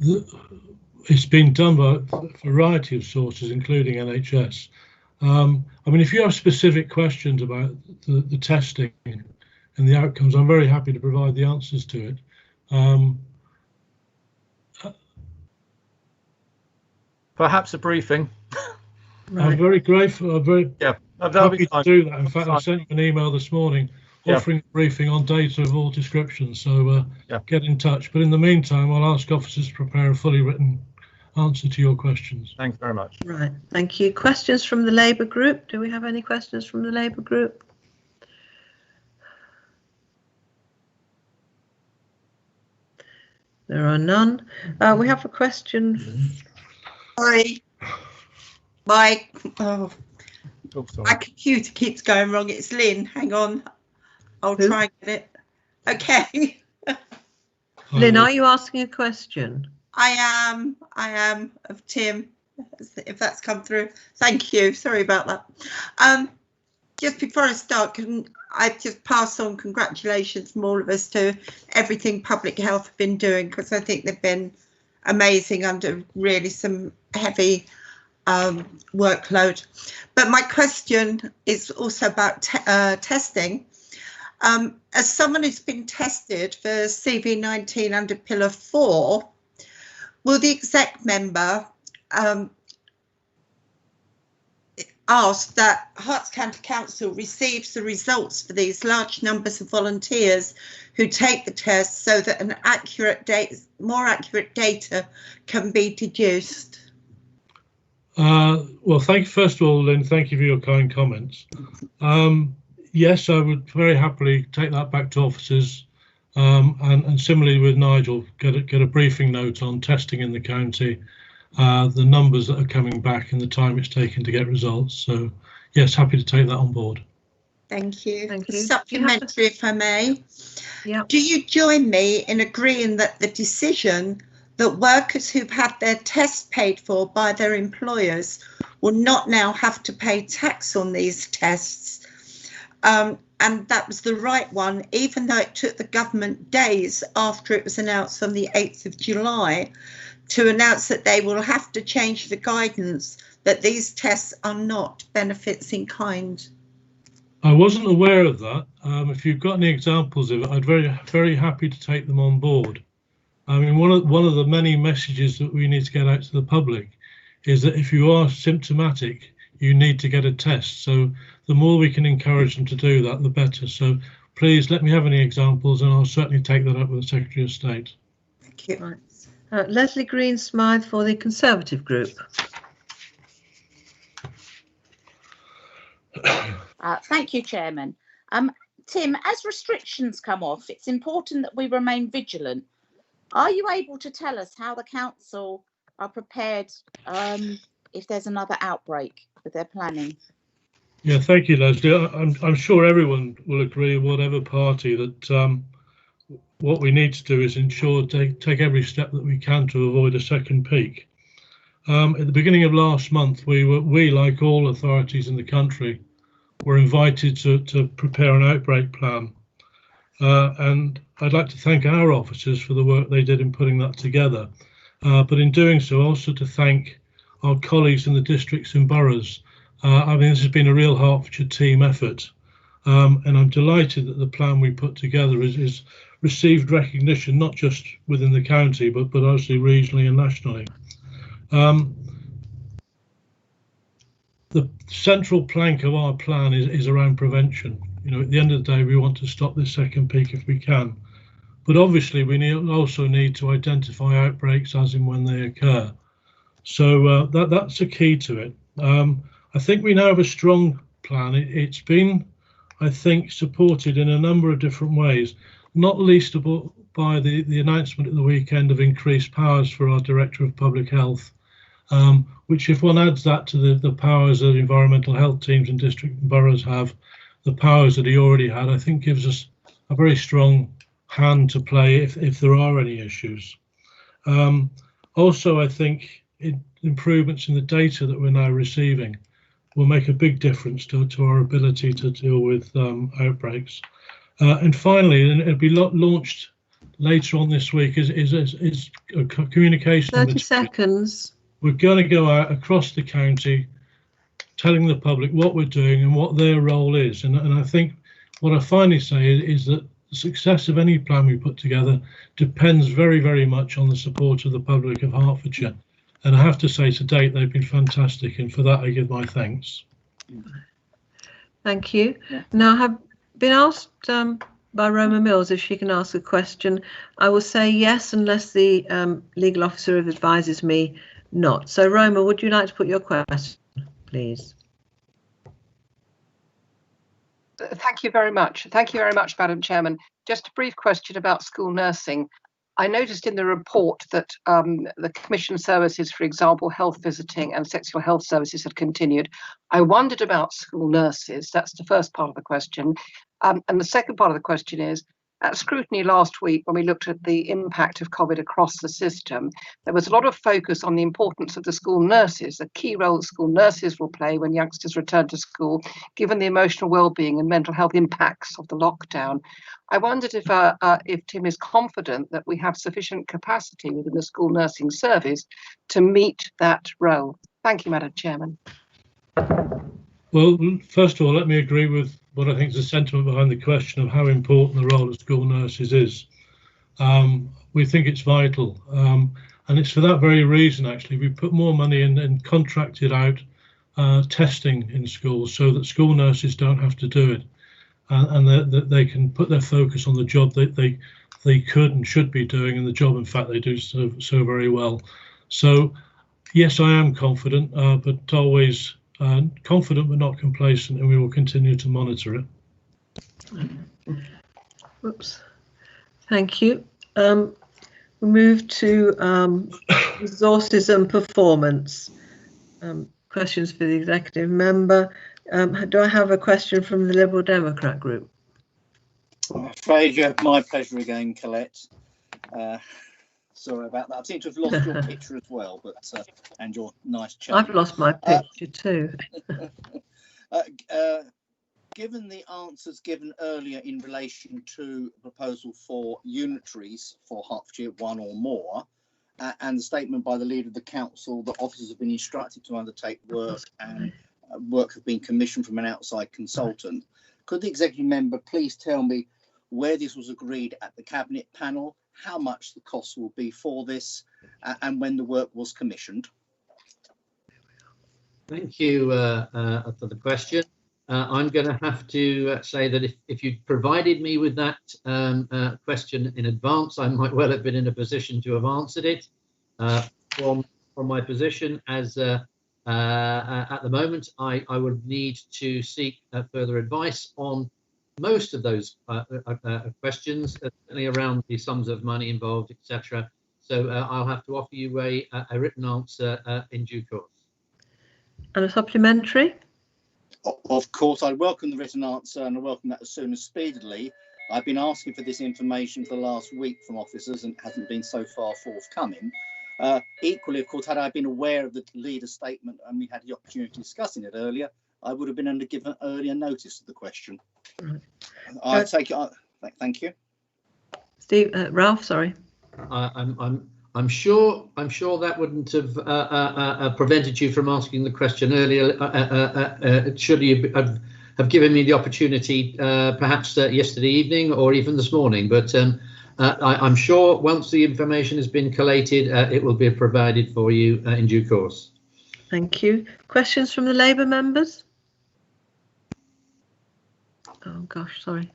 It's been done by a variety of sources, including NHS. I mean, if you have specific questions about the testing and the outcomes, I'm very happy to provide the answers to it. Perhaps a briefing. Right. I'm very grateful. I'm very happy to do that. In fact, I sent you an email this morning offering a briefing on data of all descriptions. So get in touch. But in the meantime, I'll ask officers to prepare a fully written answer to your questions. Thanks very much. Right. Thank you. Questions from the Labour group? Do we have any questions from the Labour group? There are none. We have a question. Sorry, my computer keeps going wrong. It's Lynn. Hang on, I'll try and get it. Okay. Lynn, are you asking a question? I am of Tim, if that's come through. Thank you. Sorry about that. Just before I start, can I just pass on congratulations from all of us to everything Public Health have been doing, because I think they've been amazing under really some heavy workload. But my question is also about testing. As someone who's been tested for CV19 under Pillar 4, will the exec member ask that Herts County Council receives the results for these large numbers of volunteers who take the test so that an more accurate data can be deduced? Well, first of all, Lynn, thank you for your kind comments. Yes, I would very happily take that back to officers, and similarly with Nigel, get a briefing note on testing in the county, the numbers that are coming back and the time it's taken to get results. So yes, happy to take that on board. Thank you. Thank you. Supplementary, if I may. Yeah. Do you join me in agreeing that the decision that workers who've had their tests paid for by their employers will not now have to pay tax on these tests? And that was the right one, even though it took the government days after it was announced on the 8th of July to announce that they will have to change the guidance that these tests are not benefits in kind. I wasn't aware of that. If you've got any examples of it, I'd very happy to take them on board. I mean, one of the many messages that we need to get out to the public is that if you are symptomatic, you need to get a test. So the more we can encourage them to do that, the better. So please let me have any examples and I'll certainly take that up with the Secretary of State. Thank you. Right. Leslie Green-Smythe for the Conservative group. Thank you, Chairman. Tim, as restrictions come off, it's important that we remain vigilant. Are you able to tell us how the council are prepared if there's another outbreak with their planning? Yeah, thank you, Leslie. I'm sure everyone will agree, whatever party, that what we need to do is ensure take every step that we can to avoid a second peak. At the beginning of last month, we, like all authorities in the country, were invited to prepare an outbreak plan. And I'd like to thank our officers for the work they did in putting that together. But in doing so, also to thank our colleagues in the districts and boroughs. I mean, this has been a real Hertfordshire team effort. And I'm delighted that the plan we put together is received recognition, not just within the county, but obviously regionally and nationally. The central plank of our plan is around prevention. You know, at the end of the day, we want to stop this second peak if we can. But obviously, we also need to identify outbreaks as and when they occur. So that's a key to it. I think we now have a strong plan. It's been, I think, supported in a number of different ways, not least by the announcement at the weekend of increased powers for our Director of Public Health, which, if one adds that to the powers that environmental health teams in district and boroughs have, the powers that he already had, I think gives us a very strong hand to play if there are any issues. Also, I think improvements in the data that we're now receiving will make a big difference to our ability to deal with outbreaks. And finally, and it'll be launched later on this week, is a communication. 30 seconds. We're going to go out across the county telling the public what we're doing and what their role is. And I think what I finally say is that the success of any plan we put together depends very, very much on the support of the public of Hertfordshire. And I have to say, to date, they've been fantastic, and for that I give my thanks. Thank you. Now, I have been asked by Roma Mills if she can ask a question. I will say yes unless the legal officer advises me not. So, Roma, would you like to put your question, please? Thank you very much. Thank you very much, Madam Chairman. Just a brief question about school nursing. I noticed in the report that the commission services, for example, health visiting and sexual health services had continued. I wondered about school nurses. That's the first part of the question. And the second part of the question is, at scrutiny last week, when we looked at the impact of COVID across the system, there was a lot of focus on the importance of the school nurses, the key role that school nurses will play when youngsters return to school, given the emotional well-being and mental health impacts of the lockdown. I wondered if Tim is confident that we have sufficient capacity within the school nursing service to meet that role. Thank you, Madam Chairman. Well, first of all, let me agree with what I think is the sentiment behind the question of how important the role of school nurses is. We think it's vital, and it's for that very reason, actually, we put more money in and contracted out testing in schools so that school nurses don't have to do it, and that they can put their focus on the job that they could and should be doing, and the job, in fact, they do so very well. So, yes, I am confident, but always confident but not complacent, and we will continue to monitor it. Oops. Thank you. We move to resources and performance. Questions for the executive member. Do I have a question from the Liberal Democrat group? I'm afraid you have my pleasure again, Colette. Sorry about that. I seem to have lost your picture as well, but and your nice chat. I've lost my picture too. Given the answers given earlier in relation to the proposal for unitaries for Hertfordshire, one or more, and the statement by the leader of the council that officers have been instructed to undertake work and work have been commissioned from an outside consultant, could the executive member please tell me where this was agreed at the cabinet panel, how much the cost will be for this, and when the work was commissioned? Thank you for the question. I'm going to have to say that if you'd provided me with that question in advance, I might well have been in a position to have answered it. From my position as at the moment, I would need to seek further advice on most of those questions, certainly around the sums of money involved, etc. So I'll have to offer you a written answer in due course. And a supplementary? Of course, I welcome the written answer, and I welcome that as soon as speedily. I've been asking for this information for the last week from officers, and it hasn't been so far forthcoming. Equally, of course, had I been aware of the leader's statement and we had the opportunity of discussing it earlier, I would have been able to give an earlier notice of the question. Right. I take it. Thank you, Steve. Ralph, sorry. I'm sure that wouldn't have prevented you from asking the question earlier. Should you have given me the opportunity, perhaps yesterday evening or even this morning? But I'm sure once the information has been collated, it will be provided for you in due course. Thank you. Questions from the Labour members? Oh gosh, sorry.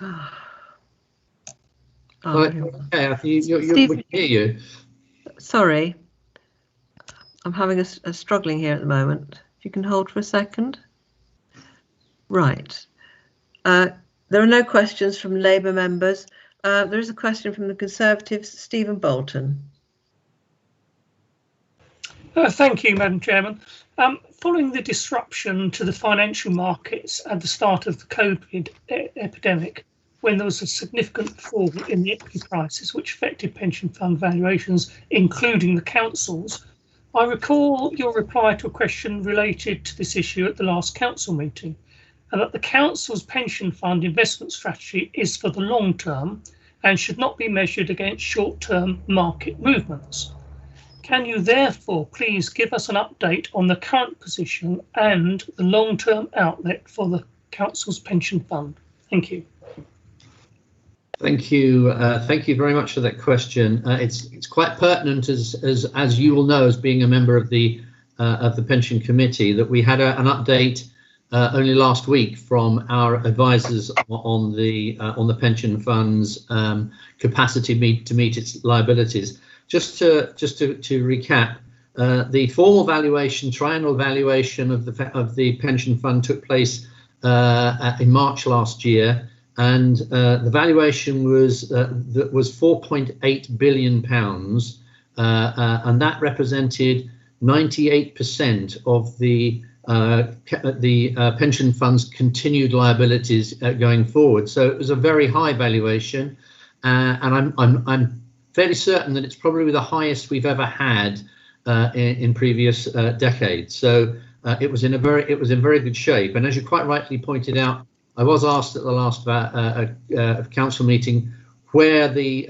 Oh. Okay, we can hear you. Sorry, I'm having a struggling here at the moment. If you can hold for a second. Right. There are no questions from Labour members. There is a question from the Conservatives, Stephen Bolton. Thank you, Madam Chairman. Following the disruption to the financial markets at the start of the COVID epidemic, when there was a significant fall in the equity prices, which affected pension fund valuations, including the councils, I recall your reply to a question related to this issue at the last council meeting, and that the council's pension fund investment strategy is for the long term and should not be measured against short-term market movements. Can you therefore please give us an update on the current position and the long-term outlook for the council's pension fund? Thank you. Thank you very much for that question. It's quite pertinent, as you will know, as being a member of the pension committee, that we had an update only last week from our advisors on the pension fund's capacity to meet its liabilities. Just to recap, the formal valuation, triennial valuation of the pension fund took place in March last year, and the valuation was £4.8 billion, and that represented 98% of the pension fund's continued liabilities going forward. So it was a very high valuation, and I'm fairly certain that it's probably the highest we've ever had in previous decades. So it was in very good shape. And as you quite rightly pointed out, I was asked at the last council meeting where the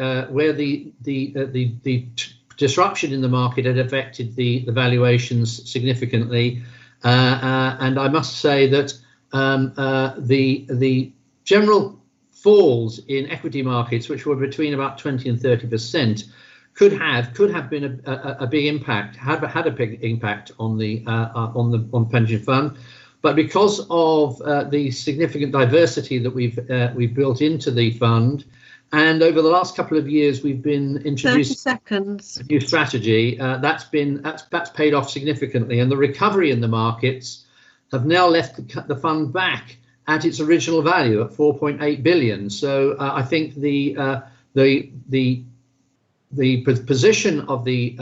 disruption in the market had affected the valuations significantly, and I must say that the general falls in equity markets, which were between about 20 and 30%, could have been a big impact, had a big impact on the pension fund. But because of the significant diversity that we've built into the fund, and over the last couple of years we've been introducing a new strategy, that's paid off significantly, and the recovery in the markets have now left the fund back at its original value at 4.8 billion. So I think the position of the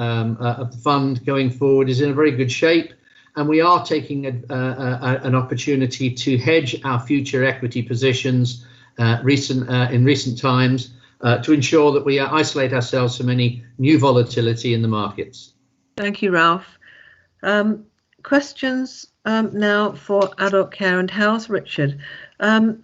fund going forward is in a very good shape, and we are taking an opportunity to hedge our future equity positions in recent times to ensure that we isolate ourselves from any new volatility in the markets. Thank you, Ralph. Questions now for adult care and health, Richard.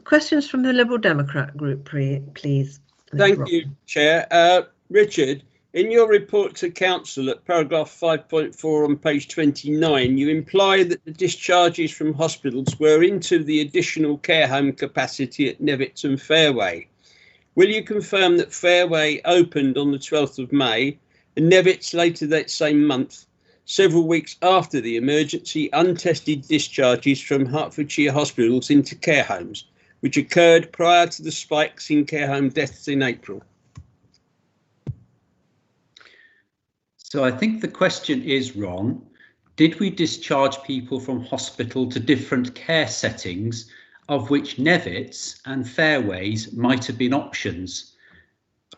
Questions from the Liberal Democrat group, please. Thank you, Chair. Richard, in your report to Council at paragraph 5.4 on page 29, you imply that the discharges from hospitals were into the additional care home capacity at Nevitts and Fairway. Will you confirm that Fairway opened on the 12th of May and Nevitts later that same month, several weeks after the emergency untested discharges from Hertfordshire hospitals into care homes, which occurred prior to the spikes in care home deaths in April? So I think the question is wrong. Did we discharge people from hospital to different care settings, of which Nevitz and Fairways might have been options?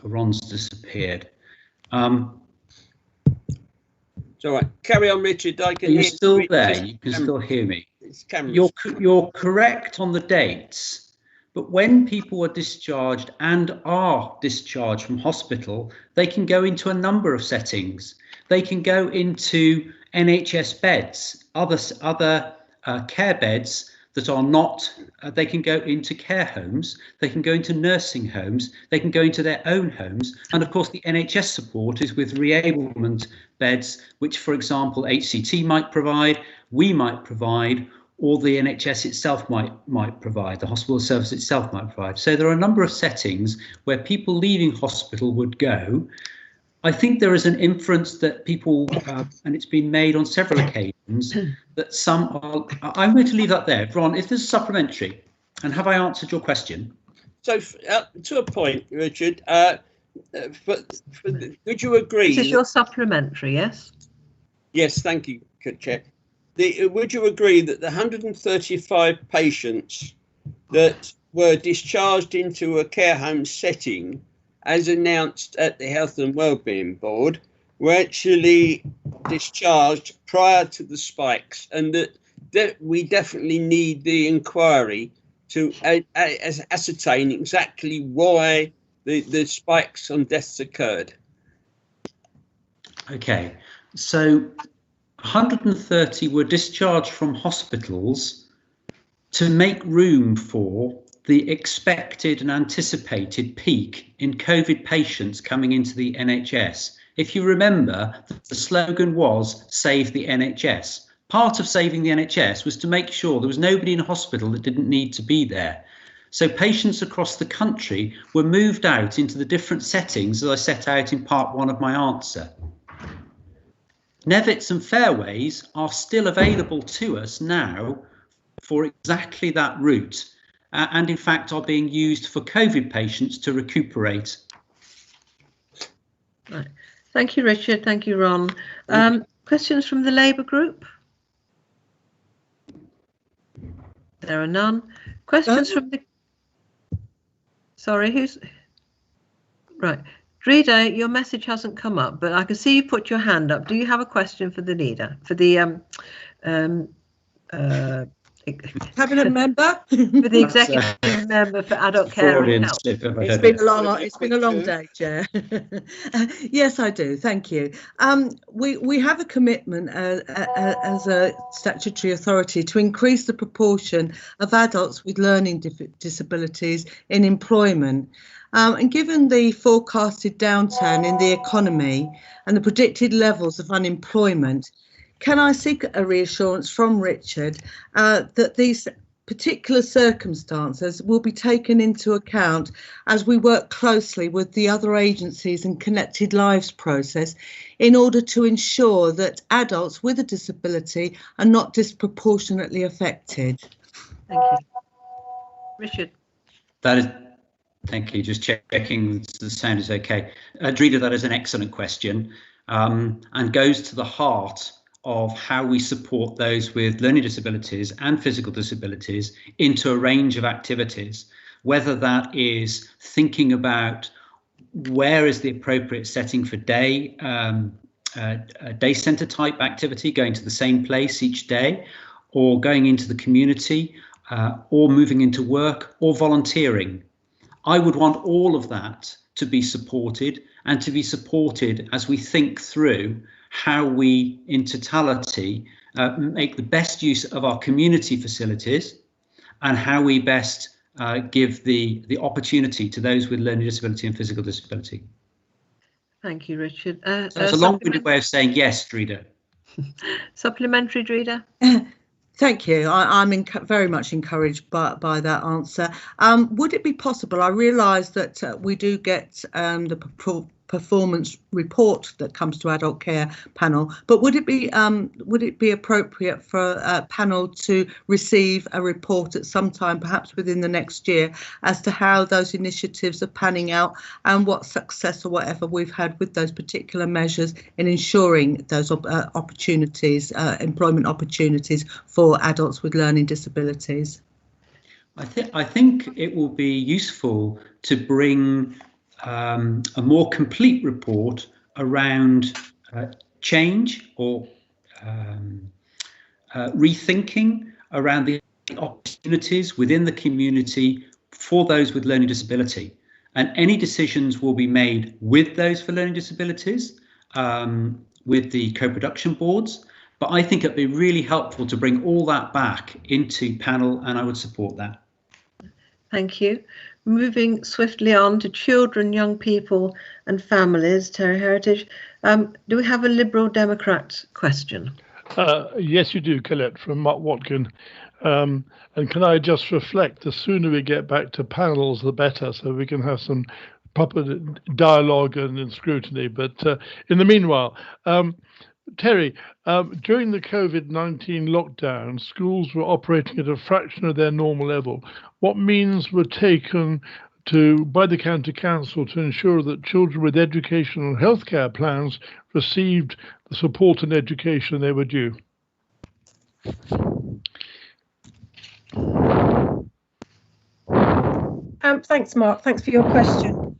Ron's disappeared. It's all right. Carry on, Richard. I can Are you hear still you. there? You can still hear me. It's Cameron. You're correct on the dates, but when people are discharged and are discharged from hospital, they can go into a number of settings. They can go into NHS beds, other care beds that are not, they can go into care homes, they can go into nursing homes, they can go into their own homes. And of course, the NHS support is with reablement beds, which, for example, HCT might provide, we might provide, or the NHS itself might provide, the hospital service itself might provide. So there are a number of settings where people leaving hospital would go. I think there is an inference that people, and it's been made on several occasions, that some are, I'm going to leave that there. Ron, if there's a supplementary, and have I answered your question? So to a point, Richard, would you agree? This is your supplementary, yes? Yes, thank you, Chair. Would you agree that the 135 patients that were discharged into a care home setting, as announced at the Health and Wellbeing Board, were actually discharged prior to the spikes, and that we definitely need the inquiry to ascertain exactly why the spikes on deaths occurred? Okay, so 130 were discharged from hospitals to make room for the expected and anticipated peak in COVID patients coming into the NHS. If you remember, the slogan was "Save the NHS." Part of saving the NHS was to make sure there was nobody in hospital that didn't need to be there. So patients across the country were moved out into the different settings that I set out in part one of my answer. Nevitz and Fairways are still available to us now for exactly that route. And in fact are being used for COVID patients to recuperate. Right. Thank you, Richard. Thank you, Ron. Questions from the Labour group? There are none. Questions from the... Sorry, who's... Right. Drida, your message hasn't come up, but I can see you put your hand up. Do you have a question for the leader, for the cabinet member? For the executive member for adult care and health. It's been a long day, Chair. Yes, I do. Thank you. We have a commitment as a statutory authority to increase the proportion of adults with learning disabilities in employment. And given the forecasted downturn in the economy and the predicted levels of unemployment, can I seek a reassurance from Richard that these particular circumstances will be taken into account as we work closely with the other agencies and Connected Lives process in order to ensure that adults with a disability are not disproportionately affected? Thank you. Richard. That is, thank you. Just checking the sound is okay. Drida, that is an excellent question and goes to the heart of how we support those with learning disabilities and physical disabilities into a range of activities, whether that is thinking about where is the appropriate setting for day centre type activity, going to the same place each day, or going into the community, or moving into work, or volunteering. I would want all of that to be supported, and to be supported as we think through how we, in totality, make the best use of our community facilities, and how we best give the opportunity to those with learning disability and physical disability. Thank you, Richard. That's a long-winded way of saying yes, Drida. Supplementary, Drida. Thank you. I'm very much encouraged by that answer. Would it be possible? I realise that we do get the performance report that comes to adult care panel, but would it be appropriate for a panel to receive a report at some time, perhaps within the next year, as to how those initiatives are panning out and what success or whatever we've had with those particular measures in ensuring those opportunities, employment opportunities for adults with learning disabilities? I think it will be useful to bring a more complete report around change or rethinking around the opportunities within the community for those with learning disability. And any decisions will be made with those for learning disabilities, with the co-production boards. But I think it'd be really helpful to bring all that back into panel, and I would support that. Thank you. Moving swiftly on to children, young people and families, Terry Heritage. Do we have a Liberal Democrat question? Yes, you do, Colette, from Mark Watkin. And can I just reflect, the sooner we get back to panels, the better, so we can have some proper dialogue and scrutiny. But in the meanwhile, Terry, during the COVID-19 lockdown, schools were operating at a fraction of their normal level. What means were taken by the County Council to ensure that children with educational and healthcare plans received the support and education they were due? Thanks, Mark. Thanks for your question.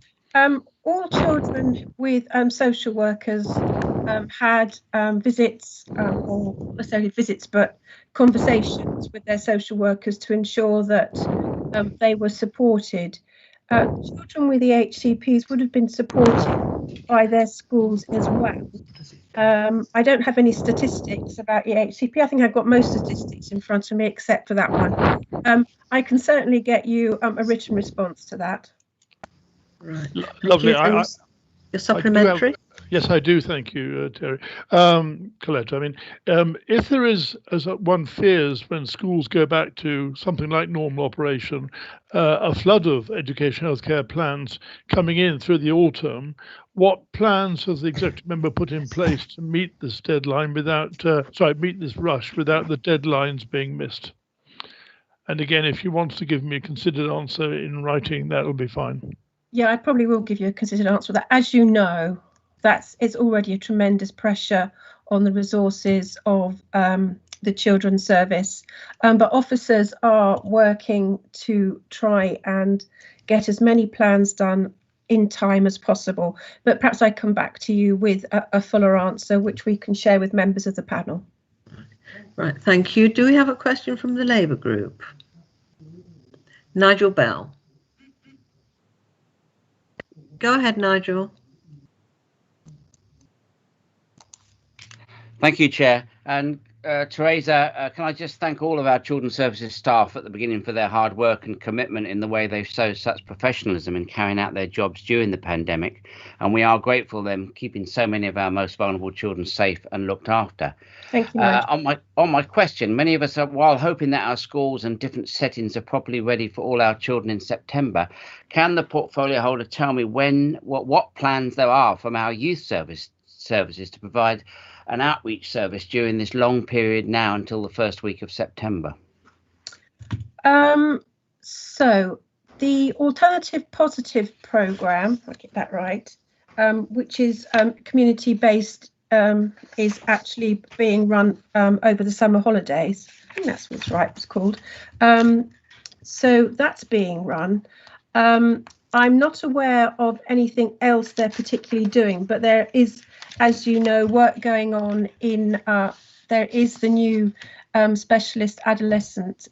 All children with social workers had visits, or not necessarily visits, but conversations with their social workers to ensure that they were supported. Children with EHCPs would have been supported by their schools as well. I don't have any statistics about EHCP. I think I've got most statistics in front of me except for that one. I can certainly get you a written response to that. Right. Lovely. Your supplementary? Yes, I do. Thank you, Terry. Colette, I mean, if there is, as one fears, when schools go back to something like normal operation, a flood of education healthcare plans coming in through the autumn, what plans has the executive member put in place to meet this deadline meet this rush without the deadlines being missed? And again, if you want to give me a considered answer in writing, that will be fine. Yeah, I probably will give you a considered answer to that. As you know, it's already a tremendous pressure on the resources of the Children's Service, but officers are working to try and get as many plans done in time as possible. But perhaps I come back to you with a fuller answer, which we can share with members of the panel. Right, thank you. Do we have a question from the Labour group? Nigel Bell. Go ahead, Nigel. Thank you, Chair. And Teresa, can I just thank all of our Children's Services staff at the beginning for their hard work and commitment in the way they've showed such professionalism in carrying out their jobs during the pandemic. And we are grateful for them keeping so many of our most vulnerable children safe and looked after. Thank you. On my question, many of us are, while hoping that our schools and different settings are properly ready for all our children in September, can the portfolio holder tell me what plans there are from our youth services to provide an outreach service during this long period now until the first week of September? So the Alternative Positive programme, I'll get that right, which is community-based, is actually being run over the summer holidays. I think that's what's right, it's called. So that's being run. I'm not aware of anything else they're particularly doing, but there is, as you know, work going on in, there is the new specialist adolescent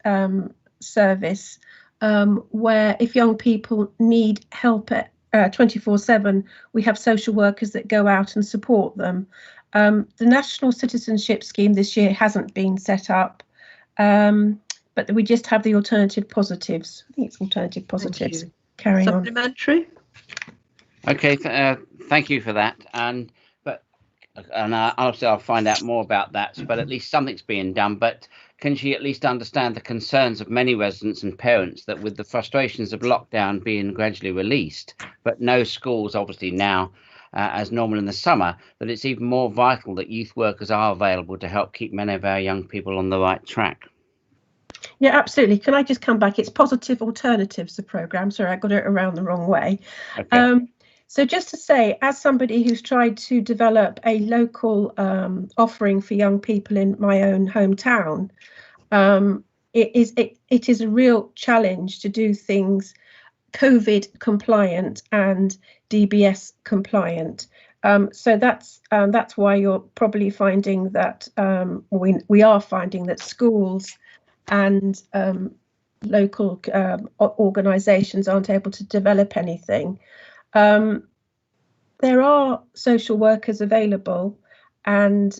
service, where if young people need help at 24/7, we have social workers that go out and support them. The National Citizenship Scheme this year hasn't been set up, but we just have the Alternative Positives. I think it's Alternative Positives. Carrying on. Supplementary. Okay, thank you for that. And obviously I'll find out more about that, but at least something's being done. But can she at least understand the concerns of many residents and parents that with the frustrations of lockdown being gradually released, but no schools obviously now as normal in the summer, that it's even more vital that youth workers are available to help keep many of our young people on the right track. Yeah, absolutely. Can I just come back? It's Positive Alternatives, the programme. Sorry, I got it around the wrong way. Okay. So just to say, as somebody who's tried to develop a local offering for young people in my own hometown, it is a real challenge to do things COVID compliant and DBS compliant. So that's why you're probably finding that we are finding that schools and local organisations aren't able to develop anything. There are social workers available, and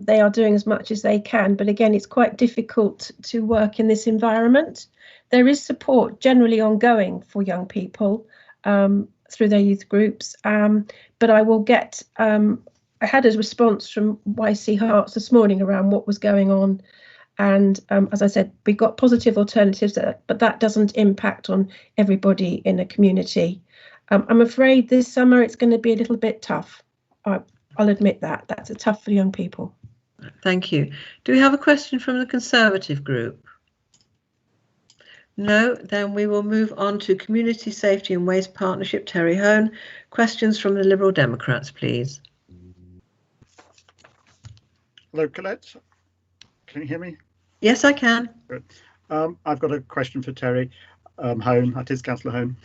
they are doing as much as they can, but again, it's quite difficult to work in this environment. There is support generally ongoing for young people through their youth groups, but I will get I had a response from YC Hearts this morning around what was going on, and as I said, we've got Positive Alternatives, but that doesn't impact on everybody in a community. I'm afraid this summer it's going to be a little bit tough. I'll admit that. That's tough for young people. Thank you. Do we have a question from the Conservative group? No, then we will move on to Community Safety and Waste Partnership. Terry Hone. Questions from the Liberal Democrats, please. Hello, Colette. Can you hear me? Yes, I can. Good. I've got a question for Terry Hone. That is Councillor Hone.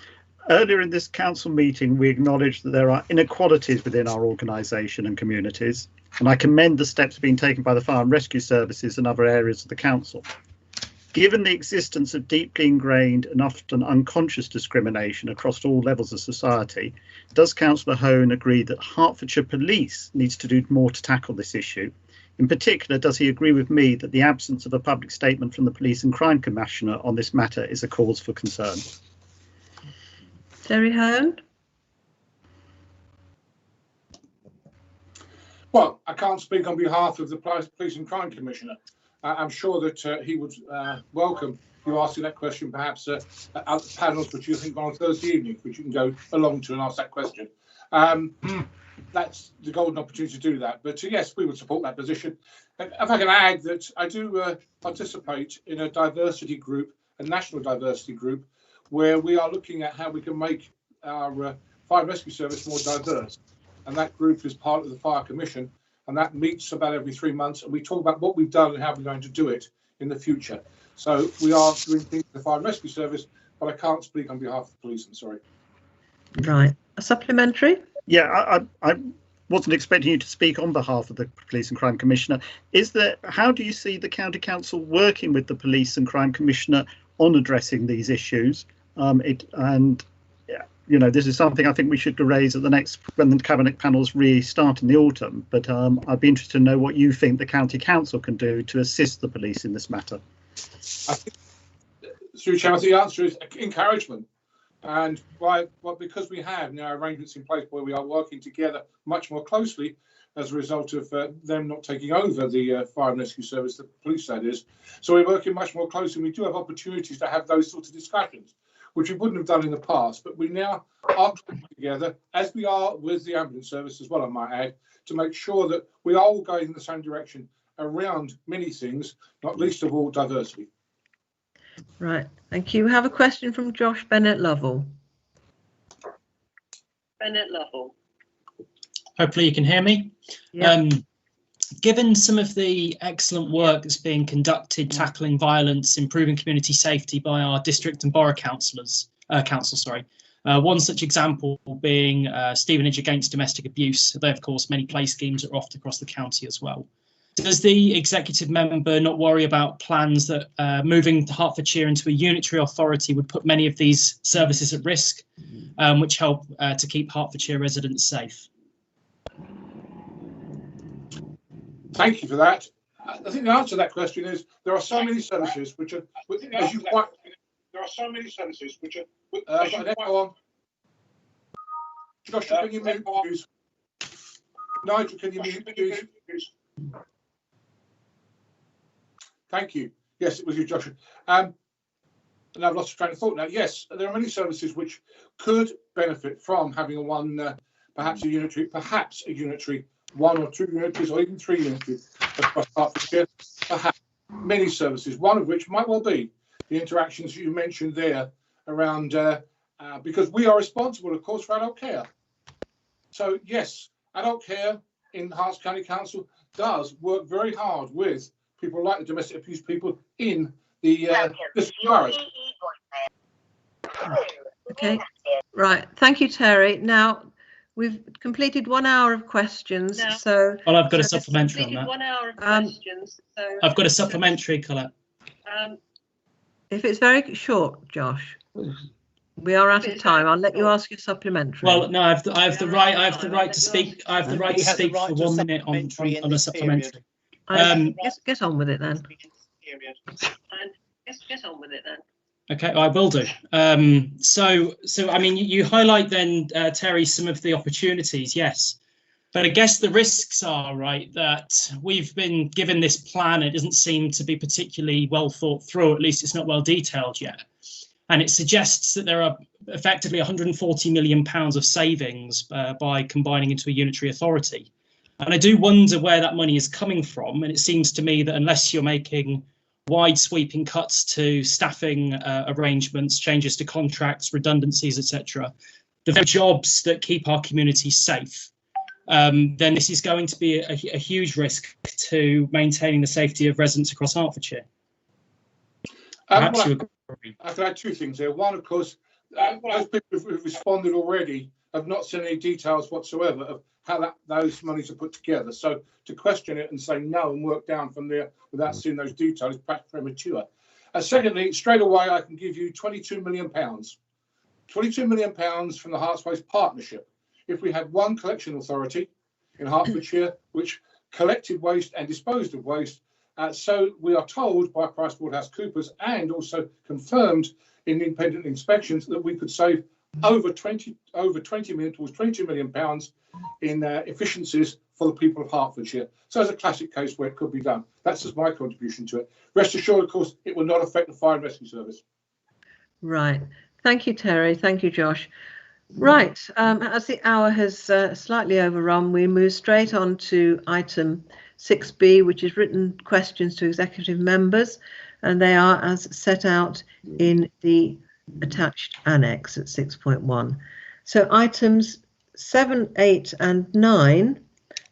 Earlier in this council meeting, we acknowledged that there are inequalities within our organisation and communities, and I commend the steps being taken by the fire and rescue services and other areas of the council. Given the existence of deeply ingrained and often unconscious discrimination across all levels of society, does Councillor Hone agree that Hertfordshire Police needs to do more to tackle this issue? In particular, does he agree with me that the absence of a public statement from the Police and Crime Commissioner on this matter is a cause for concern? Terry Hone. Well, I can't speak on behalf of the Police and Crime Commissioner. I'm sure that he would welcome you asking that question, perhaps at the panels, which you think on Thursday evening, which you can go along to and ask that question. That's the golden opportunity to do that. But yes, we would support that position. And if I can add that I do participate in a diversity group, a national diversity group, where we are looking at how we can make our fire and rescue service more diverse. And that group is part of the Fire Commission, and that meets about every 3 months, and we talk about what we've done and how we're going to do it in the future. So we are doing things in the fire and rescue service, but I can't speak on behalf of the police, I'm sorry. Right. A supplementary? Yeah, I wasn't expecting you to speak on behalf of the Police and Crime Commissioner. How do you see the County Council working with the Police and Crime Commissioner on addressing these issues? This is something I think we should raise at when the cabinet panels restart in the autumn. But I'd be interested to know what you think the County Council can do to assist the police in this matter. I think, through Chair, the answer is encouragement. And because we have now arrangements in place where we are working together much more closely as a result of them not taking over the fire and rescue service, the police that is. So we're working much more closely. We do have opportunities to have those sorts of discussions, which we wouldn't have done in the past, but we now are together, as we are with the ambulance service as well, I might add, to make sure that we are all going in the same direction around many things, not least of all diversity. Right, thank you. We have a question from Josh Bennett-Lovell. Hopefully you can hear me. Yeah. Given some of the excellent work that's being conducted tackling violence, improving community safety by our district and borough councils, one such example being Stevenage Against Domestic Abuse, though of course many play schemes are offered across the county as well. Does the executive member not worry about plans that moving Hertfordshire into a unitary authority would put many of these services at risk, which help to keep Hertfordshire residents safe? Thank you for that. I think the answer to that question is there are so many services which are, as you quite. There are so many services which are. Joshua, can you mute, please? Nigel, can you mute, please? Thank you. Yes, it was you, Joshua. And I've lost train of thought now. Yes, there are many services which could benefit from having a one perhaps a unitary 1 or 2 unitaries or even 3 unitaries across Hertfordshire, perhaps many services, one of which might well be the interactions you mentioned there around, because we are responsible, of course, for adult care. So yes, adult care in Herts County Council does work very hard with people like the domestic abuse people in the boroughs. Okay, right. Thank you, Terry. Now we've completed 1 hour of questions. So well, I've got a supplementary on that. 1 hour of questions. So I've got a supplementary, Colette. If it's very short, Josh, we are out of time. I'll let you ask your supplementary. Well, no, I have the right to speak. I have the right to speak for 1 minute on a supplementary. Get on with it then. Get on with it then. Okay, I will do. So I mean, you highlight then, Terry, some of the opportunities, yes. But I guess the risks are, right, that we've been given this plan. It doesn't seem to be particularly well thought through, at least it's not well detailed yet. And it suggests that there are effectively £140 million of savings by combining into a unitary authority. And I do wonder where that money is coming from. And it seems to me that unless you're making wide sweeping cuts to staffing arrangements, changes to contracts, redundancies, etc., the very jobs that keep our communities safe, then this is going to be a huge risk to maintaining the safety of residents across Hertfordshire. Perhaps you agree. I can add 2 things here. One, of course, those people who've responded already have not seen any details whatsoever of how those monies are put together. So to question it and say no and work down from there without seeing those details is perhaps premature. Secondly, straight away, I can give you £22 million. £22 million from the Herts Waste Partnership. If we had one collection authority in Hertfordshire which collected waste and disposed of waste, so we are told by PricewaterhouseCoopers and also confirmed in independent inspections that we could save over 20 million towards £22 million in efficiencies for the people of Hertfordshire. So it's a classic case where it could be done. That's just my contribution to it. Rest assured, of course, it will not affect the fire and rescue service. Right. Thank you, Terry. Thank you, Josh. Right. As the hour has slightly overrun, we move straight on to item 6B, which is written questions to executive members, and they are as set out in the attached annex at 6.1. So items 7, 8 and 9,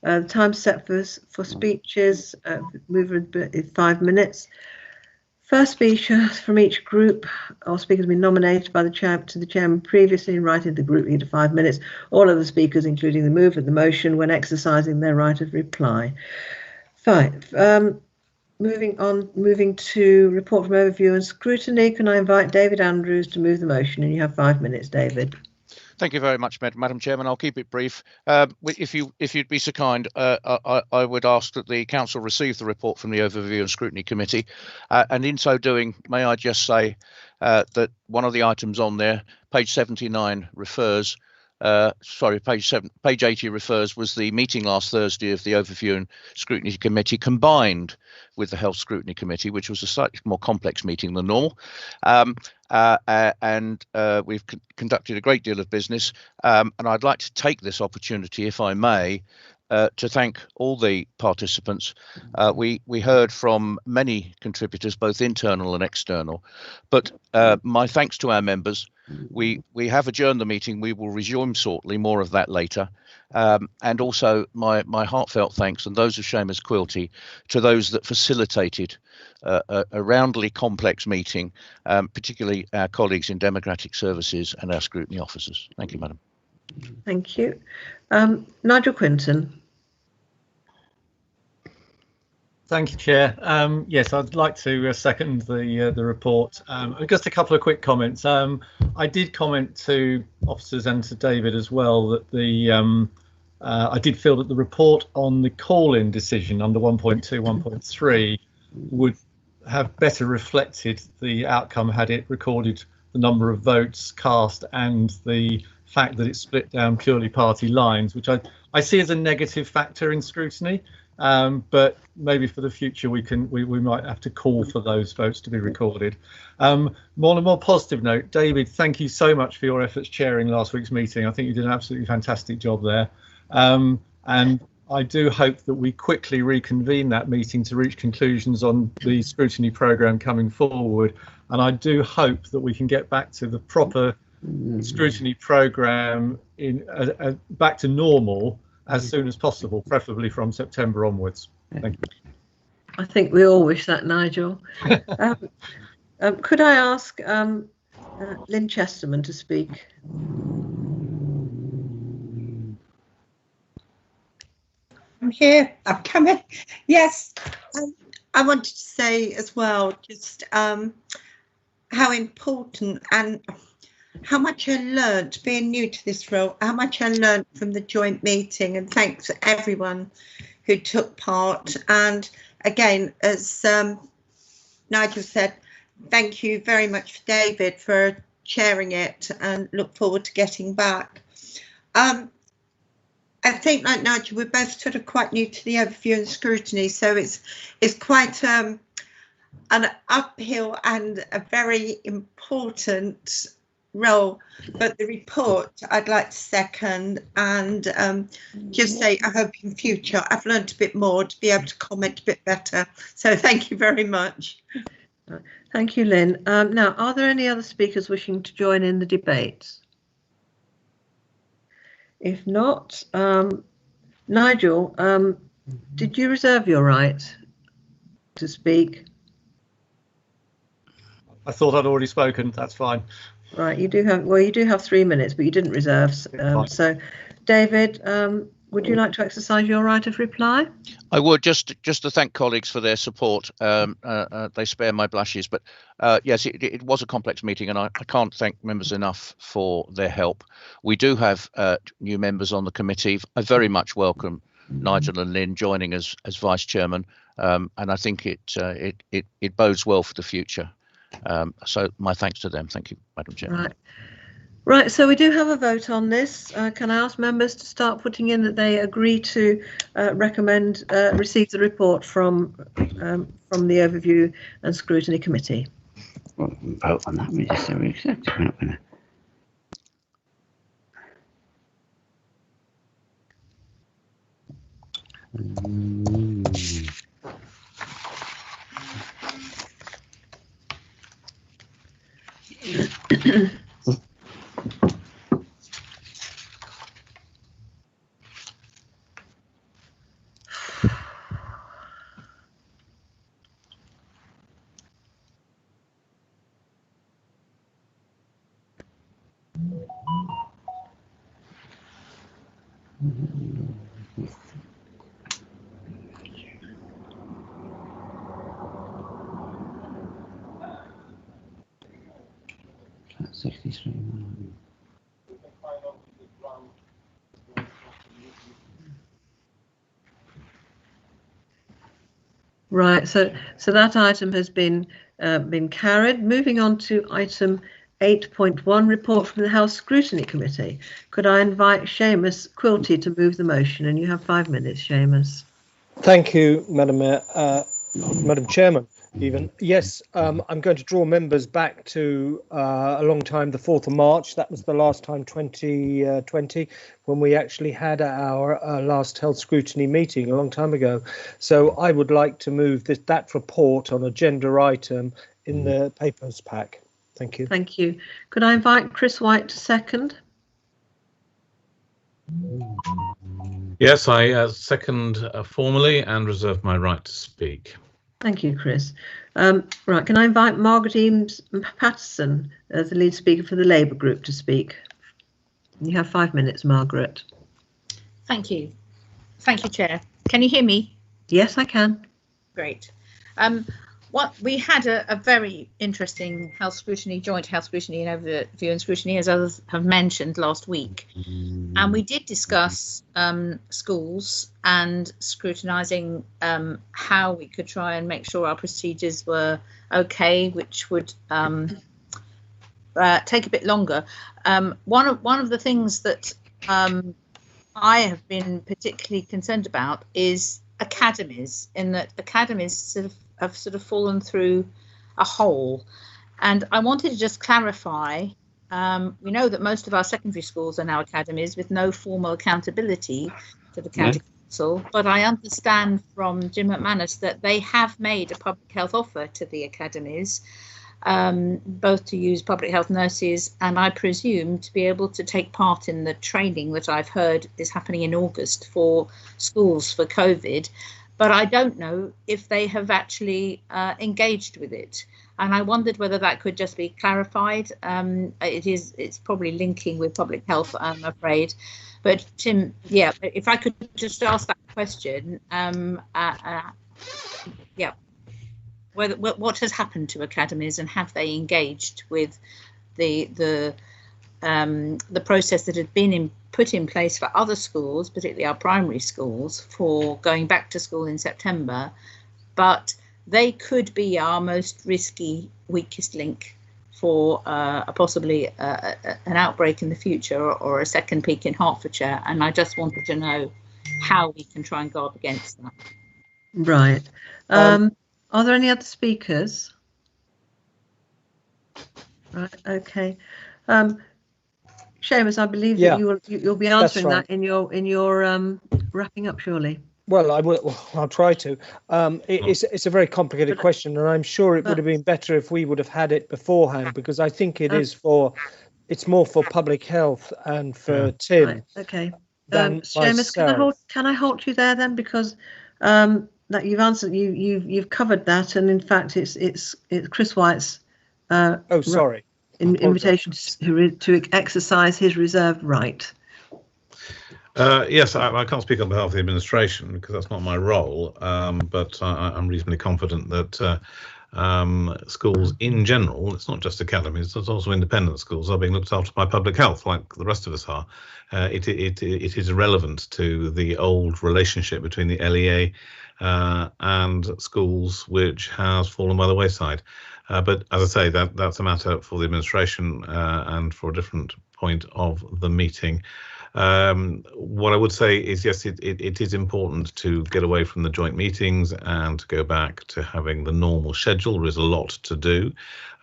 the time set for speeches, move 5 minutes. First speaker from each group or speaker has been nominated by the chairman previously in writing to the group leader 5 minutes. All other speakers, including the mover of the motion, when exercising their right of reply. 5. Moving to report from overview and scrutiny. Can I invite David Andrews to move the motion? And you have 5 minutes, David. Thank you very much, Madam Chairman. I'll keep it brief. If you'd be so kind, I would ask that the council receive the report from the Overview and Scrutiny Committee, and in so doing, may I just say that one of the items on there, page 79, refers. Page 80 refers was the meeting last Thursday of the Overview and Scrutiny Committee combined with the Health Scrutiny Committee, which was a slightly more complex meeting than normal. We've conducted a great deal of business, and I'd like to take this opportunity, if I may, to thank all the participants. We heard from many contributors, both internal and external, but my thanks to our members. We have adjourned the meeting. We will resume shortly, more of that later. And also my heartfelt thanks, and those of Seamus Quilty, to those that facilitated a roundly complex meeting, particularly our colleagues in Democratic Services and our scrutiny officers. Thank you, Madam. Thank you. Nigel Quinton. Thank you, Chair. Yes, I'd like to second the report. Just a couple of quick comments. I did comment to officers and to David as well that I did feel that the report on the call-in decision under 1.2, 1.3 would have better reflected the outcome had it recorded the number of votes cast and the fact that it split down purely party lines, which I see as a negative factor in scrutiny. but maybe for the future we might have to call for those votes to be recorded. On a more positive note, David, thank you so much for your efforts chairing last week's meeting. I think you did an absolutely fantastic job there, and I do hope that we quickly reconvene that meeting to reach conclusions on the scrutiny programme coming forward, and I do hope that we can get back to the proper scrutiny programme back to normal as soon as possible, preferably from September onwards. Thank you. I think we all wish that, Nigel. Could I ask Lynn Chesterman to speak? I'm here. I'm coming. Yes. I wanted to say as well just how important and how much I learned being new to this role, how much I learned from the joint meeting, and thanks to everyone who took part. And again, as Nigel said, thank you very much, David, for chairing it, and look forward to getting back. I think, like Nigel, we're both sort of quite new to the overview and scrutiny, so it's quite an uphill and a very important role, but the report I'd like to second, and just say I hope in future I've learned a bit more to be able to comment a bit better. So thank you very much. Thank you, Lynn. Now, are there any other speakers wishing to join in the debate? If not, Nigel, did you reserve your right to speak? I thought I'd already spoken. That's fine. Right, you do have 3 minutes, but you didn't reserve. So, David, would you like to exercise your right of reply? I would, just to thank colleagues for their support. They spare my blushes, but yes, it was a complex meeting, and I can't thank members enough for their help. We do have new members on the committee. I very much welcome Nigel and Lynn joining as vice chairman, and I think it bodes well for the future. So my thanks to them. Thank you, Madam Chair. Right, so we do have a vote on this. Can I ask members to start putting in that they agree to receive the report from the Overview and Scrutiny Committee? Well, vote on that. We just say we accept it. We're not going to. Right, so that item has been carried. Moving on to item 8.1, report from the Health Scrutiny Committee. Could I invite Seamus Quilty to move the motion? And you have 5 minutes, Seamus. Thank you, Madam Chairman. Even yes, I'm going to draw members back to a long time, the 4th of March. That was the last time, 2020, when we actually had our last health scrutiny meeting a long time ago. So I would like to move that report on agenda item in the papers pack. Thank you. Thank you. Could I invite Chris White to second? Yes, I second formally and reserve my right to speak. Thank you, Chris. Right, can I invite Margaret Eames Patterson as the lead speaker for the Labour Group to speak? You have 5 minutes, Margaret. Thank you. Thank you, Chair. Can you hear me? Yes, I can. Great. We had a very interesting joint health scrutiny and overview and scrutiny, as others have mentioned, last week. And we did discuss schools and scrutinising how we could try and make sure our procedures were okay, which would take a bit longer. One of the things that I have been particularly concerned about is academies, in that academies have sort of fallen through a hole. And I wanted to just clarify, we know that most of our secondary schools are now academies with no formal accountability to the county council, but I understand from Jim McManus that they have made a public health offer to the academies, both to use public health nurses and I presume to be able to take part in the training that I've heard is happening in August for schools for COVID. But I don't know if they have actually engaged with it. And I wondered whether that could just be clarified. It's probably linking with public health, I'm afraid. But Tim, yeah, if I could just ask that question, yeah, what has happened to academies and have they engaged with the process that had been put in place for other schools, particularly our primary schools, for going back to school in September, but they could be our most risky, weakest link for possibly an outbreak in the future or a second peak in Hertfordshire. And I just wanted to know how we can try and guard against that. Right. Are there any other speakers? Right. Okay. Seamus, I believe that you'll be answering that in your wrapping up, surely. Well, I will. I'll try to. It's a very complicated question, and I'm sure it would have been better if we would have had it beforehand, because I think it's more for public health and for Tim. Right, okay. Seamus, can I halt you there then, because that you've answered, you've covered that, and in fact it's Chris White's. Sorry. Invitation to exercise his reserved right. Yes, I can't speak on behalf of the administration because that's not my role, but I'm reasonably confident that schools in general, it's not just academies, there's also independent schools, are being looked after by public health like the rest of us are. It is relevant to the old relationship between the LEA and schools, which has fallen by the wayside. But as I say, that's a matter for the administration and for a different point of the meeting. What I would say is, yes, it is important to get away from the joint meetings and to go back to having the normal schedule. There is a lot to do.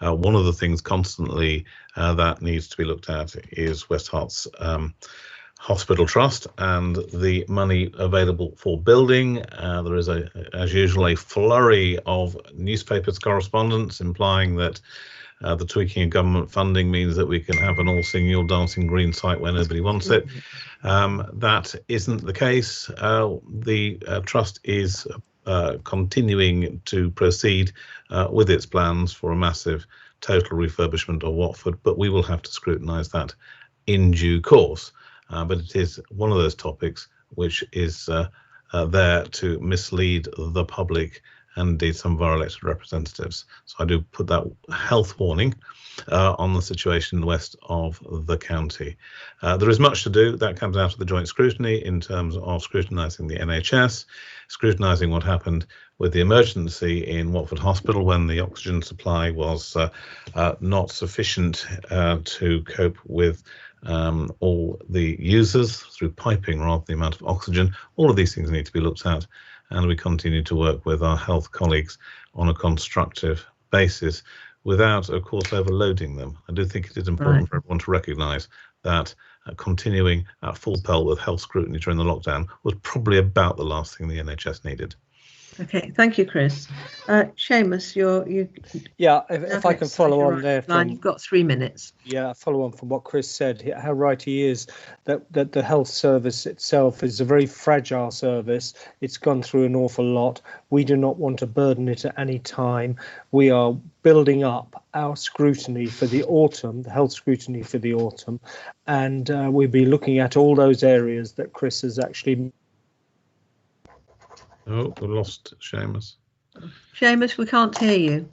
One of the things constantly that needs to be looked at is West Herts Hospital Trust and the money available for building. There is, as usual, a flurry of newspapers correspondence implying that the tweaking of government funding means that we can have an all singing, all dancing green site where nobody wants it. That isn't the case. The trust is continuing to proceed with its plans for a massive total refurbishment of Watford, but we will have to scrutinise that in due course. But it is one of those topics which is there to mislead the public and indeed some of our elected representatives. So I do put that health warning on the situation west of the county. There is much to do. That comes out of the joint scrutiny in terms of scrutinising the NHS, scrutinising what happened with the emergency in Watford Hospital when the oxygen supply was not sufficient to cope with all the users through piping rather than the amount of oxygen. All of these things need to be looked at, and we continue to work with our health colleagues on a constructive basis without, of course, overloading them. I do think it is important for everyone to recognise that continuing at full pelt with health scrutiny during the lockdown was probably about the last thing the NHS needed. Okay, thank you, Chris. Seamus, if I can follow on there. You've got 3 minutes. Yeah, follow on from what Chris said, how right he is that the health service itself is a very fragile service. It's gone through an awful lot. We do not want to burden it at any time. We are building up our scrutiny for the autumn, the health scrutiny for the autumn, and we'll be looking at all those areas that Chris has actually. Oh, we lost Seamus. Seamus, we can't hear you.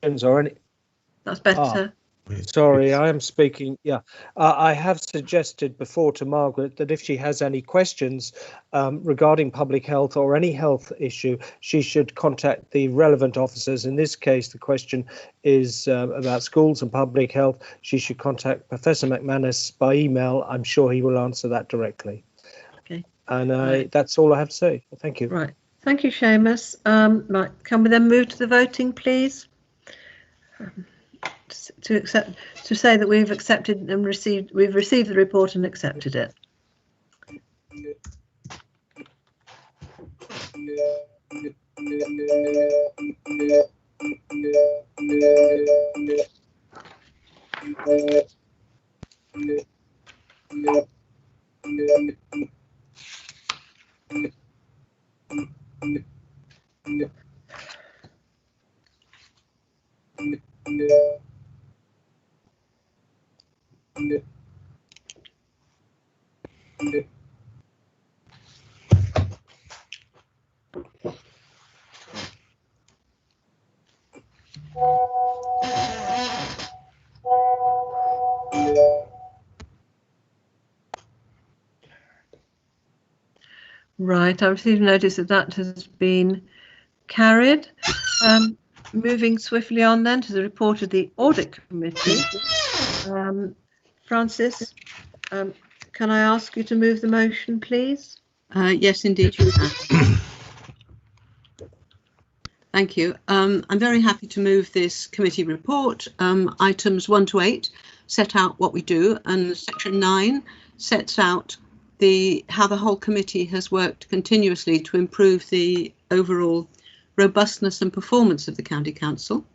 That's better. Sorry, I am speaking. Yeah, I have suggested before to Margaret that if she has any questions regarding public health or any health issue, she should contact the relevant officers. In this case, the question is about schools and public health. She should contact Professor McManus by email. I'm sure he will answer that directly. Okay. And that's all I have to say. Thank you. Right. Thank you, Seamus. Right, can we then move to the voting, please? To say that we've accepted and received the report and accepted it. Right, I received notice that has been carried. Moving swiftly on then to the report of the Audit Committee. Francis, can I ask you to move the motion, please? Yes, indeed you can. Thank you. I'm very happy to move this committee report. Items 1 to 8 set out what we do, and section 9 sets out how the whole committee has worked continuously to improve the overall robustness and performance of the County Council.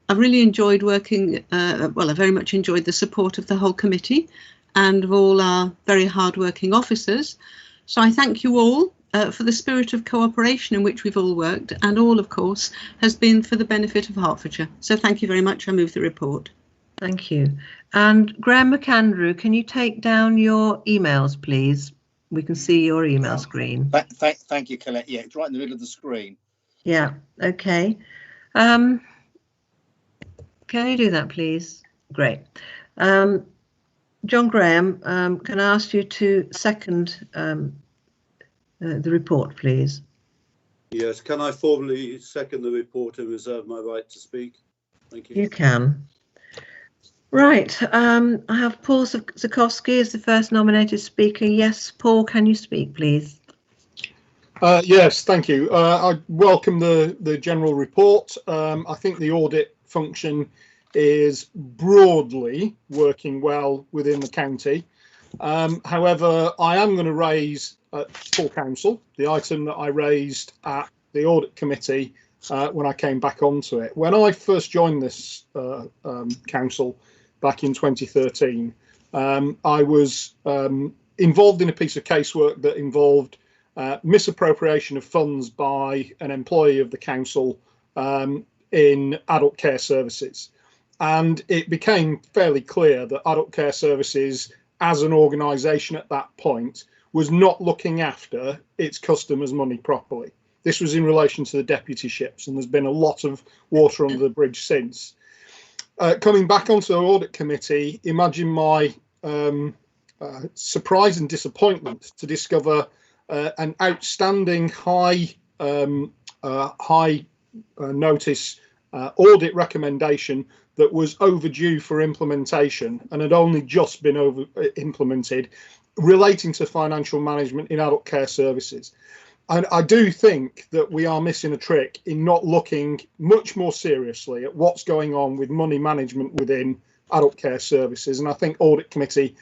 I've really enjoyed working, I very much enjoyed the support of the whole committee and of all our very hard-working officers. So I thank you all for the spirit of cooperation in which we've all worked, and all, of course, has been for the benefit of Hertfordshire. So thank you very much. I move the report. Thank you. And Graham McAndrew, can you take down your emails, please? We can see your email screen. Thank you, Colette. Yeah, it's right in the middle of the screen. Yeah, okay. Can you do that, please? Great. John Graham, can I ask you to second the report, please? Yes, can I formally second the report and reserve my right to speak? Thank you. You can. Right, I have Paul Zukowski as the first nominated speaker. Yes, Paul, can you speak, please? Yes, thank you. I welcome the general report. I think the audit function is broadly working well within the county. However, I am going to raise at full council the item that I raised at the audit committee when I came back onto it. When I first joined this council back in 2013, I was involved in a piece of casework that involved misappropriation of funds by an employee of the council in adult care services. And it became fairly clear that adult care services as an organisation at that point was not looking after its customers' money properly. This was in relation to the deputyships, and there's been a lot of water under the bridge since. Coming back onto the audit committee, imagine my surprise and disappointment to discover an outstanding high notice audit recommendation that was overdue for implementation and had only just been implemented, relating to financial management in adult care services. And I do think that we are missing a trick in not looking much more seriously at what's going on with money management within adult care services. And I think audit committee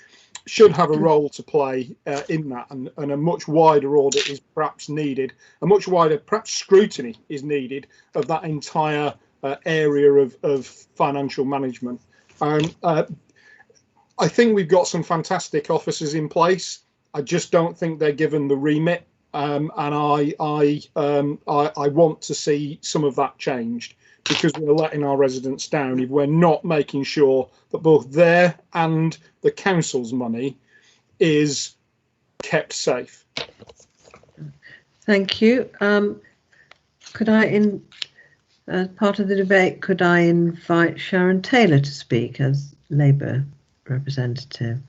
should have a role to play in that, and a much wider audit is perhaps needed. A much wider, perhaps scrutiny is needed of that entire area of financial management. I think we've got some fantastic officers in place. I just don't think they're given the remit, and I want to see some of that changed, because we're letting our residents down if we're not making sure that both their and the council's money is kept safe. Thank you. Could I, as part of the debate, could I invite Sharon Taylor to speak as Labour representative?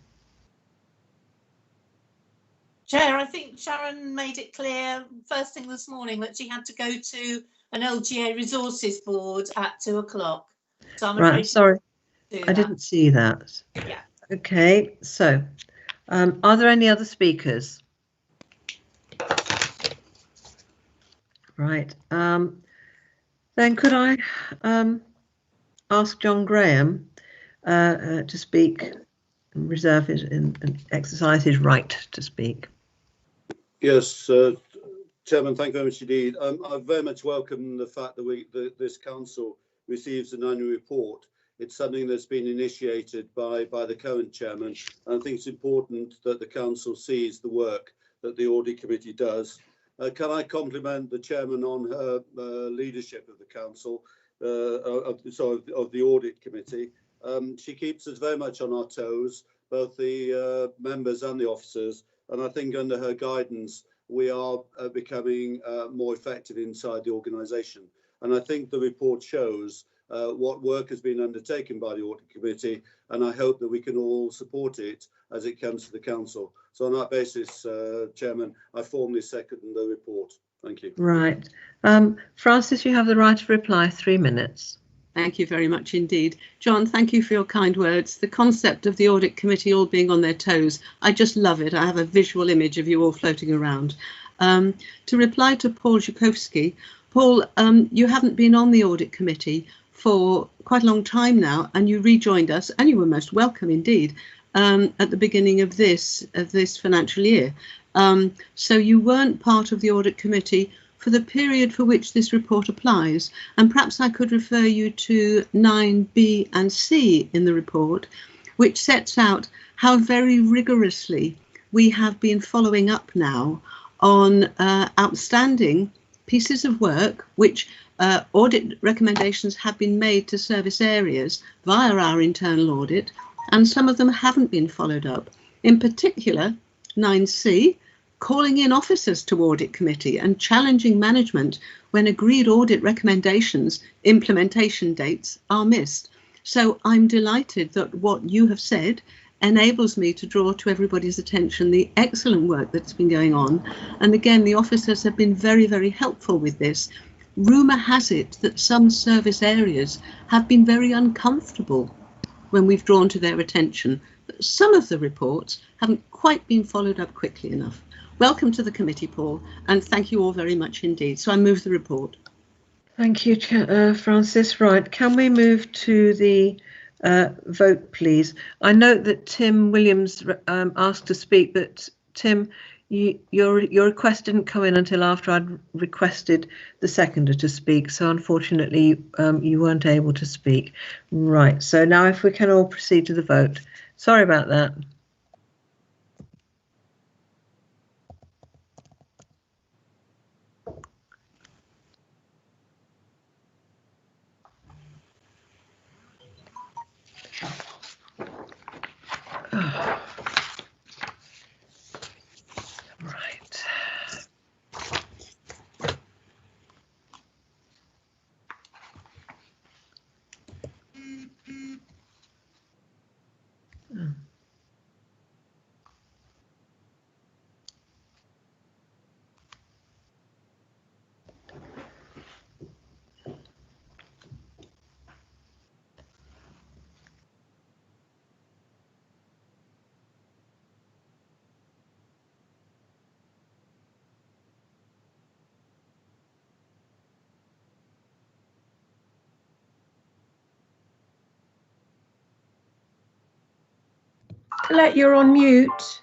Chair, I think Sharon made it clear first thing this morning that she had to go to an LGA resources board at 2 o'clock. So I'm right, sorry, I didn't see that. Yeah. Okay, so are there any other speakers? Right. Then could I ask John Graham to speak and reserve his and exercise his right to speak? Yes, Chairman, thank you very much indeed. I very much welcome the fact that this council receives an annual report. It's something that's been initiated by the current chairman, and I think it's important that the council sees the work that the audit committee does. Can I compliment the chairman on her leadership of the council, of the audit committee? She keeps us very much on our toes, both the members and the officers, and I think under her guidance we are becoming more effective inside the organisation. And I think the report shows what work has been undertaken by the audit committee, and I hope that we can all support it as it comes to the council. So on that basis, Chairman, I formally second the report. Thank you. Right. Francis, you have the right to reply, 3 minutes. Thank you very much indeed. John, thank you for your kind words. The concept of the audit committee all being on their toes, I just love it. I have a visual image of you all floating around. To reply to Paul Zukowski, Paul, you haven't been on the audit committee for quite a long time now, and you rejoined us, and you were most welcome indeed at the beginning of this financial year. So you weren't part of the audit committee for the period for which this report applies, and perhaps I could refer you to 9B and C in the report, which sets out how very rigorously we have been following up now on outstanding pieces of work which audit recommendations have been made to service areas via our internal audit, and some of them haven't been followed up. In particular, 9C, calling in officers to audit committee and challenging management when agreed audit recommendations implementation dates are missed. So I'm delighted that what you have said enables me to draw to everybody's attention the excellent work that's been going on. And again, the officers have been very, very helpful with this. Rumour has it that some service areas have been very uncomfortable when we've drawn to their attention that some of the reports haven't quite been followed up quickly enough. Welcome to the committee, Paul, and thank you all very much indeed. So I move the report. Thank you, Francis. Right, can we move to the vote, please? I note that Tim Williams asked to speak, but Tim, your request didn't come in until after I'd requested the seconder to speak, so unfortunately you weren't able to speak. Right, so now if we can all proceed to the vote. Sorry about that. Right. Colette, you're on mute.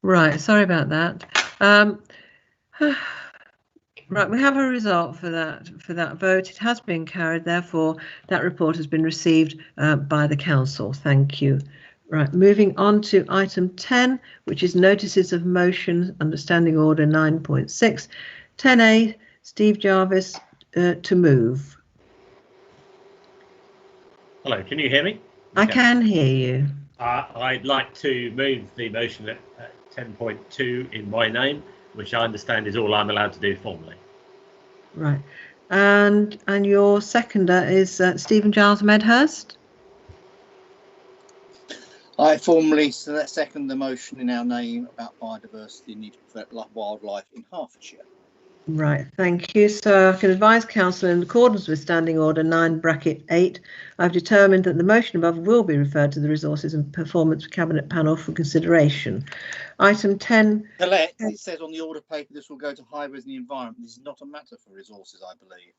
Right, sorry about that. Right, we have a result for that vote. It has been carried, therefore that report has been received by the council. Thank you. Right, moving on to item 10, which is notices of motion under Standing Order 9.6. 10A, Steve Jarvis to move. Hello, can you hear me? I can hear you. I'd like to move the motion at 10.2 in my name, which I understand is all I'm allowed to do formally. Right, and your seconder is Stephen Giles Medhurst. I formally second the motion in our name about biodiversity and need to protect wildlife in Hertfordshire. Right, thank you. So I can advise Council in accordance with Standing Order 9(8), I've determined that the motion above will be referred to the Resources and Performance Cabinet Panel for consideration. Item 10. Colette, it says on the order paper this will go to Highways and the Environment. This is not a matter for resources, I believe.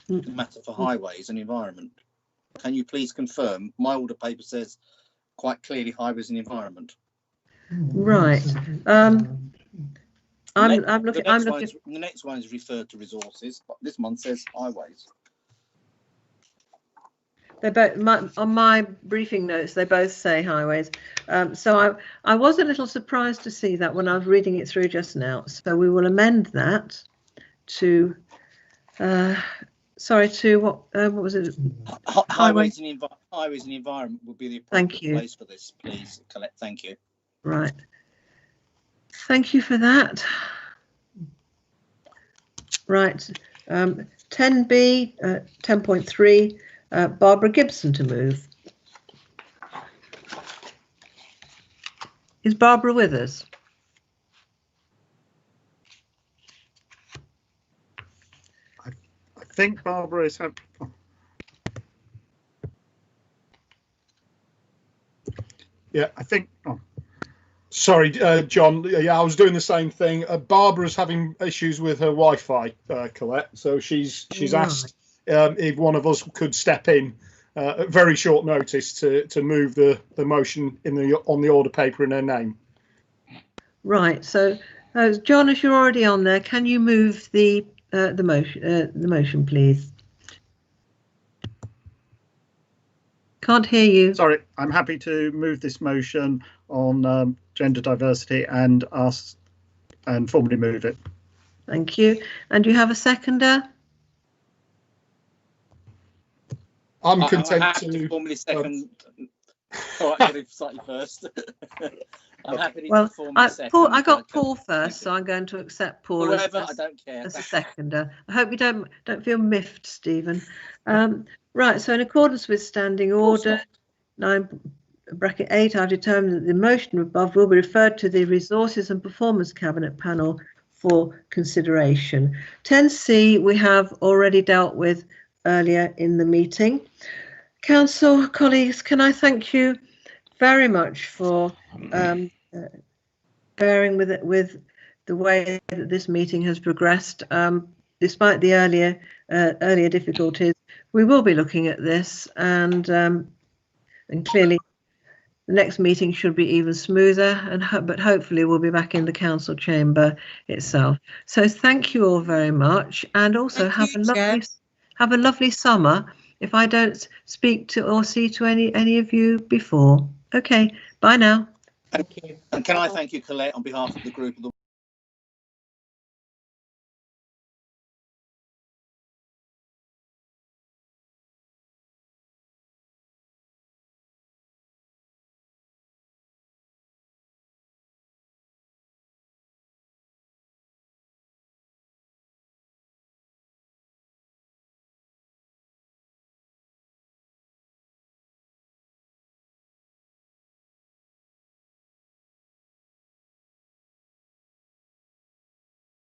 It's a matter for Highways and Environment. Can you please confirm? My order paper says quite clearly Highways and Environment. Right. I'm looking. The next one is referred to resources, but this one says Highways. They both on my briefing notes. They both say Highways. So I was a little surprised to see that when I was reading it through just now. So we will amend that to. Sorry, to what was it? Highways and Environment would be the appropriate place for this, please, Colette. Thank you. Right. Thank you for that. Right. 10B, 10.3, Barbara Gibson to move. Is Barbara with us? I think Barbara is. Yeah, I think. Oh. Sorry, John. Yeah, I was doing the same thing. Barbara's having issues with her Wi-Fi, Colette. So she's asked if one of us could step in at very short notice to move the motion on the order paper in her name. Right. So, John, as you're already on there, can you move the motion, please? Can't hear you. Sorry, I'm happy to move this motion on gender diversity and formally move it. Thank you. And do you have a seconder? I'm content to formally second. All right, get slightly first. I'm happy to formally second. I got Paul first, so I'm going to accept Paul I don't care. as a seconder. I hope you don't feel miffed, Stephen. Right, so in accordance with Standing Order 9(8), I've determined that the motion above will be referred to the Resources and Performance Cabinet Panel for consideration. 10C we have already dealt with earlier in the meeting. Council colleagues, can I thank you very much for bearing with the way that this meeting has progressed. Despite the earlier difficulties, we will be looking at this, and clearly the next meeting should be even smoother, but hopefully we'll be back in the council chamber itself. So thank you all very much, and also have a lovely summer. If I don't speak to or see to any of you before. Okay, bye now. Thank you. And can I thank you, Colette, on behalf of the group of the